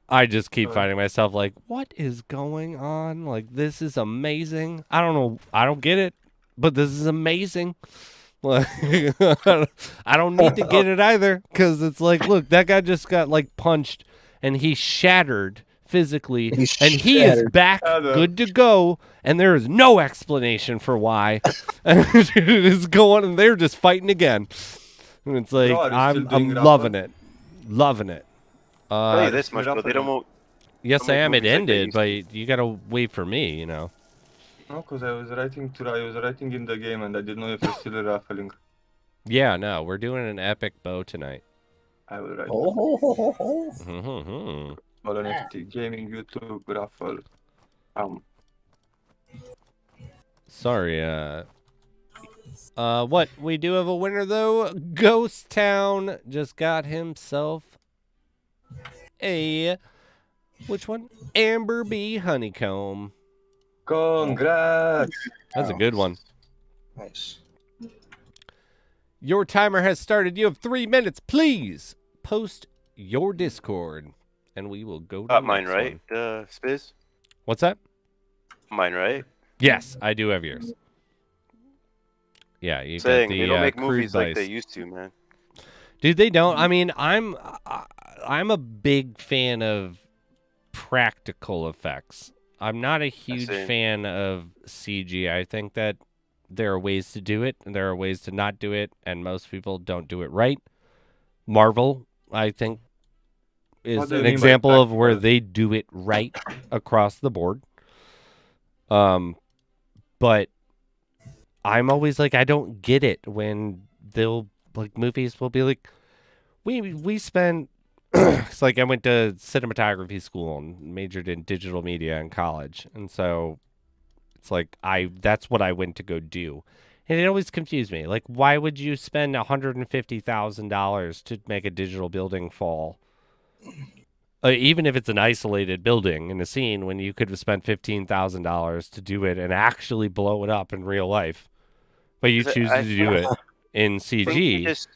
I just keep finding myself like, what is going on? Like, this is amazing. I don't know. I don't get it, but this is amazing. Like, I don't need to get it either, because it's like, look, that guy just got like punched and he shattered physically, and he is back good to go, and there is no explanation for why. And it is going, and they're just fighting again. And it's like,
Bro, are you
I'm
still doing
loving
Rafa?
it. Loving it.
I'll tell you this much, though, they don't want.
Yes,
Don't
I
make
am. It
movies like they
ended,
used
but you gotta wait for me, you know.
No, because I was writing in the game and I didn't know if you're still raffling.
Yeah, no, we're doing an epic bow tonight.
I will write
Oh, ho, ho, ho, ho.
Mhm.
all NFT Gaming YouTube raffle.
Sorry, what? We do have a winner, though. Ghost Town just got himself a... Which one? Amber Bee Honeycomb.
Congrats!
That's a good one.
Nice.
Your timer has started. You have 3 minutes. Please post your Discord, and we will go to
Got
the
mine
next
right,
one.
Spiz?
What's that?
Mine right?
Yes, I do have yours. Yeah, you got
Saying
the
they don't make
crude
movies like they
vice.
used to, man.
Dude, they don't. I mean, I'm a big fan of practical effects. I'm not a huge
Same.
fan of CG. I think that there are ways to do it, and there are ways to not do it, and most people don't do it right. Marvel, I think,
What
is
do you
an
mean by
example of where
practical?
they do it right across the board. But I'm always like, I don't get it when they'll like movies will be like, we spent. It's like I went to cinematography school and majored in digital media in college, and so it's like that's what I went to go do. And it always confused me. Like, why would you spend $150,000 to make a digital building fall? Even if it's an isolated building in a scene, when you could have spent $15,000 to do it and actually blow it up in real life, but you
'Cause
choose
I
to do it in
think they
CG.
just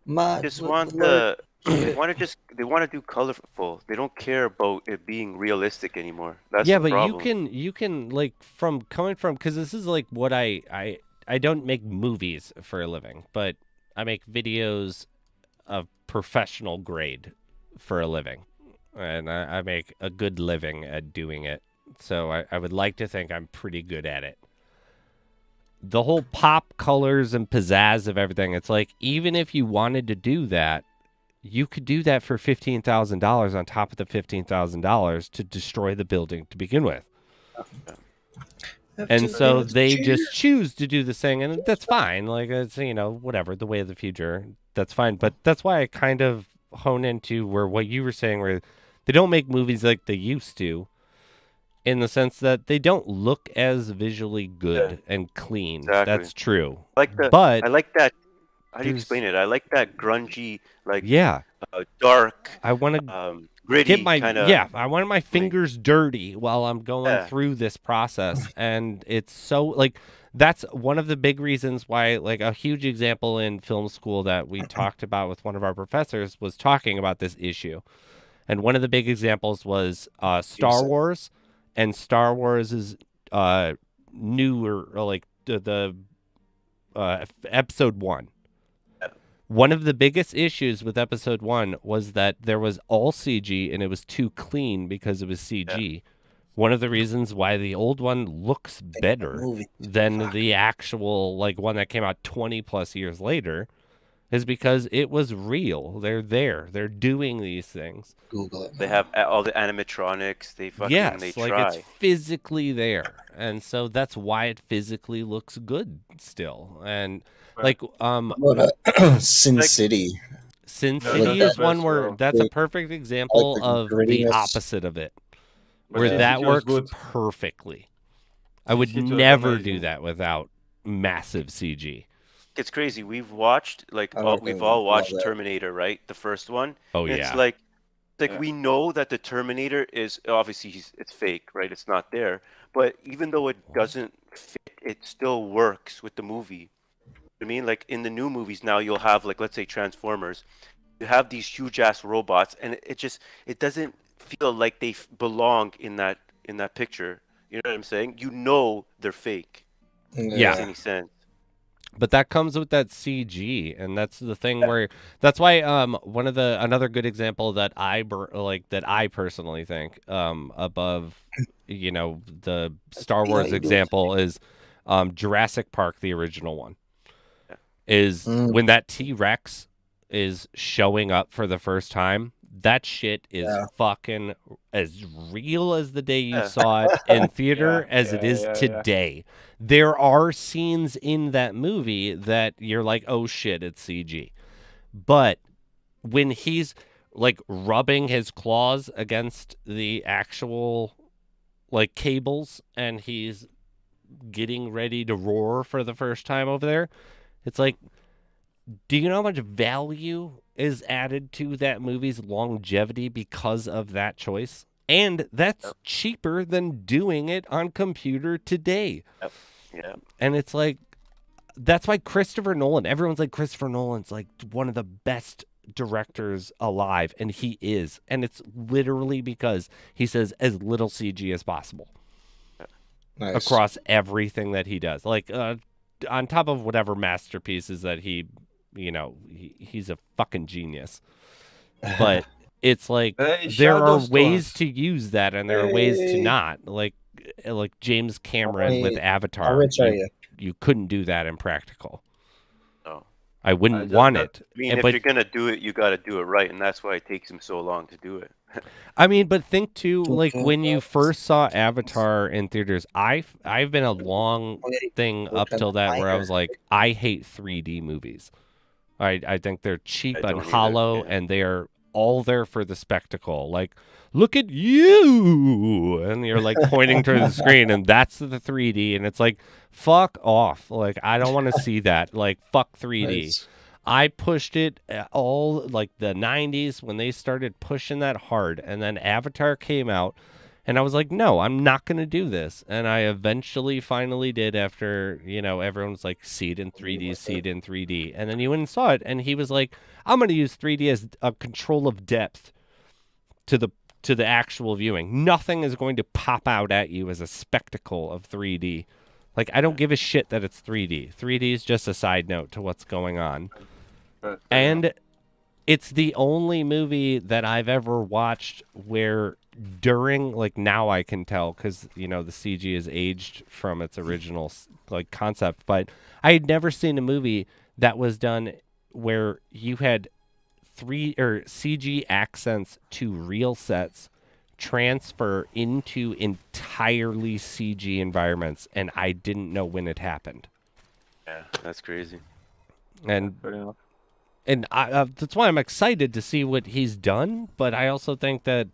Mod,
want
Lord,
they want to do colorful. They don't care about it being realistic anymore. That's
Yeah,
the
but
problem.
you can like from coming from, because this is like what I don't make movies for a living, but I make videos of professional grade for a living, and I make a good living at doing it. So I would like to think I'm pretty good at it. The whole pop colors and pizzazz of everything, it's like, even if you wanted to do that, you could do that for $15,000 on top of the $15,000 to destroy the building to begin with. And so they just choose to do this thing, and that's fine. Like, it's, whatever, the way of the future, that's fine. But that's why I kind of hone into where what you were saying, where they don't make movies like they used to, in the sense that they don't look as visually good and clean.
Exactly.
That's true.
I like that. How do you
there's-
explain it? I like that grungy, like
Yeah.
dark,
I want to
gritty
get my
kind of.
I wanted my fingers dirty while I'm going through this process, and it's so like that's one of the big reasons why, like, a huge example in film school that we talked about with one of our professors was talking about this issue, and one of the big examples was Star Wars, and Star Wars's newer, or like the episode 1. One of the biggest issues with episode 1 was that there was all CG and it was too clean because it was CG. Yeah. One of the reasons why the old one looks better than the actual, like, one that came out 20 plus years later is because it was real. They're there. They're doing these things.
Google it.
They have all the animatronics. They fucking they
like
try.
It's physically there. And so that's why it physically looks good still. And like
Sin City.
Sin City is one where that's a perfect example of the
grittiness.
opposite of it,
But
where
Sin
that
City was
works
good.
perfectly. I
Sin
would
City was
never do
amazing.
that without massive CG.
It's crazy. We've watched we've all watched Terminator, right? The first one.
Oh,
It's
yeah.
like we know that the Terminator is obviously it's fake, right? It's not there. But even though it doesn't fit, it still works with the movie. I mean, like in the new movies now, you'll have, like, let's say Transformers. You have these huge ass robots, and it doesn't feel like they belong in that picture. You know what I'm saying? You know they're fake.
Yeah.
Makes any sense.
But that comes with that CG, and that's the thing where that's why another good example that I personally think above the Star Wars example is Jurassic Park, the original one. Is when that T-Rex is showing up for the first time, that shit is fucking as real as the day you saw it in theater as it is today. There are scenes in that movie that you're like, oh shit, it's CG. But when he's like rubbing his claws against the actual like cables and he's getting ready to roar for the first time over there, it's like, do you know how much value is added to that movie's longevity because of that choice? And that's cheaper than doing it on computer today.
Yeah.
And it's like, that's why Christopher Nolan, everyone's like, Christopher Nolan's like one of the best directors alive, and he is. And it's literally because he says as little CG as possible across everything that he does. Like, on top of whatever masterpieces that he, he's a fucking genius. But it's like there are ways to use that, and there are ways to not. Like James Cameron with Avatar.
How rich are you?
You couldn't do that in practical.
No.
I wouldn't want it.
I mean, if you're gonna do it, you got to do it right, and that's why it takes him so long to do it.
I mean, but think too, like when you first saw Avatar in theaters, I've been a long thing up till that where I was like, I hate 3D movies. I think they're cheap and hollow, and they are all there for the spectacle. Like, look at you, and you're like pointing to the screen, and that's the 3D, and it's like, fuck off. Like, I don't want to see that. Like, fuck 3D. Nice. I pushed it all like the 90s when they started pushing that hard, and then Avatar came out, and I was like, no, I'm not going to do this. And I eventually finally did after, everyone's like, see it in 3D, see it in 3D. And then he went and saw it, and he was like, I'm going to use 3D as a control of depth to the actual viewing. Nothing is going to pop out at you as a spectacle of 3D. Like, I don't give a shit that it's 3D. 3D is just a side note to what's going on. And it's the only movie that I've ever watched where during, like, now I can tell because, the CG is aged from its original, like, concept. But I had never seen a movie that was done where you had CG accents to real sets transfer into entirely CG environments, and I didn't know when it happened.
Yeah, that's crazy.
And that's why I'm excited to see what he's done, but I also think that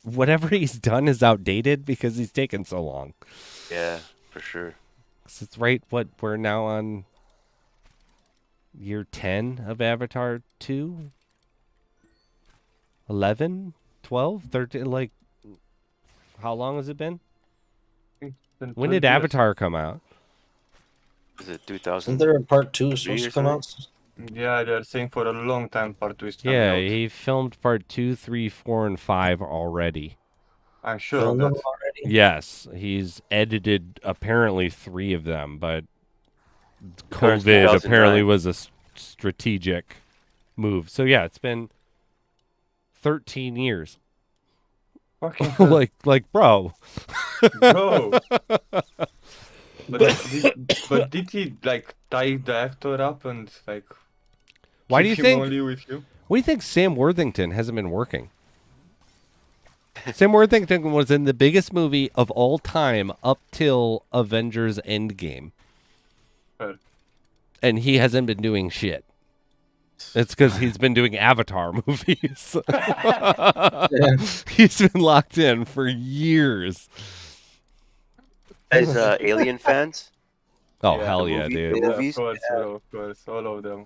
whatever he's done is outdated because he's taken so long.
Yeah, for sure.
So it's we're now on year 10 of Avatar 2? 11? 12? 13? Like, how long has it been? When did Avatar come out?
Is it 2000?
Isn't there a part 2 supposed to come out?
Yeah, they're saying for a long time part 2 is coming
Yeah,
out.
he filmed part 2, 3, 4, and 5 already.
I'm sure of that.
Yes, he's edited apparently 3 of them, but COVID apparently was a strategic move. So yeah, it's been 13 years.
Fucking
like bro.
Bro. But did he like tie the actor up and like?
Why do you think?
Only with you?
What do you think Sam Worthington hasn't been working? Sam Worthington was in the biggest movie of all time up till Avengers Endgame.
Sure.
And he hasn't been doing shit. It's because he's been doing Avatar movies. He's been locked in for years.
As Alien fans?
Oh, yeah, hell yeah, dude.
Yeah, of course, all of them.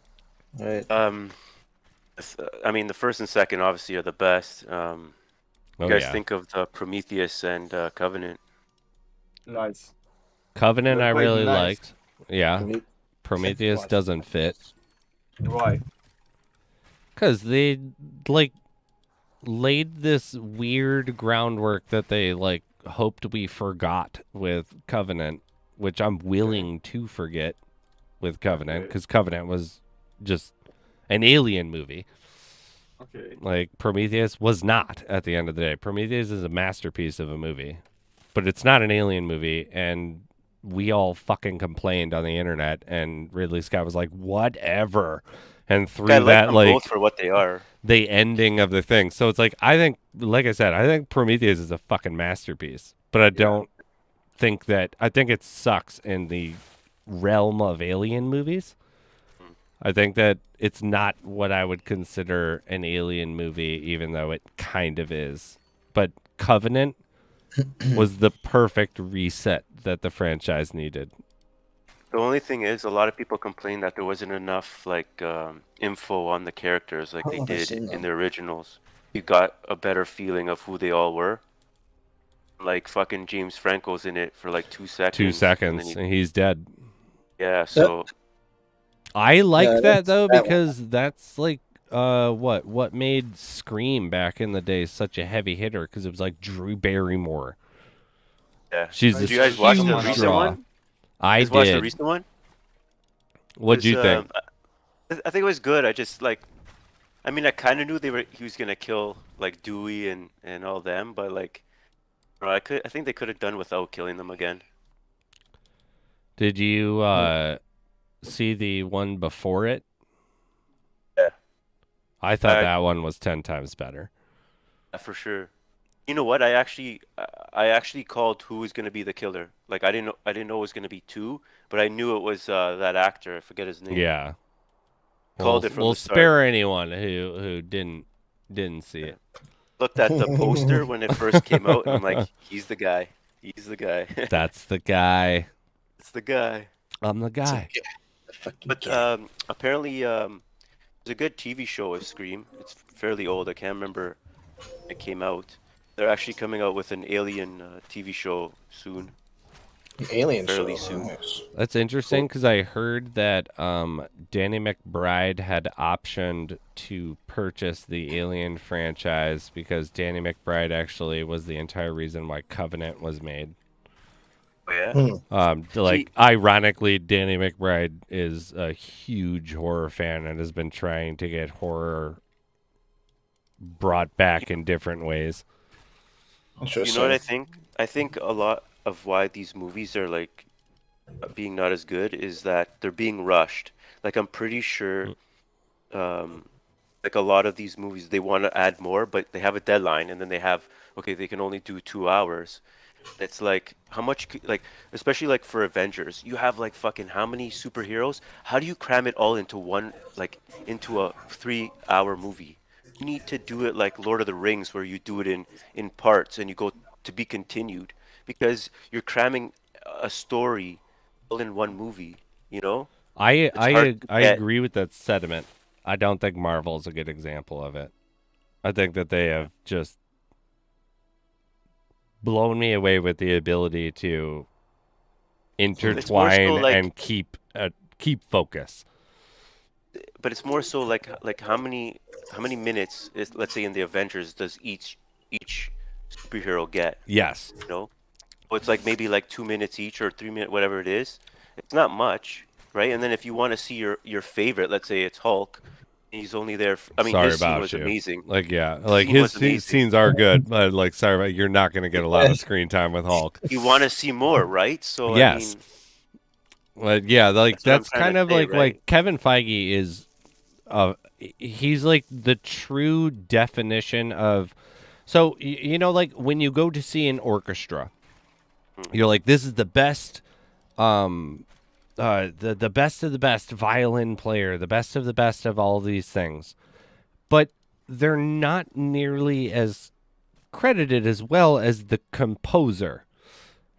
Right.
I mean, the first and second obviously are the best. You guys think of the Prometheus and Covenant?
Nice.
Covenant I really
nice.
liked. Yeah. Prometheus doesn't fit.
Why?
Because they, like, laid this weird groundwork that they, like, hoped we forgot with Covenant, which I'm willing to forget with Covenant, because Covenant was just an alien movie.
Okay.
Like, Prometheus was not at the end of the day. Prometheus is a masterpiece of a movie, but it's not an alien movie, and we all fucking complained on the internet, and Ridley Scott was like, whatever, and threw that, like,
both for what they are.
The ending of the thing. So it's like, I think, like I said, I think Prometheus is a fucking masterpiece, but I don't think that, I think it sucks in the realm of alien movies. I think that it's not what I would consider an alien movie, even though it kind of is. But Covenant was the perfect reset that the franchise needed.
The only thing is, a lot of people complain that there wasn't enough like info on the characters like they did in the originals. You got a better feeling of who they all were. Like fucking James Franco's in it for like 2 seconds.
2 seconds, and he's dead.
Yeah, so
I like
Yeah,
that though
that one.
because that's like what made Scream back in the day such a heavy hitter because it was like Drew Barrymore.
Yeah.
She's
Did
a
you guys watch the
huge
recent
draw.
one?
I
You guys watched the
did.
recent one?
What'd you think?
I think it was good. I just like, I mean, I kind of knew he was gonna kill like Dewey and all them, but like, bro, I think they could have done without killing them again.
Did you see the one before it?
Yeah.
I thought that one was 10 times better.
For sure. You know what? I actually called who was gonna be the killer. Like I didn't know it was gonna be two, but I knew it was that actor. I forget his name.
Yeah.
Called it from
we'll
the start.
spare anyone who didn't see it.
Looked at the poster when it first came out, and I'm like, he's the guy. He's the guy.
That's the guy.
It's the guy.
I'm the guy.
But apparently, there's a good TV show with Scream. It's fairly old. I can't remember when it came out. They're actually coming out with an Alien TV show soon.
Alien
fairly
show.
soon.
Nice.
That's interesting because I heard that Danny McBride had optioned to purchase the Alien franchise because Danny McBride actually was the entire reason why Covenant was made.
Oh, yeah.
Ironically, Danny McBride is a huge horror fan and has been trying to get horror brought back in different ways.
You know what I think? I think a lot of why these movies are like being not as good is that they're being rushed. Like I'm pretty sure, like a lot of these movies they want to add more, but they have a deadline, and then they can only do 2 hours. It's like how much like especially like for Avengers, you have like fucking how many superheroes? How do you cram it all into one into a 3-hour movie? You need to do it like Lord of the Rings, where you do it in parts and you go to be continued, because you're cramming a story all in one movie. You know.
I
get.
agree with that sentiment. I don't think Marvel is a good example of it. I think that they have just blown me away with the ability to intertwine and keep focus.
But it's more so like how many minutes is, let's say in the Avengers, does each superhero get?
Yes.
You know, so it's like maybe like 2 minutes each or 3 minutes, whatever it is. It's not much, right? And then if you want to see your favorite, let's say it's Hulk, he's only there. His scene was amazing.
Like his scenes are good, but you're not going to get a lot of screen time with Hulk.
You want to see more, right? So
yes. But yeah, that's kind of
right?
like Kevin Feige is, he's like the true definition of. So like when you go to see an orchestra, you're like, this is the best, the best of the best violin player, the best of the best of all these things, but they're not nearly as credited as well as the composer.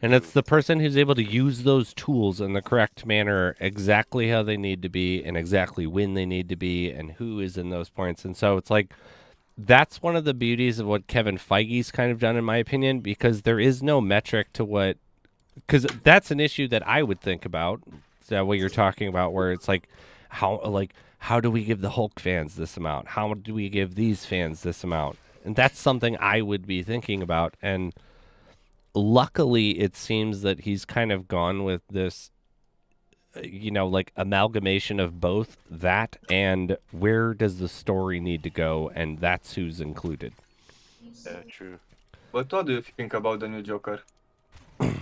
And it's the person who's able to use those tools in the correct manner, exactly how they need to be and exactly when they need to be and who is in those points. And so it's like, that's one of the beauties of what Kevin Feige's kind of done, in my opinion, because there is no metric to what, because that's an issue that I would think about, what you're talking about, where it's like, how do we give the Hulk fans this amount? How do we give these fans this amount? And that's something I would be thinking about. And luckily, it seems that he's kind of gone with this, like amalgamation of both that and where does the story need to go, and that's who's included.
Yeah, true.
But what do you think about the new Joker?
The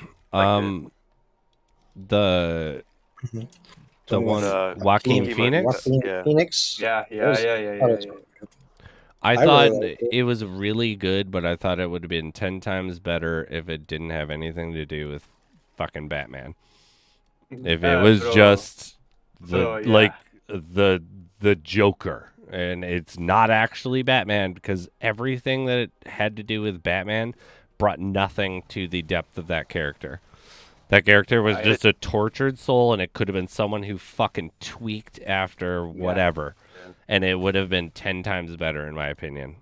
one Joaquin Phoenix.
Phoenix.
Yeah.
I thought it was really good, but I thought it would have been 10 times better if it didn't have anything to do with fucking Batman. If it was just the Joker, and it's not actually Batman, because everything that it had to do with Batman brought nothing to the depth of that character. That character was just a tortured soul, and it could have been someone who fucking tweaked after whatever. And it would have been 10 times better, in my opinion.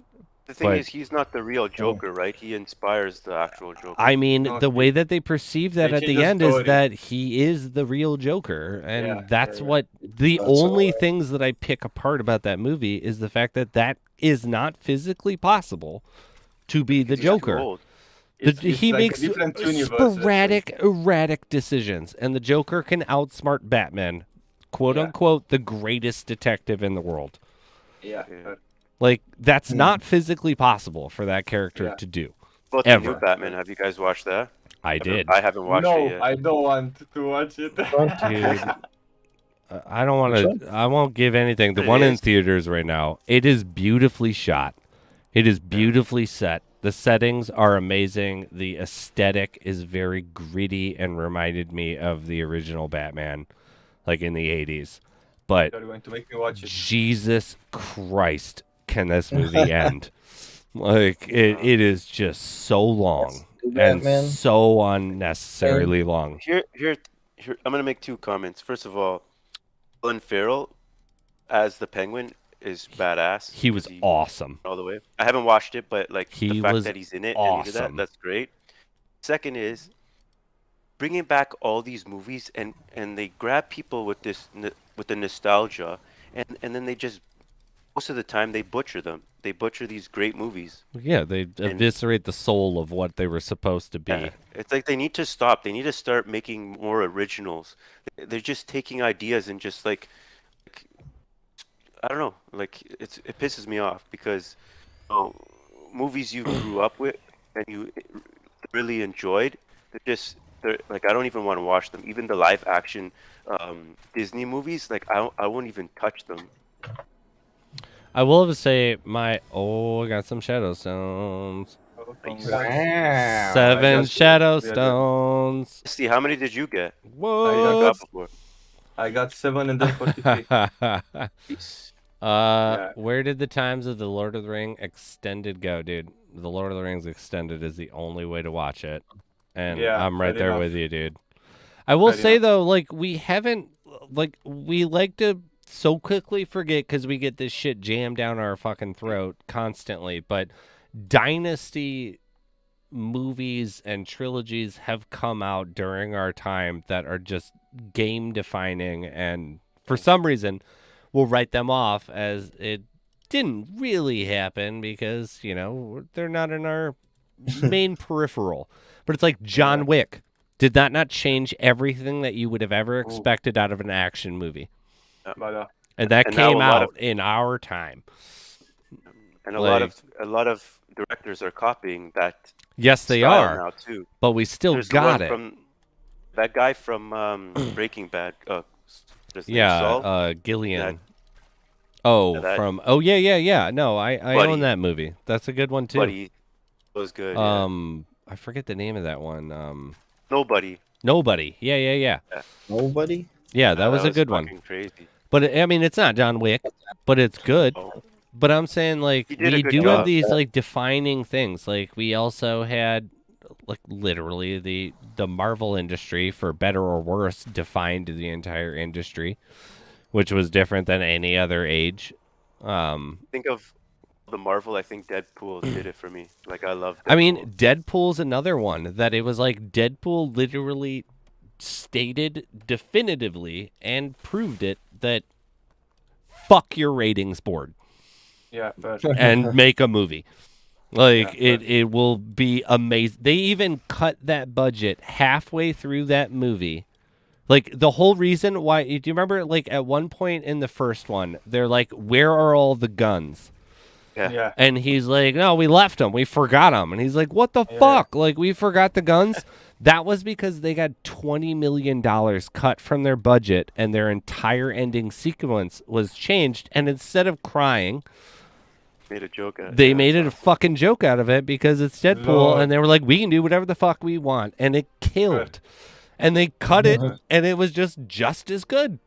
The thing
But-
is, he's not the real Joker, right? He inspires the actual Joker.
I mean,
No,
the way that they perceive that
they
at
change
the
the
end is
story.
that he is the real Joker, and
Yeah,
that's
yeah.
what the
That's
only
all right.
things that I pick apart about that movie is the fact that that is not physically possible to be the
He's just too
Joker.
old.
It's
He
like
makes
a different universe. let's say.
sporadic, erratic decisions, and the Joker can outsmart Batman, quote
Yeah.
unquote, the greatest detective in the world.
Yeah.
Yeah.
Like that's
Hmm.
not physically possible for that character
Yeah.
to do.
But the
Ever.
new Batman, have you guys watched that?
I did.
I haven't watched
No,
it yet.
I don't want to watch it.
Dude, I don't want
Which
to. I won't give anything. The
It
one in
is.
theaters right now. It is beautifully shot. It is beautifully set. The settings are amazing. The aesthetic is very gritty and reminded me of the original Batman, like in the '80s. But
You're going to make me watch it.
Jesus Christ, can this movie end? Like it is just so long and
Batman.
so unnecessarily long.
Here, I'm gonna make two comments. First of all, Colin Farrell as the Penguin is badass.
He was awesome.
all the way. I haven't watched it, but like
He
the fact
was
that he's in it and he did
awesome.
that's great. Second is bringing back all these movies and they grab people with this with the nostalgia and then they just most of the time they butcher them. They butcher these great movies.
Yeah, they eviscerate the soul of what they were supposed to be.
Yeah. It's like they need to stop. They need to start making more originals. They're just taking ideas and just like I don't know. Like it pisses me off because movies you grew up with and you really enjoyed, they're like I don't even want to watch them. Even the live action Disney movies, like I won't even touch them.
I will have to say I got some shadow stones.
Nice.
Wow.
7
got-
shadow
yeah,
stones.
See, how many did you get?
Whoa.
Got before.
I got 743.
Where did the times of the Lord of the Ring extended go, dude? The Lord of the Rings extended is the only way to watch it, and
Yeah,
I'm right
fair
there
enough.
with you, dude. I will
Fair
say
enough.
though, like we like to so quickly forget because we get this shit jammed down our fucking throat constantly, but Dynasty movies and trilogies have come out during our time that are just game defining, and for some reason we'll write them off as it didn't really happen because they're not in our main peripheral. But it's like John Wick. Did that not change everything that you would have ever expected out of an action movie?
But
And that
And now
came
a lot
out in our time.
And a
Like-
lot of directors are copying that
Yes, they
style
are,
now too.
but we still
There's the
got
one
it.
from that guy from Breaking Bad. His name,
Yeah,
Saul?
Gillian.
that-
Yeah. No, I
Buddy.
own that movie. That's a good one too.
Buddy was good. Yeah.
I forget the name of that one.
Nobody.
Nobody. Yeah.
Nobody.
Yeah, that was a good one.
fucking Crazy.
But I mean, it's not John Wick, but it's good.
Oh,
But I'm saying, like,
He did a
we
good
do have
job.
these like defining things. Like, we also had, like, literally the Marvel industry, for better or worse, defined the entire industry, which was different than any other age.
think of the Marvel. I think Deadpool did it for me. Like I love.
I mean,
Deadpool.
Deadpool's another one that it was like Deadpool literally stated definitively and proved it that fuck your ratings board
yeah, fair.
and make a movie. Like
Yeah,
it will be amazing. They even cut that budget halfway through that movie. Like the whole reason why, do you remember like at one point in the first one, they're like, where are all the guns?
Yeah.
And he's like, no, we left them. We forgot them. And he's like, what the
Yeah.
fuck? Like, we forgot the guns? That was because they got $20 million cut from their budget and their entire ending sequence was changed. And instead of crying,
Made a joke.
they made it a fucking joke out of it because it's Deadpool.
Lord.
And they were like, we can do whatever the fuck we want. And it killed. And they cut it and it was just as good.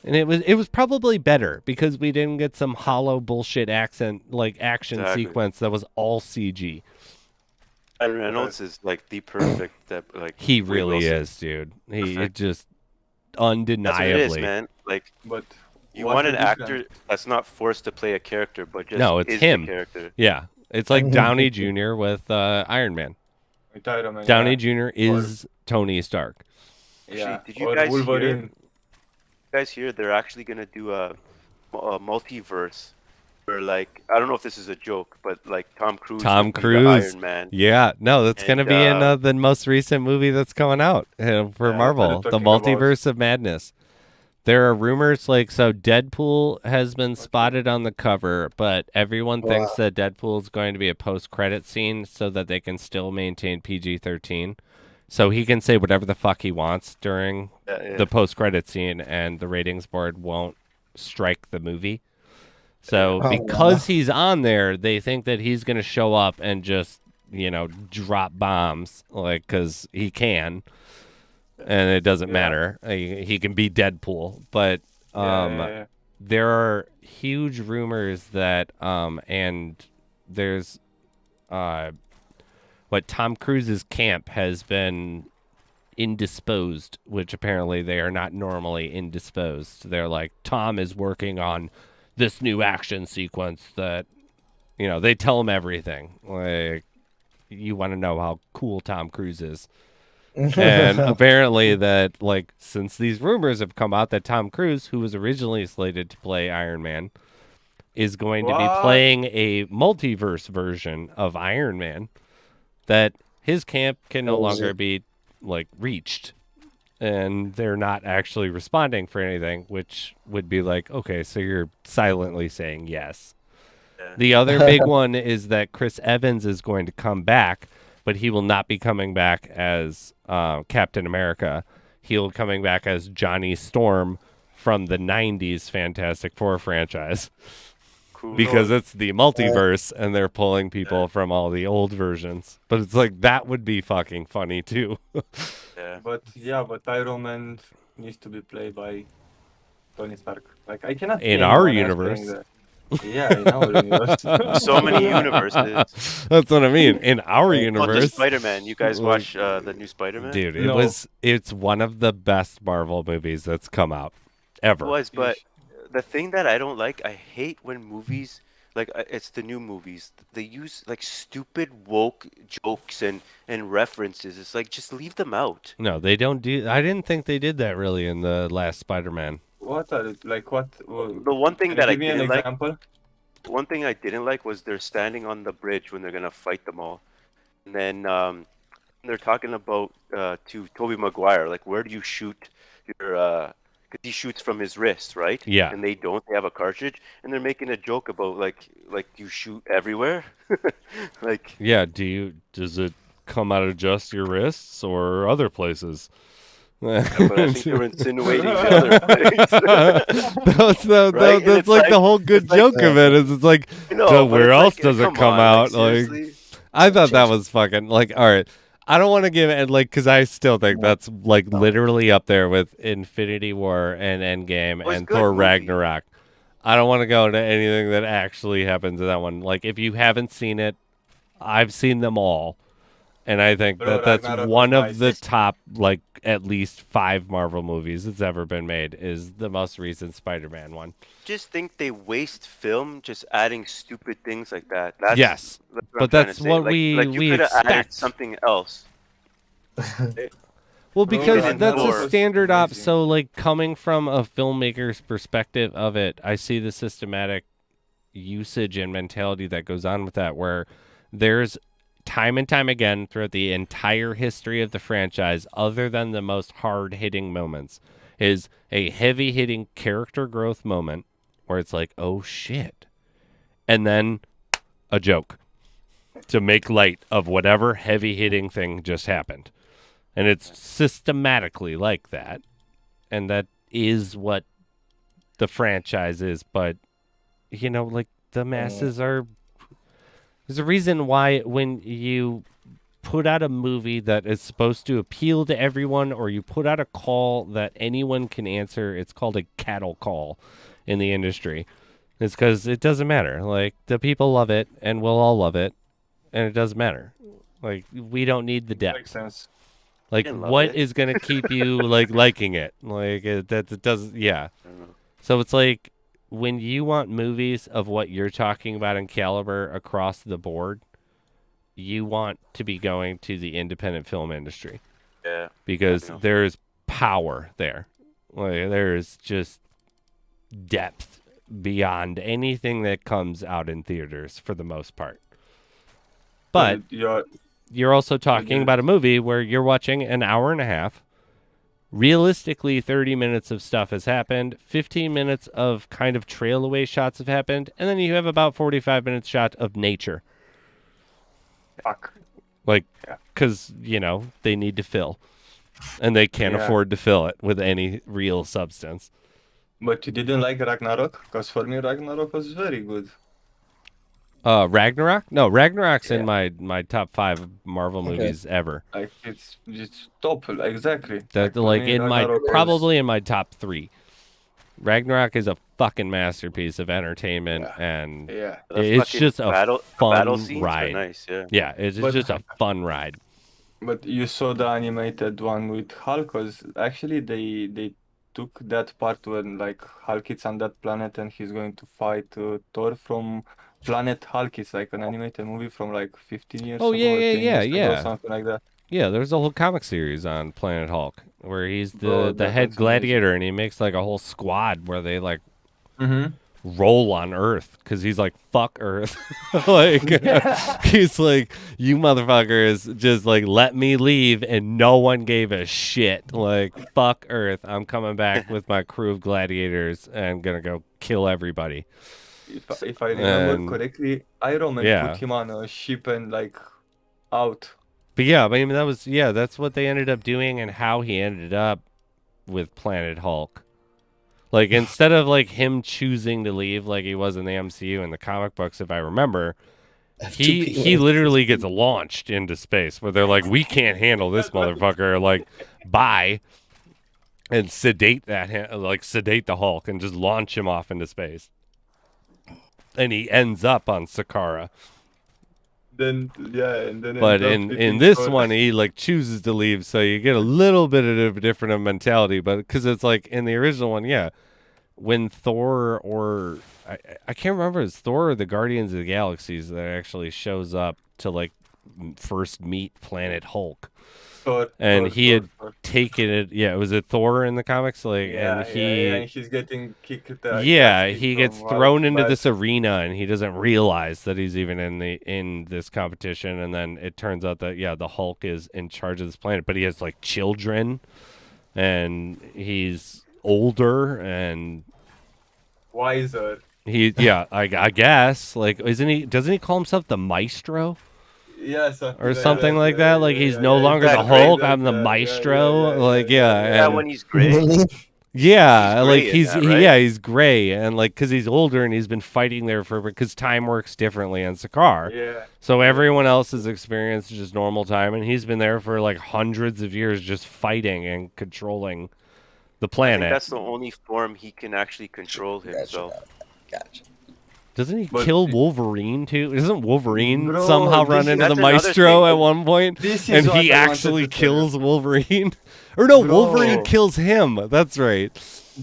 And it was probably better because we didn't get some hollow bullshit action
Exactly.
sequence that was all CG.
And Reynolds is like the perfect. Like
He
Wade
really
Wilson.
is, dude. He
Perfect.
just
That's what it is,
undeniably.
man. Like
But
You
What
want
a
an
difference.
actor that's not forced to play a character, but just
No, it's
is
him.
the character.
Yeah, it's like Downey Jr. with Iron Man.
With Iron Man,
Downey
yeah.
Jr. is Tony Stark.
Actually,
Yeah.
did you
Or
guys
Wolverine.
hear? Guys hear they're actually gonna do a multiverse where, like, I don't know if this is a joke, but like Tom Cruise
Tom
would be the
Cruise.
Iron Man.
Yeah, no, that's going to
And,
be in the most recent movie that's coming out for
Yeah,
Marvel,
what are
The
you talking about?
Multiverse of Madness. There are rumors so Deadpool has been spotted on the cover, but everyone thinks that Deadpool is going to be a post-credit scene so that they can still maintain PG-13. So he can say whatever the fuck he wants during the post-credit scene, and the ratings board won't strike the movie. So because he's on there, they think that he's going to show up and just, drop bombs, like, because he can. And it doesn't matter. He can be Deadpool. But there are huge rumors that, and there's, what Tom Cruise's camp has been indisposed, which apparently they are not normally indisposed. They're like, Tom is working on this new action sequence that, they tell him everything. Like, you want to know how cool Tom Cruise is. And apparently that, like, since these rumors have come out that Tom Cruise, who was originally slated to play Iron Man, is going to be playing a multiverse version of Iron Man, that his camp can no longer be, like, reached. And they're not actually responding for anything, which would be like, okay, so you're silently saying yes. Yeah. The other big one is that Chris Evans is going to come back, but he will not be coming back as Captain America. He'll coming back as Johnny Storm from the 90s Fantastic Four franchise. Cool. Because it's the multiverse, and they're pulling people from all the old versions. But it's like, that would be fucking funny, too.
But Iron Man needs to be played by Tony Stark. Like, I cannot.
In our universe.
Yeah, in our universe.
So many universes.
That's what I mean. In our universe.
The Spider-Man. You guys watch the new Spider-Man?
Dude, it's one of the best Marvel movies that's come out ever.
It was, but the thing that I don't like, I hate when movies, like, it's the new movies, they use, like, stupid woke jokes and references. It's like, just leave them out.
No, they don't do. I didn't think they did that really in the last Spider-Man.
What are it? Like, what?
The one thing that I didn't like.
Example?
One thing I didn't like was they're standing on the bridge when they're gonna fight them all, and then they're talking about to Tobey Maguire, like, where do you shoot your because he shoots from his wrist, right?
Yeah.
And they have a cartridge, and they're making a joke about like you shoot everywhere, like.
Yeah. Does it come out of just your wrists or other places?
Yeah, but I think you're insinuating the other things.
That's like the whole good joke of it is it's like, where else does it come out? Like, I thought that was fucking, like, all right. I don't want to give it, like, because I still think that's, like, literally up there with Infinity War and Endgame and Thor Ragnarok. I don't want to go into anything that actually happens in that one. Like, if you haven't seen it, I've seen them all. And I think that's one of the top, like, at least 5 Marvel movies that's ever been made is the most recent Spider-Man one.
Just think they waste film just adding stupid things like that.
Yes, but that's what we
you could have added something else.
Well, because that's a standard op. So, like, coming from a filmmaker's perspective of it, I see the systematic usage and mentality that goes on with that, where there's time and time again throughout the entire history of the franchise, other than the most hard-hitting moments, is a heavy-hitting character growth moment where it's like, oh, shit. And then a joke to make light of whatever heavy-hitting thing just happened. And it's systematically like that. And that is what the franchise is. But, like, the masses are... There's a reason why when you put out a movie that is supposed to appeal to everyone, or you put out a call that anyone can answer, it's called a cattle call in the industry. It's because it doesn't matter. Like, the people love it, and we'll all love it, and it doesn't matter. Like, we don't need the depth.
Makes sense.
Like, what is going to keep you, like, liking it? Like, that doesn't, yeah. So it's like when you want movies of what you're talking about in caliber across the board, you want to be going to the independent film industry.
Yeah.
Because there's power there. Like, there's just depth beyond anything that comes out in theaters for the most part. But you're also talking about a movie where you're watching an hour and a half. Realistically, 30 minutes of stuff has happened. 15 minutes of kind of trail away shots have happened. And then you have about 45 minutes shot of nature.
Fuck.
Like, because, you know, they need to fill. And they can't afford to fill it with any real substance.
But you didn't like Ragnarok? Because for me, Ragnarok was very good.
Ragnarok? No, Ragnarok's in my top 5 Marvel movies ever.
Like it's top, exactly.
That like in my probably in my top 3. Ragnarok is a fucking masterpiece of entertainment, and it's just a fun ride.
Nice,
yeah, it's just a fun ride.
But you saw the animated one with Hulk, because actually they took that part when like Hulk is on that planet and he's going to fight Thor from Planet Hulk. It's like an animated movie from like 15 years ago.
Yeah,
something like that.
Yeah, there's a whole comic series on Planet Hulk where he's the head gladiator, and he makes like a whole squad where they like roll on Earth because he's like, fuck Earth. Like he's like, you motherfuckers just like let me leave, and no one gave a shit. Like, fuck Earth, I'm coming back with my crew of gladiators and gonna go kill everybody.
If I remember correctly, Iron Man put him on a ship and like out.
But yeah, I mean, that's what they ended up doing, and how he ended up with Planet Hulk. Like, instead of like him choosing to leave like he was in the MCU and the comic books, if I remember, he literally gets launched into space where they're like, we can't handle this motherfucker, like, bye, and sedate the Hulk and just launch him off into space. And he ends up on Sakaara.
Then
but in this one he like chooses to leave, so you get a little bit of a different mentality. But because it's like in the original one, when Thor or I can't remember if it's Thor or the Guardians of the Galaxies that actually shows up to like first meet Planet Hulk. He had taken it. Yeah, was it Thor in the comics? Like, and
he's getting kicked.
He gets thrown into this arena, and he doesn't realize that he's even in this competition. And then it turns out that the Hulk is in charge of this planet, but he has like children, and he's older and
wiser.
I guess, like, doesn't he call himself the Maestro?
Yeah,
or something like that. Like, he's no longer the Hulk. I'm the Maestro.
When he's gray.
He's gray, and like because he's older and he's been fighting there because time works differently on Sakaar.
Yeah.
So everyone else's experience is just normal time, and he's been there for like hundreds of years, just fighting and controlling the planet.
I think that's the only form he can actually control himself.
Gotcha.
Doesn't he kill Wolverine too? Doesn't Wolverine somehow run into the Maestro at one point? And he actually kills Wolverine? Or no, Wolverine kills him. That's right.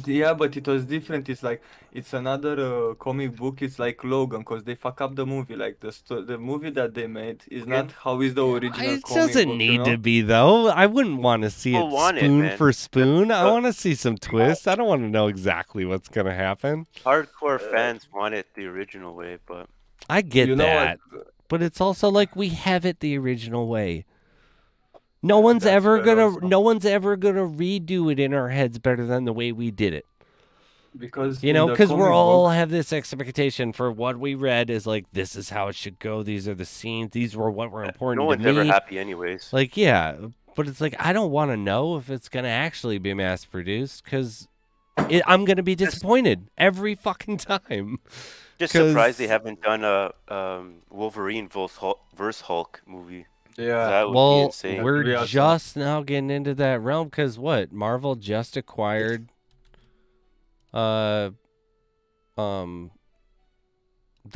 Yeah, but it was different. It's like, it's another comic book. It's like Logan, because they fuck up the movie. Like, the movie that they made is not how is the original comic book.
It doesn't need to be, though. I wouldn't want to see it spoon for spoon. I want to see some twists. I don't want to know exactly what's going to happen.
Hardcore fans want it the original way, but...
I get that. But it's also like, we have it the original way. No one's ever gonna redo it in our heads better than the way we did it.
Because
we're all have this expectation for what we read is like, this is how it should go. These are the scenes. These were what were important.
No one's ever happy anyways.
Like, but it's like, I don't want to know if it's gonna actually be mass produced, because I'm gonna be disappointed every fucking time.
Just surprised they haven't done a Wolverine versus Hulk movie.
Yeah,
that would be insane.
We're just now getting into that realm because Marvel just acquired the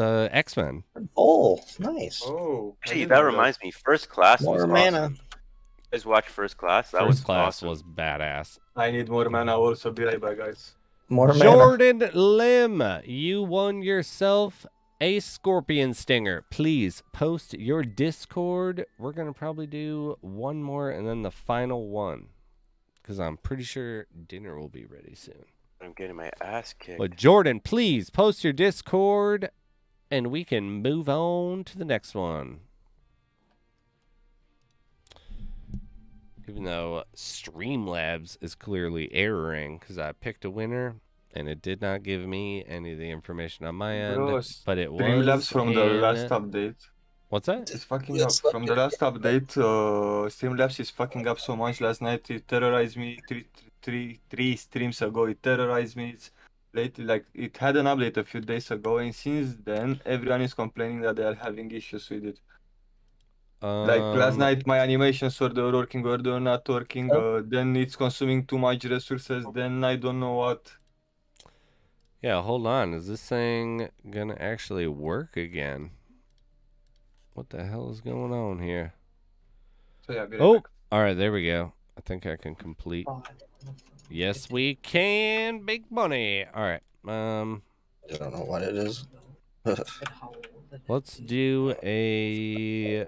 X-Men.
Oh, nice.
Oh,
gee, that reminds me. First Class was
mana.
Awesome. You guys watch First Class? That
First
was
Class
awesome.
was badass.
I need more mana. Also, be right back, guys.
More mana.
Jordan Lim, you won yourself a scorpion stinger. Please post your Discord. We're going to probably do one more and then the final one, because I'm pretty sure dinner will be ready soon.
I'm getting my ass kicked.
But Jordan, please post your Discord and we can move on to the next one. Even though Streamlabs is clearly erroring because I picked a winner and it did not give me any of the information on my end,
Bro,
but it
Streamlabs
was
from the
in...
last update.
What's that?
It's fucking
Yeah,
up.
it's not
From the last update, Streamlabs is fucking up so much. Last night it terrorized me. Three streams ago it terrorized me. It's lately, like, it had an update a few days ago, and since then everyone is complaining that they are having issues with it. Like last night, my animations were working or they're not working. Then it's consuming too much resources. Then I don't know what.
Yeah, hold on. Is this thing gonna actually work again? What the hell is going on here?
So yeah,
Oh, all right, there we go. I think I can complete. Yes, we can. Big money. All right.
I don't know what it is.
Let's do a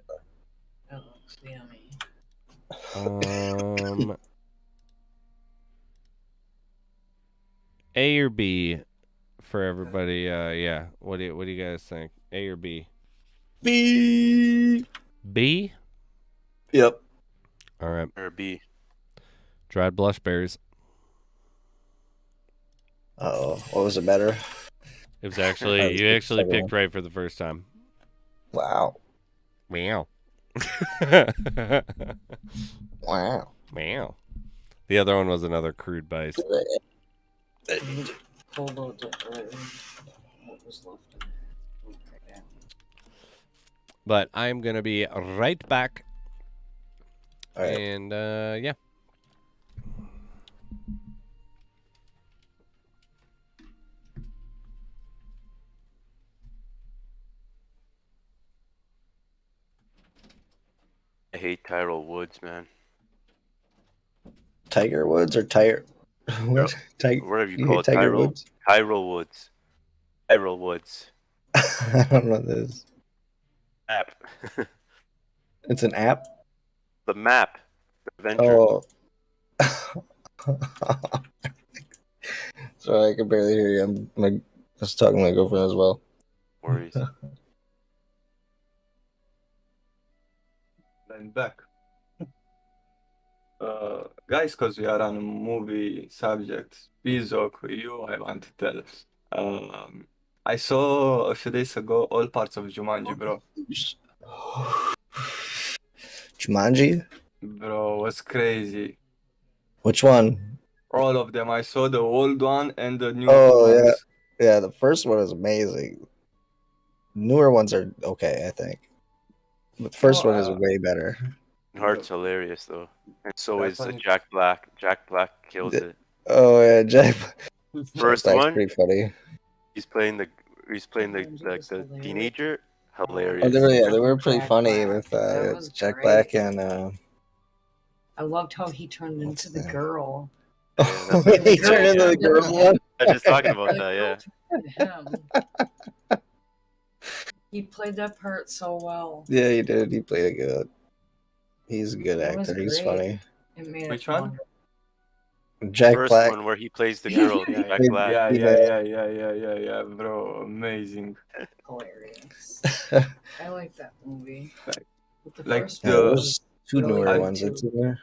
A or B for everybody. Yeah. What do you guys think? A or B?
B.
B?
Yep.
All right.
Or B.
Dried blush berries.
Oh, what was it better?
It was actually you actually picked right for the first time.
Wow.
Meow.
Wow.
Meow. The other one was another crude bite.
Hold on to what was left.
But I'm gonna be right back.
All right.
And yeah.
I hate Tyrell Woods, man.
Tiger Woods or Tiger? What? Tiger?
Whatever you
You
call
hate
it,
Tiger
Tyrell.
Woods?
Tyrell Woods. Tyrell Woods.
I don't know this.
App.
It's an app.
The map. The adventure.
Oh. Sorry, I can barely hear you. I was talking to my girlfriend as well.
Worries.
Then back. Guys, because we are on a movie subject, Bizok, you, I want to tell. I saw a few days ago all parts of Jumanji, bro.
Jumanji?
Bro, was crazy.
Which one?
All of them. I saw the old one and the new
Oh,
ones.
Yeah, the first one is amazing. Newer ones are okay, I think. But the first one is way better.
Hart's hilarious though, and so
That's
is
funny.
Jack Black. Jack Black kills it.
Oh yeah, Jack.
First
Black's
one,
pretty funny.
he's playing the teenager. Hilarious.
Oh, they were pretty
Jack
funny
Black.
with
That was
Jack
great.
Black and
I loved how he turned
What's
into the
that?
girl.
that's
he turned into the girl one.
I was just talking about that. Yeah.
Him. He played that part so well.
Yeah, he did. He played it good. He's a good
That was
actor. He's
great.
funny.
It made
Which
it
one?
fun.
Jack
First
Black.
one where he plays the girl. Yeah, Jack
Yeah.
Black.
Yeah, bro, amazing.
Hilarious. I like that movie.
Like-
But the
like
first
Yeah,
one
the-
was
there's two
really
newer
good,
ones.
too.
It's in there.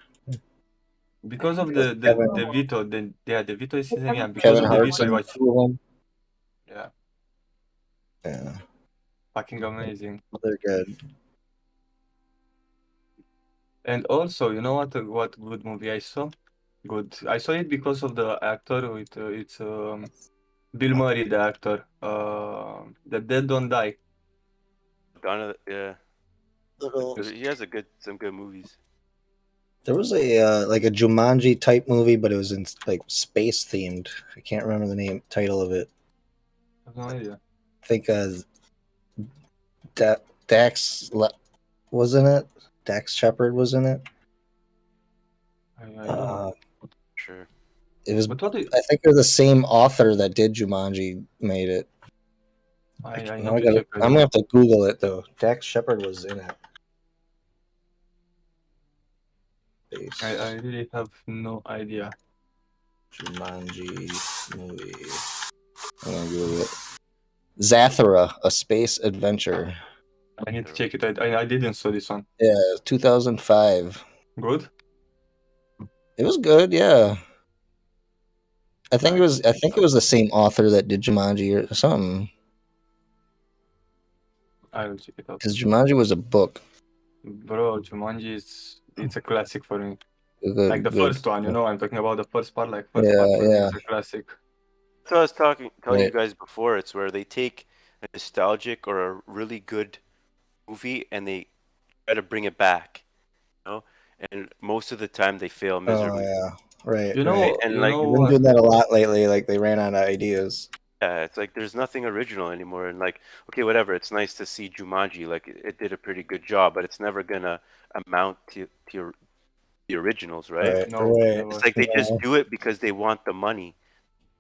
Because of the
Kevin-
Vito, the Vito is his name. Yeah, because
Kevin
of the
Hart's
Vito, I
in
watch.
two of them.
Yeah,
Yeah,
fucking amazing.
they're good.
And also, you know what good movie I saw? Good. I saw it because of the actor. It's Bill Murray, the actor. The Dead Don't Die.
Yeah. He has some good movies.
There was a like a Jumanji type movie, but it was in like space themed. I can't remember the title of it.
I have no idea.
I think Dax was in it. Dax Shepard was in it.
I don't know.
Sure.
It was.
But what do you,
I think it was the same author that did Jumanji made it.
I
Now
need to check
I'm gonna have to Google it though. Dax Shepard was in it.
I really have no idea.
Jumanji movie. I'm gonna Google it. Zathura, A Space Adventure.
I need to check it. I didn't saw this one.
Yeah, 2005.
Good?
It was good, yeah. I think it was the same author that did Jumanji or something.
I will check it out.
Because Jumanji was a book.
Bro, Jumanji it's a classic for me.
Good,
Like the
good.
first one, you know, I'm talking about the first part, like first
Yeah,
part for me
yeah.
is a classic.
So I was telling
Right.
you guys before, it's where they take a nostalgic or a really good movie and they try to bring it back, you know. And most of the time they fail
Oh
miserably.
yeah, right.
You know,
right.
And
you
like-
know
They've been
what?
doing that a lot lately. Like they ran out of ideas.
Yeah, it's like there's nothing original anymore. And like, okay, whatever. It's nice to see Jumanji. Like it did a pretty good job, but it's never gonna amount to the originals, right?
Right,
No,
right.
never.
It's like they just
Yeah.
do it because they want the money,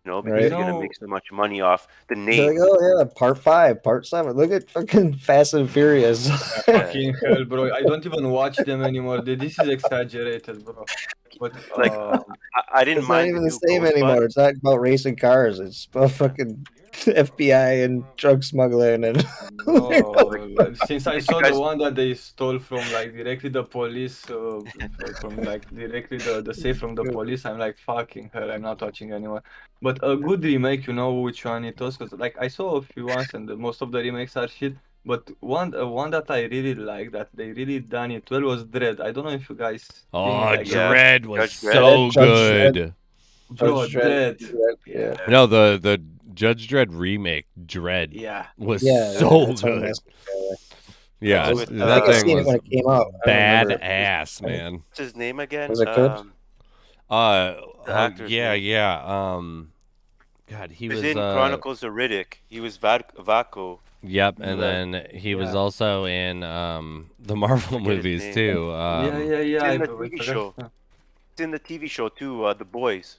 you know, because
Right.
they're gonna
No.
make so much money off the
They're
name.
like, oh yeah, part 5, part 7. Look at fucking Fast and Furious.
Fucking hell, bro. I don't even watch them anymore. This is exaggerated, bro. But
Like, I didn't
It's not
mind
even
the
the
new
same
Ghostbusters.
anymore. It's not about racing cars. It's about fucking FBI and drug smuggling and
bro, since I saw
guys-
the one that they stole from like directly the police, from like directly the safe from the police, I'm like fucking hell. I'm not watching anymore. But a good remake, you know which one it was? Because like I saw a few ones and most of the remakes are shit. But one that I really like that they really done it well was Dread. I don't know if you guys
Oh,
think, like,
Yeah.
Dread was
Judge Dredd.
so
Judge
good.
Dredd.
bro,
Judge
Dread.
Dredd. Yeah.
No, the Judge Dredd remake, Dread,
Yeah.
was
Yeah,
so
that's what I'm
good.
asking for.
Yeah,
That's with,
I
that
think I
thing
seen it when
was
it came out. I don't remember.
badass, man.
What's his name again?
Was it good?
actor's
Yeah,
name.
yeah. God, he
He
was
was in Chronicles of Riddick. He was Vaco.
Yep, and
Right.
then he was
Yeah.
also in the Marvel
Forget his
movies
name.
too.
yeah.
in the
I
TV
forgot.
show. He's in the TV show too, The Boys.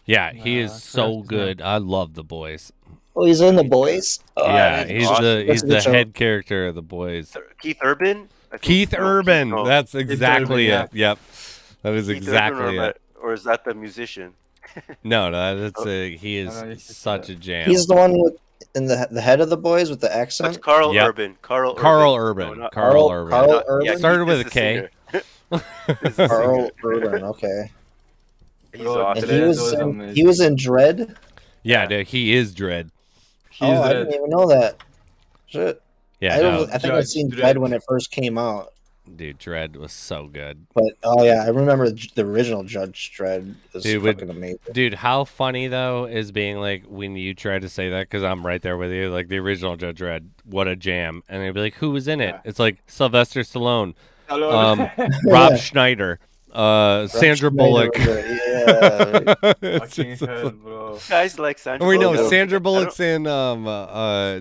Yeah, he is
Nah,
so
correct,
good. I love the boys.
Oh, he's in The Boys. Oh,
Yeah,
I-
he's
awesome.
the
That's a good show.
head character of the boys.
Keith Urban. I think-
Keith
no,
Urban.
no,
That's exactly
Urban,
it. Yep, that is
Keith
exactly
Urban,
it.
or is that the musician?
No, that's he is
No, it's just,
such a jam.
He's the one with in the head of The Boys with the
That's
accent.
Carl
Yep.
Urban. Carl
Urban.
No, not-
Carl Urban.
Carl
not-
Urban?
yeah,
Started
Keith
with
is
a
the
K.
singer. This is the
Carl
singer.
Urban. Okay.
He's
Bro,
awesome.
And
Dredd
he
was
was
amazing.
he was in Dread.
Yeah, dude, he is Dread.
He's
Oh, I
Red.
didn't even know that. Shit.
Yeah,
I don't.
no,
I think I've
Judge
seen
Dredd.
Dread when it first came out.
dude, Dread was so good.
But oh yeah, I remember the original Judge Dredd is
Dude, with-
fucking amazing.
Dude, how funny though is being like when you try to say that because I'm right there with you. Like the original Judge Dredd, what a jam! And they'd be like, "Who was in it?"
Yeah.
It's like Sylvester Stallone,
Hello.
Rob
Yeah.
Schneider, Sandra
Schneider
Bullock.
was it, Yeah.
It's
Fucking
just-
hell, bro.
Guys like Sandra
Oh, wait, no,
Bullock.
Sandra
I don't-
Bullock's in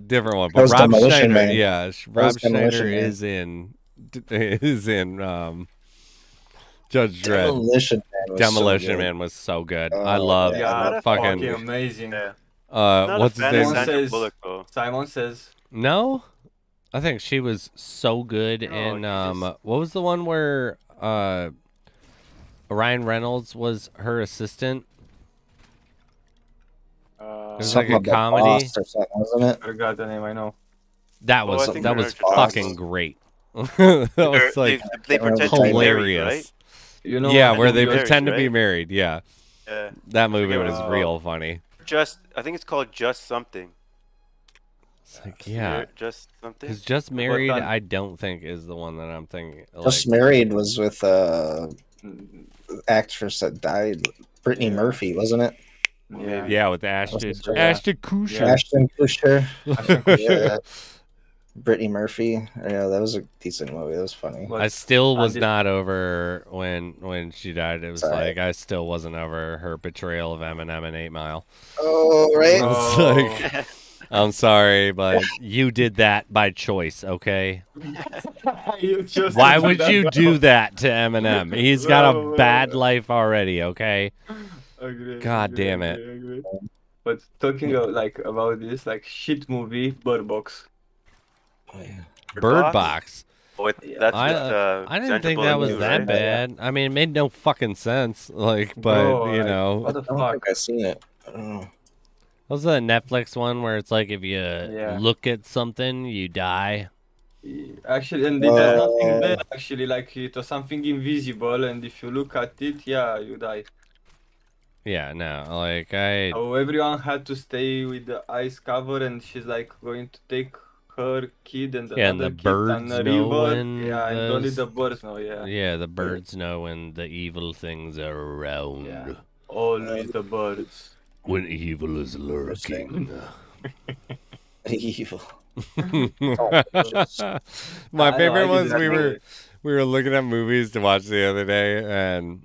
different one,
That
but
was
Rob
Demolition
Schneider,
Man.
yeah,
was
Rob Schneider
Demolition Man.
is in Judge Dredd.
Demolition Man. Was
Demolition
so good.
Man was so good.
Oh,
I love
yeah.
Not a
fucking
amazing.
Yeah. Not
what's
a
his
fan of
name?
Someone
Sandra
says-
Bullock though.
Simon says,
No, I think she was so good
No,
in
Jesus.
what was the one where Ryan Reynolds was her assistant? It was like
Something
a
about the
comedy.
Boss or something, wasn't it?
forgot the name, I know.
That
Oh,
was
I think
that
I
was
know what you're
fucking
talking
great. that was like
they
Can't remember
pretend to be married,
hilarious.
right?
You know,
Yeah,
I
where
think
they
we are-
pretend to be
right?
married. Yeah,
Yeah.
that movie
forget
was
what it's
real funny.
I think it's called Just Something.
It's like, yeah,
Just something.
because Just Married,
then-
I don't think is the one that I'm thinking.
Just
like,
Married was with actress that died, Brittany Murphy, wasn't it?
Yeah.
yeah, with Ashton
Yeah.
Ashton Kutcher.
Yeah.
Ashton Kutcher.
Ashton Kutcher.
Yeah. Brittany Murphy. Yeah, that was a decent movie. That was funny.
But
I still was
did-
not over when she died. It was
Sorry.
like I still wasn't over her betrayal of Eminem in 8 Mile.
Oh, right.
It's like, I'm sorry, but you did that by choice, okay?
You just
Why
did
would
that,
you
bro.
do that to Eminem? He's got
Bro,
a
bro.
bad life already, okay?
Agree,
God
agree,
damn it.
agree, agree. But talking about this shit movie, Bird Box.
Oh, yeah.
Bird Box.
Yeah.
That's
I
with
I didn't
Sandra
think that
Bullock
was
too,
that
right?
bad. I mean, it made no fucking sense. Like, but
Bro,
you
like,
know,
what the
I don't
fuck?
think I've seen it. I don't know.
was the Netflix one where it's like if you
Yeah.
look at something, you die.
Actually, and it was nothing
Oh.
bad. Actually, like it was something invisible, and if you look at it, yeah, you die.
Yeah, no, like I.
So everyone had to stay with the eyes covered, and she's like going to take her kid and
Yeah, and
another
the
kid on
birds
a
know
river.
when
Yeah, and only
those.
the birds know. Yeah,
Yeah, the birds know when the evil things are around.
yeah. Always the birds.
When evil is lurking.
Evil.
My
I know,
favorite
I did
was
it
we
too.
were looking at movies to watch the other day, and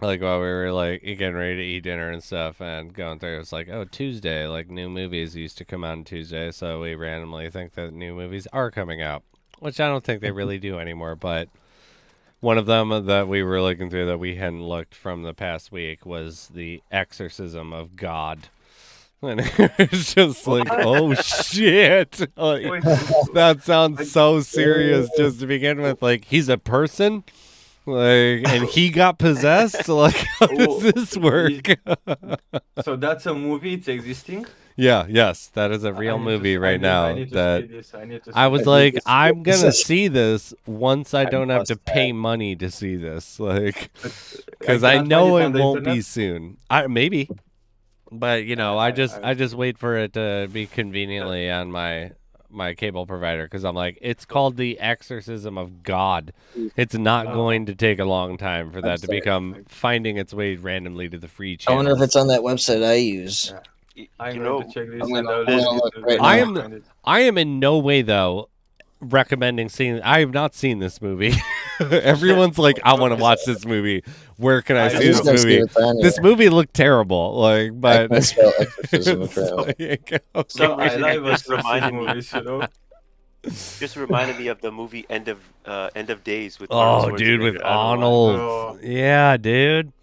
like while we were like getting ready to eat dinner and stuff, and going through, it's like, oh, Tuesday, like new movies used to come out on Tuesday, so we randomly think that new movies are coming out, which I don't think they really do anymore. But one of them that we were looking through that we hadn't looked from the past week was The Exorcism of God. And it's just like, oh shit. Like,
Wait,
that sounds so serious just to begin with. Like, he's a person? Like, and he got possessed? Like, how does this work?
so that's a movie. It's existing.
Yeah, yes, that is a
I
real
need to
movie
s- I
right
need-
now.
I need to
That
see this. I need to
I
see
was
this.
like,
this-
I'm
this
gonna
is-
see this once I
I
don't have to
must
pay
have.
money to see this. Like,
But
because
I
I
can't
know
find
it
on the
won't be
internet.
soon. Maybe. But you know, I just wait for it to be conveniently on my cable provider because I'm like, it's called The Exorcism of God. It's not
Oh.
going to take a long time for that to
sorry.
become finding its way randomly to the free
I
channel.
wonder if it's on that website I use.
I'm
You
going
know,
to check this
I'm
and
gonna-
I'll
I'm gonna
send it
look
to
right
you.
now.
I am-
Find it.
I am in no way though recommending seeing. I have not seen this movie. Everyone's like, I want to watch this movie. Where can I
I
see
just
this
don't see
movie?
what's on
This
here.
movie looked terrible. Like,
I
but
can spell exorcism
it's
apparently.
like,
So
okay.
I like
Just
versus
reminded me.
movies, you know.
just reminded me of the movie End of Days with
Oh,
Arnold
dude, with
Schwarzenegger. I don't know why.
Arnold.
Bro.
Yeah, dude.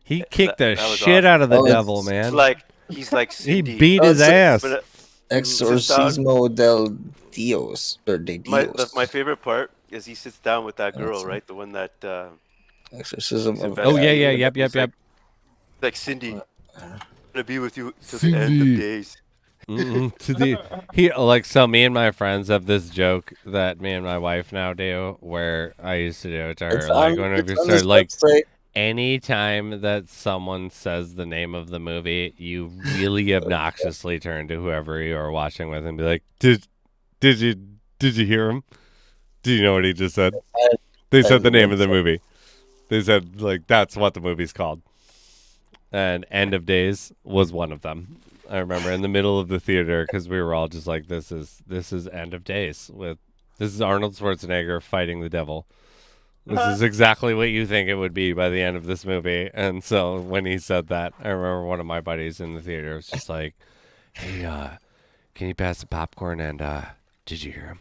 He kicked the
that was
shit out of the
awesome.
devil,
It's
man.
like he's like
He
Cindy.
beat his
Oh,
ass.
But,
Exorcismo del Dios or de Dios.
my favorite part is he sits down with that girl, right? The one that
Exorcism
he's
of
Oh, yeah, yeah,
investigating.
yep,
He's
yep.
like Cindy, I'm gonna be with you till the
Cindy.
end of days.
So me and my friends have this joke that me and my wife now do, where I used to do it to her,
It's
like
on,
whenever
it's
you
on this
start, like
website.
anytime that someone says the name of the movie, you really obnoxiously turn to whoever you are watching with and be like, did you hear him? Do you know what he just said? They said the name of the movie. They said, like, that's what the movie's called. And End of Days was one of them. I remember in the middle of the theater because we were all just like, this is End of Days. This is Arnold Schwarzenegger fighting the devil. This is exactly what you think it would be by the end of this movie. And so when he said that, I remember one of my buddies in the theater was just like, hey, can you pass the popcorn? And did you hear him?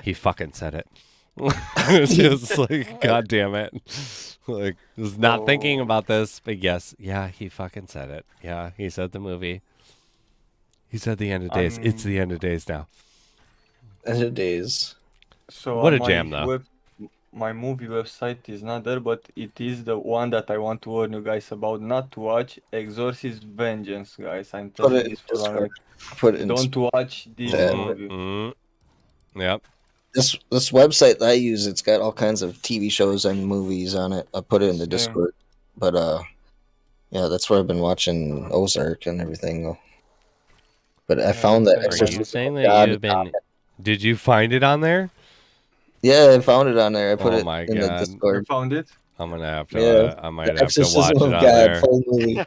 He fucking said it. It's just like, God damn it. Like, was not thinking about this, but yes, yeah, he fucking said it. Yeah, he said the movie. He said the End of Days. It's the End of Days now.
End of Days.
So
What
on
a jam, though.
My movie website is not there, but it is the one that I want to warn you guys about not to watch. Exorcist Vengeance, guys. I'm
Put
telling
it in
this for one
Discord.
week.
Put it in
Don't watch this
Yeah.
movie.
Yep.
this website that I use. It's got all kinds of TV shows and movies on it. I put it in the
Same.
Discord. But yeah, that's where I've been watching Ozark and everything. Though. But I found that
Are you
Are
Exorcism
you saying
of
that
God
you've been... Did you find it on there?
Yeah, I found it on there. I put
Oh
it
my
in the
God.
You
Discord.
found it?
I'm going to have to...
Yeah.
I might
The
have to watch
Exorcism
it
of
on
God
there.
full movie.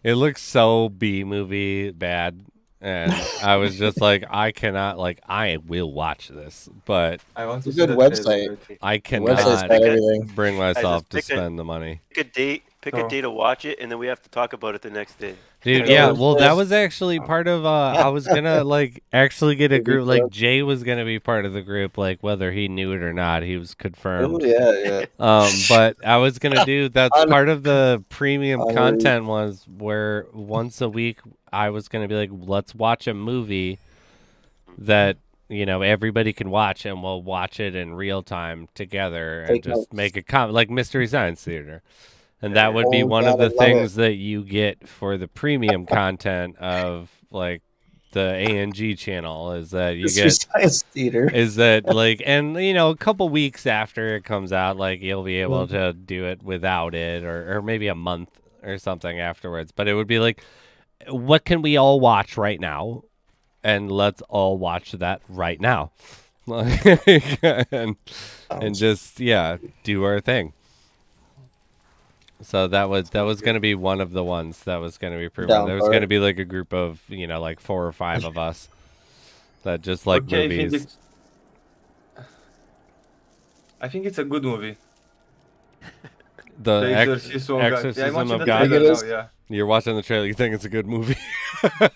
It looks so B-movie bad. And I was just like, I cannot... Like, I will watch this. But
I want to
It's
see
a good
the trailer.
website.
I
The website's
cannot
got everything.
bring myself to
pick a-
spend the money.
Pick a date
So-
to watch it, and then we have to talk about it the next day.
Dude,
Yeah,
yeah,
those
well, that
guys-
was actually part of, I was gonna, like, actually get a group, like, Jay was gonna be part of the group, like, whether he knew it or not, he was
Oh
confirmed.
yeah, yeah.
But I was gonna do, that's
On-
part of the premium
on-
content was where once a week I was gonna be like, let's watch a movie that, you know, everybody can watch and we'll watch it in real time together and
Take
just
notes.
make a comment, like Mystery Science Theater. And
Yeah,
that would be
Oh,
one
God,
of the
I love
things that you get for the premium content of like the ANG channel is that you
Mystery
get
Science Theater.
is that like, and you know, a couple weeks after it comes out, like you'll be able to do it without it, or maybe a month or something afterwards. But it would be like, what can we all watch right now? And let's all watch that right now. and just do our thing. So that was going to be one of the ones that was going to be proven.
Down
There was
for
going
it.
to be like a group of, you know, like 4 or 5 of us that just like
Okay,
movies.
I think it's a good movie.
The
The Exorcism of God. Yeah, I'm
Exorcism
watching
of
the
God.
trailer
Think it
now, yeah.
You're watching the trailer. You think it's a good movie?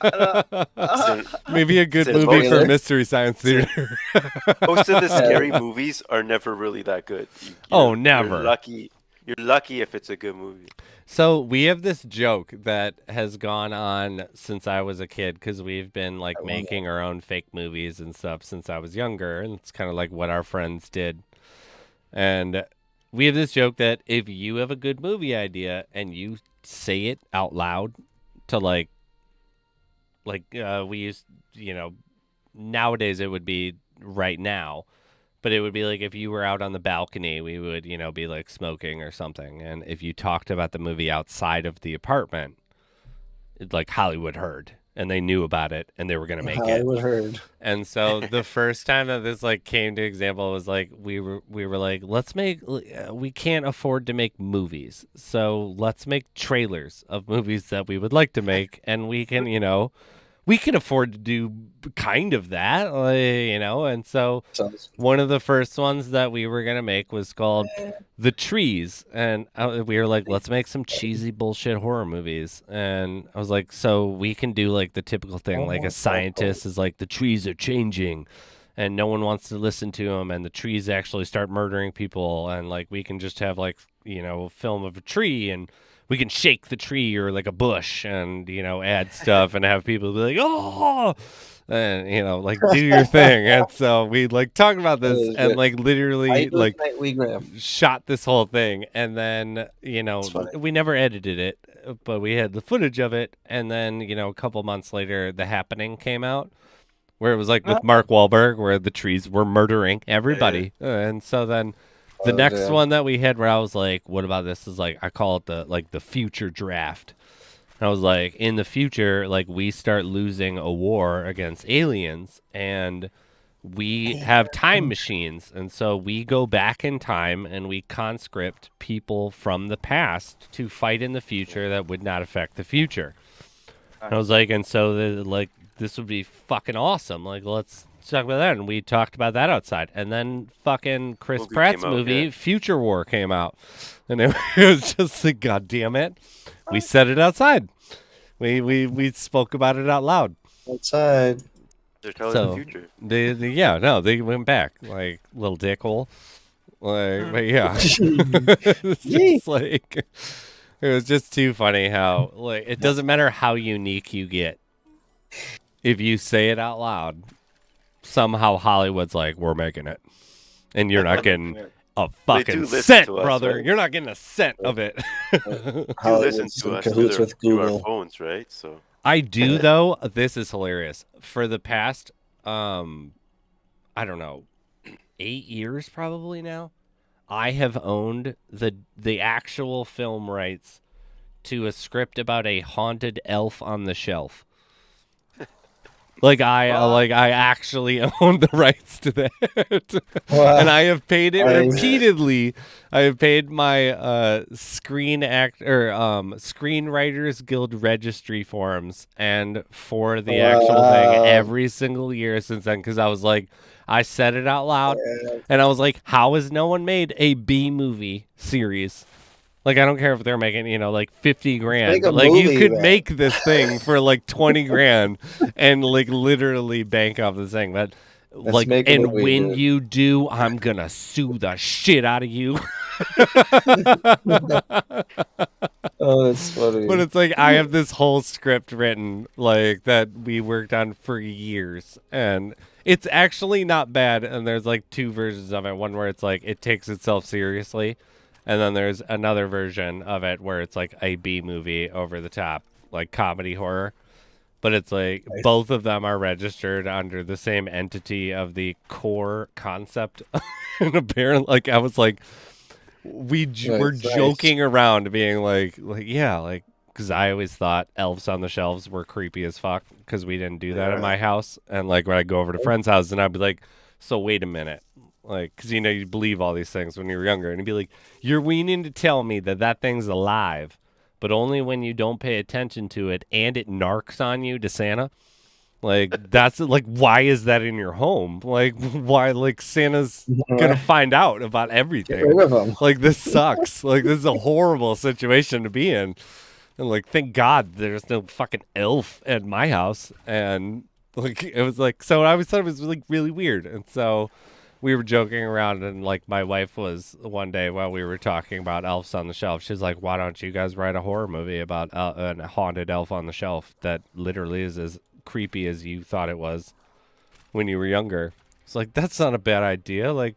Uh,
Maybe a good
Is it
movie
most
for
of it?
Mystery Science Theater.
Most of the scary movies are never really that good.
Oh, never.
You're lucky if it's a good movie.
So we have this joke that has gone on since I was a kid because we've been like making our own fake movies and stuff since I was younger, and it's kind of like what our friends did. And we have this joke that if you have a good movie idea and you say it out loud to like we used, you know, nowadays it would be right now. But it would be like if you were out on the balcony, we would, you know, be like smoking or something. And if you talked about the movie outside of the apartment, like Hollywood heard and they knew about it and they were going to make it.
Hollywood heard.
And so the first time that this like came to example was like we were like, let's make we can't afford to make movies. So let's make trailers of movies that we would like to make, and we can, you know, we can afford to do kind of that, you know. And so one of the first ones that we were going to make was called The Trees. And we were like, let's make some cheesy bullshit horror movies. And I was like, so we can do like the typical thing, like a scientist is like, the trees are changing and no one wants to listen to them. And the trees actually start murdering people. And like, we can just have like, you know, a film of a tree and we can shake the tree or like a bush and, you know, add stuff and have people be like, oh, and, you know, like do your thing. And so we like talked about this and like literally like shot this whole thing. And then, you know, we never edited it, but we had the footage of it. And then, you know, a couple months later, The Happening came out where it was like with Mark Wahlberg, where the trees were murdering everybody. And so then the next one that we had where I was like, what about this is like, I call it the future draft. And I was like, in the future, like we start losing a war against aliens and we have time machines. And so we go back in time and we conscript people from the past to fight in the future that would not affect the future. And I was like, and so like, this would be fucking awesome. Like, let's talk about that. And we talked about that outside. And then fucking Chris Pratt's movie, Future War, came out. And it was just like, God damn it. We said it outside. We spoke about it out loud.
Outside.
They're telling the future.
They went back. Like, little dickhole. Like, but yeah. It's just like, it was just too funny how, like, it doesn't matter how unique you get. If you say it out loud, somehow Hollywood's like, we're making it. And you're not getting a fucking cent, brother. Right? You're not getting a cent of it.
You listen to us through our phones, right? So
I do, though. This is hilarious. For the past, I don't know, 8 years probably now, I have owned the actual film rights to a script about a haunted elf on the shelf. Like I actually own the rights to that, and I have paid it repeatedly. I have paid my Screenwriters Guild registry forms and for the actual thing every single year since then. Because I was like, I said it out loud, and I was like, how has no one made a B movie series Like, I don't care if they're making, you know, like 50 grand.
Make a
But, like, you
movie,
could
man.
make this thing for like 20 grand and like literally bank off this thing. But like,
make a
and
movie,
when
dude.
you do, I'm gonna sue the shit out of you.
Oh, that's funny.
But it's like I have this whole script written like that we worked on for years, and it's actually not bad. And there's like two versions of it. One where it's like it takes itself seriously, and then there's another version of it where it's like a B movie over the top, like comedy horror. But it's like
Nice.
both of them are registered under the same entity of the core concept. And apparently, like I was like, we're
Nice.
joking around, being like yeah, like because I always thought elves on the shelves were creepy as fuck because we didn't do that in
Yeah.
my house. And like when I go over to friends' houses, and I'd be like, so wait a minute. Like, because you know, you believe all these things when you were younger, and you'd be like, you're meaning to tell me that that thing's alive, but only when you don't pay attention to it and it narcs on you to Santa. Like, that's like, why is that in your home? Like, why? Like, Santa's gonna find out about
Get
everything.
rid of them.
Like, this sucks. Like, this is a horrible situation to be in. And like, thank God there's no fucking elf at my house. And like, it was like, so I always thought it was like really weird. And so we were joking around, and like my wife was one day while we were talking about elves on the shelf, she's like, why don't you guys write a horror movie about a haunted elf on the shelf that literally is as creepy as you thought it was when you were younger? It's like, that's not a bad idea. Like,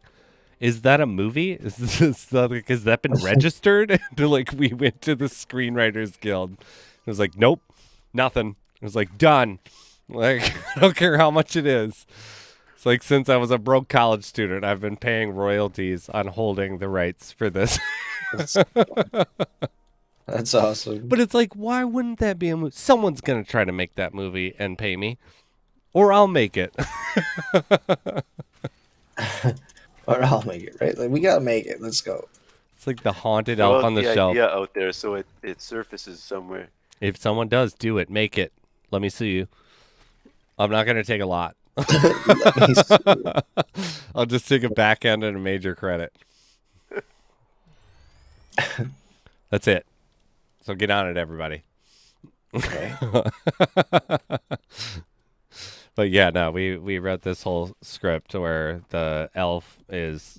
is that a movie? Is this like, has that been registered? And like, we went to the Screenwriters Guild. It was like, nope, nothing. It was like, done. Like, I don't care how much it is. It's like, since I was a broke college student, I've been paying royalties on holding the rights for this.
That's awesome.
But it's like, why wouldn't that be a movie? Someone's going to try to make that movie and pay me, or I'll make it.
Or I'll make it, right? Like, we gotta make it. Let's go.
It's like the haunted
Throw
elf
out
on the shelf.
idea out there so it surfaces somewhere.
If someone does do it, make it. Let me sue you. I'm not going to take a lot.
Let me see.
I'll just take a back end and a major credit. That's it. So get on it, everybody.
Okay.
But yeah, no, we wrote this whole script where the elf is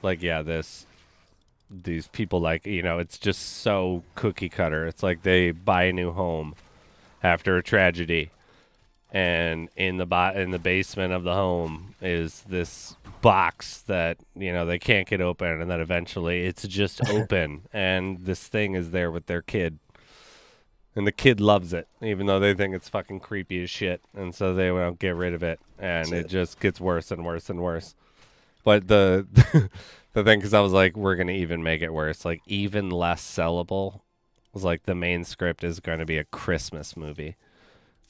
like, yeah, these people, like, you know, it's just so cookie cutter. It's like they buy a new home after a tragedy, and in the basement of the home is this box that, you know, they can't get open, and then eventually it's just open, and this thing is there with their kid. And the kid loves it, even though they think it's fucking creepy as shit. And so they won't get rid of it. And it just gets worse and worse and worse. But the thing, because I was like, we're going to even make it worse. Like, even less sellable was like, the main script is going to be a Christmas movie.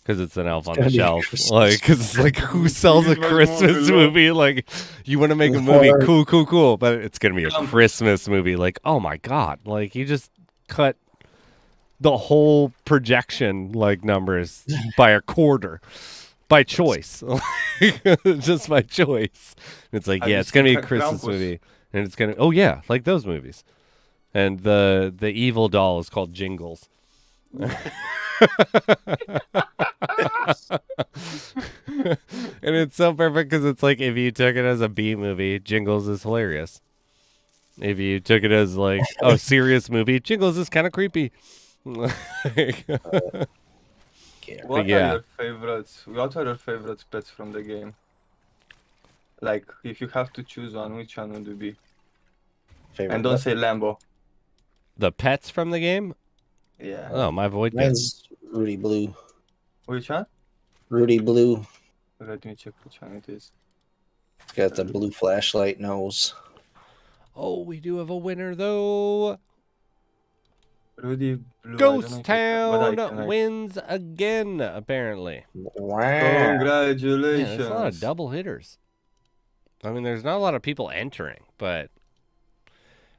Because it's an elf on the
gonna be a
shelf.
Christmas
Like, because it's like, who sells a Christmas movie? Like, you want to make a movie?
Horror.
Cool. But it's going to be a Christmas movie. Like, oh my God. Like, you just cut the whole projection like numbers by a quarter by choice. Just by choice. And it's like,
Have
yeah,
you
it's gonna be
seen
a Christmas
Krampus?
movie, and it's gonna, oh yeah, like those movies. And the evil doll is called Jingles. And it's so perfect because it's like, if you took it as a B movie, Jingles is hilarious. If you took it as like a serious movie, Jingles is kind of creepy.
What
yeah.
are your favorites? What are your favorite pets from the game? Like, if you have to choose one, which one would it be?
Favorite
And don't say Lambo.
The pets from the game?
Yeah.
Oh, my void cat.
Mine's Rudy Blue.
Which one?
Rudy Blue.
Let me check which one it is.
Got the blue flashlight nose.
Oh, we do have a winner though.
Rudy Blue. I don't know
Ghost
if it- but I
Town
can, like-
wins again, apparently.
Wow.
Yeah,
Congratulations.
there's a lot of double hitters. I mean, there's not a lot of people entering, but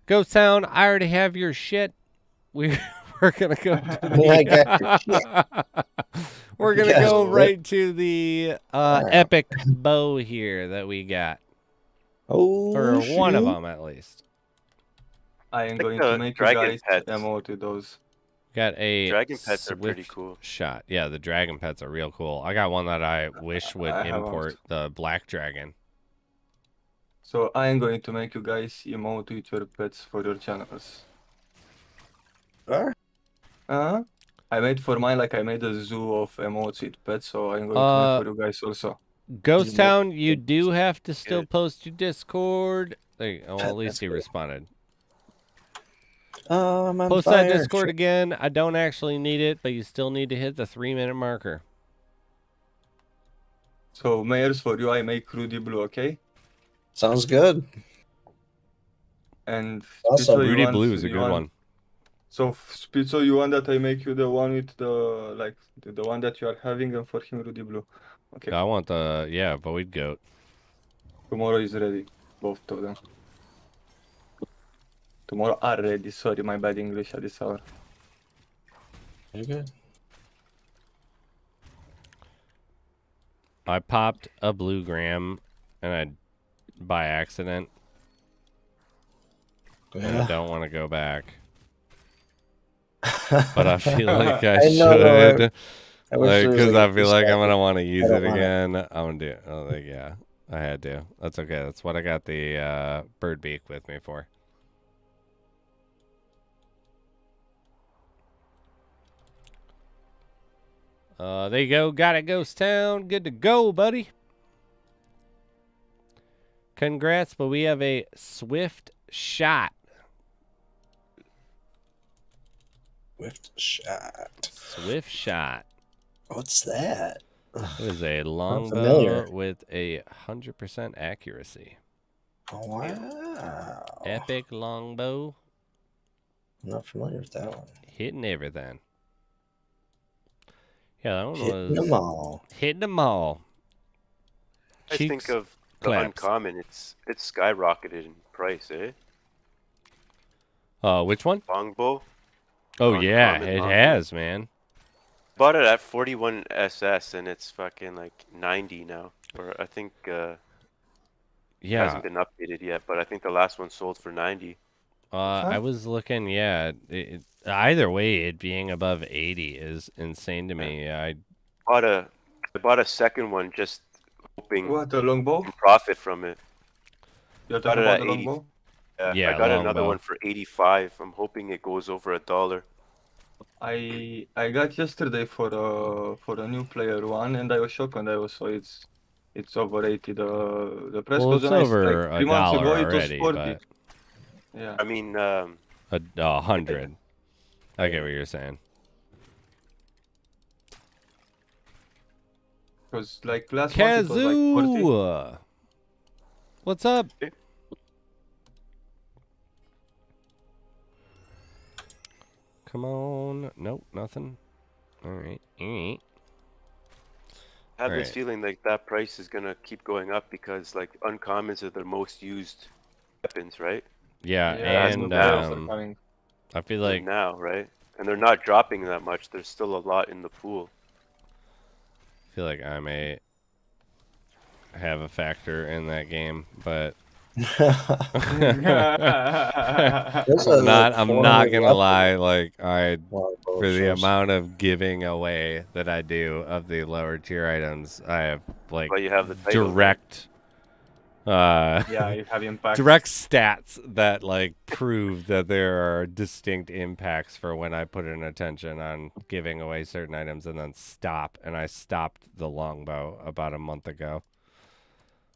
Ghost Town, I already have your shit. We're gonna go to
I got your
the we're gonna
Yes,
go
what?
right to the epic bow here that we got.
Oh,
For one of
shoot.
them, at least.
I am
Like
going
the
to make you
dragon
guys
pets.
emote with those.
Got a
Dragon pets are pretty
swift
cool.
shot. Yeah, the dragon pets are real cool. I got one that I wish would
I have
import the black dragon.
So I am going to make you guys emote with your pets for your channels.
Sure.
I made for mine like I made a zoo of emotes with pets, so I'm going to make for you guys also.
Ghost
You
Town,
make-
you do have to still
Good.
post your Discord. There, well, at least
That's
he
cool.
responded.
I'm on
Post
fire.
that Discord again. I don't actually need it, but you still need to hit the 3-minute marker.
So mayors for you, I make Rudy Blue, okay?
Sounds good.
And
Awesome.
Spitzo,
Rudy Blue is a good one.
So Spitzo, you want that I make you the one with the the one that you are having, and for him Rudy Blue. Okay.
I want the Void Goat.
Tomorrow is ready, both of them. Tomorrow are ready. Sorry, my bad English at this hour.
You're good.
I popped a blue gram, and I by accident. And I
Yeah.
don't want to go back, but I feel like I,
I know,
should.
I wish there was,
Because
like,
I feel like I'm gonna want to use
don't
it
want it.
again. I'm gonna do it. Oh, like, yeah, I had to. That's okay. That's what I got the bird beak with me for. There you go. Got it, Ghost Town. Good to go, buddy. Congrats, but we have a swift shot.
Swift shot.
Swift shot.
What's that?
It is a
familiar.
longbow with a 100% accuracy.
Oh, wow.
Epic longbow,
I'm not familiar with that one.
hitting everything. Yeah, that one
Hitting
was
them all.
hitting them all.
I think
Cheeks,
of the
claps.
uncommon. It's skyrocketed in price, eh?
Which one?
Longbow.
Oh yeah,
Uncommon
it
longbow.
has, man.
Bought it at 41 SS and it's fucking like 90 now. Or I think it
Yeah.
hasn't been updated yet, but I think the last one sold for 90.
I was looking. Yeah, either way, it being above 80 is insane to me.
I bought a second one just hoping
What, a longbow?
to profit from it.
You're
Got
talking
it
about
at
the
80.
longbow?
Yeah,
I got another
longbow.
one for 85. I'm hoping it goes over $1.
I got yesterday for a new player one, and I was shocked when I saw it's over 80 the price.
Well,
'cause
it's
when I
over
like 3 months
$1
ago it was
already,
40.
but
Yeah.
I mean,
100. I get what you're saying.
Because like last month it was like 40.
Kazoo, what's up?
Okay.
Come on. Nope, nothing. All right.
I have this
Alright.
feeling like that price is gonna keep going up because like uncommons are the most used weapons, right?
Yeah,
as
and
new players are coming.
I feel like
Now, right? And they're not dropping that much. There's still a lot in the pool.
I may have a factor in that game, but I'm not gonna lie. Like for the amount of giving away that I do of the lower tier items, I have like
But you have the title,
direct,
Yeah, you have impact.
direct stats that like prove that there are distinct impacts for when I put an attention on giving away certain items and then stop. And I stopped the longbow about a month ago.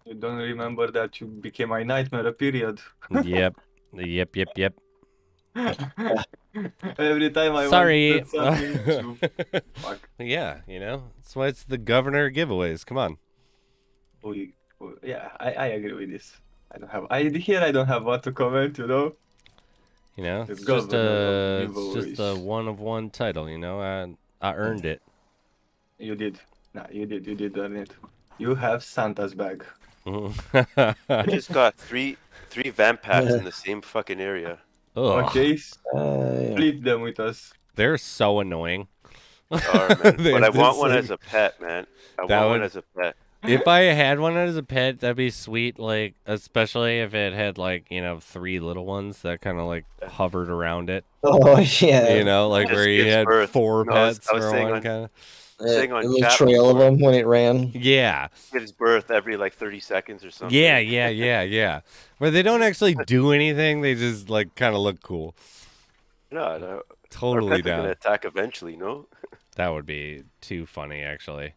You don't remember that you became my nightmare, period.
Yep.
Every time I
Sorry.
wanted something to... Fuck.
Yeah, that's why it's the governor giveaways. Come on.
Yeah, I agree with this. I don't have what to comment,
It's
The
just
governor
a
of
it's just a
giveaways.
one of one title. I earned it.
You did. Nah, you did earn it. You have Santa's bag.
I just got three Vampats in the same fucking area.
Ugh,
Okay,
Yeah.
split them with us.
they're so annoying.
They are, man.
They're
But I
the
want one
same.
as a pet, man. I
That
want one
would-
as a pet.
If I had one as a pet, that'd be sweet. Like, especially if it had like 3 little ones that kind of like hovered around it.
Oh yeah,
Like
Just
where you
gives
had
birth.
4
No,
pets
I was
or
saying
one
on
kind of.
saying
a
on
little
chat
trail of
before,
them when it ran.
Yeah.
gives birth every like 30 seconds or something.
Yeah. Where they don't actually do anything, they just like kind of look cool.
No, no. Our
Totally
pets are gonna
down.
attack eventually, no?
That would be too funny, actually.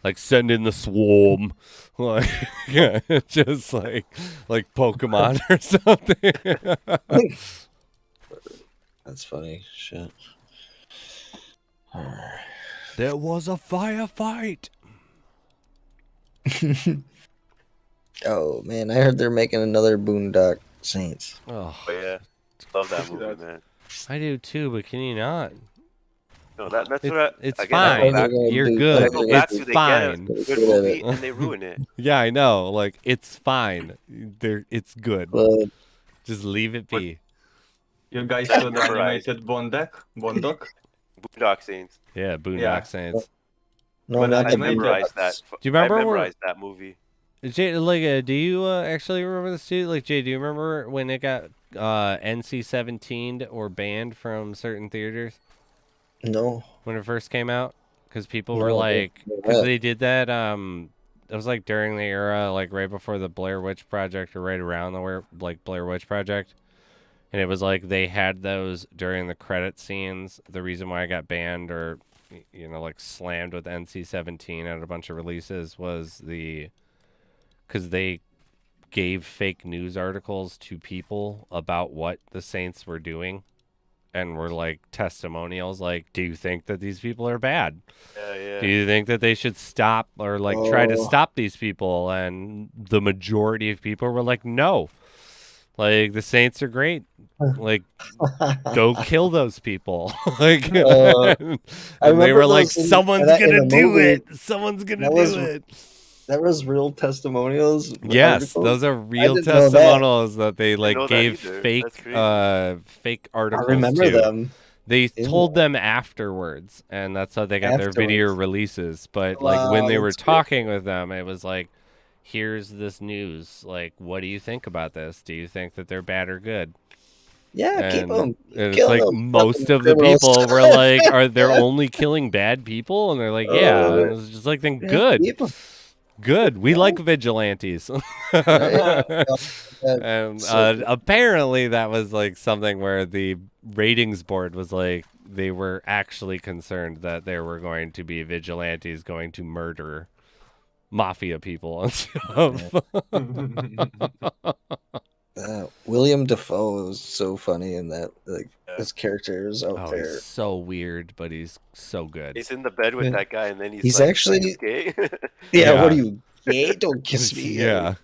Like send in the swarm, like just like Pokemon or something.
That's funny. Shit.
There was a firefight.
Oh man, I heard they're making another Boondock Saints.
Oh,
But yeah, love that movie, man.
I do too, but can you not?
No, that's
It's,
what
it's
again, I go
fine.
back.
You're
I
good.
go back
It's
to they
fine.
get a good
Good at
movie
it.
and they ruin it.
Yeah, I know. Like it's fine. It's good.
But
Just leave it be.
You guys saw the
Memorized.
animated Bondoc?
Boondock Saints.
Yeah, Boondock
Yeah.
Saints.
no,
But
not
I
I
the
memorized
Boondocks.
that.
Do you remember
I
where-
memorized that movie.
Jay, like, do you actually remember this too? Like, Jay, do you remember when it got NC-17'd or banned from certain theaters
No.
when it first came out? Because people
No,
were
I
like,
don't know
because
that.
they did that. It was like during the era, like right before the Blair Witch Project or right around the Blair Witch Project, and it was like they had those during the credit scenes. The reason why I got banned or like slammed with NC-17 at a bunch of releases was because they gave fake news articles to people about what the Saints were doing and were like testimonials like, do you think that these people are bad?
Yeah,
Do you think that they should stop or like try to
Oh.
stop these people? And the majority of people were like, no. Like the Saints are great. Like go kill those people. Like
I
and they
remember
were like,
those in-
someone's
that in
gonna
a
do
movie.
it. Someone's gonna
That was-
do it.
That was real testimonials.
Yes,
articles?
those are real
didn't know that.
testimonials that they like
know that
gave
either.
fake
That's crazy.
fake
I
articles
remember
to.
them.
They
Ew.
told them afterwards, and that's how they got their video
Afterwards.
releases. But like when they
Wow,
were
that's good.
talking with them, it was like, "Here's this news. Like, what do you think about this? Do you think that they're bad or good?"
Yeah, keep them.
And it's
Kill
like
them,
most
fucking
of the
criminals.
people were like, "Are they only killing bad people?" And they're like, "Yeah." And it was just like, "Then
Yeah,
good,
keep 'em.
good. We like vigilantes."
Right?
And
So-
apparently that was like something where the ratings board was like they were actually concerned that there were going to be vigilantes going to murder mafia people and stuff.
William Dafoe was so funny in that. Like
Yeah.
his character is out
Oh,
there.
he's so weird, but he's so good.
He's in the bed with
Yeah.
that guy, and then
He's
like,
actually-
"He's gay."
Yeah,
Yeah.
what are you gay? Don't kiss me.
Yeah.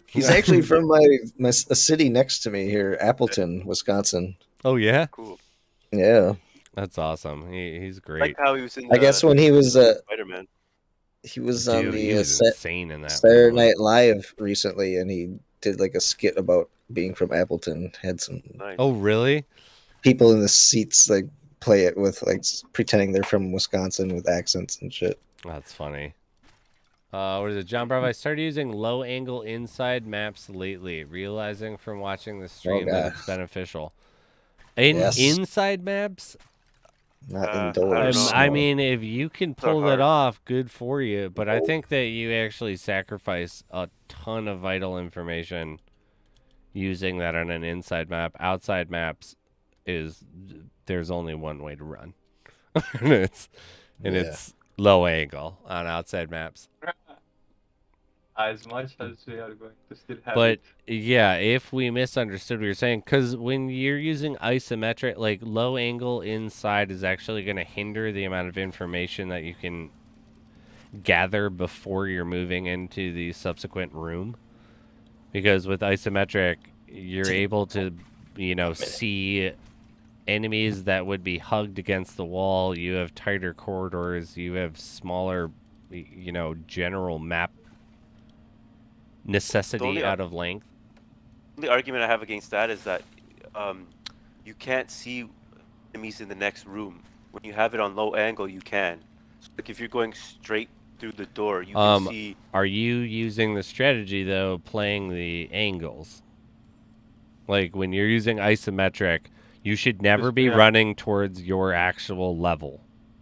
He's actually from a city next to me here, Appleton, Wisconsin.
Oh yeah,
Cool.
Yeah,
that's awesome. He's
I
great.
like how he was in.
I guess when he was
Spider-Man.
he was on
Dude, he
the
was insane in that.
Saturday
movie.
Night Live recently, and he did like a skit about being from Appleton. Had some
Nice.
Oh really?
people in the seats like play it with like pretending they're from Wisconsin with accents and shit.
That's funny. What is it, John Bravo? I started using low-angle inside maps lately, realizing from watching the stream that it's beneficial.
Yes.
Inside maps,
Not
I
indoors.
don't know.
I mean, if you can
They're
pull that
hard.
off, good for you. But I think that you actually sacrifice a ton of vital information using that on an inside map. Outside maps there's only one way to run, and it's low angle on outside maps.
As much as we are going to still have
But
it.
yeah, if we misunderstood what you're saying, because when you're using isometric, like low angle inside is actually going to hinder the amount of information that you can gather before you're moving into the subsequent room. Because with isometric, you're able to, see enemies that would be hugged against the wall. You have tighter corridors. You have smaller, general map necessity
only-
out of length.
The argument I have against that is that you can't see enemies in the next room. When you have it on low angle, you can. So, like if you're going straight through the door, you can see.
Are you using the strategy though, playing the angles? Like when you're using isometric, you should never be running towards your actual level.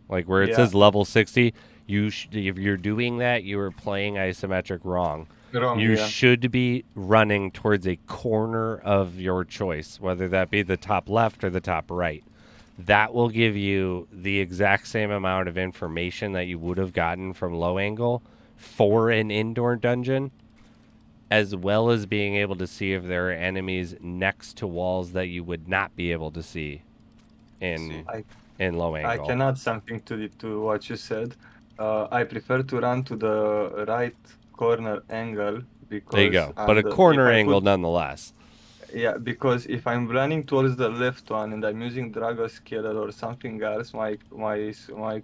Like where it says level 60, if you're doing that, you are playing isometric wrong. You should be running towards a corner of your choice, whether that be the top left or the top right. That will give you the exact same amount of information that you would have gotten from low angle for an indoor dungeon, as well as being able to see if there are enemies next to walls that you would not be able to see in low angle.
I can add something to what you said. I prefer to run to the right corner angle because
there you go. But a corner angle nonetheless.
Yeah, because if I'm running towards the left one and I'm using Dragon Scaler or something else, my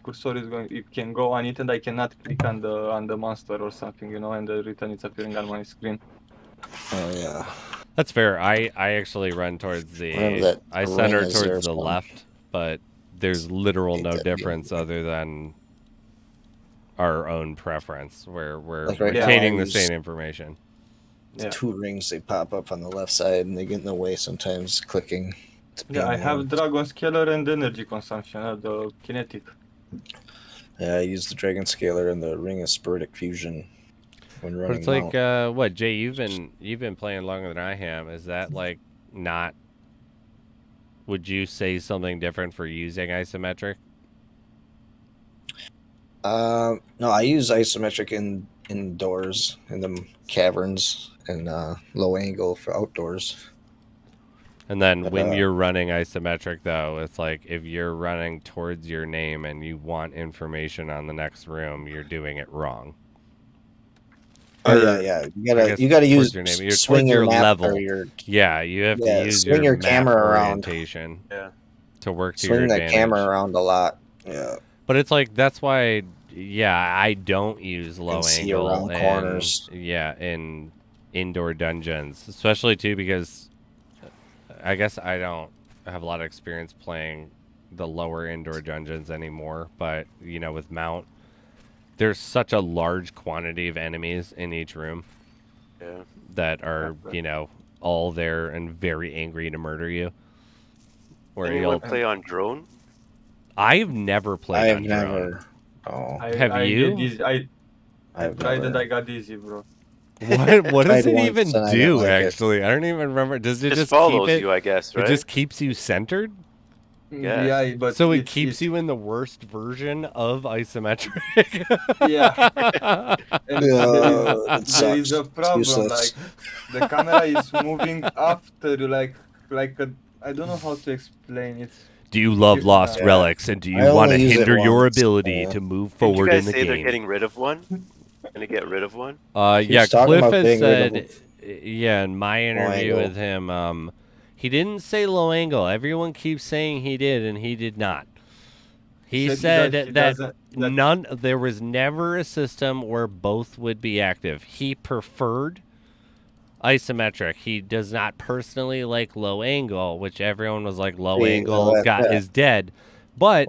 cursor is going. It can go on it, and I cannot click on the monster or something, and the return is appearing on my screen.
Oh yeah,
that's fair. I actually run towards the. I center towards the left, but there's literal no difference other than our own preference, where we're retaining the same information.
The 2 rings, they pop up on the left side and they get in the way sometimes clicking.
Yeah, I have Dragon Scaler and energy consumption, the kinetic.
Yeah, I use the Dragon Scaler and the Ring of Spiritic Fusion when running.
But it's like, what, Jay? You've been playing longer than I have. Is that like not? Would you say something different for using isometric?
No, I use isometric indoors in the caverns and low angle for outdoors.
And then when you're running isometric, though, it's like if you're running towards your name and you want information on the next room, you're doing it wrong.
Oh yeah. You gotta use
your name. You're
swing
your
your
level.
Your,
you have to use
swing your camera
orientation to work to your advantage.
Swing the camera around a lot. Yeah.
But it's like that's why. Yeah, I don't use low angle
corners.
In indoor dungeons, especially too because I guess I don't have a lot of experience playing the lower indoor dungeons anymore. But with mount, there's such a large quantity of enemies in each room that are all there and very angry to murder you.
Anyone play on drone?
I've never played on drone.
Oh,
have you?
I tried and I got dizzy, bro.
What does it even do? Actually, I don't even remember. Does it just
follows
keep
you? I guess right.
It just keeps you centered.
Yeah, but
so it keeps you in the worst version of isometric.
Yeah. And there is a problem. Like the camera is moving after you. Like I don't know how to explain it.
Do you love Lost Relics, and do you want to hinder your ability to move forward in the game?
They're getting rid of one? Gonna get rid of one?
Yeah, Cliff has said, in my interview with him, he didn't say low angle. Everyone keeps saying he did, and he did not. He said that there was never a system where both would be active. He preferred isometric. He does not personally like low angle, which everyone was like low angle is dead. But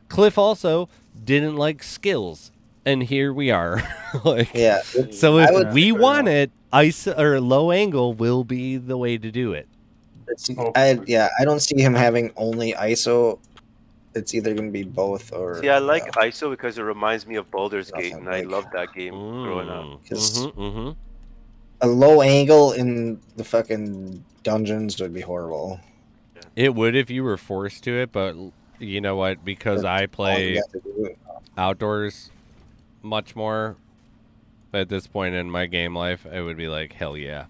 Cliff also didn't like skills, and here we are. So if we want it, low angle will be the way to do it.
I don't see him having only ISO. It's either going to be both or.
See, I like ISO because it reminds me of Baldur's Gate, and I loved that game growing up.
A low angle in the fucking dungeons would be horrible.
It would if you were forced to it, but you know what? Because I play outdoors much more at this point in my game life, it would be like, hell yeah.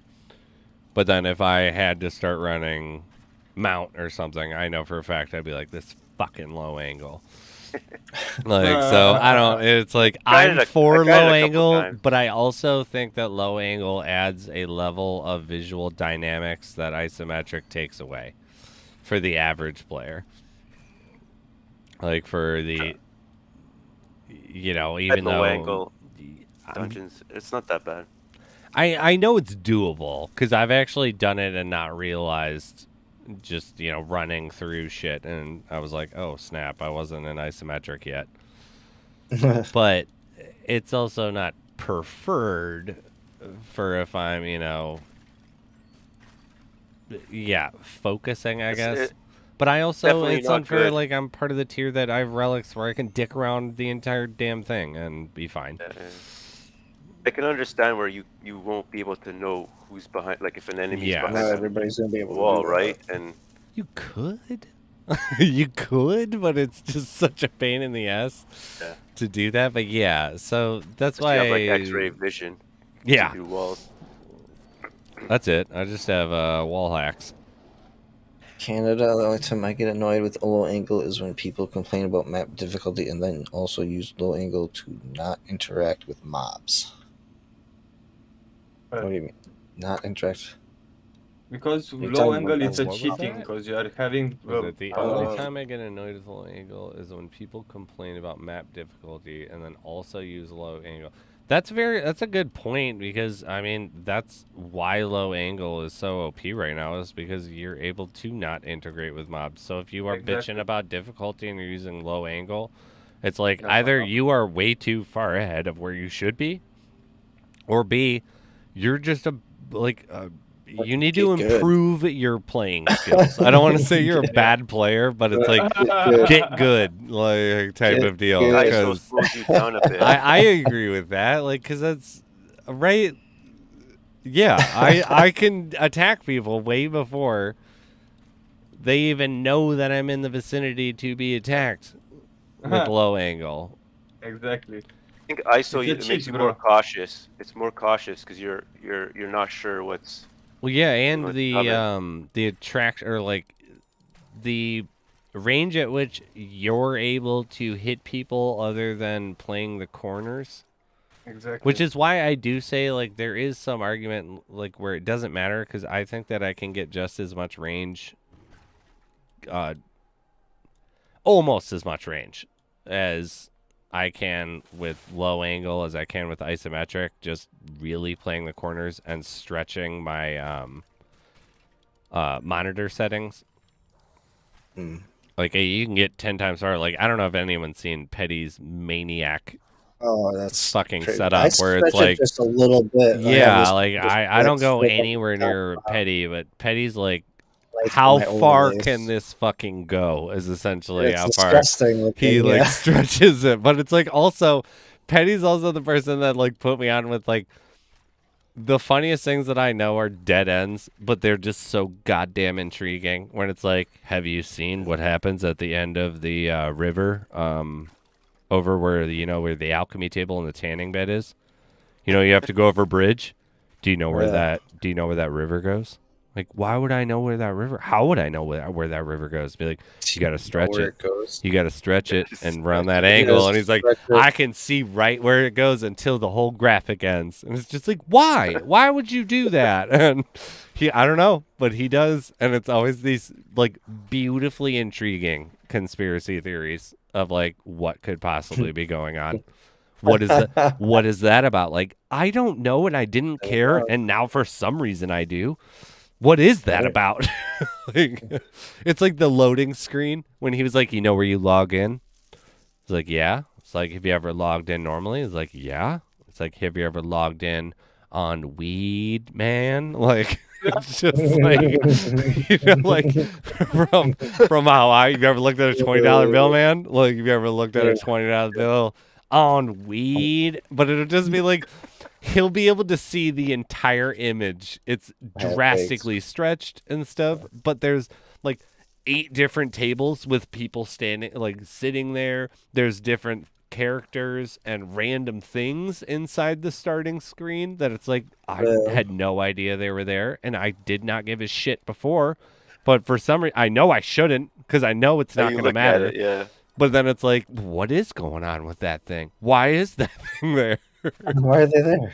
But then if I had to start running mount or something, I know for a fact I'd be like, this fucking low angle. So I don't. It's like I'm for low angle, but I also think that low angle adds a level of visual dynamics that isometric takes away for the average player. Like for the, even though
low angle dungeons, it's not that bad.
I know it's doable because I've actually done it and not realized. Just running through shit, and I was like, oh snap, I wasn't in isometric yet. But it's also not preferred for if I'm, focusing, I guess. But I also,
definitely
it's
not
unfair,
good.
like, I'm part of the tier that I have relics where I can dick around the entire damn thing and be fine.
I can understand where you won't be able to know who's behind, like if an enemy's
Yeah.
behind
Not
the
everybody's gonna be able to
wall,
do that.
right? And
You could. You could, but it's just such a pain in the ass
Yeah.
to do that. But yeah, so that's
unless
why
you have like X-ray vision.
Yeah,
Through walls.
that's it. I just have wall hacks.
Canada, the only time I get annoyed with low angle is when people complain about map difficulty and then also use low angle to not interact with mobs. What do you mean? Not interact?
Because
You're
low
talking
angle
about-
is a
What was
cheating
that?
because you are having
Was it the only
uh,
time I get annoyed with low angle is when people complain about map difficulty and then also use low angle. That's a good point because I mean that's why low angle is so OP right now is because you're able to not integrate with mobs. So if you are
Exactly.
bitching about difficulty and you're using low angle, it's like
That's
either
not-
you are way too far ahead of where you should be, or B, you're just you need to
Get good.
improve your playing skills. I don't want to say you're a bad player, but it's like get good, like type
Get
of deal.
good.
ISO
'cause
slows you down a bit.
I agree with that, like, because that's right. Yeah, I can attack people way before they even know that I'm in the vicinity to be attacked with low angle.
Exactly.
I think ISO
It's a
it makes
cheat,
you
bro.
more cautious. It's more cautious because you're not sure what's.
Well, yeah, and
what's
the
coming.
the attraction or like the range at which you're able to hit people other than playing the corners,
Exactly.
which is why I do say like there is some argument like where it doesn't matter because I think that I can get just as much range, almost as much range as I can with low angle as I can with isometric, just really playing the corners and stretching my monitor settings.
Hmm.
Like you can get 10 times harder. Like I don't know if anyone's seen Petty's Maniac
Oh, that's
fucking
crazy.
setup
I
where it's
stretch it
like
just a little bit.
yeah, like I don't go
stretch
anywhere
it
near Petty, but Petty's like
like
how
my
far
overlays.
can this fucking go is essentially
It's
how far
disgusting looking.
he like
yeah.
stretches it. But it's like also Petty's also the person that like put me on with like the funniest things that I know are dead ends, but they're just so goddamn intriguing. When it's like, have you seen what happens at the end of the river, over where where the alchemy table and the tanning bed is? You have to go over a bridge. Do you know where
Yeah.
Do you know where that river goes? Like, why would I know where that river? How would I know where that river goes? Be like, you got to stretch
Where
it.
it goes.
You got to stretch it and run that
You
angle.
gotta
And he's like,
stretch it.
I can see right where it goes until the whole graphic ends. And it's just like, why? Why would you do that? And I don't know, but he does. And it's always these like beautifully intriguing conspiracy theories of like what could possibly be going on. What is that? What is that about? Like, I don't know, and I didn't care, and now for some reason I do. What is that
Right.
about? Like, it's like the loading screen when he was like, you know where you log in? It's like, yeah. It's like, have you ever logged in normally? It's like, yeah. It's like, have you ever logged in on WED, man? Like, it's just like, like from how you've ever looked at a $20 bill, man? Like, have you ever looked at a $20 bill on WED? But it'll just be like, he'll be able to see the entire image. It's drastically stretched and stuff, but there's like 8 different tables with people standing, like sitting there. There's different characters and random things inside the starting screen that it's like, I had no idea they were there, and I did not give a shit before. But for some reason, I know I shouldn't because I know it's not going to matter.
Yeah.
But then it's like, what is going on with that thing? Why is that thing there?
Why are they there?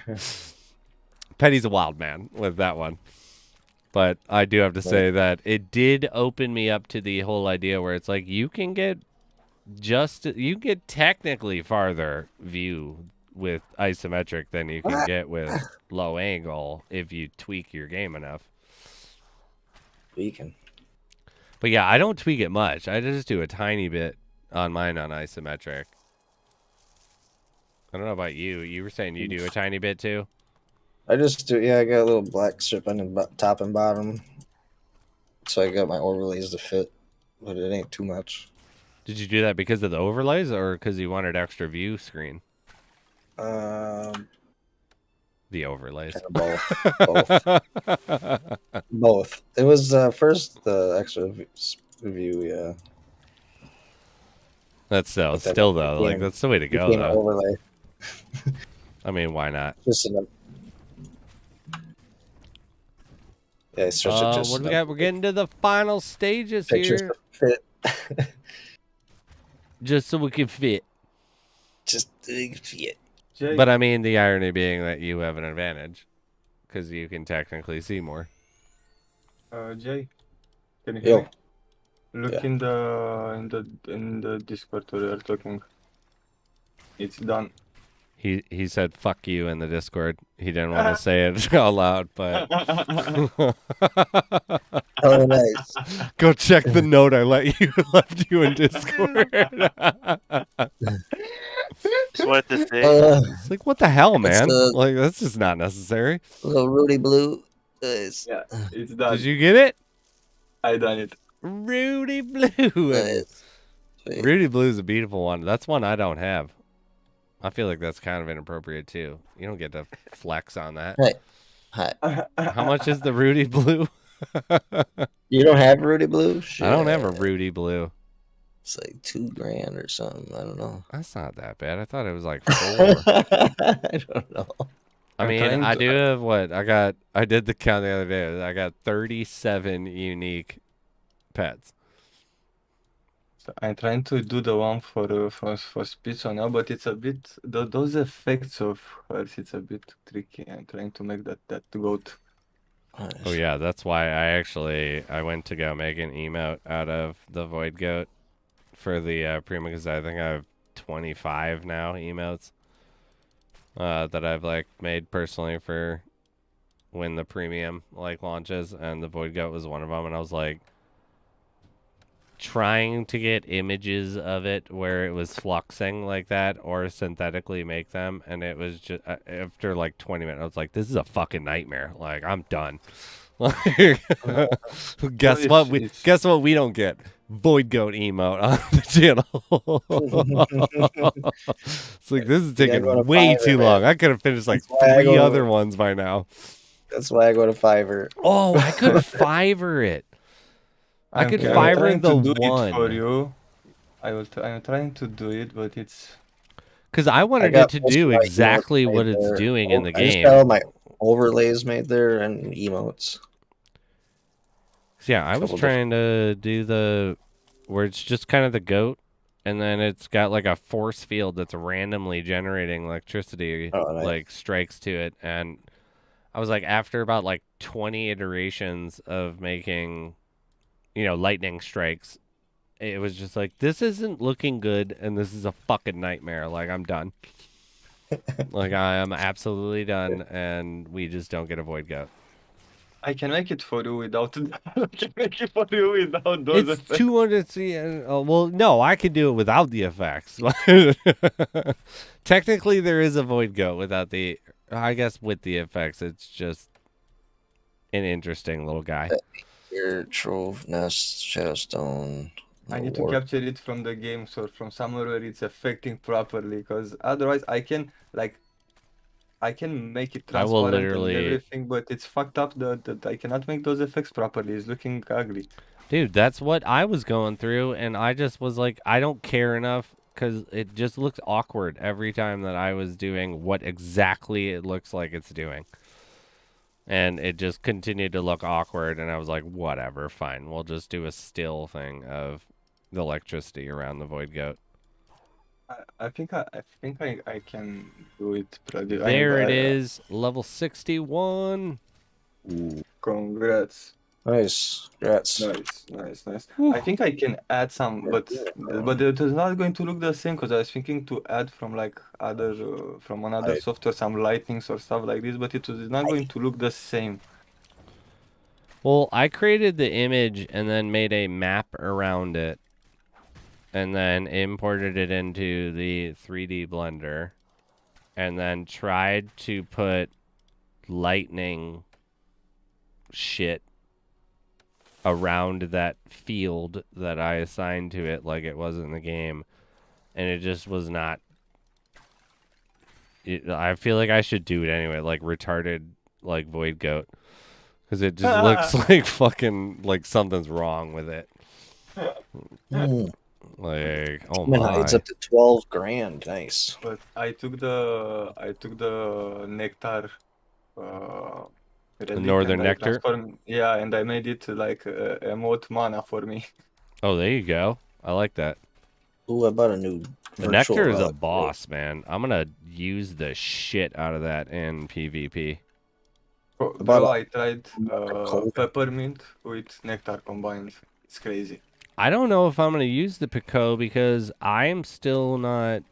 Petty's a wild man with that one. But I do have to say that it did open me up to the whole idea where it's like you can get technically farther view with isometric than you can get with low angle if you tweak your game enough.
Beacon.
But yeah, I don't tweak it much. I just do a tiny bit on mine on isometric. I don't know about you. You were saying you do a tiny bit too.
I just do. Yeah, I got a little black strip on the top and bottom, so I got my overlays to fit, but it ain't too much.
Did you do that because of the overlays or because you wanted extra view screen? The overlays.
Kind of both. Both. It was first the extra view, yeah.
That's still though, like that's the way to go though.
Overlay.
I mean, why not?
Just enough. Yeah, stretch it just.
What do we got? We're getting to the final stages here.
Fit.
Just so we can fit.
Just fit.
Jay,
But I mean, the irony being that you have an advantage because you can technically see more.
Jay, can you hear me? Look
Yeah.
in the Discord where you're talking. It's done.
He said "fuck you" in the Discord. He didn't want to say it out loud, but
Oh, nice.
go check the note I left you in Discord.
Just wanted to say,
It's like, what the hell, man?
the-
Like, that's just not necessary.
Little Rudy Blue. Nice.
Yeah, it's done.
Did you get it?
I done it.
Rudy Blue.
Nice.
Rudy Blue is a beautiful one. That's one I don't have. I feel like that's kind of inappropriate too. You don't get to flex on that.
Hey. Hi.
How much is the Rudy Blue?
You don't have Rudy Blue? Shit.
I don't have a Rudy Blue.
It's like $2,000 or something. I don't know.
That's not that bad. I thought it was like 4.
I don't know.
I
I'm
mean,
trying
I
to-
do have what? I did the count the other day. I got 37 unique pets.
So I'm trying to do the one for Spizzo now, but it's a bit those effects of hers. It's a bit tricky. I'm trying to make that goat.
Nice.
Oh yeah, that's why I went to go make an emote out of the Void Goat for the Prima, because I think I have 25 now emotes that I've like made personally for when the premium like launches, and the Void Goat was one of them, and I was like trying to get images of it where it was fluxing like that or synthetically make them, and it was just after like 20 minutes I was like, this is a fucking nightmare. Like, I'm done. Guess what we don't get? Void Goat emote on the channel. It's like, this is taking way too long. I could have finished like 3 other ones by now.
That's why I go to Fiverr.
Oh, I could Fiverr it. I could Fiverr
trying
the
to do
one.
it for you. I'm trying to do it, but it's
Because I wanted it to do exactly what it's doing in the
I just
game.
got all my overlays made there and emotes.
Yeah, I was trying to do the where it's just kind of the goat, and then it's got like a force field that's randomly generating electricity, like strikes to it. And I was like, after about like 20 iterations of making, lightning strikes, it was just like, this isn't looking good, and this is a fucking nightmare. Like, I'm done. Like, I am absolutely done, and we just don't get a Void Goat.
I can make it for you without. I can make it for you without those
It's
effects.
200. Well, no, I can do it without the effects. Technically, there is a Void Goat without the. I guess with the effects, it's just an interesting little guy.
Here, Trove, Nest, Shadowstone.
I need to capture it from the game, so from somewhere where it's affecting properly, because otherwise I can make it
I will
transparent
literally-
and everything, but it's fucked up that I cannot make those effects properly. It's looking ugly.
Dude, that's what I was going through, and I just was like, I don't care enough, because it just looks awkward every time that I was doing what exactly it looks like it's doing. And it just continued to look awkward, and I was like, whatever, fine. We'll just do a still thing of the electricity around the Void Goat.
I think I can do it.
There it is, level 61.
Congrats.
Nice. Congrats.
Nice. I think I can add some, but it is not going to look the same, because I was thinking to add from like other from another software some lightnings or stuff like this, but it is not going to look the same.
Well, I created the image and then made a map around it, and then imported it into the 3D Blender. and then tried to put lightning shit around that field that I assigned to it like it was in the game, and it just was not. I feel like I should do it anyway, like retarded, like Void Goat, because it just looks like fucking like something's wrong with it. Like, oh my!
It's up to 12 grand. Nice.
But I took the nectar.
The
Relic
Northern
and I
Nectar.
yeah, and I made it like emote mana for me.
Oh, there you go. I like that.
Ooh, I bought a new.
The Nectar is a boss, man. I'm gonna use the shit out of that in PvP.
Bro, I tried peppermint with nectar combined. It's crazy.
I don't know if I'm gonna use the Pico because I'm still not.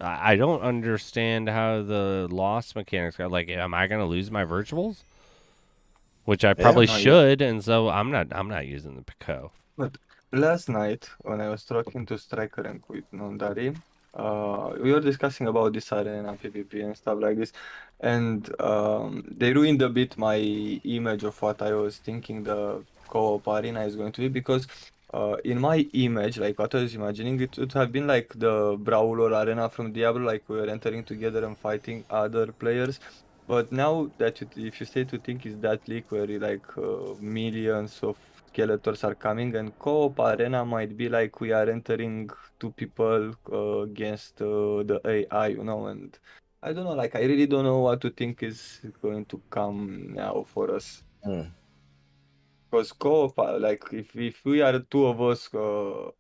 I don't understand how the loss mechanics are. Like, am I gonna lose my virtuals? Which I probably should, and so I'm not using the Pico.
But last night when I was talking to Striker and with Nondari, we were discussing about this arena PvP and stuff like this, and they ruined a bit my image of what I was thinking the co-op arena is going to be, because in my image, like what I was imagining, it would have been like the Brawler arena from Diablo, like we were entering together and fighting other players. But now that if you stay to think, is that league where like millions of skeletons are coming, and co-op arena might be like we are entering two people against the AI, and I don't know, like I really don't know what to think is going to come now for us. Because co-op, like if we are two of us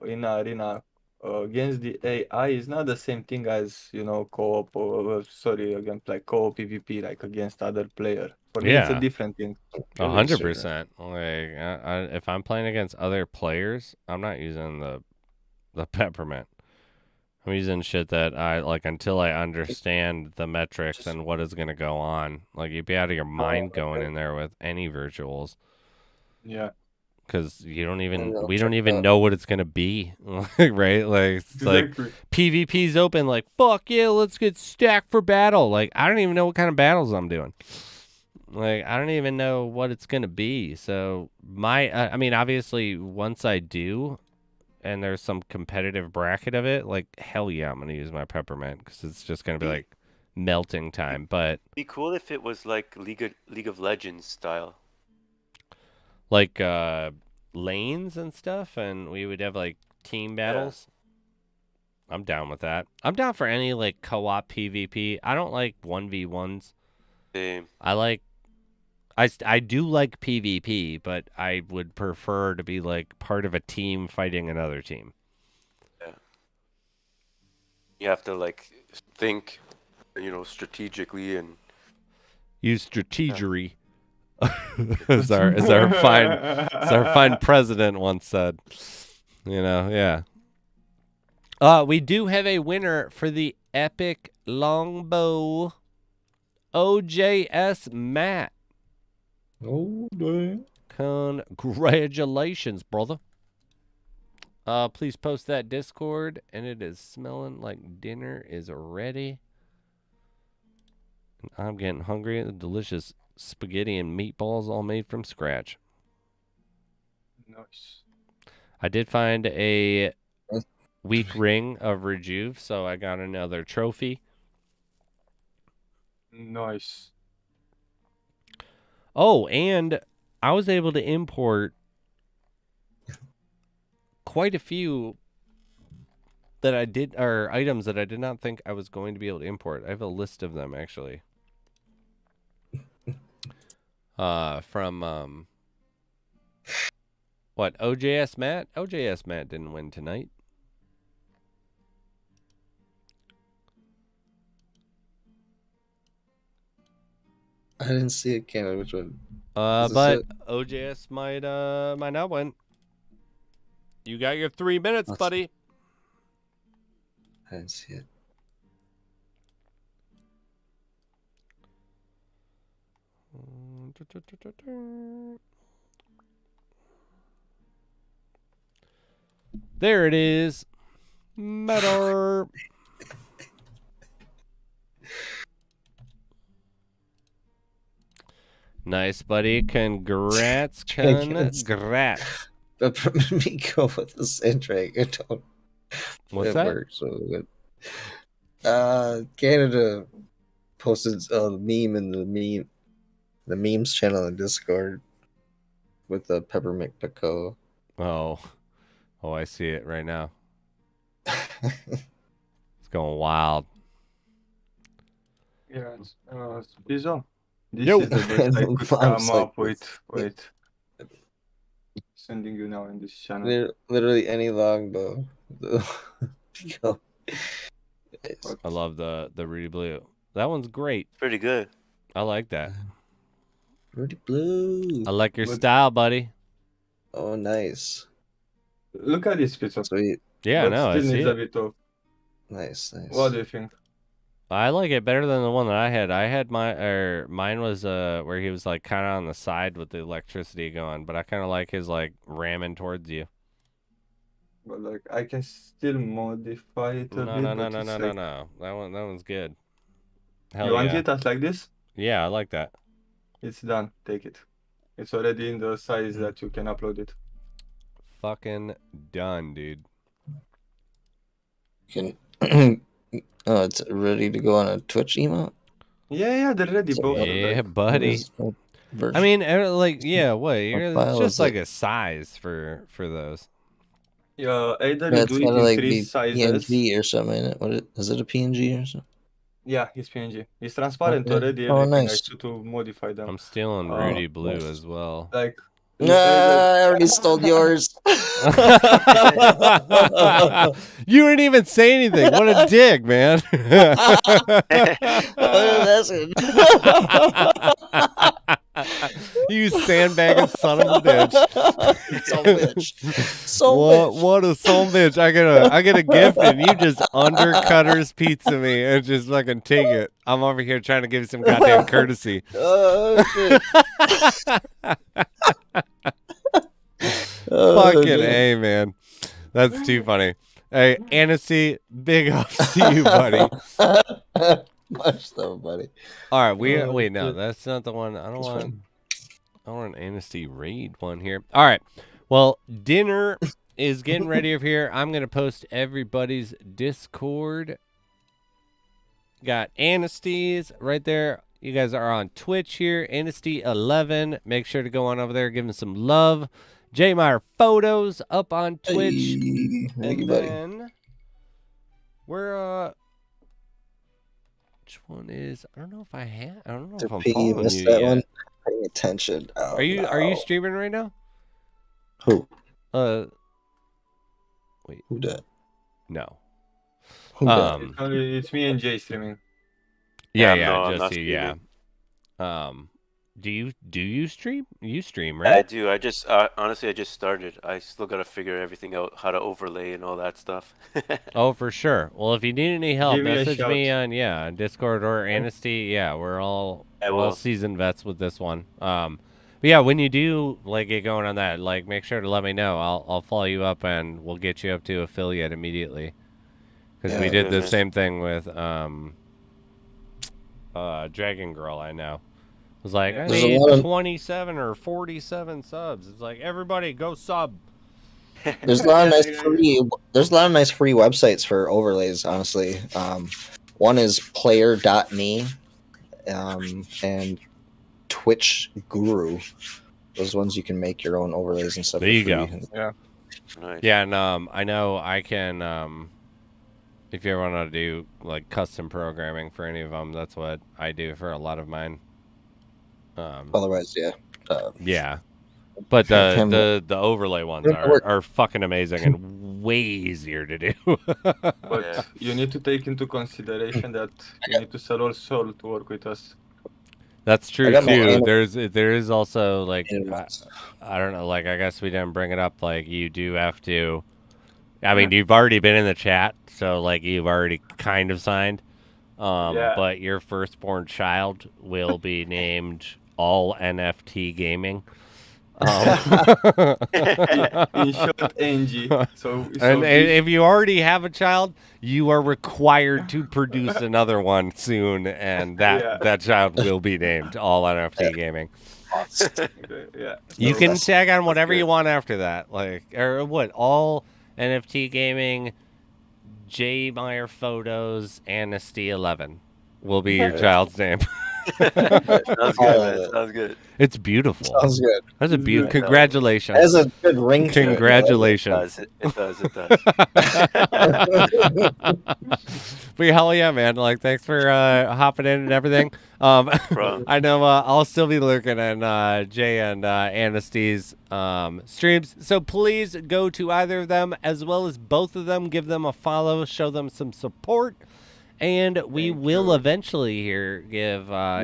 in arena against the AI, is not the same thing as co-op. Sorry, again, like co-op PvP, like against other player. For me, it's a different thing.
100%. Like, if I'm playing against other players, I'm not using the peppermint. I'm using shit that I like until I understand the metrics and what is going to go on. Like, you'd be out of your mind going in there with any virtuals.
Yeah.
Because we don't even know what it's going to be. Right? Like, it's exactly. Like, PvP's open, like, fuck yeah, let's get stacked for battle. Like, I don't even know what kind of battles I'm doing. Like, I don't even know what it's going to be. So, I mean, obviously, once I do, and there's some competitive bracket of it, like, hell yeah, I'm going to use my peppermint, because it's just going to be, like, melting time. But
it'd be cool if it was, like, League of Legends style.
Like, lanes and stuff, and we would have, like, team battles. Yeah. I'm down with that. I'm down for any, like, co-op PvP. I don't like 1v1s.
Same.
I do like PvP, but I would prefer to be like part of a team fighting another team.
Yeah. You have to like think, strategically and
use strategery. as our fine president once said. Yeah. We do have a winner for the epic longbow. OJS Matt.
Oh, damn.
Congratulations, brother. Please post that Discord, and it is smelling like dinner is ready. I'm getting hungry. The delicious spaghetti and meatballs all made from scratch.
Nice.
I did find a weak ring of Rejuve, so I got another trophy.
Nice.
Oh, and I was able to import quite a few items that I did not think I was going to be able to import. I have a list of them, actually. From what, OJS Matt? OJS Matt didn't win tonight.
I didn't see it, Canada. Which one?
But OJS might not win. You got your 3 minutes, buddy.
I didn't see it.
There it is. Matter. Nice, buddy. Congrats.
Dragons.
Congrats.
But me go with the sand dragon.
What's
It
that?
works so good. Canada posted a meme in the memes channel in Discord with the peppermint pico.
Oh, I see it right now. It's going wild.
Yeah, Pizzo. This
Yo.
is the best I could
I'm
come
like
up with. Wait. Sending you now in this channel.
Literally any longbow. Pico.
I love the Rudy Blue. That one's great.
Pretty good.
I like that.
Rudy Blue.
I like your
But-
style, buddy.
Oh, nice.
Look at this Pizzo.
Sweet.
Yeah,
But
no, I
still
see
needs a
it.
bit of.
Nice.
What do you think?
I like it better than the one that I had. Mine was where he was like kind of on the side with the electricity going, but I kind of like his like ramming towards you.
But like, I can still modify it a
No,
bit.
no,
but
no,
it's
no,
like,
no. That one's good. Hell
You want
yeah.
it as like this?
Yeah, I like that.
It's done. Take it. It's already in the size that you can upload it.
Fucking done, dude.
Can oh, it's ready to go on a Twitch emote.
Yeah, they're ready, both. of them.
Yeah,
Like,
buddy. I mean, like, yeah, what? It's
file
just
is
like
it?
a size for those.
yeah, either
Yeah,
you
it's
do it
gotta
in
like
3
be
sizes.
PNG or something. In it. Is it a PNG or something?
Yeah, it's PNG. It's transparent
Okay.
already.
Oh,
Everything. I
nice.
should to modify them.
I'm stealing
Oh,
Rudy Blue
nice.
as well.
Like,
Nah, I already stole yours.
You didn't even say anything. What a dick, man.
That's it.
You sandbagging son of a bitch.
So bitch. So bitch.
What a son of a bitch. I get a gift and you just undercutters pizza me and just fucking take it. I'm over here trying to give you some goddamn courtesy.
Shit.
Fucking A, man. That's too funny. Hey, Annecy, big ups to you, buddy.
Much so, buddy.
All right,
Oh,
wait, no,
shit.
that's not the one. I don't
It's
want.
fine.
I want an Annecy raid one here. All right, well, dinner is getting ready over here. I'm gonna post everybody's Discord. Got Annesty's right there. You guys are on Twitch here. Annesty11. Make sure to go on over there, give him some love. J Meyer Photos up on Twitch.
Hey, thank you,
And
buddy.
then we're which one is? I don't know if I have. I don't know if I'm
P,
following
missed
you
that
yet.
one. Paying attention. Oh,
Are you
no.
streaming right now?
Who?
Who
Who that?
no.
Who that?
it's me and Jay streaming.
Yeah,
Yeah, no, I'm
just
not
you, yeah.
streaming.
Do you stream? You stream,
I
right?
do. I just honestly, I just started. I still gotta figure everything out, how to overlay and all that stuff.
Oh, for sure. Well, if you need any help,
Give me a
message me
shout.
on Discord or Annesty. Yeah, we're all
I
well
will.
seasoned vets with this one. But yeah, when you do like get going on that, like make sure to let me know. I'll follow you up and we'll get you up to affiliate immediately. Because we
Yeah.
did the
Goodness.
same thing with Dragon Girl. I know. It was like I
There's a
need
lot of-
27 or 47 subs. It's like everybody go sub.
There's a lot of
Yeah,
nice
yeah,
free. There's a lot of nice free websites for overlays. Honestly, one is player.me, and Twitch Guru. Those ones you can make your own overlays and stuff.
There
for
you
free.
go.
Nice.
Yeah, and I know I can. If you ever want to do like custom programming for any of them, that's what I do for a lot of mine.
Otherwise, yeah.
Yeah, but
Can-
the overlay ones
Can work.
are fucking amazing and way easier to do.
But
Yeah.
you need to take into consideration that you need to sell all soul to work with us.
That's true
I got my
too.
anim-
There is also like
Animals.
I don't know. Like I guess we didn't bring it up. Like you do have to. I mean, you've already been in the chat, so like you've already kind of signed.
Yeah.
But your firstborn child will be named All NFT Gaming.
In short, Angie. So
And
this-
if you already have a child, you are required to produce another one soon, and that child will be named All NFT Gaming.
yeah.
You
So
can
that's-
tag on whatever
good.
you want after that, or what? All NFT Gaming, J Meyer Photos, Amnesty 11 will be your child's name.
Sounds good, man. Sounds good.
It's beautiful.
Sounds good.
That's a beautiful.
That
Congratulations.
Has a good ring to it.
Congratulations.
It does.
But hell yeah, man! Like, thanks for hopping in and everything.
Bro.
I know I'll still be looking at Jay and Anasty's streams, so please go to either of them as well as both of them. Give them a follow, show them some support, and we
Thank
will
you.
eventually give our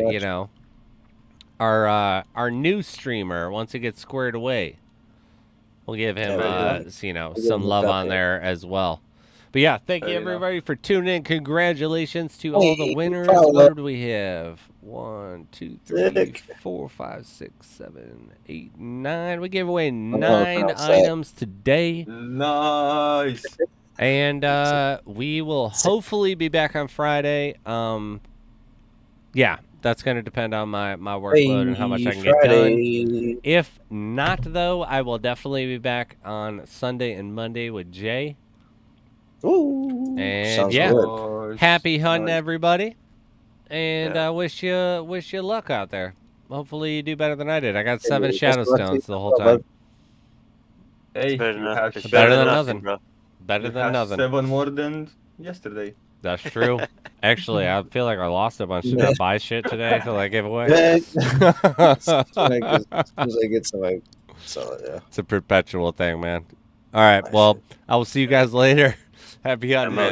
new streamer, once it gets squared away, we'll give him some love on there as well. But yeah, thank you everybody for tuning in. Congratulations to all the winners. What do we have? 1, 2, 3, 4, 5, 6, 7, 8, 9. We gave away 9 items today.
Nice.
And we will hopefully be back on Friday. Yeah, that's going to depend on my workload and how much I can get done. If not, though, I will definitely be back on Sunday and Monday with Jay.
Ooh,
And
sounds
yeah,
good.
happy hunting, everybody. And I wish you luck out there. Hopefully you do better than I did. I got 7 shadow stones the whole time.
Hey,
Better
you
than
have
nothing.
Better than
Nothing,
nothing.
bro.
Better
you
than
have
nothing.
7 more than yesterday.
That's true. Actually, I feel like I lost a bunch. Did I buy shit today till I gave away?
As soon as I get some, I sell it. Yeah.
It's a perpetual thing, man. All right. Well, I will see you guys later. Happy hunting, man.